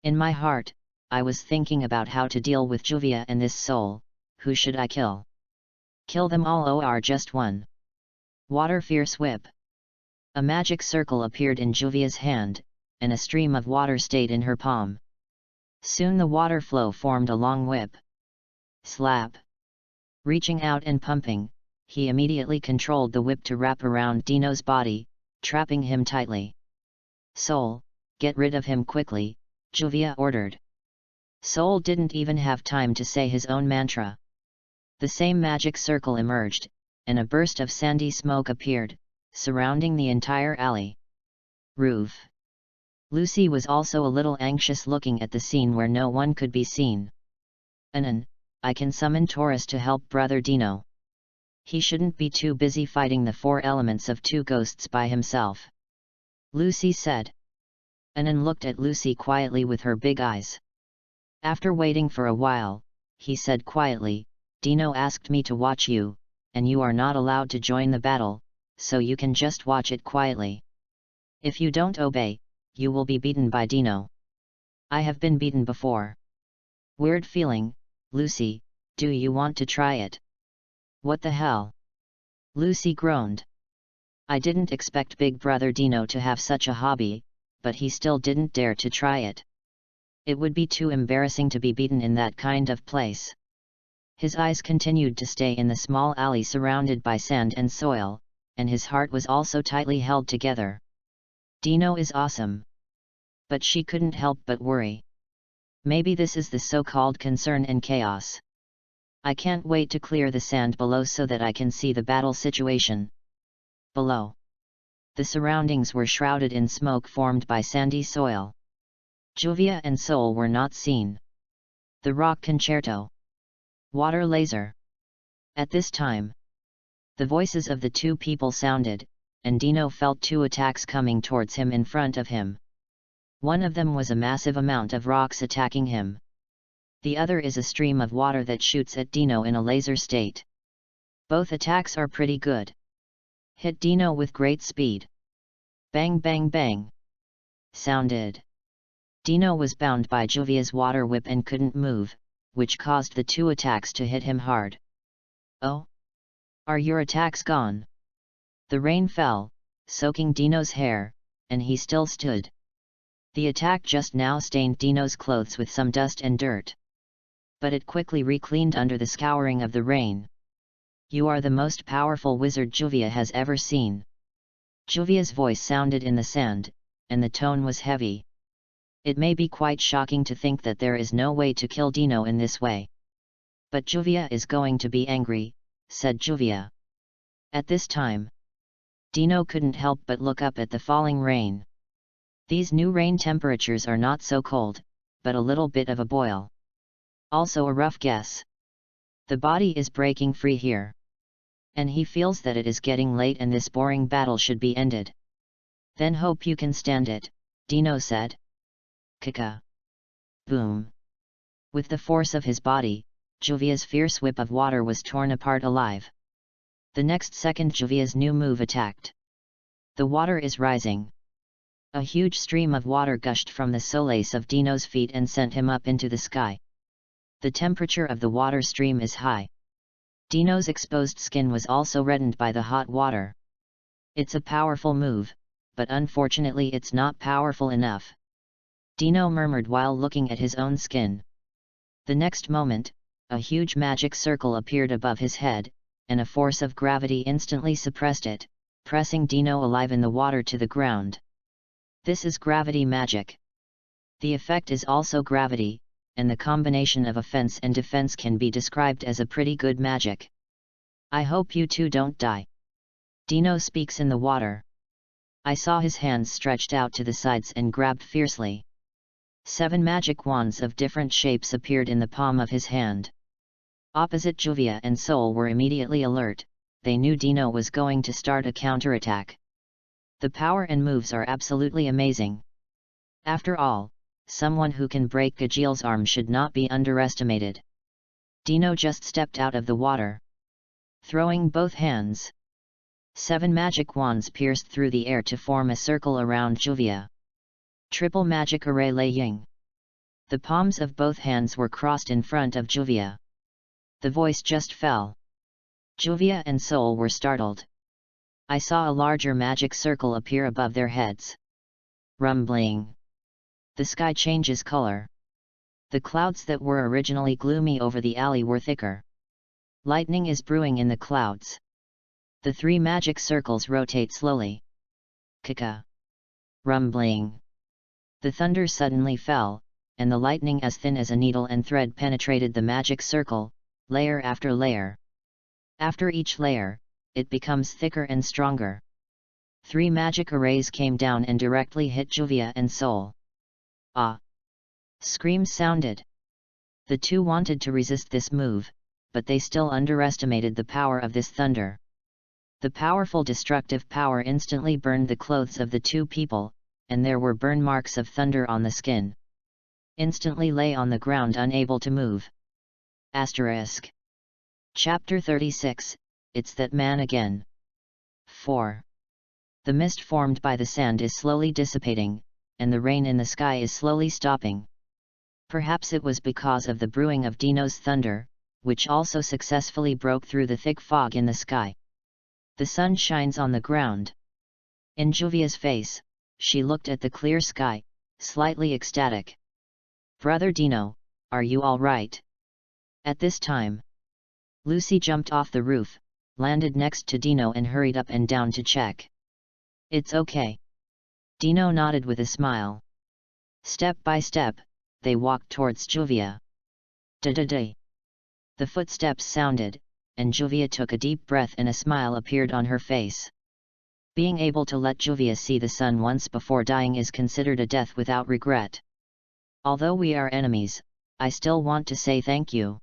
In my heart, I was thinking about how to deal with Juvia and this soul. Who should I kill? Kill them all or just one? Water fierce whip. A magic circle appeared in Juvia's hand, and a stream of water stayed in her palm. Soon the water flow formed a long whip. Slap. Reaching out and pumping, he immediately controlled the whip to wrap around Dino's body, trapping him tightly. Soul, get rid of him quickly, Juvia ordered. Soul didn't even have time to say his own mantra. The same magic circle emerged, and a burst of sandy smoke appeared, surrounding the entire alley. Roof. Lucy was also a little anxious looking at the scene where no one could be seen. Anan, I can summon Taurus to help Brother Dino. He shouldn't be too busy fighting the 4 elements of 2 ghosts by himself. Lucy said. Anan looked at Lucy quietly with her big eyes. After waiting for a while, he said quietly, Dino asked me to watch you, and you are not allowed to join the battle, so you can just watch it quietly. If you don't obey, you will be beaten by Dino. I have been beaten before. Weird feeling, Lucy, do you want to try it? What the hell? Lucy groaned. I didn't expect Big Brother Dino to have such a hobby, but he still didn't dare to try it. It would be too embarrassing to be beaten in that kind of place. His eyes continued to stay in the small alley surrounded by sand and soil, and his heart was also tightly held together. Dino is awesome. But she couldn't help but worry. Maybe this is the so-called concern and chaos. I can't wait to clear the sand below so that I can see the battle situation. Below. The surroundings were shrouded in smoke formed by sandy soil. Juvia and Sol were not seen. The rock concerto. Water laser. At this time, the voices of the 2 people sounded, and Dino felt 2 attacks coming towards him in front of him. One of them was a massive amount of rocks attacking him. The other is a stream of water that shoots at Dino in a laser state. Both attacks are pretty good. Hit Dino with great speed. Bang bang bang. Sounded. Dino was bound by Juvia's water whip and couldn't move, which caused the 2 attacks to hit him hard. Oh? Are your attacks gone? The rain fell, soaking Dino's hair, and he still stood. The attack just now stained Dino's clothes with some dust and dirt. But it quickly recleaned under the scouring of the rain. You are the most powerful wizard Juvia has ever seen. Juvia's voice sounded in the sand, and the tone was heavy. It may be quite shocking to think that there is no way to kill Dino in this way. But Juvia is going to be angry, said Juvia. At this time, Dino couldn't help but look up at the falling rain. These new rain temperatures are not so cold, but a little bit of a boil. Also a rough guess. The body is breaking free here. And he feels that it is getting late and this boring battle should be ended. Then hope you can stand it, Dino said. Kaka. Boom. With the force of his body, Juvia's fierce whip of water was torn apart alive. The next second Juvia's new move attacked. The water is rising. A huge stream of water gushed from the soles of Dino's feet and sent him up into the sky. The temperature of the water stream is high. Dino's exposed skin was also reddened by the hot water. It's a powerful move, but unfortunately it's not powerful enough. Dino murmured while looking at his own skin. The next moment, a huge magic circle appeared above his head, and a force of gravity instantly suppressed it, pressing Dino alive in the water to the ground. This is gravity magic. The effect is also gravity, and the combination of offense and defense can be described as a pretty good magic. I hope you two don't die. Dino speaks in the water. I saw his hands stretched out to the sides and grabbed fiercely. 7 magic wands of different shapes appeared in the palm of his hand. Opposite Juvia and Sol were immediately alert, they knew Dino was going to start a counterattack. The power and moves are absolutely amazing. After all, someone who can break Gajil's arm should not be underestimated. Dino just stepped out of the water. Throwing both hands. 7 magic wands pierced through the air to form a circle around Juvia. Triple magic array laying. The palms of both hands were crossed in front of Juvia. The voice just fell. Juvia and Sol were startled. I saw a larger magic circle appear above their heads. Rumbling. The sky changes color. The clouds that were originally gloomy over the alley were thicker. Lightning is brewing in the clouds. The 3 magic circles rotate slowly. Kaka. Rumbling. The thunder suddenly fell, and the lightning as thin as a needle and thread penetrated the magic circle, layer after layer. After each layer, it becomes thicker and stronger. 3 magic arrays came down and directly hit Juvia and Soul. Ah! Screams sounded. The two wanted to resist this move, but they still underestimated the power of this thunder. The powerful destructive power instantly burned the clothes of the two people, and there were burn marks of thunder on the skin. Instantly lay on the ground unable to move. Asterisk. Chapter 36, It's That Man Again. 4. The mist formed by the sand is slowly dissipating, and the rain in the sky is slowly stopping. Perhaps it was because of the brewing of Dino's thunder, which also successfully broke through the thick fog in the sky. The sun shines on the ground. In Juvia's face, she looked at the clear sky, slightly ecstatic. "Brother Dino, are you all right?" At this time, Lucy jumped off the roof, landed next to Dino and hurried up and down to check. "It's okay." Dino nodded with a smile. Step by step, they walked towards Juvia. Da-da-da. The footsteps sounded, and Juvia took a deep breath and a smile appeared on her face. Being able to let Juvia see the sun once before dying is considered a death without regret. "Although we are enemies, I still want to say thank you,"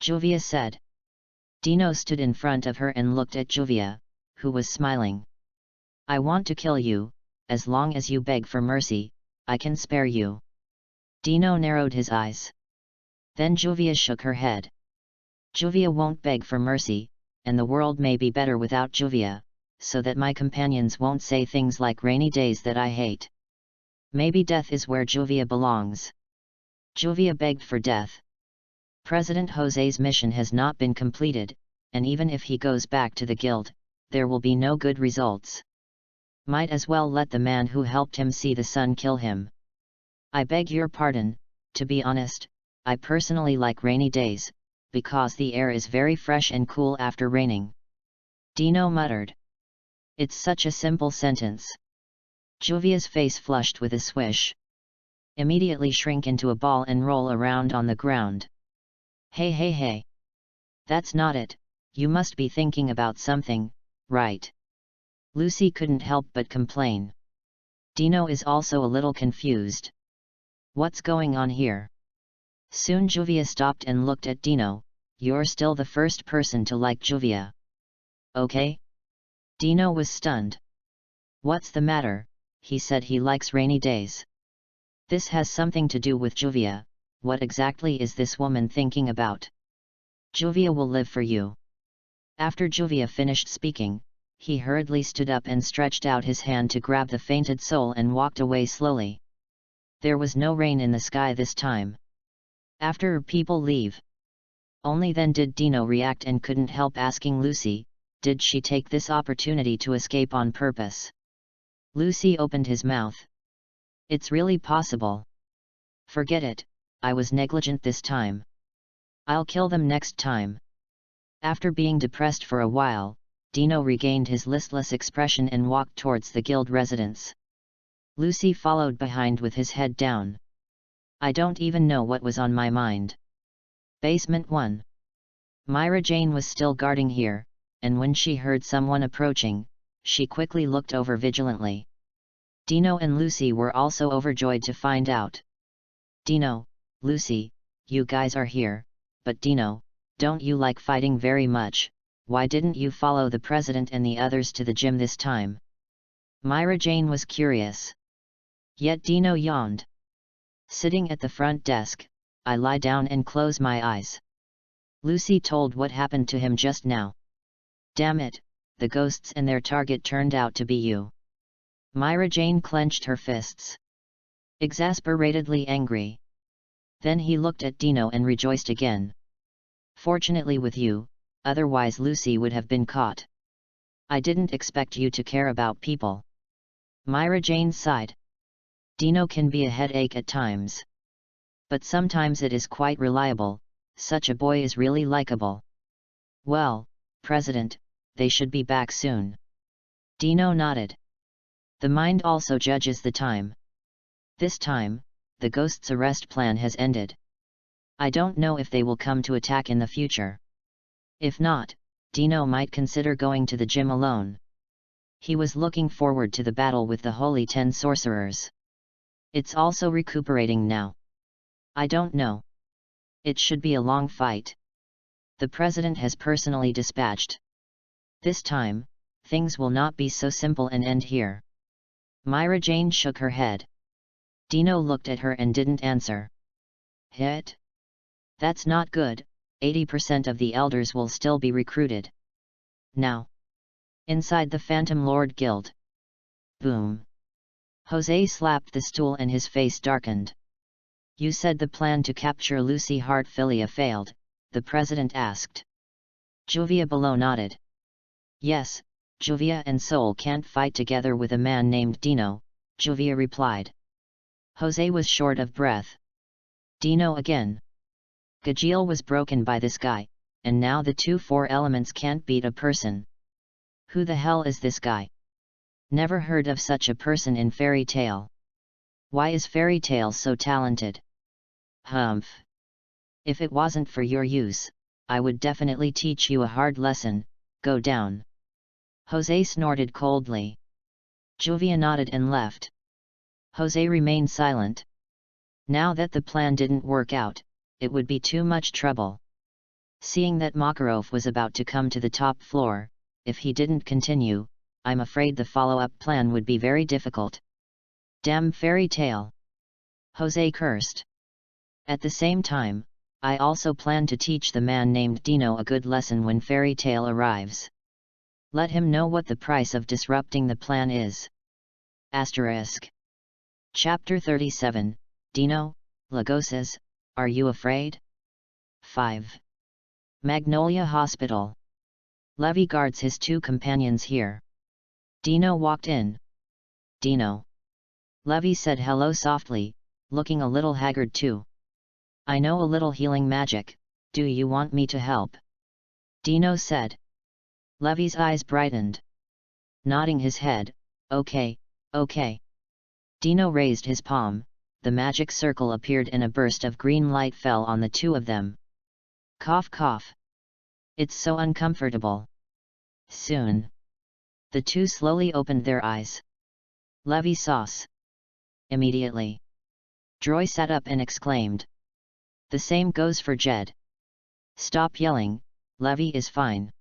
Juvia said. Dino stood in front of her and looked at Juvia, who was smiling. "I want to kill you, as long as you beg for mercy, I can spare you." Dino narrowed his eyes. Then Juvia shook her head. "Juvia won't beg for mercy, and the world may be better without Juvia, so that my companions won't say things like rainy days that I hate. Maybe death is where Juvia belongs." Juvia begged for death. President Jose's mission has not been completed, and even if he goes back to the guild, there will be no good results. Might as well let the man who helped him see the sun kill him. "I beg your pardon, to be honest, I personally like rainy days, because the air is very fresh and cool after raining," Dino muttered. "It's such a simple sentence." Juvia's face flushed with a swish. "Immediately shrink into a ball and roll around on the ground." Hey. That's not it, you must be thinking about something, right?" Lucy couldn't help but complain. Dino is also a little confused. "What's going on here?" Soon Juvia stopped and looked at Dino. "You're still the first person to like Juvia." "Okay?" Dino was stunned. "What's the matter?" He said he likes rainy days. "This has something to do with Juvia. What exactly is this woman thinking about?" "Juvia will live for you." After Juvia finished speaking, he hurriedly stood up and stretched out his hand to grab the fainted soul and walked away slowly. There was no rain in the sky this time. After people leave. Only then did Dino react and couldn't help asking Lucy, did she take this opportunity to escape on purpose? Lucy opened his mouth. "It's really possible." "Forget it, I was negligent this time. I'll kill them next time." After being depressed for a while, Dino regained his listless expression and walked towards the guild residence. Lucy followed behind with his head down. "I don't even know what was on my mind." Basement 1. Myra Jane was still guarding here, and when she heard someone approaching, she quickly looked over vigilantly. Dino and Lucy were also overjoyed to find out. "Dino, Lucy, you guys are here, but Dino, don't you like fighting very much? Why didn't you follow the president and the others to the gym this time?" Myra Jane was curious. Yet Dino yawned. "Sitting at the front desk, I lie down and close my eyes." Lucy told what happened to him just now. "Damn it, the ghosts and their target turned out to be you." Myra Jane clenched her fists. Exasperatedly angry. Then he looked at Dino and rejoiced again. "Fortunately with you, otherwise Lucy would have been caught. I didn't expect you to care about people." Myra Jane sighed. "Dino can be a headache at times. But sometimes it is quite reliable, such a boy is really likable." "Well, President, they should be back soon." Dino nodded. "The mind also judges the time. This time, the ghost's arrest plan has ended. I don't know if they will come to attack in the future. If not, Dino might consider going to the gym alone. He was looking forward to the battle with the Holy 10 Sorcerers. It's also recuperating now. I don't know. It should be a long fight. The president has personally dispatched. This time, things will not be so simple and end here. Myra Jane shook her head. Dino looked at her and didn't answer. Hit? That's not good, 80% of the elders will still be recruited. Now. Inside the Phantom Lord Guild. Boom. Jose slapped the stool and his face darkened. You said the plan to capture Lucy Hartfilia failed, the president asked. Juvia below nodded. Yes, Juvia and Soul can't fight together with a man named Dino, Juvia replied. Jose was short of breath. Dino again. Gajeel was broken by this guy, and now the 2-4 elements can't beat a person. Who the hell is this guy? Never heard of such a person in Fairy Tail. Why is Fairy Tail so talented? Humph. If it wasn't for your use, I would definitely teach you a hard lesson, go down. Jose snorted coldly. Juvia nodded and left. Jose remained silent. Now that the plan didn't work out, it would be too much trouble. Seeing that Makarov was about to come to the top floor, if he didn't continue, I'm afraid the follow-up plan would be very difficult. Damn Fairy Tail! Jose cursed. At the same time, I also plan to teach the man named Dino a good lesson when Fairy Tail arrives. Let him know what the price of disrupting the plan is. Asterisk. Chapter 37, Dino, Lagoses, Are You Afraid? 5. Magnolia Hospital. Levy guards his 2 companions here. Dino walked in. Dino. Levy said hello softly, looking a little haggard too. I know a little healing magic, do you want me to help? Dino said. Levy's eyes brightened. Nodding his head, okay, okay. Dino raised his palm, the magic circle appeared and a burst of green light fell on the 2 of them. Cough cough. It's so uncomfortable. Soon. The 2 slowly opened their eyes. Levy sauce. Immediately. Droy sat up and exclaimed. The same goes for Jed. Stop yelling, Levy is fine.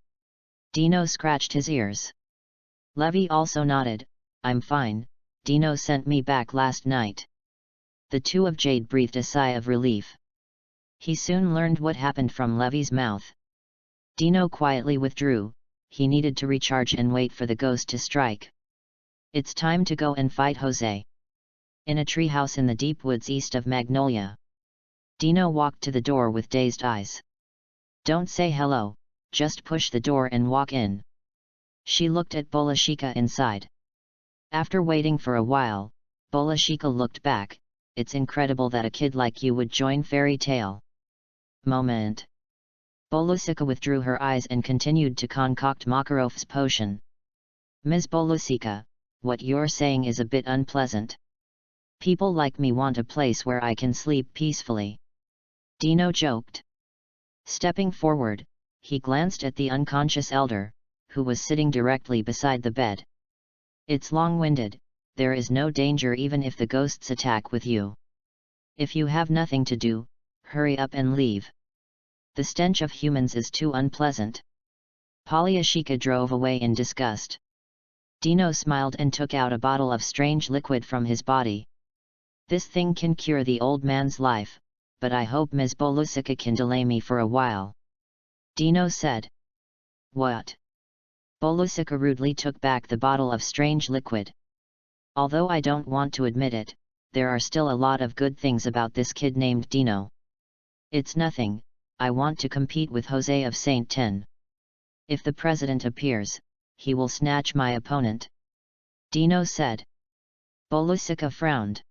Dino scratched his ears. Levy also nodded, I'm fine, Dino sent me back last night. The 2 of Jade breathed a sigh of relief. He soon learned what happened from Levy's mouth. Dino quietly withdrew, he needed to recharge and wait for the ghost to strike. It's time to go and fight Jose. In a treehouse in the deep woods east of Magnolia. Dino walked to the door with dazed eyes. Don't say hello, just push the door and walk in. She looked at Bolashika inside. After waiting for a while, Bolashika looked back, it's incredible that a kid like you would join Fairy Tail. Moment. Bolashika withdrew her eyes and continued to concoct Makarov's potion. Ms. Bolashika, what you're saying is a bit unpleasant. People like me want a place where I can sleep peacefully. Dino joked. Stepping forward, he glanced at the unconscious elder, who was sitting directly beside the bed. It's long-winded, there is no danger even if the ghosts attack with you. If you have nothing to do, hurry up and leave. The stench of humans is too unpleasant. Polyashika drove away in disgust. Dino smiled and took out a bottle of strange liquid from his body. This thing can cure the old man's life, but I hope Ms. Bolashika can delay me for a while. Dino said. What? Bolashika rudely took back the bottle of strange liquid. Although I don't want to admit it, there are still a lot of good things about this kid named Dino. It's nothing, I want to compete with Jose of Saint 10. If the president appears, he will snatch my opponent. Dino said. Bolashika frowned.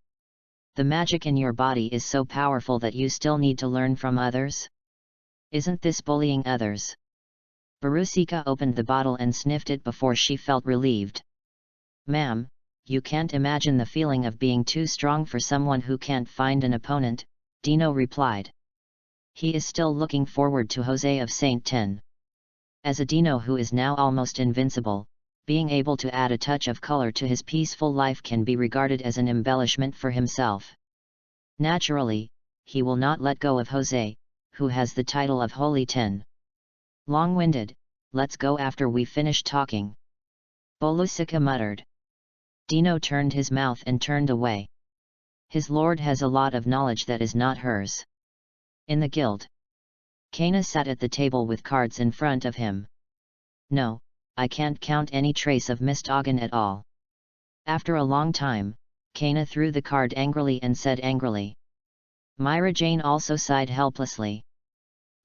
The magic in your body is so powerful that you still need to learn from others? Isn't this bullying others? Borusika opened the bottle and sniffed it before she felt relieved. Ma'am, you can't imagine the feeling of being too strong for someone who can't find an opponent, Dino replied. He is still looking forward to Jose of Saint 10. As a Dino who is now almost invincible, being able to add a touch of color to his peaceful life can be regarded as an embellishment for himself. Naturally, he will not let go of Jose, who has the title of Holy 10. Long-winded, let's go after we finish talking. Bolusica muttered. Dino turned his mouth and turned away. His lord has a lot of knowledge that is not hers. In the guild. Kana sat at the table with cards in front of him. No, I can't count any trace of Mistogan at all. After a long time, Kana threw the card angrily and said angrily. Myra Jane also sighed helplessly.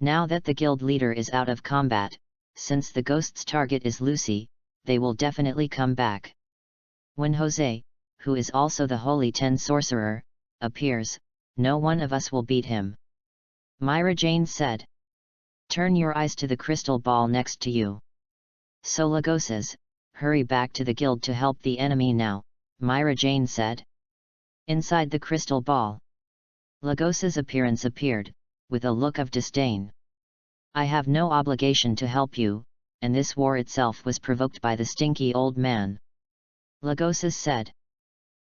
Now that the guild leader is out of combat, since the ghost's target is Lucy, they will definitely come back. When Jose, who is also the Holy 10 sorcerer, appears, no one of us will beat him. Myra Jane said. Turn your eyes to the crystal ball next to you. So Lagosas, hurry back to the guild to help the enemy now, Myra Jane said. Inside the crystal ball. Lagosas' appearance appeared, with a look of disdain. I have no obligation to help you, and this war itself was provoked by the stinky old man. Lagosas said.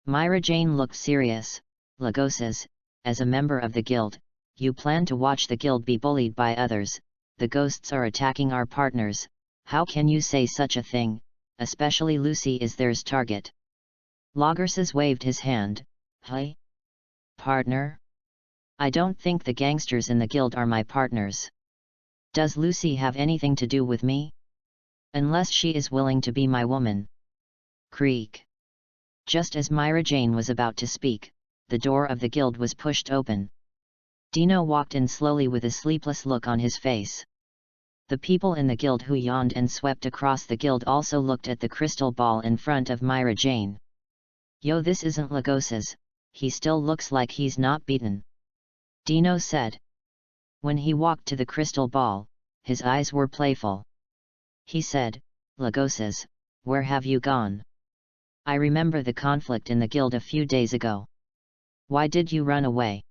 Myra Jane looked serious. Lagosas, as a member of the guild, you plan to watch the guild be bullied by others. The ghosts are attacking our partners. How can you say such a thing, especially Lucy is theirs target? Lagosas waved his hand. Hey? Partner? I don't think the gangsters in the guild are my partners. Does Lucy have anything to do with me? Unless she is willing to be my woman. Creak. Just as Myra Jane was about to speak, the door of the guild was pushed open. Dino walked in slowly with a sleepless look on his face. The people in the guild who yawned and swept across the guild also looked at the crystal ball in front of Myra Jane. Yo, this isn't Lagosas, he still looks like he's not beaten. Dino said. When he walked to the crystal ball, his eyes were playful. He said, Lagosas, where have you gone? I remember the conflict in the guild a few days ago. Why did you run away?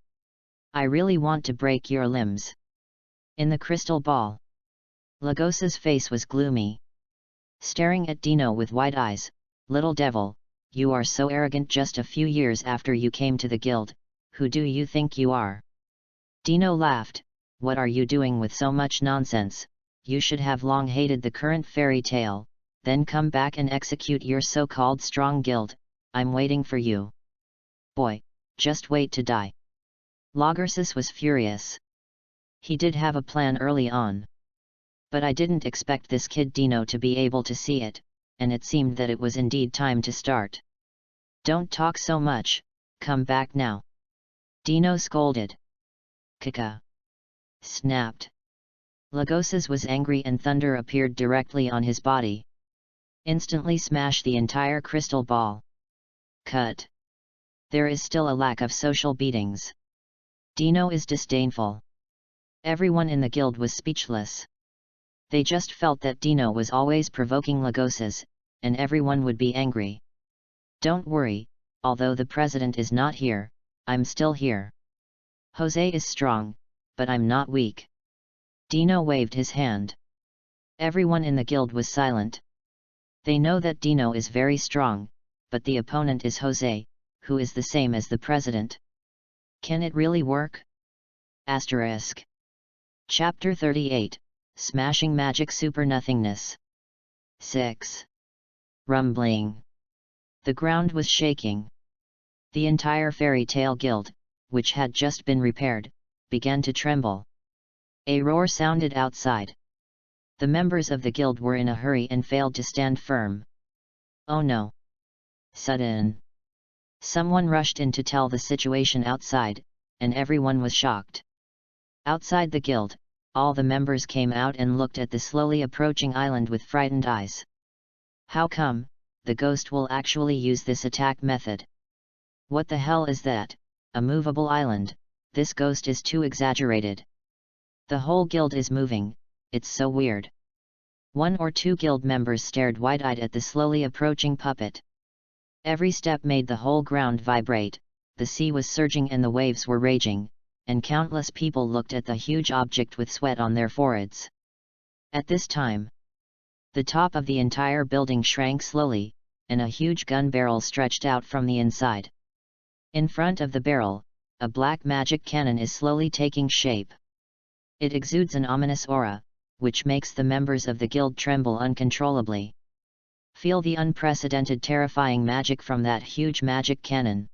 I really want to break your limbs. In the crystal ball. Lagosas' face was gloomy. Staring at Dino with wide eyes, little devil, you are so arrogant just a few years after you came to the guild, who do you think you are? Dino laughed, what are you doing with so much nonsense, you should have long hated the current fairy tale, then come back and execute your so-called strong guild, I'm waiting for you. Boy, just wait to die. Lagosas was furious. He did have a plan early on. But I didn't expect this kid Dino to be able to see it, and it seemed that it was indeed time to start. Don't talk so much, come back now. Dino scolded. Kaka. Snapped. Lagosas was angry and thunder appeared directly on his body. Instantly smashed the entire crystal ball. Cut. There is still a lack of social beatings. Dino is disdainful. Everyone in the guild was speechless. They just felt that Dino was always provoking Lagosas, and everyone would be angry. Don't worry, although the president is not here, I'm still here. Jose is strong, but I'm not weak. Dino waved his hand. Everyone in the guild was silent. They know that Dino is very strong, but the opponent is Jose, who is the same as the president. Can it really work? Asterisk. Chapter 38. Smashing Magic Super Nothingness. 6. Rumbling. The ground was shaking. The entire fairy tale guild, which had just been repaired, began to tremble. A roar sounded outside. The members of the guild were in a hurry and failed to stand firm. Oh no! Sudden! Someone rushed in to tell the situation outside, and everyone was shocked. Outside the guild, all the members came out and looked at the slowly approaching island with frightened eyes. How come, the ghost will actually use this attack method? What the hell is that, a movable island? This ghost is too exaggerated. The whole guild is moving, it's so weird. One or two guild members stared wide-eyed at the slowly approaching puppet. Every step made the whole ground vibrate, the sea was surging and the waves were raging, and countless people looked at the huge object with sweat on their foreheads. At this time, the top of the entire building shrank slowly, and a huge gun barrel stretched out from the inside. In front of the barrel, a black magic cannon is slowly taking shape. It exudes an ominous aura, which makes the members of the guild tremble uncontrollably. Feel the unprecedented terrifying magic from that huge magic cannon.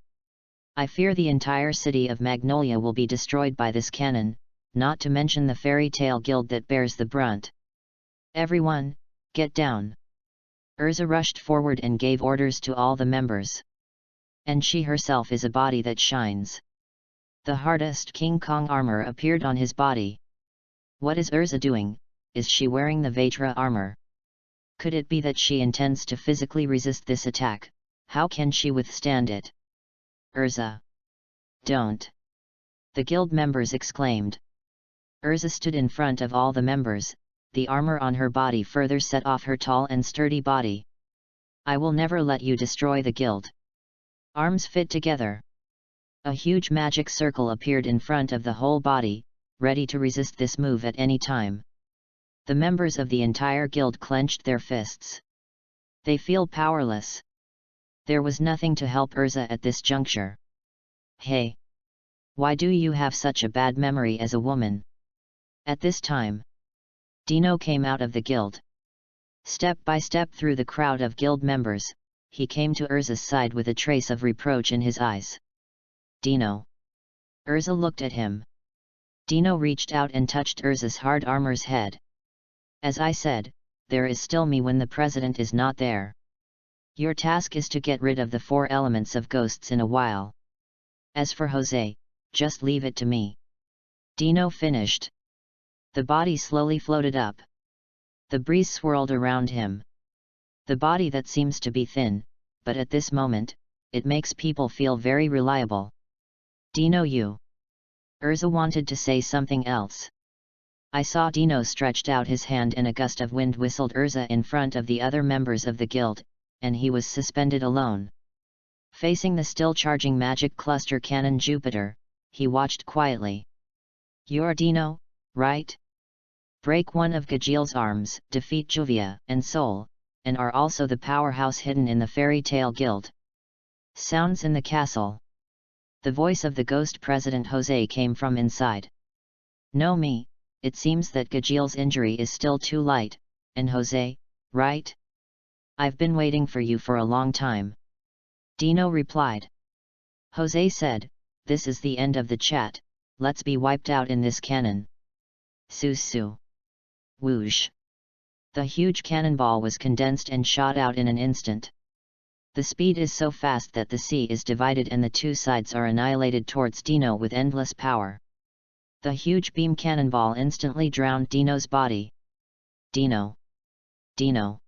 I fear the entire city of Magnolia will be destroyed by this cannon, not to mention the fairy tale guild that bears the brunt. Everyone, get down! Urza rushed forward and gave orders to all the members. And she herself is a body that shines. The hardest King Kong armor appeared on his body. What is Urza doing? Is she wearing the Vajra armor? Could it be that she intends to physically resist this attack? How can she withstand it? Urza! Don't! The guild members exclaimed. Urza stood in front of all the members, the armor on her body further set off her tall and sturdy body. I will never let you destroy the guild. Arms fit together. A huge magic circle appeared in front of the whole body, ready to resist this move at any time. The members of the entire guild clenched their fists. They feel powerless. There was nothing to help Urza at this juncture. Hey! Why do you have such a bad memory as a woman? At this time, Dino came out of the guild. Step by step through the crowd of guild members, he came to Urza's side with a trace of reproach in his eyes. Dino! Urza looked at him. Dino reached out and touched Urza's hard armor's head. As I said, there is still me when the president is not there. Your task is to get rid of the 4 elements of ghosts in a while. As for Jose, just leave it to me. Dino finished. The body slowly floated up. The breeze swirled around him. The body that seems to be thin, but at this moment, it makes people feel very reliable. Dino, you! Urza wanted to say something else. I saw Dino stretched out his hand and a gust of wind whistled Urza in front of the other members of the guild, and he was suspended alone. Facing the still charging magic cluster cannon Jupiter, he watched quietly. You're Dino, right? Break one of Gajil's arms, defeat Juvia and Sol, and are also the powerhouse hidden in the fairy tale guild. Sounds in the castle. The voice of the ghost president Jose came from inside. No me, it seems that Gajil's injury is still too light, and Jose, right? I've been waiting for you for a long time. Dino replied. Jose said, this is the end of the chat, let's be wiped out in this cannon. Su. Whoosh! The huge cannonball was condensed and shot out in an instant. The speed is so fast that the sea is divided and the 2 sides are annihilated towards Dino with endless power. The huge beam cannonball instantly drowned Dino's body. Dino! Dino!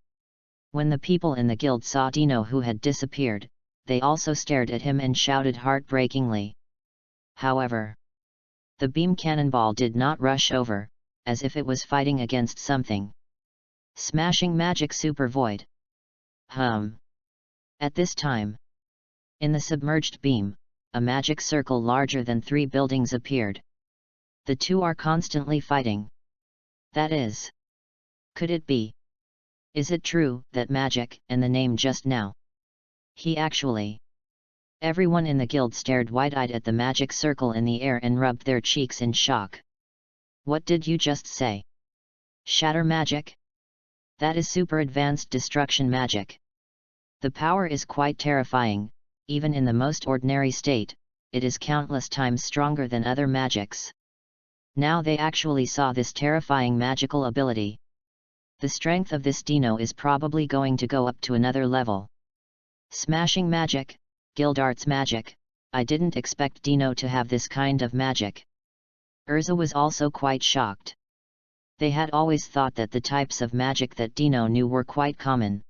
When the people in the guild saw Dino who had disappeared, they also stared at him and shouted heartbreakingly. However, the beam cannonball did not rush over, as if it was fighting against something. Smashing magic super void. At this time, in the submerged beam, a magic circle larger than 3 buildings appeared. The 2 are constantly fighting. That is. Could it be? Is it true that magic and the name just now? He actually. Everyone in the guild stared wide-eyed at the magic circle in the air and rubbed their cheeks in shock. What did you just say? Shatter magic? That is super advanced destruction magic. The power is quite terrifying, even in the most ordinary state, it is countless times stronger than other magics. Now they actually saw this terrifying magical ability. The strength of this Dino is probably going to go up to another level. Smashing magic, guild arts magic, I didn't expect Dino to have this kind of magic. Urza was also quite shocked. They had always thought that the types of magic that Dino knew were quite common.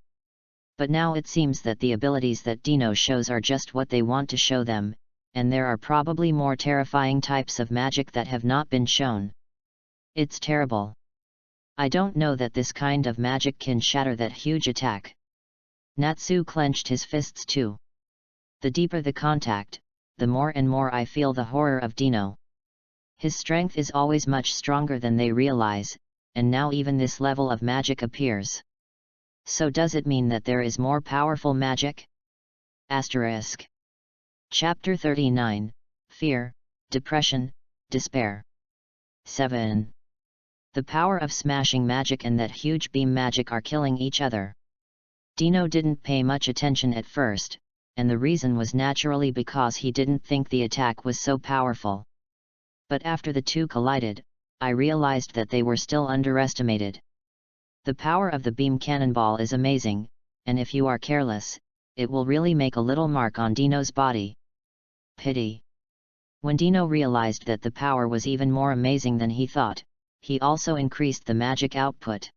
But now it seems that the abilities that Dino shows are just what they want to show them, and there are probably more terrifying types of magic that have not been shown. It's terrible. I don't know that this kind of magic can shatter that huge attack. Natsu clenched his fists too. The deeper the contact, the more and more I feel the horror of Dino. His strength is always much stronger than they realize, and now even this level of magic appears. So does it mean that there is more powerful magic? Asterisk. Chapter 39, Fear, Depression, Despair. 7. The power of smashing magic and that huge beam magic are killing each other. Dino didn't pay much attention at first, and the reason was naturally because he didn't think the attack was so powerful. But after the two collided, I realized that they were still underestimated. The power of the beam cannonball is amazing, and if you are careless, it will really make a little mark on Dino's body. Pity. When Dino realized that the power was even more amazing than he thought, he also increased the magic output.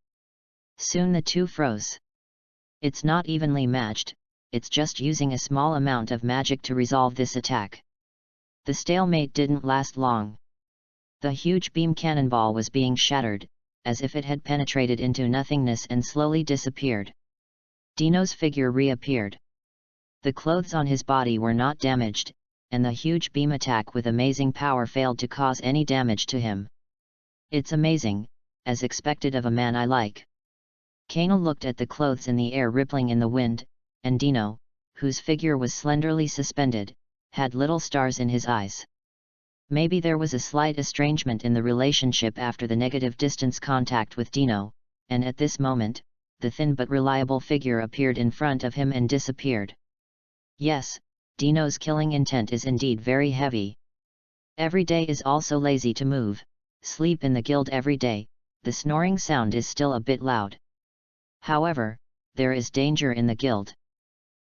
Soon the two froze. It's not evenly matched, it's just using a small amount of magic to resolve this attack. The stalemate didn't last long. The huge beam cannonball was being shattered, as if it had penetrated into nothingness and slowly disappeared. Dino's figure reappeared. The clothes on his body were not damaged, and the huge beam attack with amazing power failed to cause any damage to him. It's amazing, as expected of a man I like. Kana looked at the clothes in the air rippling in the wind, and Dino, whose figure was slenderly suspended, had little stars in his eyes. Maybe there was a slight estrangement in the relationship after the negative distance contact with Dino, and at this moment, the thin but reliable figure appeared in front of him and disappeared. Yes, Dino's killing intent is indeed very heavy. Every day is also lazy to move, sleep in the guild every day, the snoring sound is still a bit loud. However, there is danger in the guild.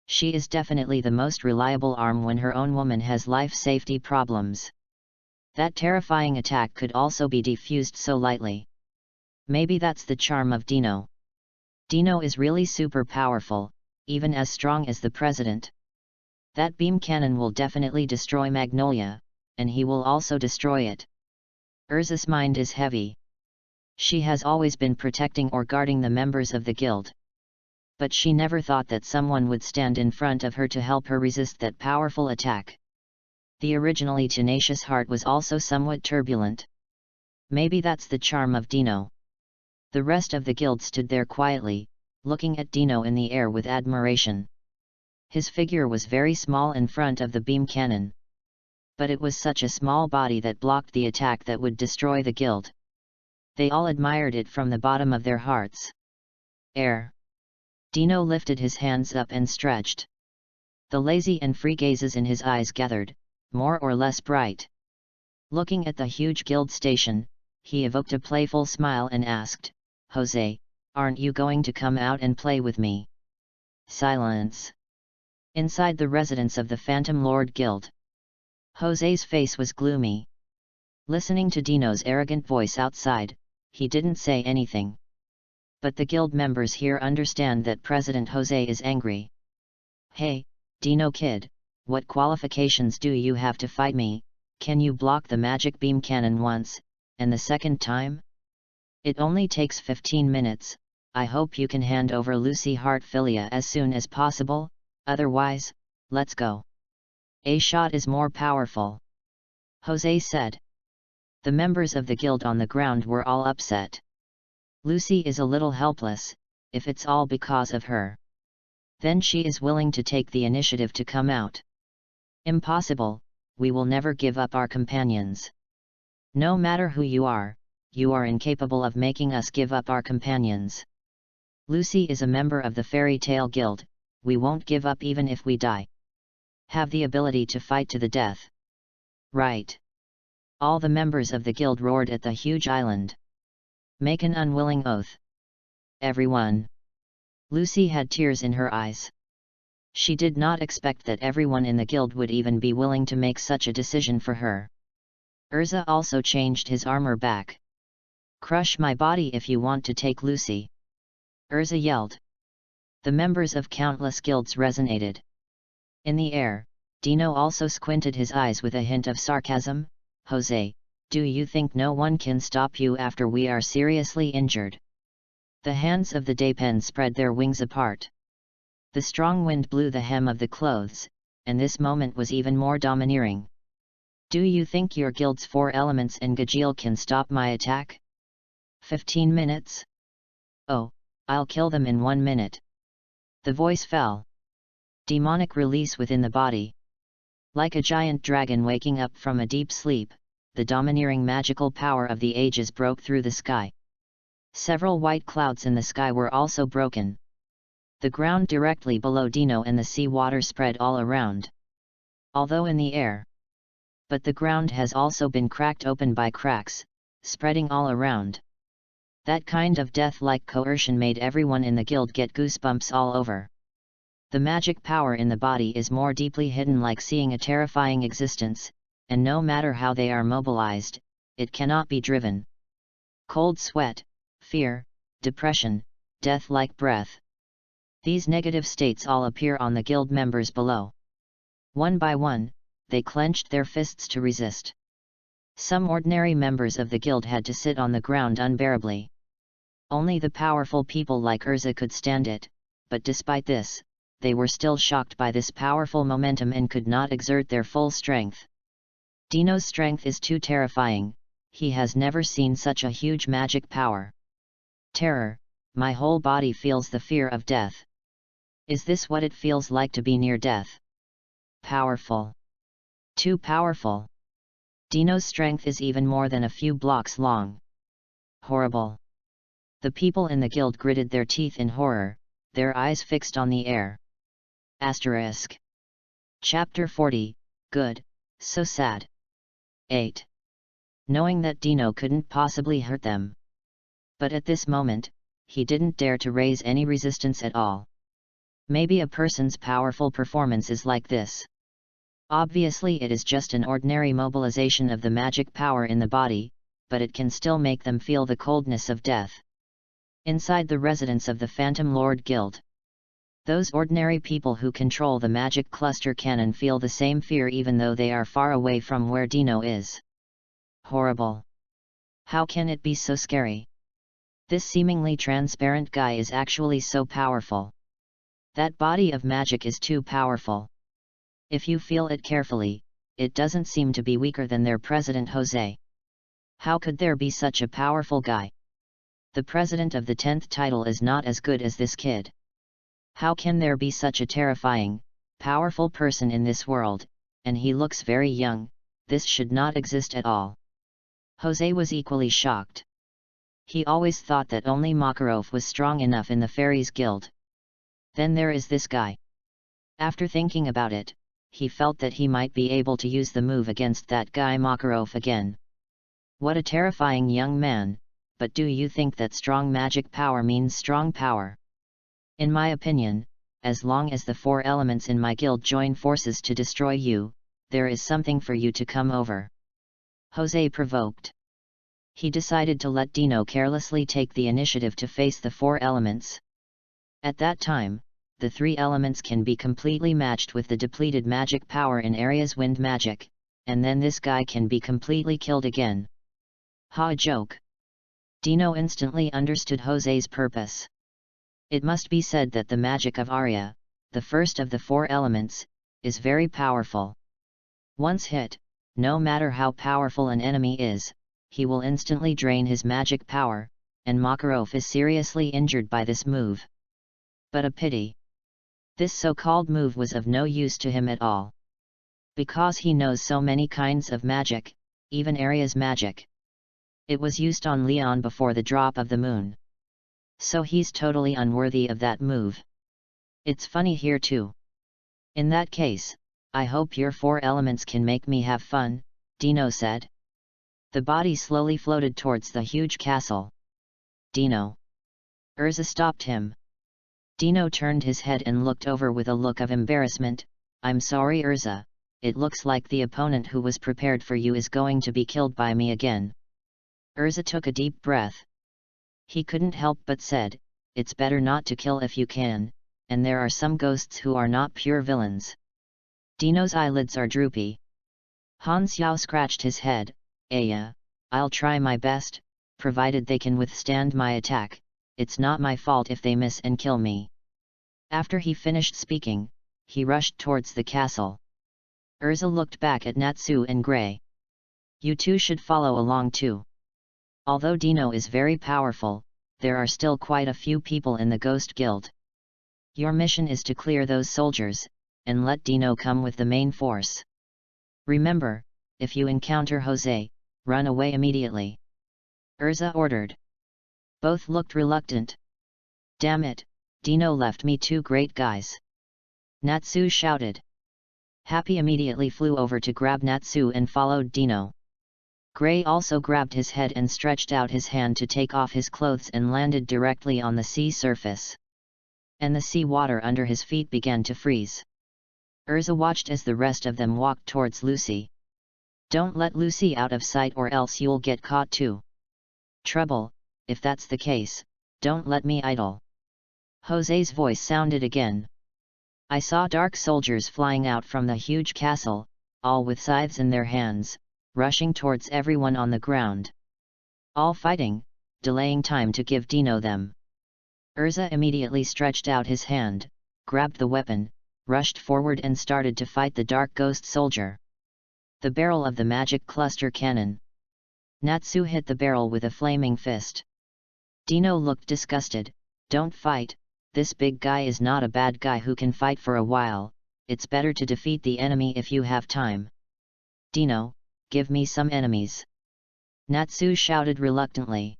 She is definitely the most reliable arm when her own woman has life safety problems. That terrifying attack could also be defused so lightly. Maybe that's the charm of Dino. Dino is really super powerful, even as strong as the president. That beam cannon will definitely destroy Magnolia, and he will also destroy it. Urza's mind is heavy. She has always been protecting or guarding the members of the guild. But she never thought that someone would stand in front of her to help her resist that powerful attack. The originally tenacious heart was also somewhat turbulent. Maybe that's the charm of Dino. The rest of the guild stood there quietly, looking at Dino in the air with admiration. His figure was very small in front of the beam cannon. But it was such a small body that blocked the attack that would destroy the guild. They all admired it from the bottom of their hearts. Air. Dino lifted his hands up and stretched. The lazy and free gazes in his eyes gathered, more or less bright. Looking at the huge guild station, he evoked a playful smile and asked, "Jose, aren't you going to come out and play with me?" Silence. Inside the residence of the Phantom Lord Guild, Jose's face was gloomy. Listening to Dino's arrogant voice outside, he didn't say anything. But the guild members here understand that President Jose is angry. "Hey, Dino kid, what qualifications do you have to fight me? Can you block the magic beam cannon once, and the second time? It only takes 15 minutes, I hope you can hand over Lucy Heartfilia as soon as possible, otherwise, let's go. A shot is more powerful," Jose said. The members of the guild on the ground were all upset. Lucy is a little helpless, if it's all because of her. Then she is willing to take the initiative to come out. Impossible, we will never give up our companions. No matter who you are incapable of making us give up our companions. Lucy is a member of the Fairy Tale Guild, we won't give up even if we die. Have the ability to fight to the death. Right. All the members of the guild roared at the huge island. Make an unwilling oath. Everyone. Lucy had tears in her eyes. She did not expect that everyone in the guild would even be willing to make such a decision for her. Urza also changed his armor back. "Crush my body if you want to take Lucy," Urza yelled. The members of countless guilds resonated. In the air, Dino also squinted his eyes with a hint of sarcasm. "Jose, do you think no one can stop you after we are seriously injured?" The hands of the Daypen spread their wings apart. The strong wind blew the hem of the clothes, and this moment was even more domineering. Do you think your guild's 4 elements and Gajeel can stop my attack? 15 minutes? Oh, I'll kill them in 1 minute. The voice fell. Demonic release within the body. Like a giant dragon waking up from a deep sleep, the domineering magical power of the ages broke through the sky. Several white clouds in the sky were also broken. The ground directly below Dino and the sea water spread all around. Although in the air. But the ground has also been cracked open by cracks, spreading all around. That kind of death-like coercion made everyone in the guild get goosebumps all over. The magic power in the body is more deeply hidden, like seeing a terrifying existence, and no matter how they are mobilized, it cannot be driven. Cold sweat, fear, depression, death-like breath. These negative states all appear on the guild members below. One by one, they clenched their fists to resist. Some ordinary members of the guild had to sit on the ground unbearably. Only the powerful people like Urza could stand it, but despite this, they were still shocked by this powerful momentum and could not exert their full strength. Dino's strength is too terrifying, he has never seen such a huge magic power. Terror, my whole body feels the fear of death. Is this what it feels like to be near death? Powerful. Too powerful. Dino's strength is even more than a few blocks long. Horrible. The people in the guild gritted their teeth in horror, their eyes fixed on the air. Asterisk. Chapter 40, Good, so sad. 8. Knowing that Dino couldn't possibly hurt them. But at this moment, he didn't dare to raise any resistance at all. Maybe a person's powerful performance is like this. Obviously it is just an ordinary mobilization of the magic power in the body, but it can still make them feel the coldness of death. Inside the residence of the Phantom Lord Guild. Those ordinary people who control the magic cluster cannon feel the same fear even though they are far away from where Dino is. Horrible. How can it be so scary? This seemingly transparent guy is actually so powerful. That body of magic is too powerful. If you feel it carefully, it doesn't seem to be weaker than their president Jose. How could there be such a powerful guy? The president of the 10th title is not as good as this kid. How can there be such a terrifying, powerful person in this world, and he looks very young, this should not exist at all. Jose was equally shocked. He always thought that only Makarov was strong enough in the Fairies Guild. Then there is this guy. After thinking about it, he felt that he might be able to use the move against that guy Makarov again. What a terrifying young man, but do you think that strong magic power means strong power? In my opinion, as long as the 4 elements in my guild join forces to destroy you, there is something for you to come over. Jose provoked. He decided to let Dino carelessly take the initiative to face the 4 elements. At that time, the 3 elements can be completely matched with the depleted magic power in Aria's wind magic, and then this guy can be completely killed again. Ha, a joke. Dino instantly understood Jose's purpose. It must be said that the magic of Aria, the first of the 4 elements, is very powerful. Once hit, no matter how powerful an enemy is, he will instantly drain his magic power, and Makarov is seriously injured by this move. But a pity. This so-called move was of no use to him at all. Because he knows so many kinds of magic, even Aria's magic. It was used on Leon before the drop of the moon. So he's totally unworthy of that move. It's funny here too. In that case, I hope your 4 elements can make me have fun, Dino said. The body slowly floated towards the huge castle. Dino. Urza stopped him. Dino turned his head and looked over with a look of embarrassment. I'm sorry Urza, it looks like the opponent who was prepared for you is going to be killed by me again. Urza took a deep breath. He couldn't help but said, it's better not to kill if you can, and there are some ghosts who are not pure villains. Dino's eyelids are droopy. Han Xiao scratched his head. Yeah, I'll try my best, provided they can withstand my attack. It's not my fault if they miss and kill me. After he finished speaking, he rushed towards the castle. Urza looked back at Natsu and Gray. You two should follow along too. Although Dino is very powerful, there are still quite a few people in the Ghost Guild. Your mission is to clear those soldiers, and let Dino come with the main force. Remember, if you encounter Jose, run away immediately. Urza ordered. Both looked reluctant. Damn it, Dino left me two great guys. Natsu shouted. Happy immediately flew over to grab Natsu and followed Dino. Gray also grabbed his head and stretched out his hand to take off his clothes and landed directly on the sea surface. And the sea water under his feet began to freeze. Urza watched as the rest of them walked towards Lucy. Don't let Lucy out of sight or else you'll get caught too. Trouble, if that's the case, don't let me idle. Jose's voice sounded again. I saw dark soldiers flying out from the huge castle, all with scythes in their hands, rushing towards everyone on the ground. All fighting, delaying time to give Dino them. Urza immediately stretched out his hand, grabbed the weapon, rushed forward and started to fight the dark ghost soldier. The barrel of the magic cluster cannon. Natsu hit the barrel with a flaming fist. Dino looked disgusted. Don't fight, this big guy is not a bad guy who can fight for a while, it's better to defeat the enemy if you have time. Dino, give me some enemies. Natsu shouted reluctantly.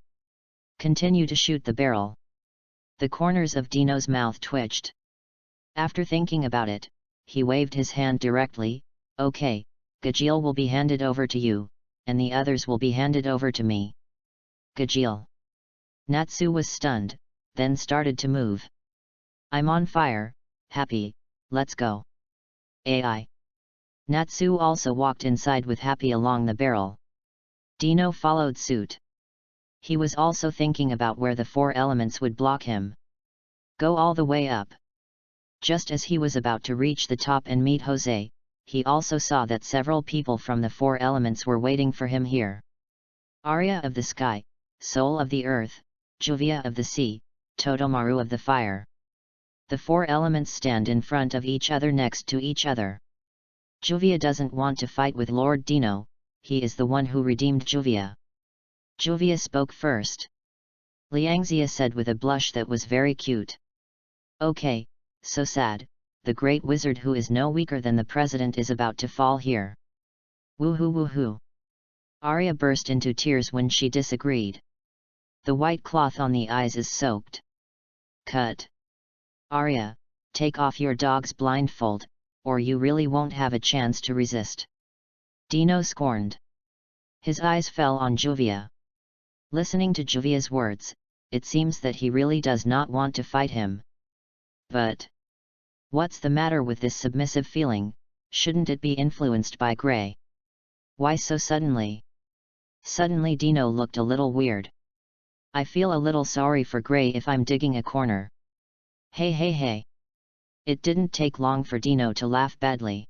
Continue to shoot the barrel. The corners of Dino's mouth twitched. After thinking about it, he waved his hand directly. Okay, Gajeel will be handed over to you, and the others will be handed over to me. Gajeel. Natsu was stunned, then started to move. I'm on fire, Happy, let's go. AI. Natsu also walked inside with Happy along the barrel. Dino followed suit. He was also thinking about where the four elements would block him. Go all the way up. Just as he was about to reach the top and meet Jose, he also saw that several people from the four elements were waiting for him here. Arya of the sky, Soul of the earth, Juvia of the sea, Totomaru of the fire. The four elements stand in front of each other next to each other. Juvia doesn't want to fight with Lord Dino, he is the one who redeemed Juvia. Juvia spoke first. Liangzia said with a blush that was very cute. Okay, so sad, the great wizard who is no weaker than the president is about to fall here. Woohoo woohoo. Arya burst into tears when she disagreed. The white cloth on the eyes is soaked. Cut. Arya, take off your dog's blindfold, or you really won't have a chance to resist. Dino scorned. His eyes fell on Juvia. Listening to Juvia's words, it seems that he really does not want to fight him. But what's the matter with this submissive feeling? Shouldn't it be influenced by Grey? Why so suddenly? Suddenly Dino looked a little weird. I feel a little sorry for Grey if I'm digging a corner. Hey hey hey. It didn't take long for Dino to laugh badly.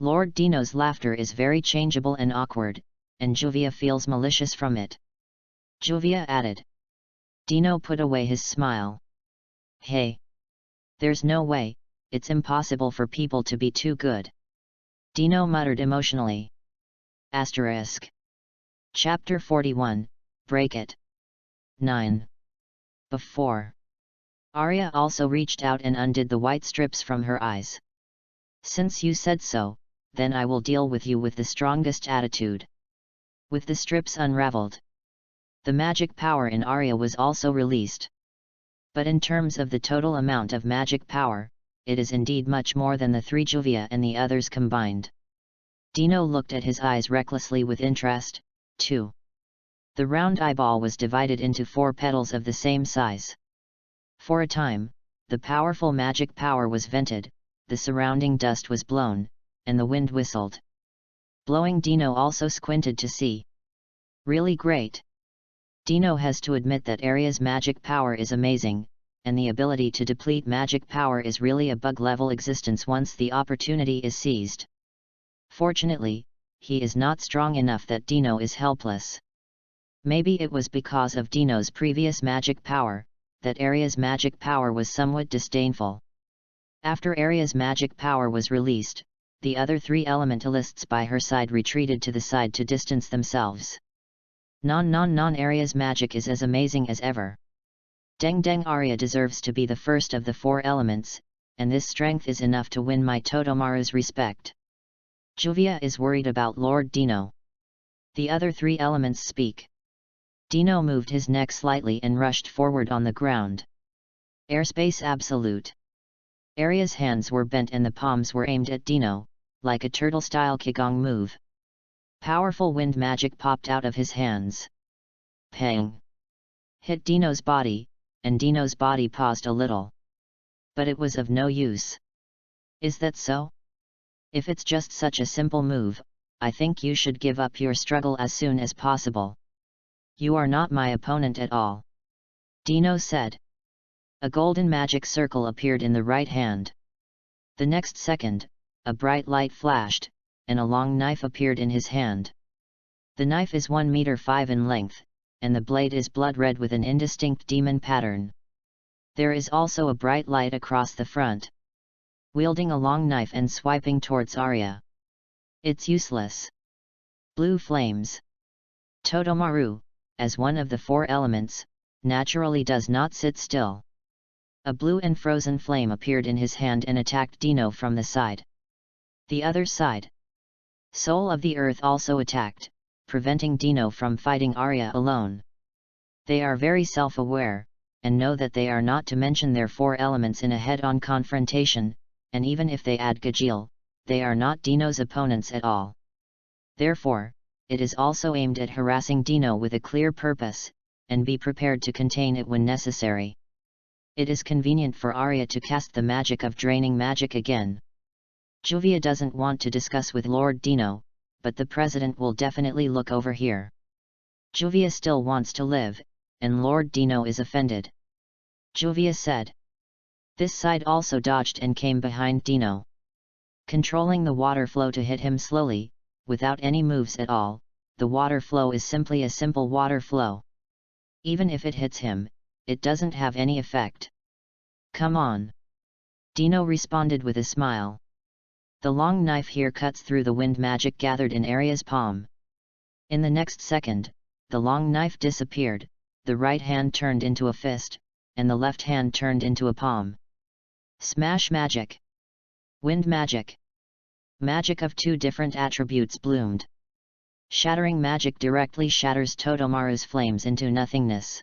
Lord Dino's laughter is very changeable and awkward, and Juvia feels malicious from it. Juvia added. Dino put away his smile. Hey. There's no way, it's impossible for people to be too good. Dino muttered emotionally. Asterisk. Chapter 41, Break It. 9. Before. Arya also reached out and undid the white strips from her eyes. Since you said so, then I will deal with you with the strongest attitude. With the strips unraveled. The magic power in Arya was also released. But in terms of the total amount of magic power, it is indeed much more than the three Juvia and the others combined. Dino looked at his eyes recklessly with interest, too. The round eyeball was divided into 4 petals of the same size. For a time, the powerful magic power was vented, the surrounding dust was blown, and the wind whistled. Blowing Dino also squinted to see. Really great. Dino has to admit that Arya's magic power is amazing, and the ability to deplete magic power is really a bug-level existence once the opportunity is seized. Fortunately, he is not strong enough that Dino is helpless. Maybe it was because of Dino's previous magic power, that Arya's magic power was somewhat disdainful. After Arya's magic power was released, the other 3 elementalists by her side retreated to the side to distance themselves. Non Arya's magic is as amazing as ever. Deng Arya deserves to be the first of the 4 elements, and this strength is enough to win my Todomaru's respect. Juvia is worried about Lord Dino. The other 3 elements speak. Dino moved his neck slightly and rushed forward on the ground. Airspace absolute. Arya's hands were bent and the palms were aimed at Dino, like a turtle-style Qigong move. Powerful wind magic popped out of his hands. Pang! Hit Dino's body, and Dino's body paused a little. But it was of no use. Is that so? If it's just such a simple move, I think you should give up your struggle as soon as possible. You are not my opponent at all. Dino said. A golden magic circle appeared in the right hand. The next second, a bright light flashed, and a long knife appeared in his hand. The knife is 1 meter 5 in length, and the blade is blood red with an indistinct demon pattern. There is also a bright light across the front. Wielding a long knife and swiping towards Arya. It's useless. Blue flames. Todomaru, as one of the 4 elements, naturally does not sit still. A blue and frozen flame appeared in his hand and attacked Dino from the side. The other side. Soul of the Earth also attacked, preventing Dino from fighting Arya alone. They are very self-aware, and know that they are not to mention their 4 elements in a head-on confrontation, and even if they add Gajeel, they are not Dino's opponents at all. Therefore, it is also aimed at harassing Dino with a clear purpose, and be prepared to contain it when necessary. It is convenient for Arya to cast the magic of draining magic again. Juvia doesn't want to discuss with Lord Dino, but the president will definitely look over here. Juvia still wants to live, and Lord Dino is offended. Juvia said. This side also dodged and came behind Dino. Controlling the water flow to hit him slowly, without any moves at all, the water flow is simply a simple water flow. Even if it hits him, it doesn't have any effect. Come on. Dino responded with a smile. The long knife here cuts through the wind magic gathered in Arya's palm. In the next second, the long knife disappeared, the right hand turned into a fist, and the left hand turned into a palm. Smash magic. Wind magic. Magic of 2 different attributes bloomed. Shattering magic directly shatters Todomaru's flames into nothingness.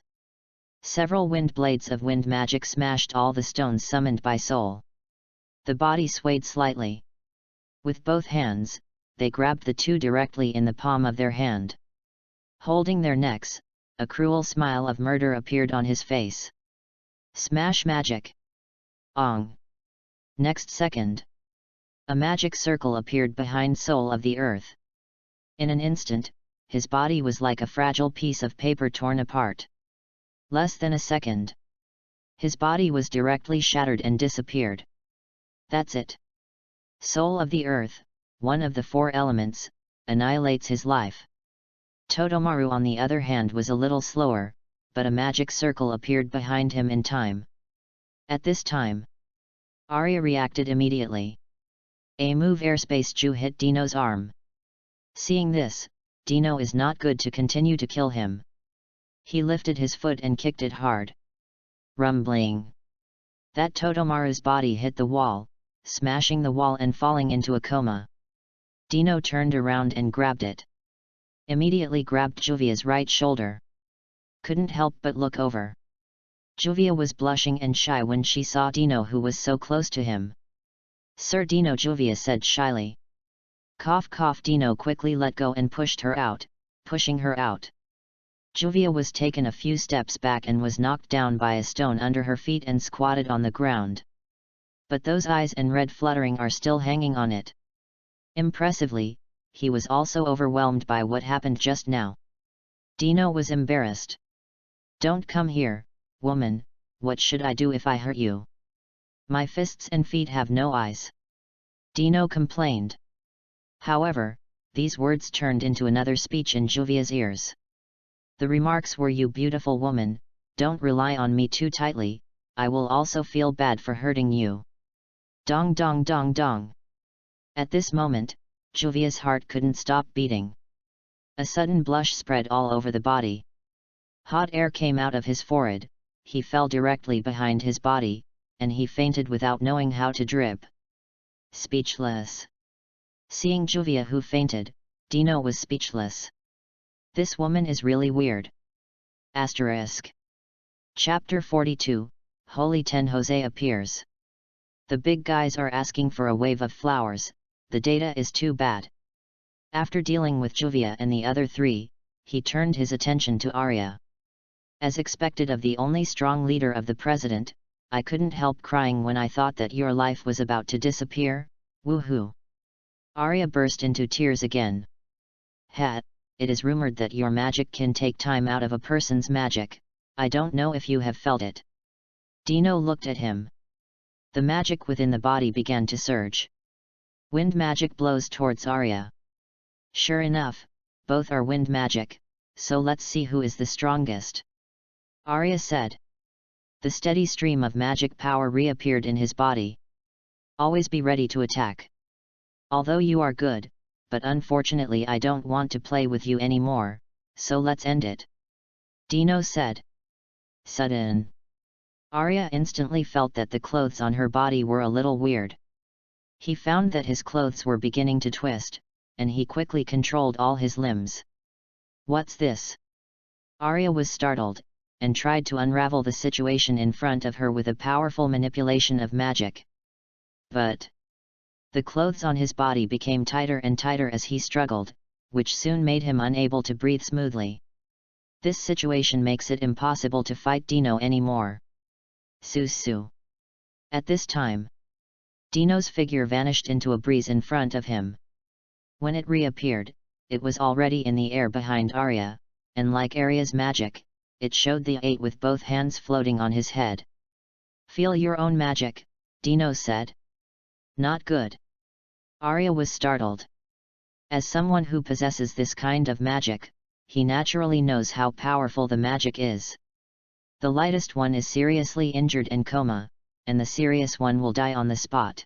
Several wind blades of wind magic smashed all the stones summoned by Soul. The body swayed slightly. With both hands, they grabbed the 2 directly in the palm of their hand. Holding their necks, a cruel smile of murder appeared on his face. Smash magic. Ong. Next second. A magic circle appeared behind Soul of the Earth. In an instant, his body was like a fragile piece of paper torn apart. Less than a second. His body was directly shattered and disappeared. That's it. Soul of the Earth, one of the 4 elements, annihilates his life. Todomaru on the other hand was a little slower, but a magic circle appeared behind him in time. At this time, Arya reacted immediately. A move airspace Ju hit Dino's arm. Seeing this, Dino is not good to continue to kill him. He lifted his foot and kicked it hard. Rumbling. That Todomaru's body hit the wall, smashing the wall and falling into a coma. Dino turned around and grabbed it. Immediately grabbed Juvia's right shoulder. Couldn't help but look over. Juvia was blushing and shy when she saw Dino who was so close to him. Sir Dino, Juvia said shyly. Cough cough. Dino quickly let go and pushed her out, pushing her out. Juvia was taken a few steps back and was knocked down by a stone under her feet and squatted on the ground. But those eyes and red fluttering are still hanging on it. Impressively, he was also overwhelmed by what happened just now. Dino was embarrassed. Don't come here, woman, what should I do if I hurt you? My fists and feet have no eyes. Dino complained. However, these words turned into another speech in Juvia's ears. The remarks were, you beautiful woman, don't rely on me too tightly, I will also feel bad for hurting you. Dong dong dong dong. At this moment, Juvia's heart couldn't stop beating. A sudden blush spread all over the body. Hot air came out of his forehead, he fell directly behind his body, and he fainted without knowing how to drip. Speechless. Seeing Juvia who fainted, Dino was speechless. This woman is really weird. Asterisk. Chapter 42, Holy 10 Jose appears. The big guys are asking for a wave of flowers, the data is too bad. After dealing with Juvia and the other three, he turned his attention to Arya. As expected of the only strong leader of the president, I couldn't help crying when I thought that your life was about to disappear, woohoo. Arya burst into tears again. Het, it is rumored that your magic can take time out of a person's magic, I don't know if you have felt it. Dino looked at him. The magic within the body began to surge. Wind magic blows towards Arya. Sure enough, both are wind magic, so let's see who is the strongest. Arya said. The steady stream of magic power reappeared in his body. Always be ready to attack. Although you are good, but unfortunately I don't want to play with you anymore, so let's end it. Dino said. Sudden. Arya instantly felt that the clothes on her body were a little weird. He found that his clothes were beginning to twist, and he quickly controlled all his limbs. What's this? Arya was startled, and tried to unravel the situation in front of her with a powerful manipulation of magic. But the clothes on his body became tighter and tighter as he struggled, which soon made him unable to breathe smoothly. This situation makes it impossible to fight Dino anymore. Su. At this time, Dino's figure vanished into a breeze in front of him. When it reappeared, it was already in the air behind Arya, and like Arya's magic, it showed the 8 with both hands floating on his head. Feel your own magic, Dino said. Not good. Arya was startled. As someone who possesses this kind of magic, he naturally knows how powerful the magic is. The lightest one is seriously injured and coma, and the serious one will die on the spot.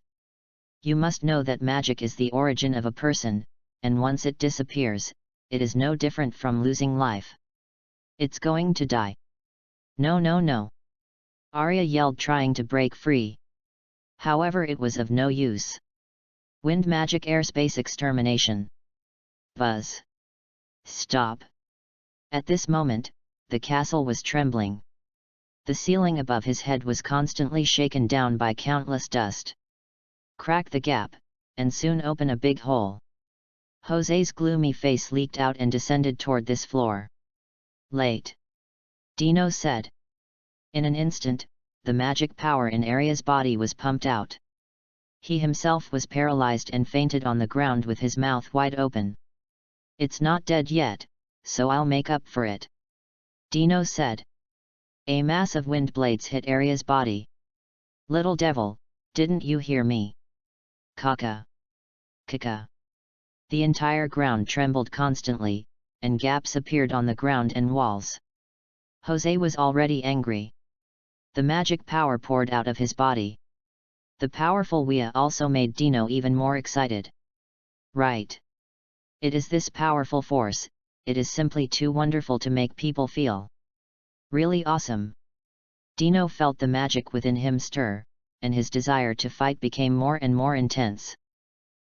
You must know that magic is the origin of a person, and once it disappears, it is no different from losing life. It's going to die. No. Arya yelled, trying to break free. However, it was of no use. Wind magic airspace extermination. Buzz. Stop. At this moment, the castle was trembling. The ceiling above his head was constantly shaken down by countless dust. Crack the gap, and soon open a big hole. Jose's gloomy face leaked out and descended toward this floor. Late. Dino said. In an instant, the magic power in Arya's body was pumped out. He himself was paralyzed and fainted on the ground with his mouth wide open. It's not dead yet, so I'll make up for it. Dino said. A mass of wind blades hit Arya's body. Little devil, didn't you hear me? Kaka. Kaka. The entire ground trembled constantly, and gaps appeared on the ground and walls. Jose was already angry. The magic power poured out of his body. The powerful Wea also made Dino even more excited. Right. It is this powerful force, it is simply too wonderful to make people feel. Really awesome. Dino felt the magic within him stir, and his desire to fight became more and more intense.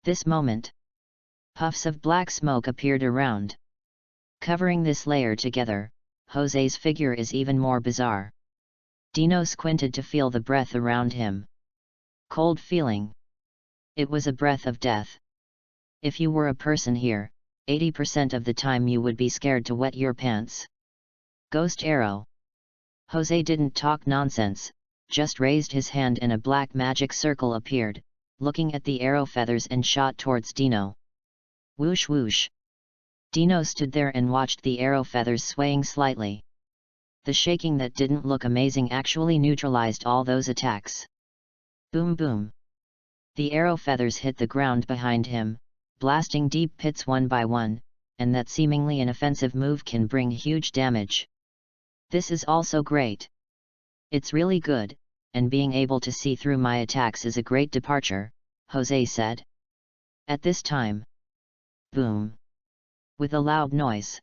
This moment, puffs of black smoke appeared around. Covering this layer together, Jose's figure is even more bizarre. Dino squinted to feel the breath around him. Cold feeling. It was a breath of death. If you were a person here, 80% of the time you would be scared to wet your pants. Ghost arrow. Jose didn't talk nonsense, just raised his hand and a black magic circle appeared, looking at the arrow feathers and shot towards Dino. Whoosh whoosh. Dino stood there and watched the arrow feathers swaying slightly. The shaking that didn't look amazing actually neutralized all those attacks. Boom boom. The arrow feathers hit the ground behind him, blasting deep pits one by one, and that seemingly inoffensive move can bring huge damage. This is also great. It's really good, and being able to see through my attacks is a great departure, Jose said. At this time, boom! With a loud noise,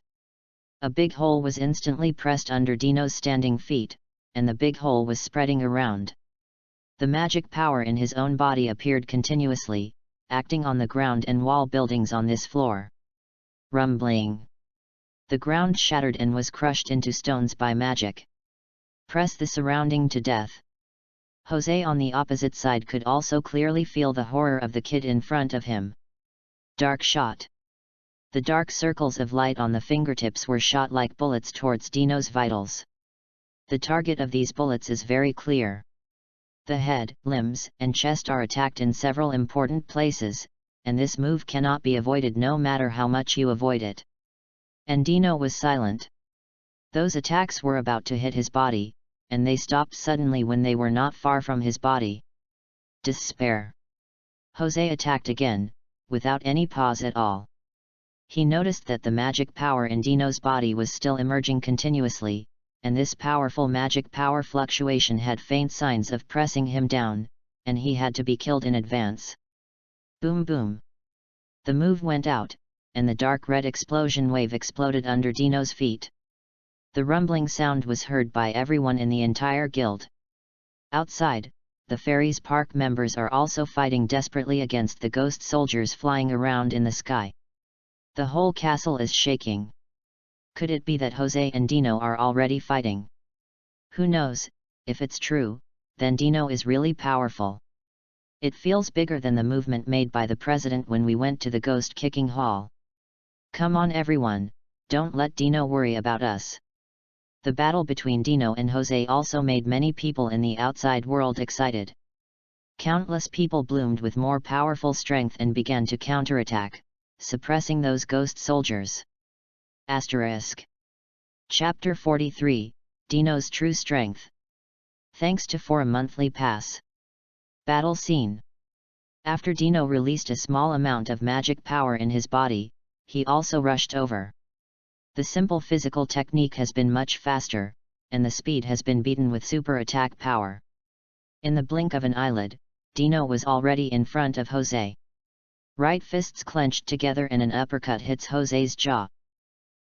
a big hole was instantly pressed under Dino's standing feet, and the big hole was spreading around. The magic power in his own body appeared continuously, acting on the ground and wall buildings on this floor. Rumbling. The ground shattered and was crushed into stones by magic. Press the surrounding to death. Jose on the opposite side could also clearly feel the horror of the kid in front of him. Dark shot. The dark circles of light on the fingertips were shot like bullets towards Dino's vitals. The target of these bullets is very clear. The head, limbs, and chest are attacked in several important places, and this move cannot be avoided no matter how much you avoid it. And Dino was silent. Those attacks were about to hit his body, and they stopped suddenly when they were not far from his body. Despair. Jose attacked again, without any pause at all. He noticed that the magic power in Dino's body was still emerging continuously, and this powerful magic power fluctuation had faint signs of pressing him down, and he had to be killed in advance. Boom boom. The move went out, and the dark red explosion wave exploded under Dino's feet. The rumbling sound was heard by everyone in the entire guild. Outside, the Fairies Park members are also fighting desperately against the ghost soldiers flying around in the sky. The whole castle is shaking. Could it be that Jose and Dino are already fighting? Who knows? If it's true, then Dino is really powerful. It feels bigger than the movement made by the president when we went to the ghost kicking hall. Come on everyone, don't let Dino worry about us. The battle between Dino and Jose also made many people in the outside world excited. Countless people bloomed with more powerful strength and began to counterattack, suppressing those ghost soldiers. Asterisk. Chapter 43, Dino's True Strength. Thanks to for a monthly pass. Battle scene. After Dino released a small amount of magic power in his body, he also rushed over. The simple physical technique has been much faster, and the speed has been beaten with super attack power. In the blink of an eyelid, Dino was already in front of Jose. Right fists clenched together and an uppercut hits Jose's jaw.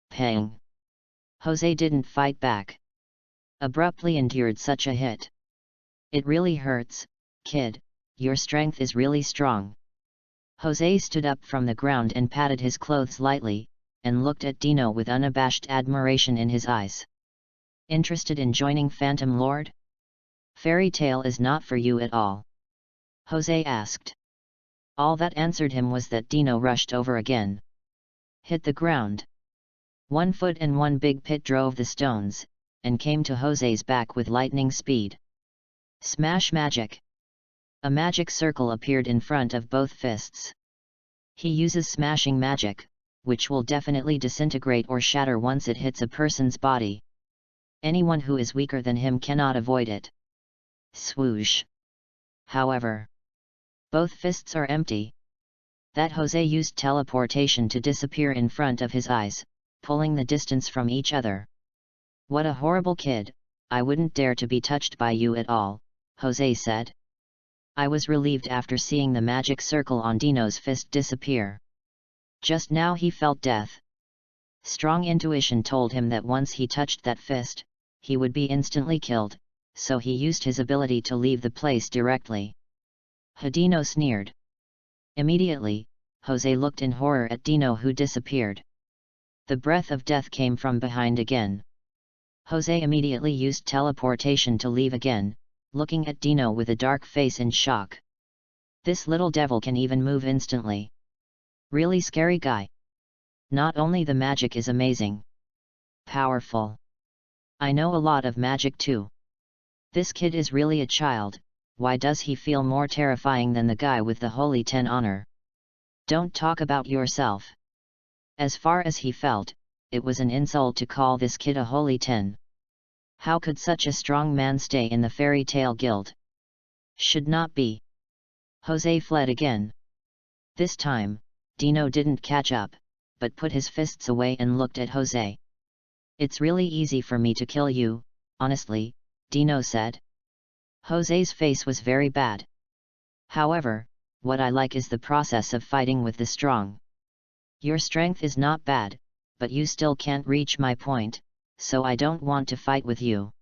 Pang! Jose didn't fight back. Abruptly endured such a hit. It really hurts, kid, your strength is really strong. Jose stood up from the ground and patted his clothes lightly, and looked at Dino with unabashed admiration in his eyes. Interested in joining Phantom Lord? Fairy tale is not for you at all. Jose asked. All that answered him was that Dino rushed over again. Hit the ground. 1 foot and one big pit drove the stones, and came to Jose's back with lightning speed. Smash magic! A magic circle appeared in front of both fists. He uses smashing magic, which will definitely disintegrate or shatter once it hits a person's body. Anyone who is weaker than him cannot avoid it. Swoosh! However, both fists are empty. That Jose used teleportation to disappear in front of his eyes, pulling the distance from each other. What a horrible kid, I wouldn't dare to be touched by you at all, Jose said. I was relieved after seeing the magic circle on Dino's fist disappear. Just now he felt death. Strong intuition told him that once he touched that fist, he would be instantly killed, so he used his ability to leave the place directly. Dino sneered. Immediately, Jose looked in horror at Dino, who disappeared. The breath of death came from behind again. Jose immediately used teleportation to leave again, looking at Dino with a dark face in shock. This little devil can even move instantly. Really scary guy. Not only the magic is amazing. Powerful. I know a lot of magic too. This kid is really a child, why does he feel more terrifying than the guy with the Holy 10 honor? Don't talk about yourself. As far as he felt, it was an insult to call this kid a Holy 10. How could such a strong man stay in the fairy tale guild? Should not be. Jose fled again. This time, Dino didn't catch up, but put his fists away and looked at Jose. It's really easy for me to kill you, honestly, Dino said. Jose's face was very bad. However, what I like is the process of fighting with the strong. Your strength is not bad, but you still can't reach my point, so I don't want to fight with you.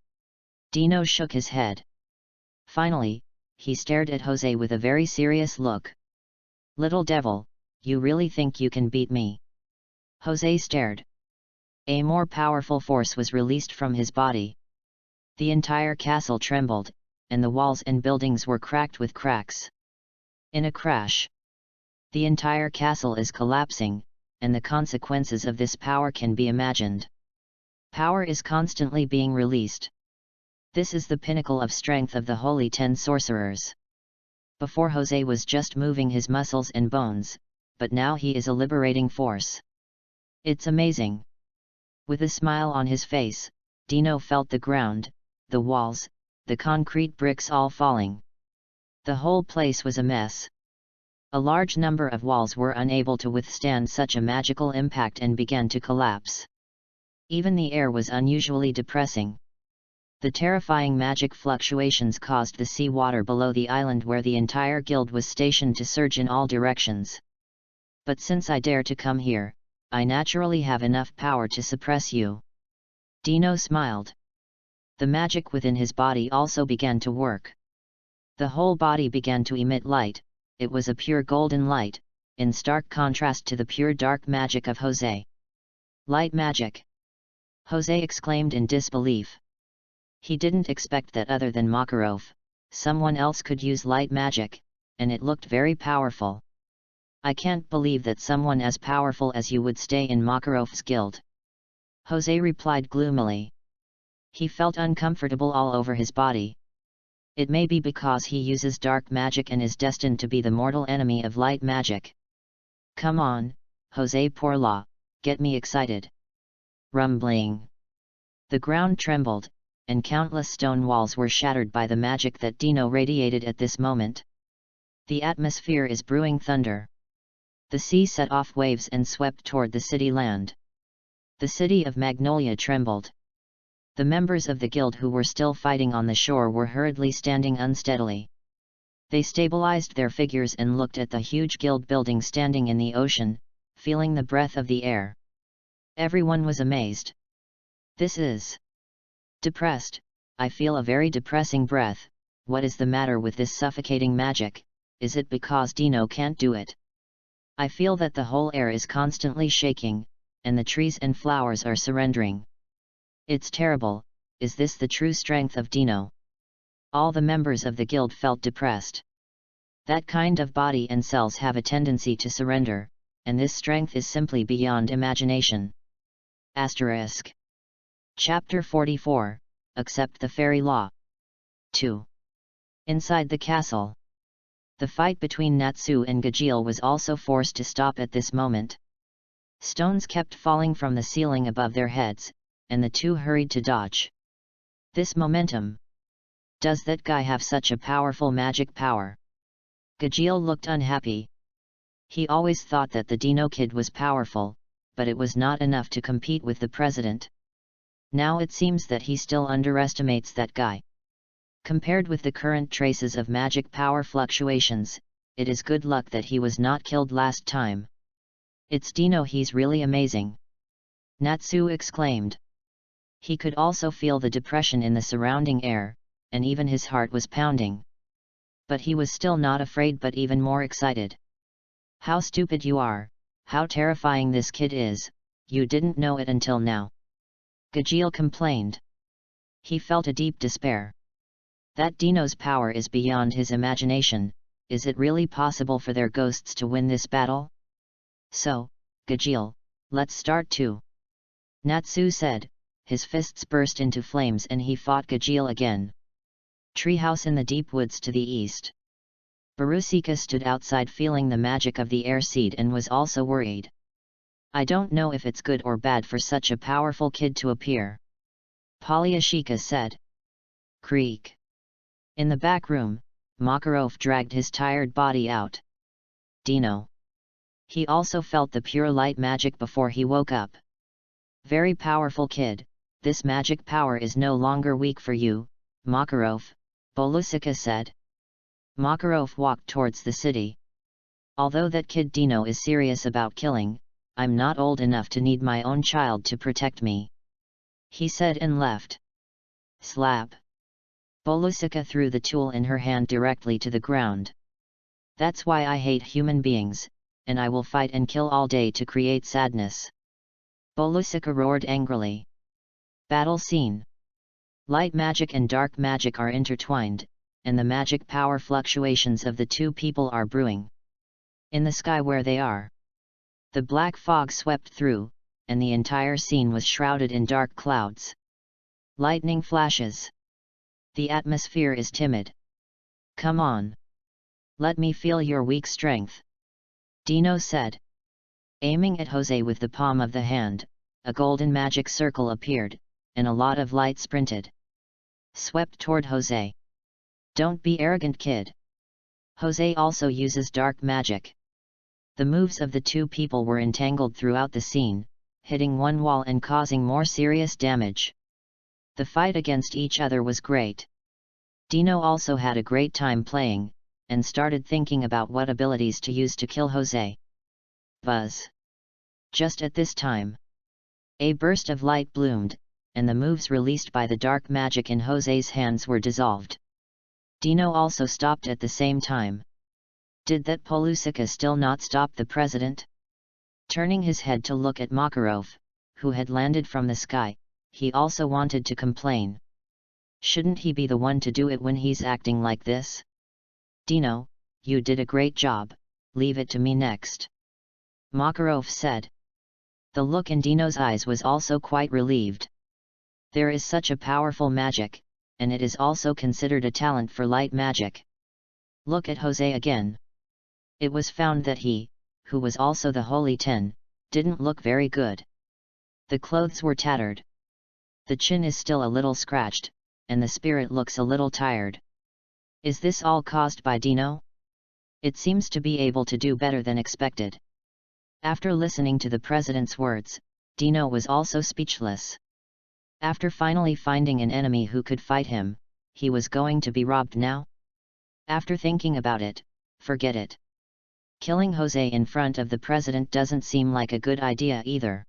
Dino shook his head. Finally, he stared at Jose with a very serious look. Little devil, you really think you can beat me? Jose stared. A more powerful force was released from his body. The entire castle trembled, and the walls and buildings were cracked with cracks. In a crash, the entire castle is collapsing, and the consequences of this power can be imagined. Power is constantly being released. This is the pinnacle of strength of the Holy 10 Sorcerers. Before Jose was just moving his muscles and bones, but now he is a liberating force. It's amazing. With a smile on his face, Dino felt the ground, the walls, the concrete bricks all falling. The whole place was a mess. A large number of walls were unable to withstand such a magical impact and began to collapse. Even the air was unusually depressing. The terrifying magic fluctuations caused the sea water below the island where the entire guild was stationed to surge in all directions. But since I dare to come here, I naturally have enough power to suppress you. Dino smiled. The magic within his body also began to work. The whole body began to emit light. It was a pure golden light, in stark contrast to the pure dark magic of Jose. Light magic! Jose exclaimed in disbelief. He didn't expect that other than Makarov, someone else could use light magic, and it looked very powerful. I can't believe that someone as powerful as you would stay in Makarov's guild. Jose replied gloomily. He felt uncomfortable all over his body. It may be because he uses dark magic and is destined to be the mortal enemy of light magic. Come on, Jose Porla, get me excited. Rumbling. The ground trembled, and countless stone walls were shattered by the magic that Dino radiated at this moment. The atmosphere is brewing thunder. The sea set off waves and swept toward the city land. The city of Magnolia trembled. The members of the guild who were still fighting on the shore were hurriedly standing unsteadily. They stabilized their figures and looked at the huge guild building standing in the ocean, feeling the breath of the air. Everyone was amazed. This is depressed. I feel a very depressing breath. What is the matter with this suffocating magic? Is it because Dino can't do it? I feel that the whole air is constantly shaking, and the trees and flowers are surrendering. It's terrible. Is this the true strength of Dino? All the members of the guild felt depressed. That kind of body and cells have a tendency to surrender, and this strength is simply beyond imagination. Asterisk. Chapter 44, Accept the Fairy Law. 2. Inside the castle. The fight between Natsu and Gajeel was also forced to stop at this moment. Stones kept falling from the ceiling above their heads, and the two hurried to dodge. This momentum. Does that guy have such a powerful magic power? Gajeel looked unhappy. He always thought that the Dino kid was powerful, but it was not enough to compete with the president. Now it seems that he still underestimates that guy. Compared with the current traces of magic power fluctuations, it is good luck that he was not killed last time. It's Dino, he's really amazing. Natsu exclaimed. He could also feel the depression in the surrounding air, and even his heart was pounding. But he was still not afraid but even more excited. How stupid you are, how terrifying this kid is, you didn't know it until now. Gajeel complained. He felt a deep despair. That Dino's power is beyond his imagination. Is it really possible for their ghosts to win this battle? So, Gajeel, let's start too. Natsu said. His fists burst into flames and he fought Gajeel again. Treehouse in the deep woods to the east. Barusika stood outside feeling the magic of the air seed and was also worried. I don't know if it's good or bad for such a powerful kid to appear. Polyashika said. Creak. In the back room, Makarov dragged his tired body out. Dino. He also felt the pure light magic before he woke up. Very powerful kid, this magic power is no longer weak for you, Makarov, Bolusika said. Makarov walked towards the city, Although that kid Dino is serious about killing, I'm not old enough to need my own child to protect me," he said and left. Slap! Bolusika threw the tool in her hand directly to the ground. "That's why I hate human beings, and I will fight and kill all day to create sadness," Bolusika roared angrily. Battle scene. Light magic and dark magic are intertwined, and the magic power fluctuations of the two people are brewing. In the sky where they are, the black fog swept through, and the entire scene was shrouded in dark clouds. Lightning flashes. The atmosphere is timid. "Come on. Let me feel your weak strength," Dino said. Aiming at Jose with the palm of the hand, a golden magic circle appeared, and a lot of light swept toward Jose. "Don't be arrogant, kid. Jose also uses dark magic." The moves of the two people were entangled throughout the scene, hitting one wall and causing more serious damage. The fight against each other was great. Dino also had a great time playing, and started thinking about what abilities to use to kill Jose. Buzz! Just at this time, a burst of light bloomed, and the moves released by the dark magic in Jose's hands were dissolved. Dino also stopped at the same time. Did that Bolusika still not stop the president? Turning his head to look at Makarov, who had landed from the sky, he also wanted to complain. Shouldn't he be the one to do it when he's acting like this? "Dino, you did a great job, leave it to me next," Makarov said. The look in Dino's eyes was also quite relieved. There is such a powerful magic, and it is also considered a talent for light magic. Look at Jose again. It was found that he, who was also the Holy Ten, didn't look very good. The clothes were tattered. The chin is still a little scratched, and the spirit looks a little tired. Is this all caused by Dino? It seems to be able to do better than expected. After listening to the president's words, Dino was also speechless. After finally finding an enemy who could fight him, he was going to be robbed now? After thinking about it, forget it. Killing Jose in front of the president doesn't seem like a good idea either.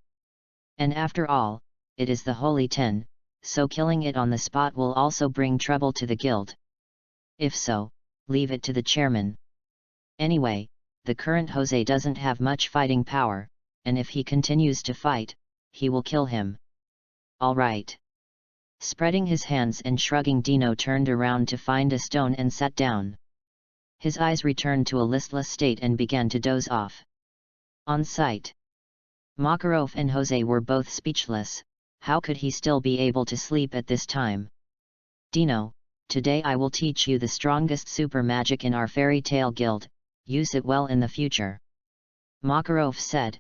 And after all, it is the Holy Ten, so killing it on the spot will also bring trouble to the guild. If so, leave it to the chairman. Anyway, the current Jose doesn't have much fighting power, and if he continues to fight, he will kill him. All right. Spreading his hands and shrugging, Dino turned around to find a stone and sat down. His eyes returned to a listless state and began to doze off. On sight, Makarov and Jose were both speechless. How could he still be able to sleep at this time? "Dino, today I will teach you the strongest super magic in our fairy tale guild, use it well in the future," Makarov said.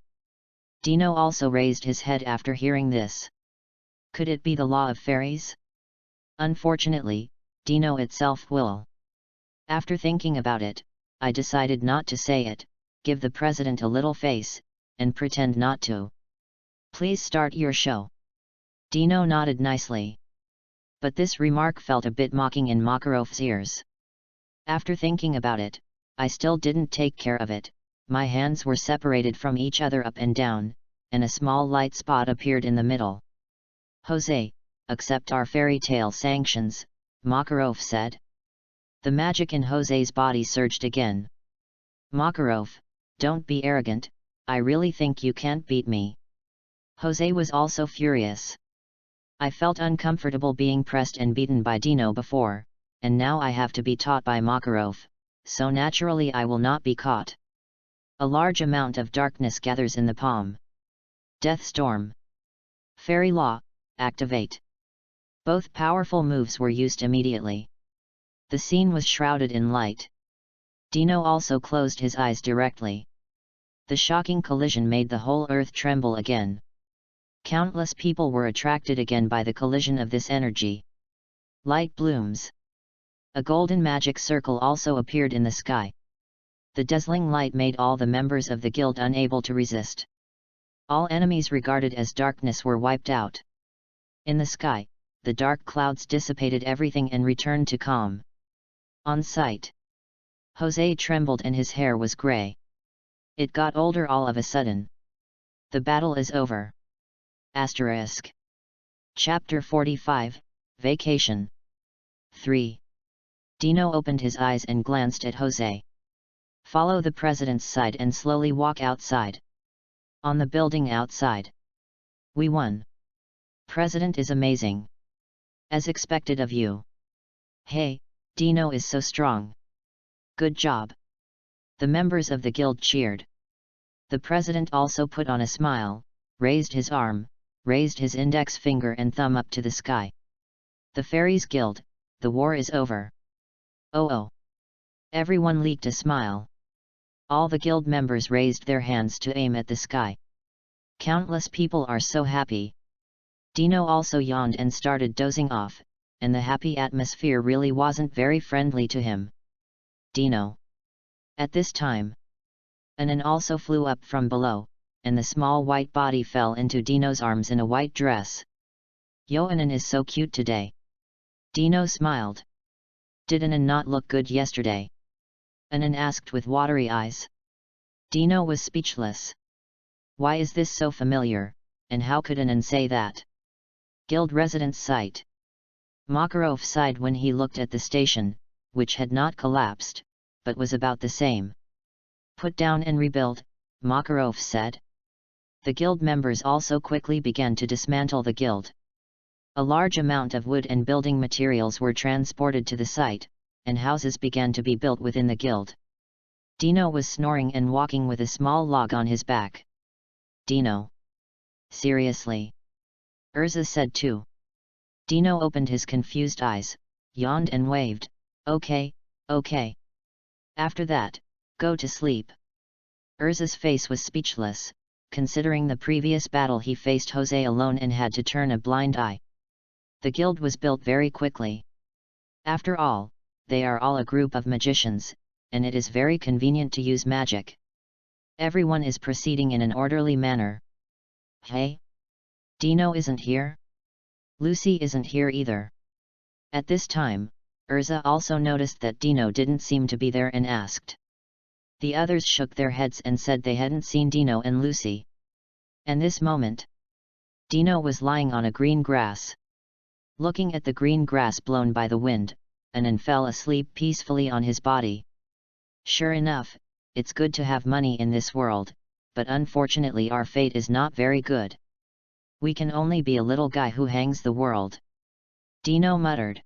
Dino also raised his head after hearing this. Could it be the law of fairies? Unfortunately, Dino itself will. After thinking about it, I decided not to say it, give the president a little face, and pretend not to. Please start your show. Dino nodded nicely. But this remark felt a bit mocking in Makarov's ears. After thinking about it, I still didn't take care of it. My hands were separated from each other up and down, and a small light spot appeared in the middle. "Jose, accept our fairy tale sanctions," Makarov said. The magic in Jose's body surged again. "Makarov, don't be arrogant, I really think you can't beat me." Jose was also furious. I felt uncomfortable being pressed and beaten by Dino before, and now I have to be taught by Makarov, so naturally I will not be caught. A large amount of darkness gathers in the palm. Death Storm. Fairy Law, activate. Both powerful moves were used immediately. The scene was shrouded in light. Dino also closed his eyes directly. The shocking collision made the whole earth tremble again. Countless people were attracted again by the collision of this energy. Light blooms. A golden magic circle also appeared in the sky. The dazzling light made all the members of the guild unable to resist. All enemies regarded as darkness were wiped out. In the sky, the dark clouds dissipated everything and returned to calm. On sight, Jose trembled and his hair was grey. It got older all of a sudden. The battle is over. Asterisk. Chapter 45, Vacation. 3. Dino opened his eyes and glanced at Jose. Follow the president's side and slowly walk outside. On the building outside. We won. President is amazing. As expected of you. Hey, Dino is so strong. Good job. The members of the guild cheered. The president also put on a smile, raised his arm, raised his index finger and thumb up to the sky. The Fairies Guild, the war is over. Oh oh. Everyone leaked a smile. All the guild members raised their hands to aim at the sky. Countless people are so happy. Dino also yawned and started dozing off, and the happy atmosphere really wasn't very friendly to him. Dino. At this time, Anan also flew up from below, and the small white body fell into Dino's arms in a white dress. Yo, Anan is so cute today. Dino smiled. Did Anan not look good yesterday? Anan asked with watery eyes. Dino was speechless. Why is this so familiar, and how could Anan say that? Guild residents sighed. Makarov sighed when he looked at the station, which had not collapsed, but was about the same. Put down and rebuild, Makarov said. The guild members also quickly began to dismantle the guild. A large amount of wood and building materials were transported to the site, and houses began to be built within the guild. Dino was snoring and walking with a small log on his back. Dino. Seriously? Urza said too. Dino opened his confused eyes, yawned and waved, okay, okay. After that, go to sleep. Urza's face was speechless, considering the previous battle he faced Jose alone and had to turn a blind eye. The guild was built very quickly. After all, they are all a group of magicians, and it is very convenient to use magic. Everyone is proceeding in an orderly manner. Hey? Dino isn't here? Lucy isn't here either. At this time, Urza also noticed that Dino didn't seem to be there and asked. The others shook their heads and said they hadn't seen Dino and Lucy. And this moment, Dino was lying on a green grass. Looking at the green grass blown by the wind, Anan fell asleep peacefully on his body. Sure enough, it's good to have money in this world, but unfortunately our fate is not very good. We can only be a little guy who hangs the world. Dino muttered.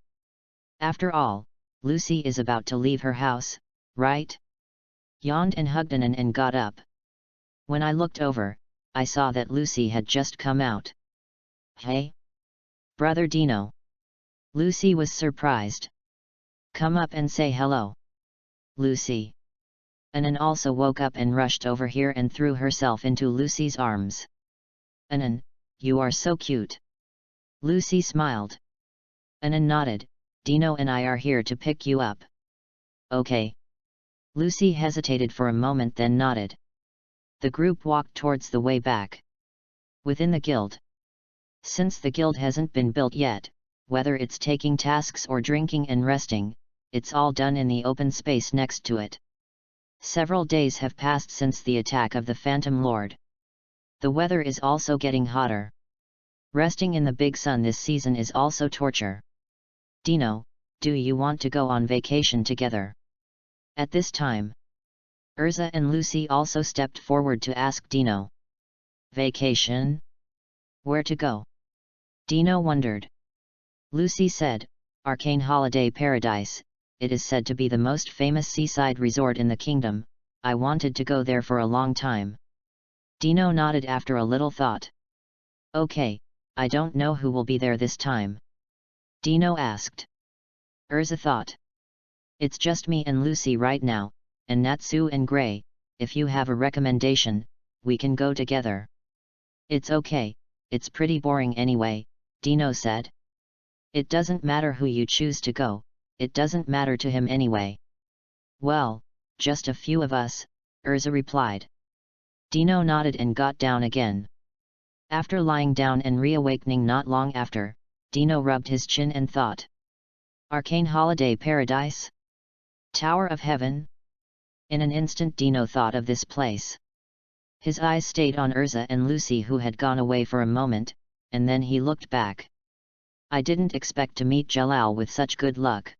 After all, Lucy is about to leave her house, right? Yawned and hugged Anan and got up. When I looked over, I saw that Lucy had just come out. Hey? Brother Dino. Lucy was surprised. Come up and say hello. Lucy. Anan also woke up and rushed over here and threw herself into Lucy's arms. Anan, you are so cute. Lucy smiled. Anan nodded. Dino and I are here to pick you up. Okay. Lucy hesitated for a moment then nodded. The group walked towards the way back. Within the guild. Since the guild hasn't been built yet, whether it's taking tasks or drinking and resting, it's all done in the open space next to it. Several days have passed since the attack of the Phantom Lord. The weather is also getting hotter. Resting in the big sun this season is also torture. Dino, do you want to go on vacation together? At this time, Urza and Lucy also stepped forward to ask Dino. Vacation? Where to go? Dino wondered. Lucy said, Arcane Holiday Paradise. It is said to be the most famous seaside resort in the kingdom. I wanted to go there for a long time. Dino nodded after a little thought. Okay, I don't know who will be there this time. Dino asked. Urza thought. It's just me and Lucy right now, and Natsu and Gray. If you have a recommendation, we can go together. It's okay, it's pretty boring anyway, Dino said. It doesn't matter who you choose to go. It doesn't matter to him anyway. Well, just a few of us, Urza replied. Dino nodded and got down again. After lying down and reawakening not long after, Dino rubbed his chin and thought. Arcane Holiday Paradise? Tower of Heaven? In an instant Dino thought of this place. His eyes stayed on Urza and Lucy, who had gone away for a moment, and then he looked back. I didn't expect to meet Jalal with such good luck.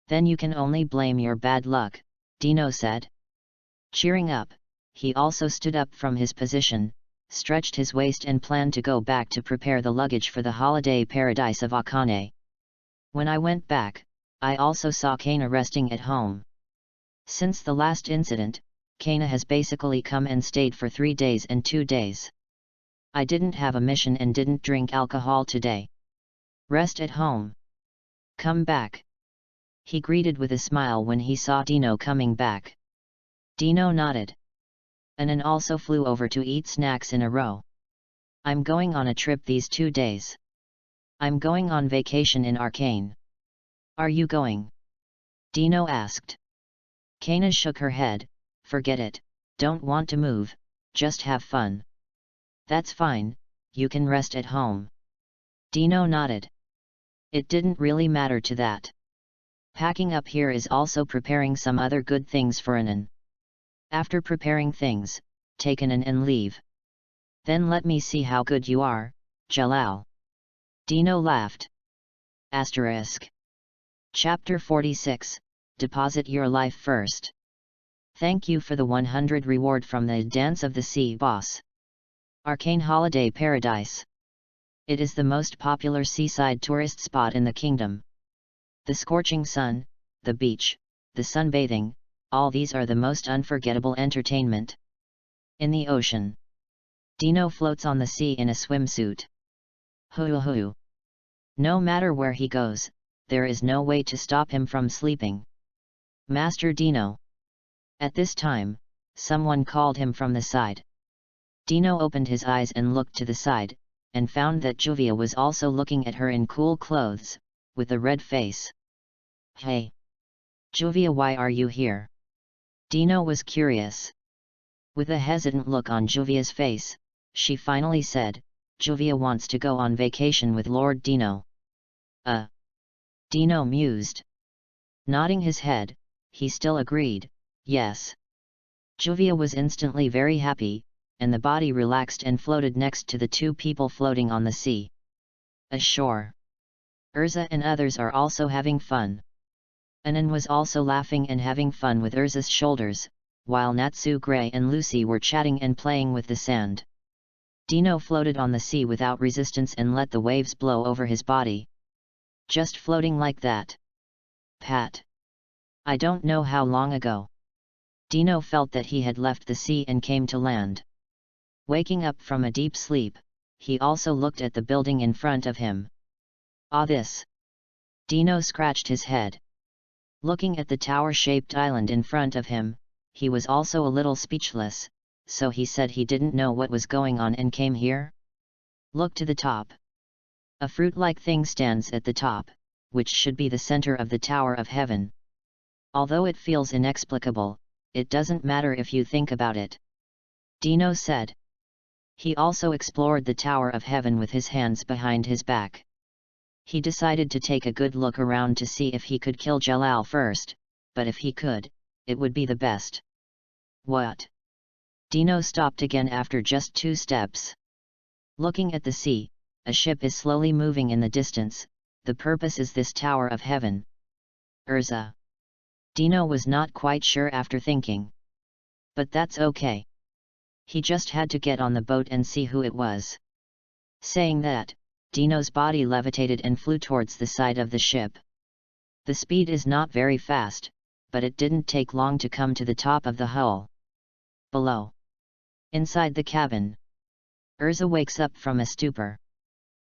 Then you can only blame your bad luck, Dino said. Cheering up, he also stood up from his position, stretched his waist and planned to go back to prepare the luggage for the holiday paradise of Akane. When I went back, I also saw Kana resting at home. Since the last incident, Kana has basically come and stayed for 3 days and 2 days. I didn't have a mission and didn't drink alcohol today. Rest at home. Come back. He greeted with a smile when he saw Dino coming back. Dino nodded. Anan also flew over to eat snacks in a row. I'm going on a trip these 2 days. I'm going on vacation in Arcane. Are you going? Dino asked. Kana shook her head. Forget it, don't want to move, just have fun. That's fine, you can rest at home. Dino nodded. It didn't really matter to that. Packing up here is also preparing some other good things for Anan. After preparing things, take Anan and leave. Then let me see how good you are, Jalal. Dino laughed. Asterisk. Chapter 46, Deposit Your Life First. Thank you for the 100 reward from the Dance of the Sea boss. Arcane Holiday Paradise. It is the most popular seaside tourist spot in the kingdom. The scorching sun, the beach, the sunbathing, all these are the most unforgettable entertainment. In the ocean. Dino floats on the sea in a swimsuit. Hoo hoo. No matter where he goes, there is no way to stop him from sleeping. Master Dino. At this time, someone called him from the side. Dino opened his eyes and looked to the side, and found that Juvia was also looking at her in cool clothes, with a red face. Hey! Juvia, why are you here? Dino was curious. With a hesitant look on Juvia's face, she finally said, Juvia wants to go on vacation with Lord Dino. Dino mused. Nodding his head, he still agreed, yes. Juvia was instantly very happy, and the body relaxed and floated next to the 2 people floating on the sea. Ashore. Urza and others are also having fun. Anan was also laughing and having fun with Urza's shoulders, while Natsu Gray and Lucy were chatting and playing with the sand. Dino floated on the sea without resistance and let the waves blow over his body. Just floating like that. Pat. I don't know how long ago. Dino felt that he had left the sea and came to land. Waking up from a deep sleep, he also looked at the building in front of him. Ah, this. Dino scratched his head. Looking at the tower-shaped island in front of him, he was also a little speechless, so he said he didn't know what was going on and came here. Look to the top. A fruit-like thing stands at the top, which should be the center of the Tower of Heaven. Although it feels inexplicable, it doesn't matter if you think about it. Dino said. He also explored the Tower of Heaven with his hands behind his back. He decided to take a good look around to see if he could kill Jalal first, but if he could, it would be the best. What? Dino stopped again after just 2 steps. Looking at the sea, a ship is slowly moving in the distance. The purpose is this Tower of Heaven. Urza. Dino was not quite sure after thinking. But that's okay. He just had to get on the boat and see who it was. Saying that, Dino's body levitated and flew towards the side of the ship. The speed is not very fast, but it didn't take long to come to the top of the hull. Below. Inside the cabin. Urza wakes up from a stupor.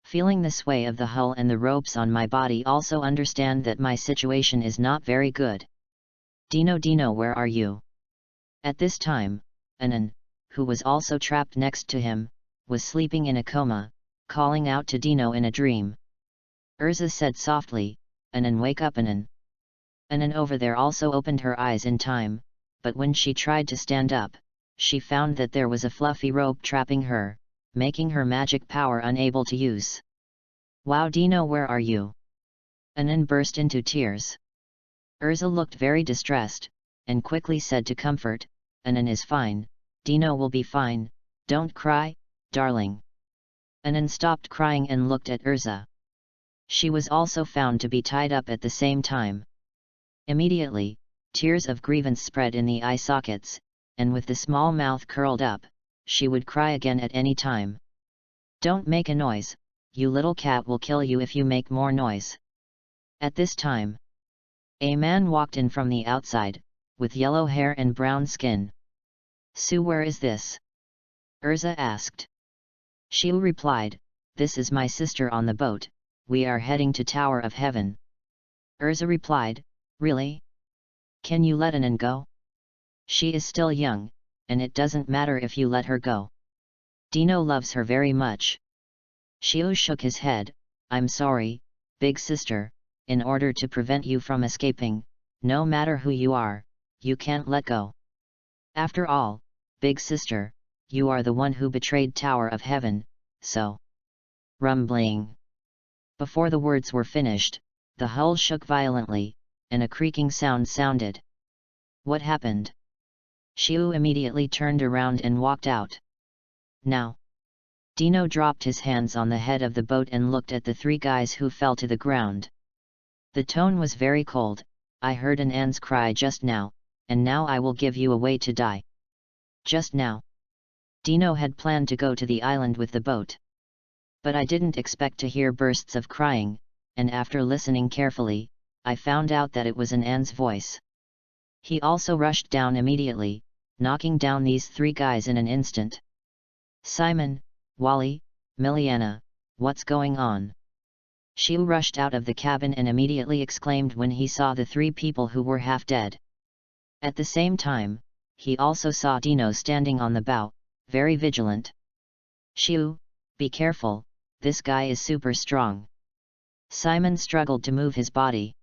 Feeling the sway of the hull and the ropes on my body, also understand that my situation is not very good. Dino, where are you? At this time, Anan, who was also trapped next to him, was sleeping in a coma, calling out to Dino in a dream. Urza said softly, Anan, wake up, Anan. Anan over there also opened her eyes in time, but when she tried to stand up, she found that there was a fluffy rope trapping her, making her magic power unable to use. Wow, Dino, where are you? Anan burst into tears. Urza looked very distressed, and quickly said to comfort, Anan is fine, Dino will be fine, don't cry, darling. Anan stopped crying and looked at Urza. She was also found to be tied up at the same time. Immediately, tears of grievance spread in the eye sockets, and with the small mouth curled up, she would cry again at any time. Don't make a noise, you little cat will kill you if you make more noise. At this time, a man walked in from the outside, with yellow hair and brown skin. Sue, where is this? Urza asked. Shiu replied, this is my sister on the boat, we are heading to Tower of Heaven. Urza replied, really? Can you let Anan go? She is still young, and it doesn't matter if you let her go. Dino loves her very much. Shiu shook his head, I'm sorry, big sister, in order to prevent you from escaping, no matter who you are, you can't let go. After all, big sister, you are the one who betrayed Tower of Heaven, so. Rumbling. Before the words were finished, the hull shook violently, and a creaking sound sounded. What happened? Shiu immediately turned around and walked out. Now. Dino dropped his hands on the head of the boat and looked at the three guys who fell to the ground. The tone was very cold, I heard an Anne's cry just now, and now I will give you a way to die. Just now. Dino had planned to go to the island with the boat. But I didn't expect to hear bursts of crying, and after listening carefully, I found out that it was an Anne's voice. He also rushed down immediately, knocking down these three guys in an instant. Simon, Wally, Miliana, what's going on? Shiu rushed out of the cabin and immediately exclaimed when he saw the three people who were half dead. At the same time, he also saw Dino standing on the bow, very vigilant. Shiu, be careful, this guy is super strong. Simon struggled to move his body.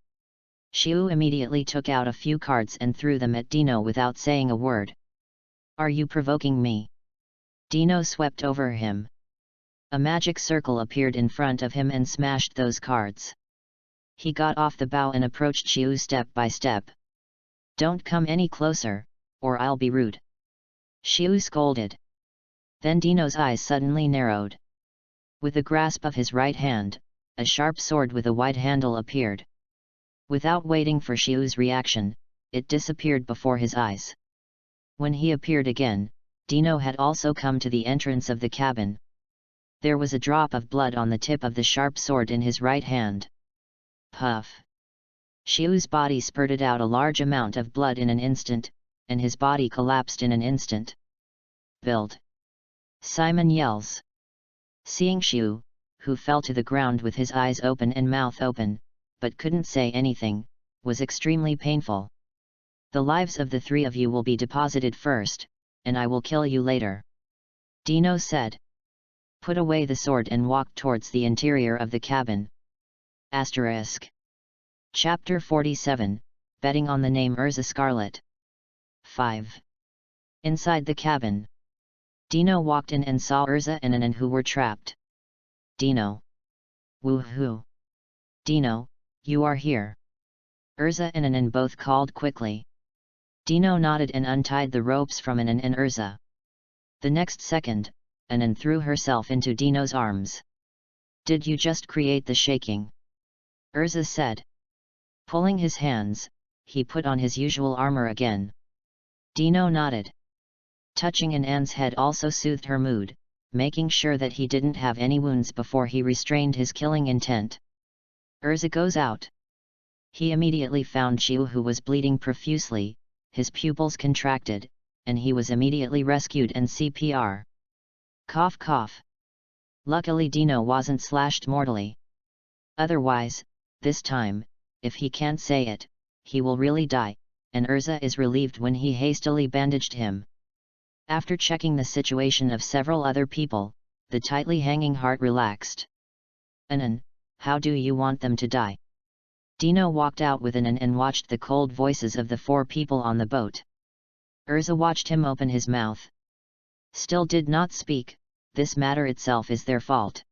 Shiu immediately took out a few cards and threw them at Dino without saying a word. Are you provoking me? Dino swept over him. A magic circle appeared in front of him and smashed those cards. He got off the bow and approached Shiu step by step. Don't come any closer, or I'll be rude. Shiu scolded. Then Dino's eyes suddenly narrowed. With a grasp of his right hand, a sharp sword with a wide handle appeared. Without waiting for Shiu's reaction, it disappeared before his eyes. When he appeared again, Dino had also come to the entrance of the cabin. There was a drop of blood on the tip of the sharp sword in his right hand. Puff! Shiu's body spurted out a large amount of blood in an instant, and his body collapsed in an instant. Build! Simon yells. Seeing Shiu, who fell to the ground with his eyes open and mouth open, but couldn't say anything, was extremely painful. The lives of the three of you will be deposited first, and I will kill you later. Dino said. Put away the sword and walked towards the interior of the cabin. Asterisk. Chapter 47, Betting on the name Urza Scarlet. 5. Inside the cabin. Dino walked in and saw Urza and Anan who were trapped. Dino. Woohoo! Dino, you are here. Urza and Anan both called quickly. Dino nodded and untied the ropes from Anan and Urza. The next second, Anan threw herself into Dino's arms. Did you just create the shaking? Urza said. Pulling his hands, he put on his usual armor again. Dino nodded. Touching Anne's head also soothed her mood, making sure that he didn't have any wounds before he restrained his killing intent. Urza goes out. He immediately found Shiu who was bleeding profusely, his pupils contracted, and he was immediately rescued and CPR. Cough cough. Luckily Dino wasn't slashed mortally. Otherwise, this time, if he can't say it, he will really die, and Urza is relieved when he hastily bandaged him. After checking the situation of several other people, the tightly hanging heart relaxed. Anan, how do you want them to die? Dino walked out with Anan and watched the cold voices of the four people on the boat. Urza watched him open his mouth. Still did not speak. This matter itself is their fault.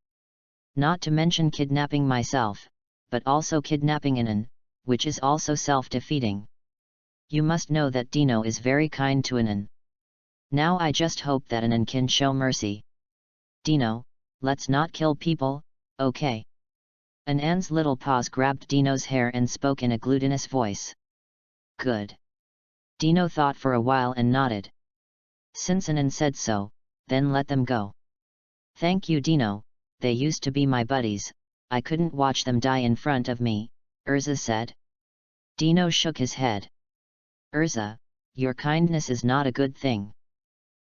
Not to mention kidnapping myself, but also kidnapping Anan, which is also self-defeating. You must know that Dino is very kind to Anan. Now I just hope that Anan can show mercy. Dino, let's not kill people, okay? Anan's little paws grabbed Dino's hair and spoke in a glutinous voice. Good. Dino thought for a while and nodded. Since Anan said so, then let them go. Thank you, Dino, they used to be my buddies, I couldn't watch them die in front of me, Urza said. Dino shook his head. Urza, your kindness is not a good thing.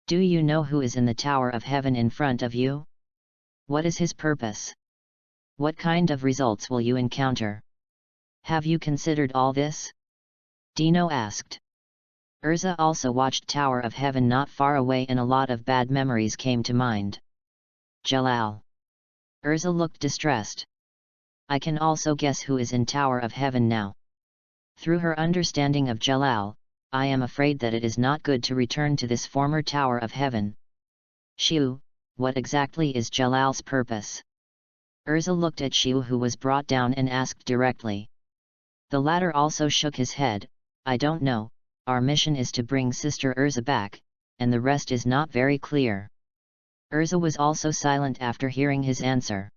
Do you know who is in the Tower of Heaven in front of you? What is his purpose? What kind of results will you encounter? Have you considered all this? Dino asked. Urza also watched Tower of Heaven not far away and a lot of bad memories came to mind. Jalal. Urza looked distressed. I can also guess who is in Tower of Heaven now. Through her understanding of Jalal, I am afraid that it is not good to return to this former Tower of Heaven. Shiu, what exactly is Jalal's purpose? Urza looked at Shiu, who was brought down, and asked directly. The latter also shook his head. I don't know, our mission is to bring Sister Urza back, and the rest is not very clear. Urza was also silent after hearing his answer.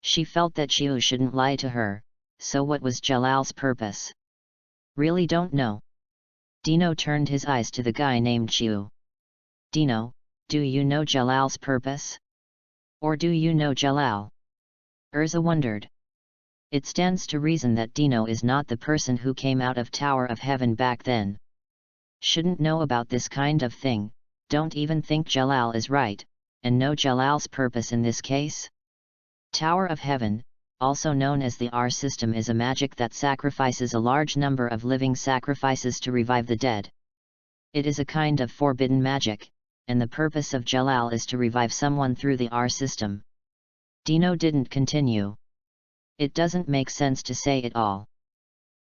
She felt that Shiu shouldn't lie to her, so what was Jalal's purpose? Really don't know. Dino turned his eyes to the guy named Shiu. Dino, do you know Jalal's purpose? Or do you know Jalal? Urza wondered. It stands to reason that Dino is not the person who came out of Tower of Heaven back then. Shouldn't know about this kind of thing, don't even think Jalal is right, and know Jalal's purpose in this case? Tower of Heaven, also known as the R system, is a magic that sacrifices a large number of living sacrifices to revive the dead. It is a kind of forbidden magic, and the purpose of Jalal is to revive someone through the R system. Dino didn't continue. It doesn't make sense to say it all.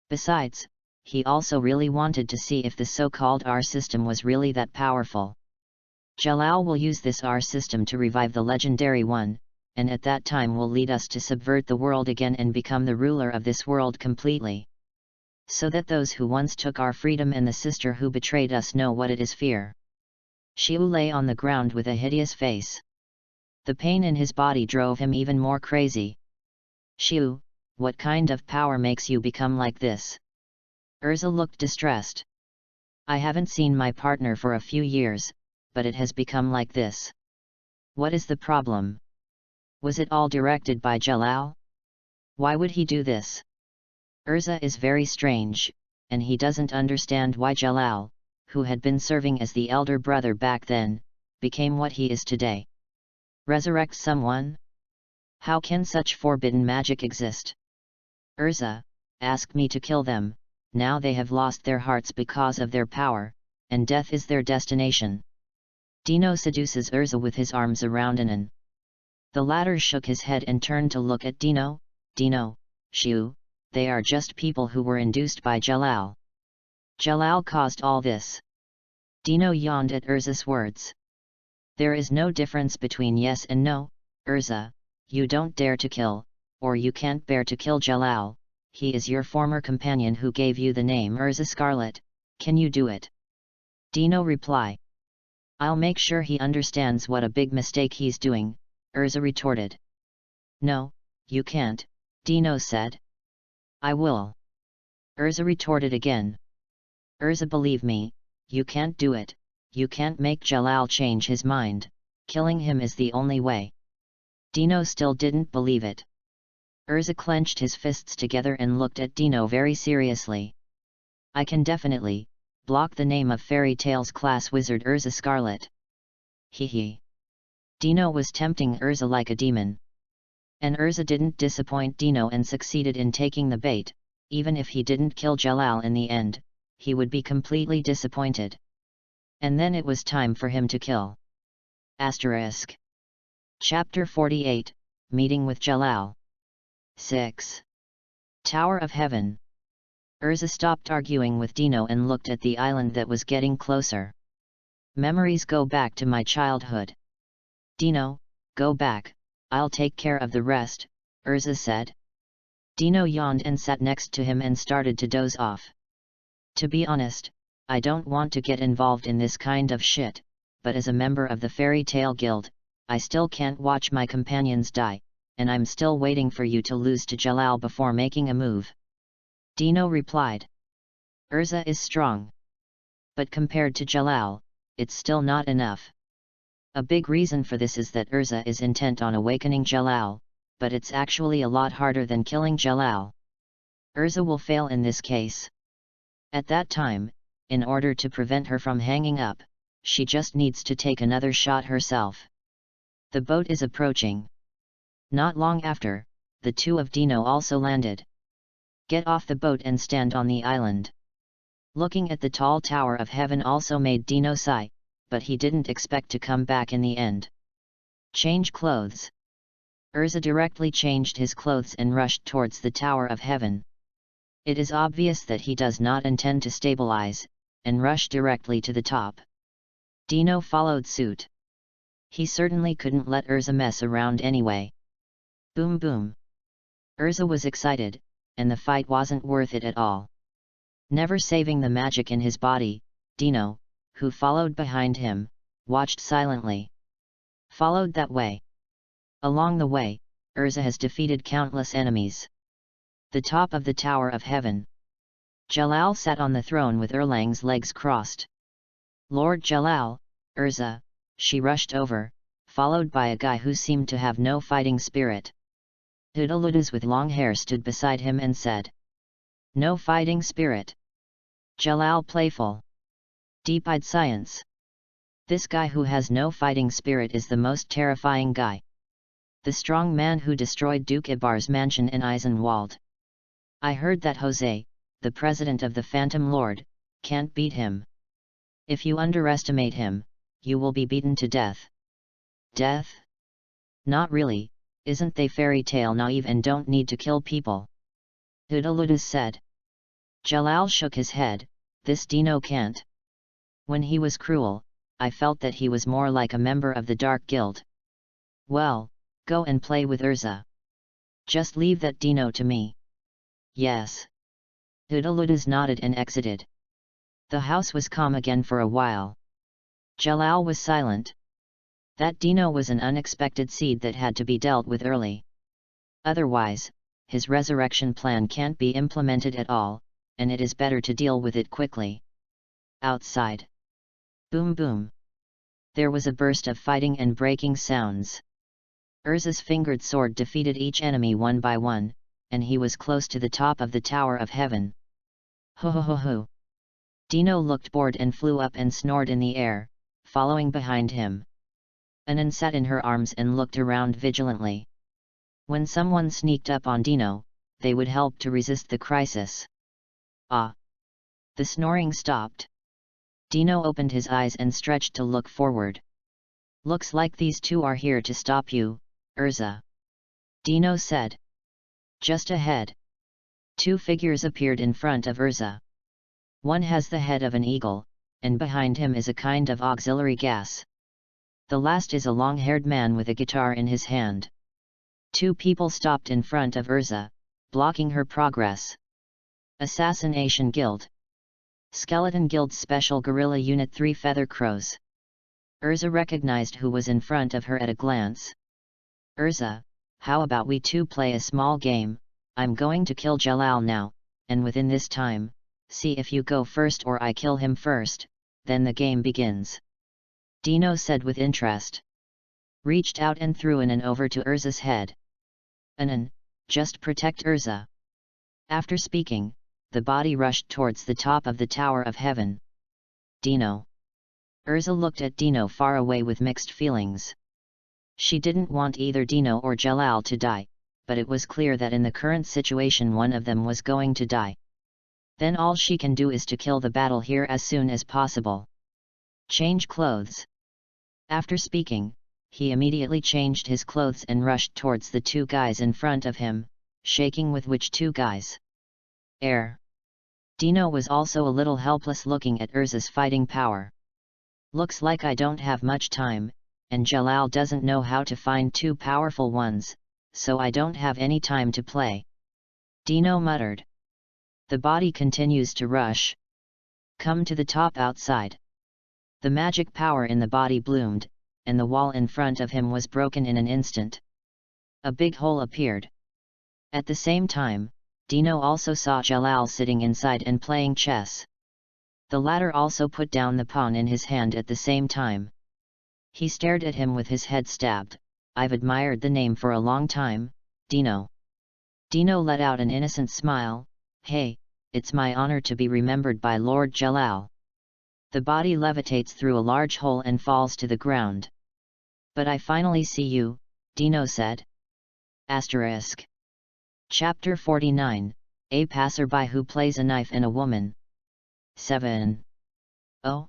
Besides, he also really wanted to see if the so-called R system was really that powerful. Jalal will use this R system to revive the legendary one, and at that time will lead us to subvert the world again and become the ruler of this world completely. So that those who once took our freedom and the sister who betrayed us know what it is fear. Shiu lay on the ground with a hideous face. The pain in his body drove him even more crazy. Shiu, what kind of power makes you become like this? Urza looked distressed. I haven't seen my partner for a few years, but it has become like this. What is the problem? Was it all directed by Jalal? Why would he do this? Urza is very strange, and he doesn't understand why Jalal, who had been serving as the elder brother back then, became what he is today. Resurrect someone? How can such forbidden magic exist? Urza, ask me to kill them, now they have lost their hearts because of their power, and death is their destination. Dino seduces Urza with his arms around Anan. The latter shook his head and turned to look at Dino. Dino, Shiu, they are just people who were induced by Jalal. Jalal caused all this. Dino yawned at Urza's words. There is no difference between yes and no, Urza, you don't dare to kill, or you can't bear to kill Jalal, he is your former companion who gave you the name Urza Scarlet, can you do it? Dino reply. I'll make sure he understands what a big mistake he's doing, Urza retorted. No, you can't, Dino said. I will. Urza retorted again. Urza, believe me, you can't do it, you can't make Jalal change his mind, killing him is the only way. Dino still didn't believe it. Urza clenched his fists together and looked at Dino very seriously. I can definitely block the name of Fairy Tales class wizard Urza Scarlet. Hee. Dino was tempting Urza like a demon. And Urza didn't disappoint Dino and succeeded in taking the bait. Even if he didn't kill Jalal in the end, he would be completely disappointed. And then it was time for him to kill. Asterisk. Chapter 48, Meeting with Jalal. 6. Tower of Heaven. Urza stopped arguing with Dino and looked at the island that was getting closer. Memories go back to my childhood. Dino, go back, I'll take care of the rest, Urza said. Dino yawned and sat next to him and started to doze off. To be honest, I don't want to get involved in this kind of shit, but as a member of the Fairy Tale Guild, I still can't watch my companions die, and I'm still waiting for you to lose to Jalal before making a move. Dino replied. Urza is strong. But compared to Jalal, it's still not enough. A big reason for this is that Urza is intent on awakening Jalal, but it's actually a lot harder than killing Jalal. Urza will fail in this case. At that time, in order to prevent her from hanging up, she just needs to take another shot herself. The boat is approaching. Not long after, the two of Dino also landed. Get off the boat and stand on the island. Looking at the tall tower of heaven also made Dino sigh, but he didn't expect to come back in the end. Change clothes. Urza directly changed his clothes and rushed towards the tower of heaven. It is obvious that he does not intend to stabilize, and rush directly to the top. Dino followed suit. He certainly couldn't let Urza mess around anyway. Boom boom. Urza was excited, and the fight wasn't worth it at all. Never saving the magic in his body, Dino, who followed behind him, watched silently. Followed that way. Along the way, Urza has defeated countless enemies. The top of the Tower of Heaven. Jalal sat on the throne with Erlang's legs crossed. Lord Jalal, Urza, she rushed over, followed by a guy who seemed to have no fighting spirit. Readaloud with long hair stood beside him and said. No fighting spirit. Jalal playful. Deep-eyed science. This guy who has no fighting spirit is the most terrifying guy. The strong man who destroyed Duke Ibar's mansion in Eisenwald. I heard that Jose, the president of the Phantom Lord, can't beat him. If you underestimate him, you will be beaten to death. Death? Not really, isn't they fairy tale naive and don't need to kill people? Readaloud said. Jalal shook his head, this Dino can't. When he was cruel, I felt that he was more like a member of the Dark Guild. Well, go and play with Urza. Just leave that Dino to me. Yes. Readaloud nodded and exited. The house was calm again for a while. Jalal was silent. That Dino was an unexpected seed that had to be dealt with early. Otherwise, his resurrection plan can't be implemented at all, and it is better to deal with it quickly. Outside. Boom boom. There was a burst of fighting and breaking sounds. Urza's fingered sword defeated each enemy one by one, and he was close to the top of the Tower of Heaven. Ho ho ho ho. Dino looked bored and flew up and snored in the air, following behind him. Anan sat in her arms and looked around vigilantly. When someone sneaked up on Dino, they would help to resist the crisis. Ah! The snoring stopped. Dino opened his eyes and stretched to look forward. Looks like these two are here to stop you, Urza. Dino said. Just ahead. Two figures appeared in front of Urza. One has the head of an eagle, and behind him is a kind of auxiliary gas. The last is a long-haired man with a guitar in his hand. Two people stopped in front of Urza, blocking her progress. Assassination Guild. Skeleton Guild's Special Guerrilla Unit 3 Feather Crows. Urza recognized who was in front of her at a glance. Urza, how about we two play a small game? I'm going to kill Jalal now, and within this time, see if you go first or I kill him first, then the game begins. Dino said with interest. Reached out and threw Anan over to Urza's head. Anan, just protect Urza. After speaking, the body rushed towards the top of the Tower of Heaven. Dino. Urza looked at Dino far away with mixed feelings. She didn't want either Dino or Jalal to die, but it was clear that in the current situation one of them was going to die. Then all she can do is to kill the battle here as soon as possible. Change clothes. After speaking, he immediately changed his clothes and rushed towards the two guys in front of him, shaking with which two guys? Air. Dino was also a little helpless looking at Urza's fighting power. Looks like I don't have much time, and Jalal doesn't know how to find two powerful ones, so I don't have any time to play. Dino muttered. The body continues to rush. Come to the top outside. The magic power in the body bloomed, and the wall in front of him was broken in an instant. A big hole appeared. At the same time, Dino also saw Jalal sitting inside and playing chess. The latter also put down the pawn in his hand at the same time. He stared at him with his head stabbed. I've admired the name for a long time, Dino. Dino let out an innocent smile. Hey, it's my honor to be remembered by Lord Jalal. The body levitates through a large hole and falls to the ground. But I finally see you, Dino said. Asterisk. Chapter 49, A Passerby Who Plays a Knife in a Woman. 7. Oh?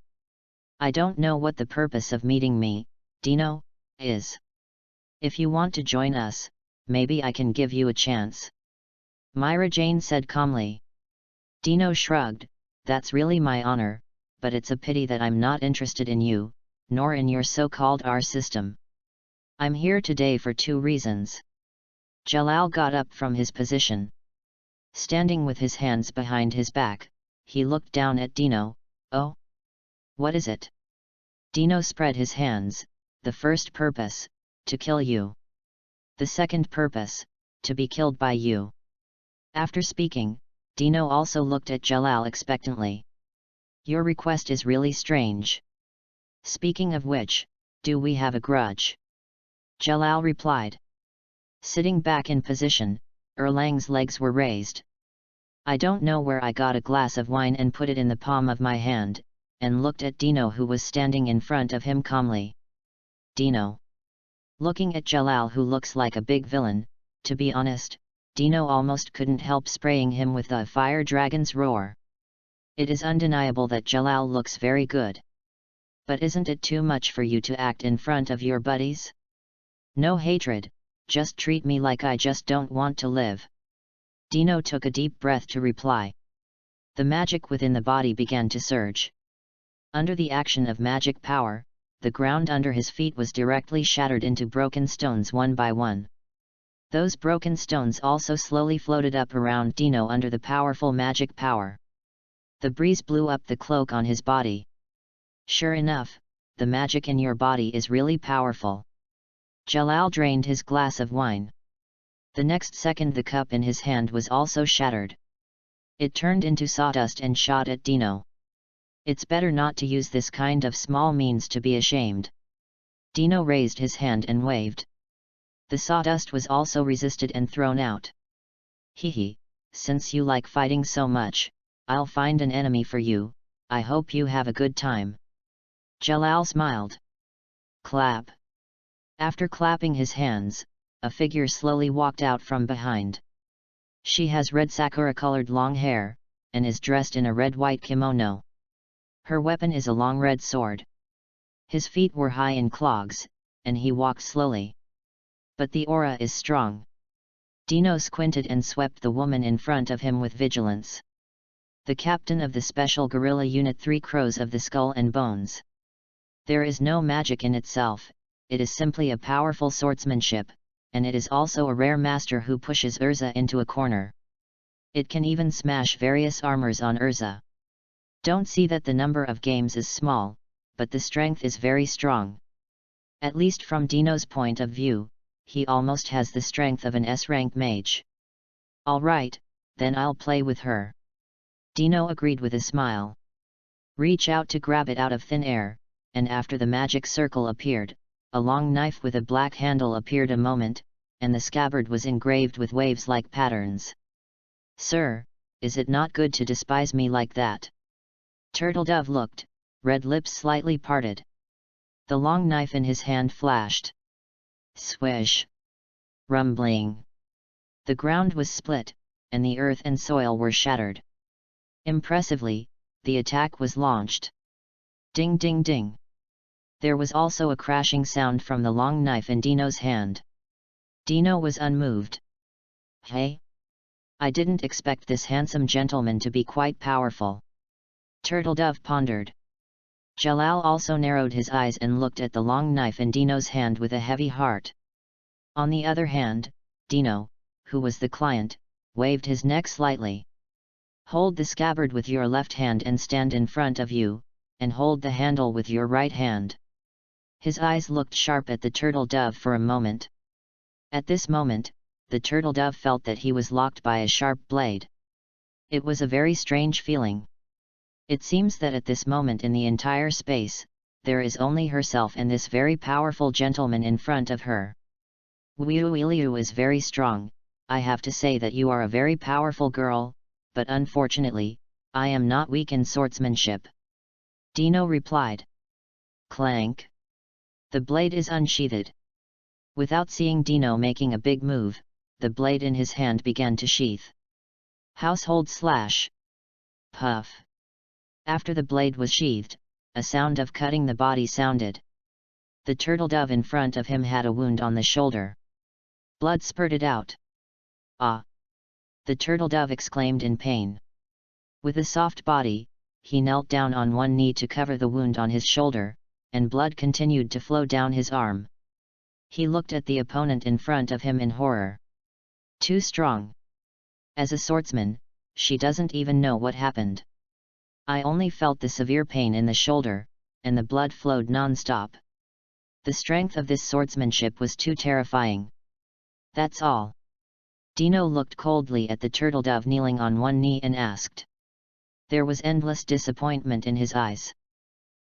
I don't know what the purpose of meeting me, Dino, is. If you want to join us, maybe I can give you a chance. Myra Jane said calmly. Dino shrugged, that's really my honor, but it's a pity that I'm not interested in you, nor in your so-called R system. I'm here today for 2 reasons. Jalal got up from his position. Standing with his hands behind his back, he looked down at Dino. Oh? What is it? Dino spread his hands. The first purpose, to kill you. The second purpose, to be killed by you. After speaking, Dino also looked at Jalal expectantly. Your request is really strange. Speaking of which, do we have a grudge? Jalal replied. Sitting back in position, Erlang's legs were raised. I don't know where I got a glass of wine and put it in the palm of my hand, and looked at Dino who was standing in front of him calmly. Dino. Looking at Jalal who looks like a big villain, to be honest, Dino almost couldn't help spraying him with the fire dragon's roar. It is undeniable that Jalal looks very good. But isn't it too much for you to act in front of your buddies? No hatred, just treat me like I just don't want to live. Dino took a deep breath to reply. The magic within the body began to surge. Under the action of magic power, the ground under his feet was directly shattered into broken stones one by one. Those broken stones also slowly floated up around Dino under the powerful magic power. The breeze blew up the cloak on his body. Sure enough, the magic in your body is really powerful. Jalal drained his glass of wine. The next second the cup in his hand was also shattered. It turned into sawdust and shot at Dino. It's better not to use this kind of small means to be ashamed. Dino raised his hand and waved. The sawdust was also resisted and thrown out. Hehe, since you like fighting so much, I'll find an enemy for you, I hope you have a good time. Jalal smiled. Clap. After clapping his hands, a figure slowly walked out from behind. She has red sakura-colored long hair, and is dressed in a red-white kimono. Her weapon is a long red sword. His feet were high in clogs, and he walked slowly. But the aura is strong. Dino squinted and swept the woman in front of him with vigilance. The captain of the Special Guerrilla Unit 3 Crows of the Skull and Bones. There is no magic in itself, it is simply a powerful swordsmanship, and it is also a rare master who pushes Urza into a corner. It can even smash various armors on Urza. Don't see that the number of games is small, but the strength is very strong. At least from Dino's point of view, he almost has the strength of an S-rank mage. Alright, then I'll play with her. Dino agreed with a smile. Reach out to grab it out of thin air, and after the magic circle appeared, a long knife with a black handle appeared a moment, and the scabbard was engraved with waves-like patterns. Sir, is it not good to despise me like that? Turtledove looked, red lips slightly parted. The long knife in his hand flashed. Swish! Rumbling! The ground was split, and the earth and soil were shattered. Impressively, the attack was launched. Ding ding ding! There was also a crashing sound from the long knife in Dino's hand. Dino was unmoved. Hey? I didn't expect this handsome gentleman to be quite powerful. Turtledove pondered. Jalal also narrowed his eyes and looked at the long knife in Dino's hand with a heavy heart. On the other hand, Dino, who was the client, waved his neck slightly. Hold the scabbard with your left hand and stand in front of you, and hold the handle with your right hand. His eyes looked sharp at the turtle dove for a moment. At this moment, the turtle dove felt that he was locked by a sharp blade. It was a very strange feeling. It seems that at this moment in the entire space, there is only herself and this very powerful gentleman in front of her. Liu is very strong. I have to say that you are a very powerful girl, but unfortunately, I am not weak in swordsmanship. Dino replied. Clank. The blade is unsheathed. Without seeing Dino making a big move, the blade in his hand began to sheath. Household slash. Puff. After the blade was sheathed, a sound of cutting the body sounded. The turtle dove in front of him had a wound on the shoulder. Blood spurted out. Ah! The turtle dove exclaimed in pain. With a soft body, he knelt down on one knee to cover the wound on his shoulder, and blood continued to flow down his arm. He looked at the opponent in front of him in horror. Too strong. As a swordsman, she doesn't even know what happened. I only felt the severe pain in the shoulder, and the blood flowed non-stop. The strength of this swordsmanship was too terrifying. That's all. Dino looked coldly at the turtle dove kneeling on one knee and asked. There was endless disappointment in his eyes.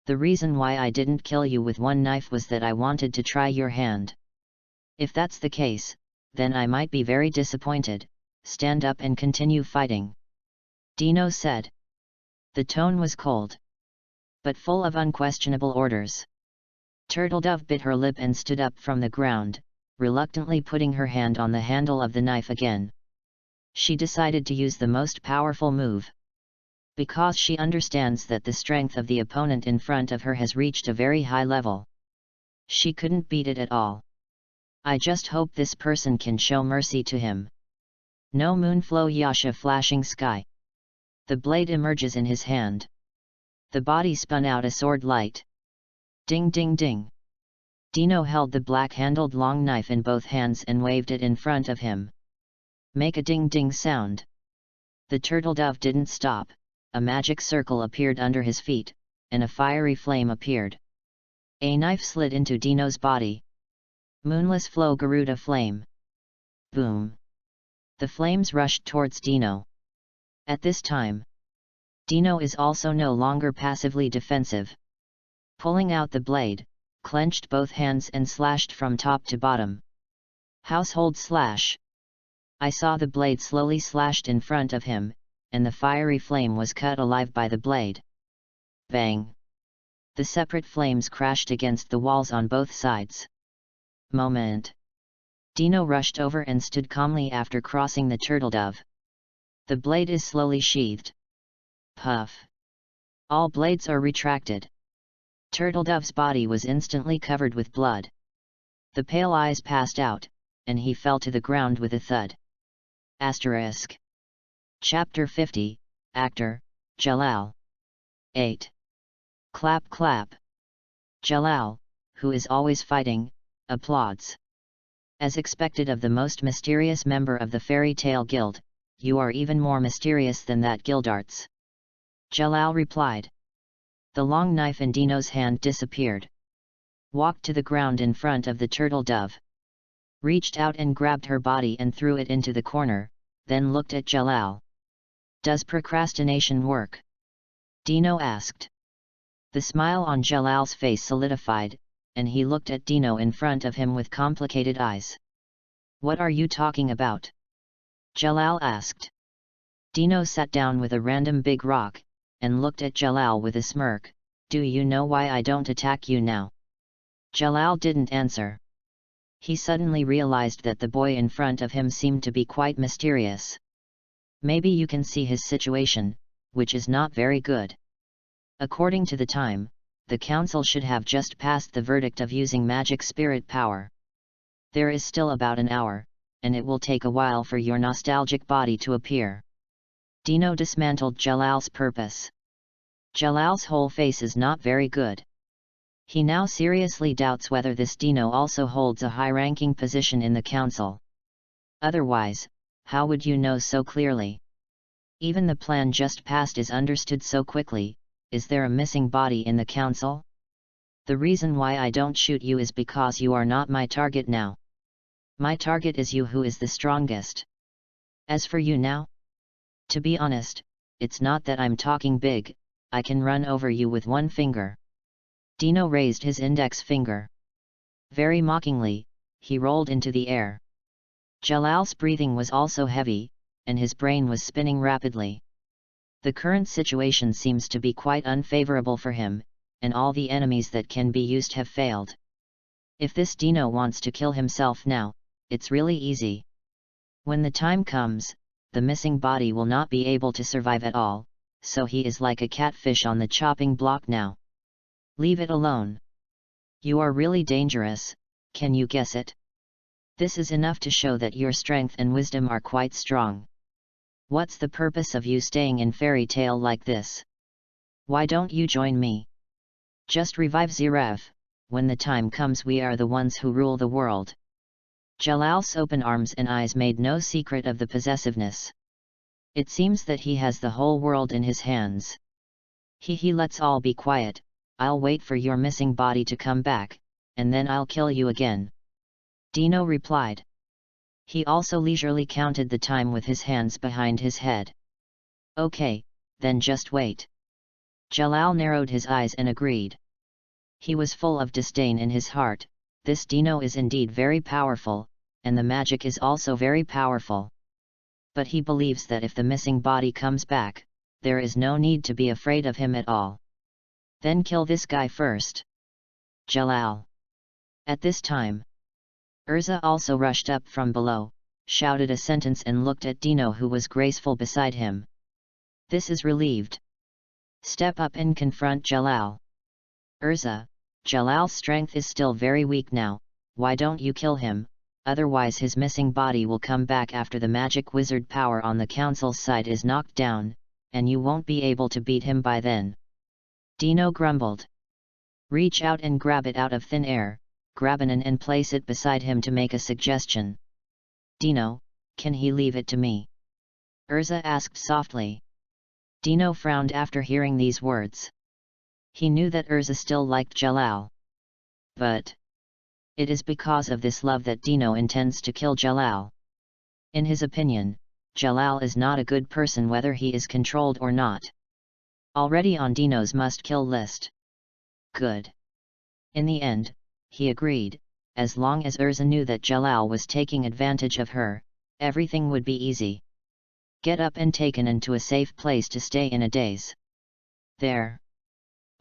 The reason why I didn't kill you with one knife was that I wanted to try your hand. If that's the case, then I might be very disappointed. Stand up and continue fighting. Dino said. The tone was cold, but full of unquestionable orders. Turtledove bit her lip and stood up from the ground, reluctantly putting her hand on the handle of the knife again. She decided to use the most powerful move. Because she understands that the strength of the opponent in front of her has reached a very high level. She couldn't beat it at all. I just hope this person can show mercy to him. No moonflow yasha flashing sky. The blade emerges in his hand. The body spun out a sword light. Ding ding ding. Dino held the black-handled long knife in both hands and waved it in front of him. Make a ding ding sound. The turtledove didn't stop. A magic circle appeared under his feet, and a fiery flame appeared. A knife slid into Dino's body. Moonless flow Garuda flame. Boom. The flames rushed towards Dino. At this time, Dino is also no longer passively defensive. Pulling out the blade, clenched both hands and slashed from top to bottom. Household slash. I saw the blade slowly slashed in front of him, and the fiery flame was cut alive by the blade. Bang! The separate flames crashed against the walls on both sides. Moment. Dino rushed over and stood calmly after crossing the turtledove. The blade is slowly sheathed. Puff. All blades are retracted. Turtledove's body was instantly covered with blood. The pale eyes passed out, and he fell to the ground with a thud. Asterisk. Chapter 50, Actor, Jalal. 8. Clap clap. Jalal, who is always fighting, applauds. As expected of the most mysterious member of the fairy tale guild, you are even more mysterious than that Gildarts. Jalal replied. The long knife in Dino's hand disappeared. Walked to the ground in front of the turtle dove. Reached out and grabbed her body and threw it into the corner, then looked at Jalal. Does procrastination work? Dino asked. The smile on Jalal's face solidified, and he looked at Dino in front of him with complicated eyes. What are you talking about? Jalal asked. Dino sat down with a random big rock, and looked at Jalal with a smirk. Do you know why I don't attack you now? Jalal didn't answer. He suddenly realized that the boy in front of him seemed to be quite mysterious. Maybe you can see his situation, which is not very good. According to the time, the council should have just passed the verdict of using magic spirit power. There is still about an hour, and it will take a while for your nostalgic body to appear. Dino dismantled Jalal's purpose. Jalal's whole face is not very good. He now seriously doubts whether this Dino also holds a high-ranking position in the council. Otherwise, how would you know so clearly? Even the plan just passed is understood so quickly. Is there a missing body in the council? The reason why I don't shoot you is because you are not my target now. My target is you, who is the strongest. As for you now? To be honest, it's not that I'm talking big, I can run over you with one finger. Dino raised his index finger. Very mockingly, he rolled into the air. Jalal's breathing was also heavy, and his brain was spinning rapidly. The current situation seems to be quite unfavorable for him, and all the enemies that can be used have failed. If this Dino wants to kill himself now, it's really easy. When the time comes, the missing body will not be able to survive at all, so he is like a catfish on the chopping block now. Leave it alone. You are really dangerous, can you guess it? This is enough to show that your strength and wisdom are quite strong. What's the purpose of you staying in fairy tale like this? Why don't you join me? Just revive Ziref, when the time comes we are the ones who rule the world. Jalal's open arms and eyes made no secret of the possessiveness. It seems that he has the whole world in his hands. Let's all be quiet, I'll wait for your missing body to come back, and then I'll kill you again. Dino replied. He also leisurely counted the time with his hands behind his head. Okay, then just wait. Jalal narrowed his eyes and agreed. He was full of disdain in his heart. This Dino is indeed very powerful, and the magic is also very powerful. But he believes that if the missing body comes back, there is no need to be afraid of him at all. Then kill this guy first. Jalal. At this time, Urza also rushed up from below, shouted a sentence and looked at Dino, who was graceful beside him. This is relieved. Step up and confront Jalal. Urza, Jalal's strength is still very weak now, why don't you kill him, otherwise his missing body will come back after the magic wizard power on the council's side is knocked down, and you won't be able to beat him by then. Dino grumbled. Reach out and grab it out of thin air, grab an and place it beside him to make a suggestion. Dino, can he leave it to me? Urza asked softly. Dino frowned after hearing these words. He knew that Urza still liked Jalal. But it is because of this love that Dino intends to kill Jalal. In his opinion, Jalal is not a good person whether he is controlled or not. Already on Dino's must-kill list. Good. In the end, he agreed, as long as Urza knew that Jalal was taking advantage of her, everything would be easy. Get up and taken into a safe place to stay in a daze. There.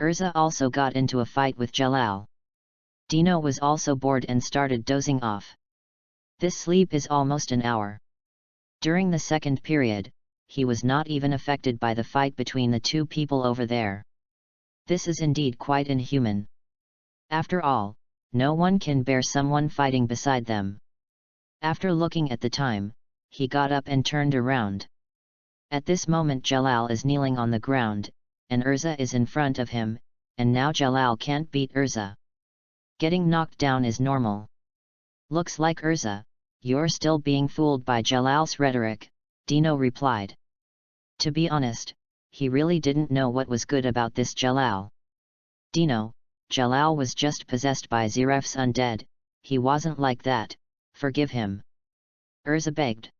Urza also got into a fight with Jalal. Dino was also bored and started dozing off. This sleep is almost an hour. During the second period, he was not even affected by the fight between the two people over there. This is indeed quite inhuman. After all, no one can bear someone fighting beside them. After looking at the time, he got up and turned around. At this moment Jalal is kneeling on the ground, and Urza is in front of him, and now Jalal can't beat Urza. Getting knocked down is normal. Looks like Urza, you're still being fooled by Jalal's rhetoric, Dino replied. To be honest, he really didn't know what was good about this Jalal. Dino, Jalal was just possessed by Ziref's undead, he wasn't like that, forgive him. Urza begged.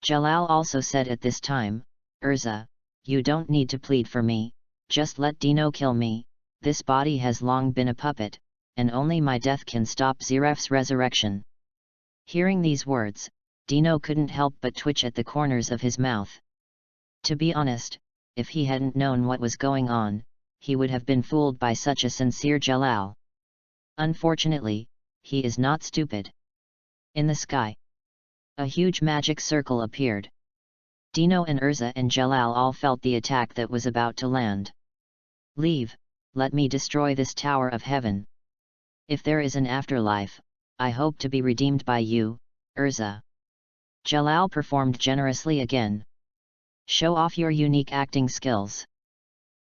Jalal also said at this time, Urza, you don't need to plead for me, just let Dino kill me, this body has long been a puppet, and only my death can stop Ziref's resurrection. Hearing these words, Dino couldn't help but twitch at the corners of his mouth. To be honest, if he hadn't known what was going on, he would have been fooled by such a sincere Jalal. Unfortunately, he is not stupid. In the sky, a huge magic circle appeared. Dino and Urza and Jalal all felt the attack that was about to land. Leave, let me destroy this tower of heaven. If there is an afterlife, I hope to be redeemed by you, Urza. Jalal performed generously again. Show off your unique acting skills.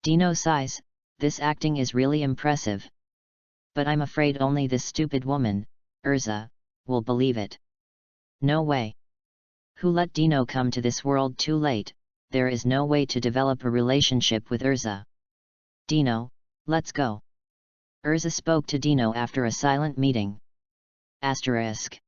Dino sighs, this acting is really impressive. But I'm afraid only this stupid woman, Urza, will believe it. No way. Who let Dino come to this world too late, there is no way to develop a relationship with Urza. Dino, let's go. Urza spoke to Dino after a silent meeting. Asterisk.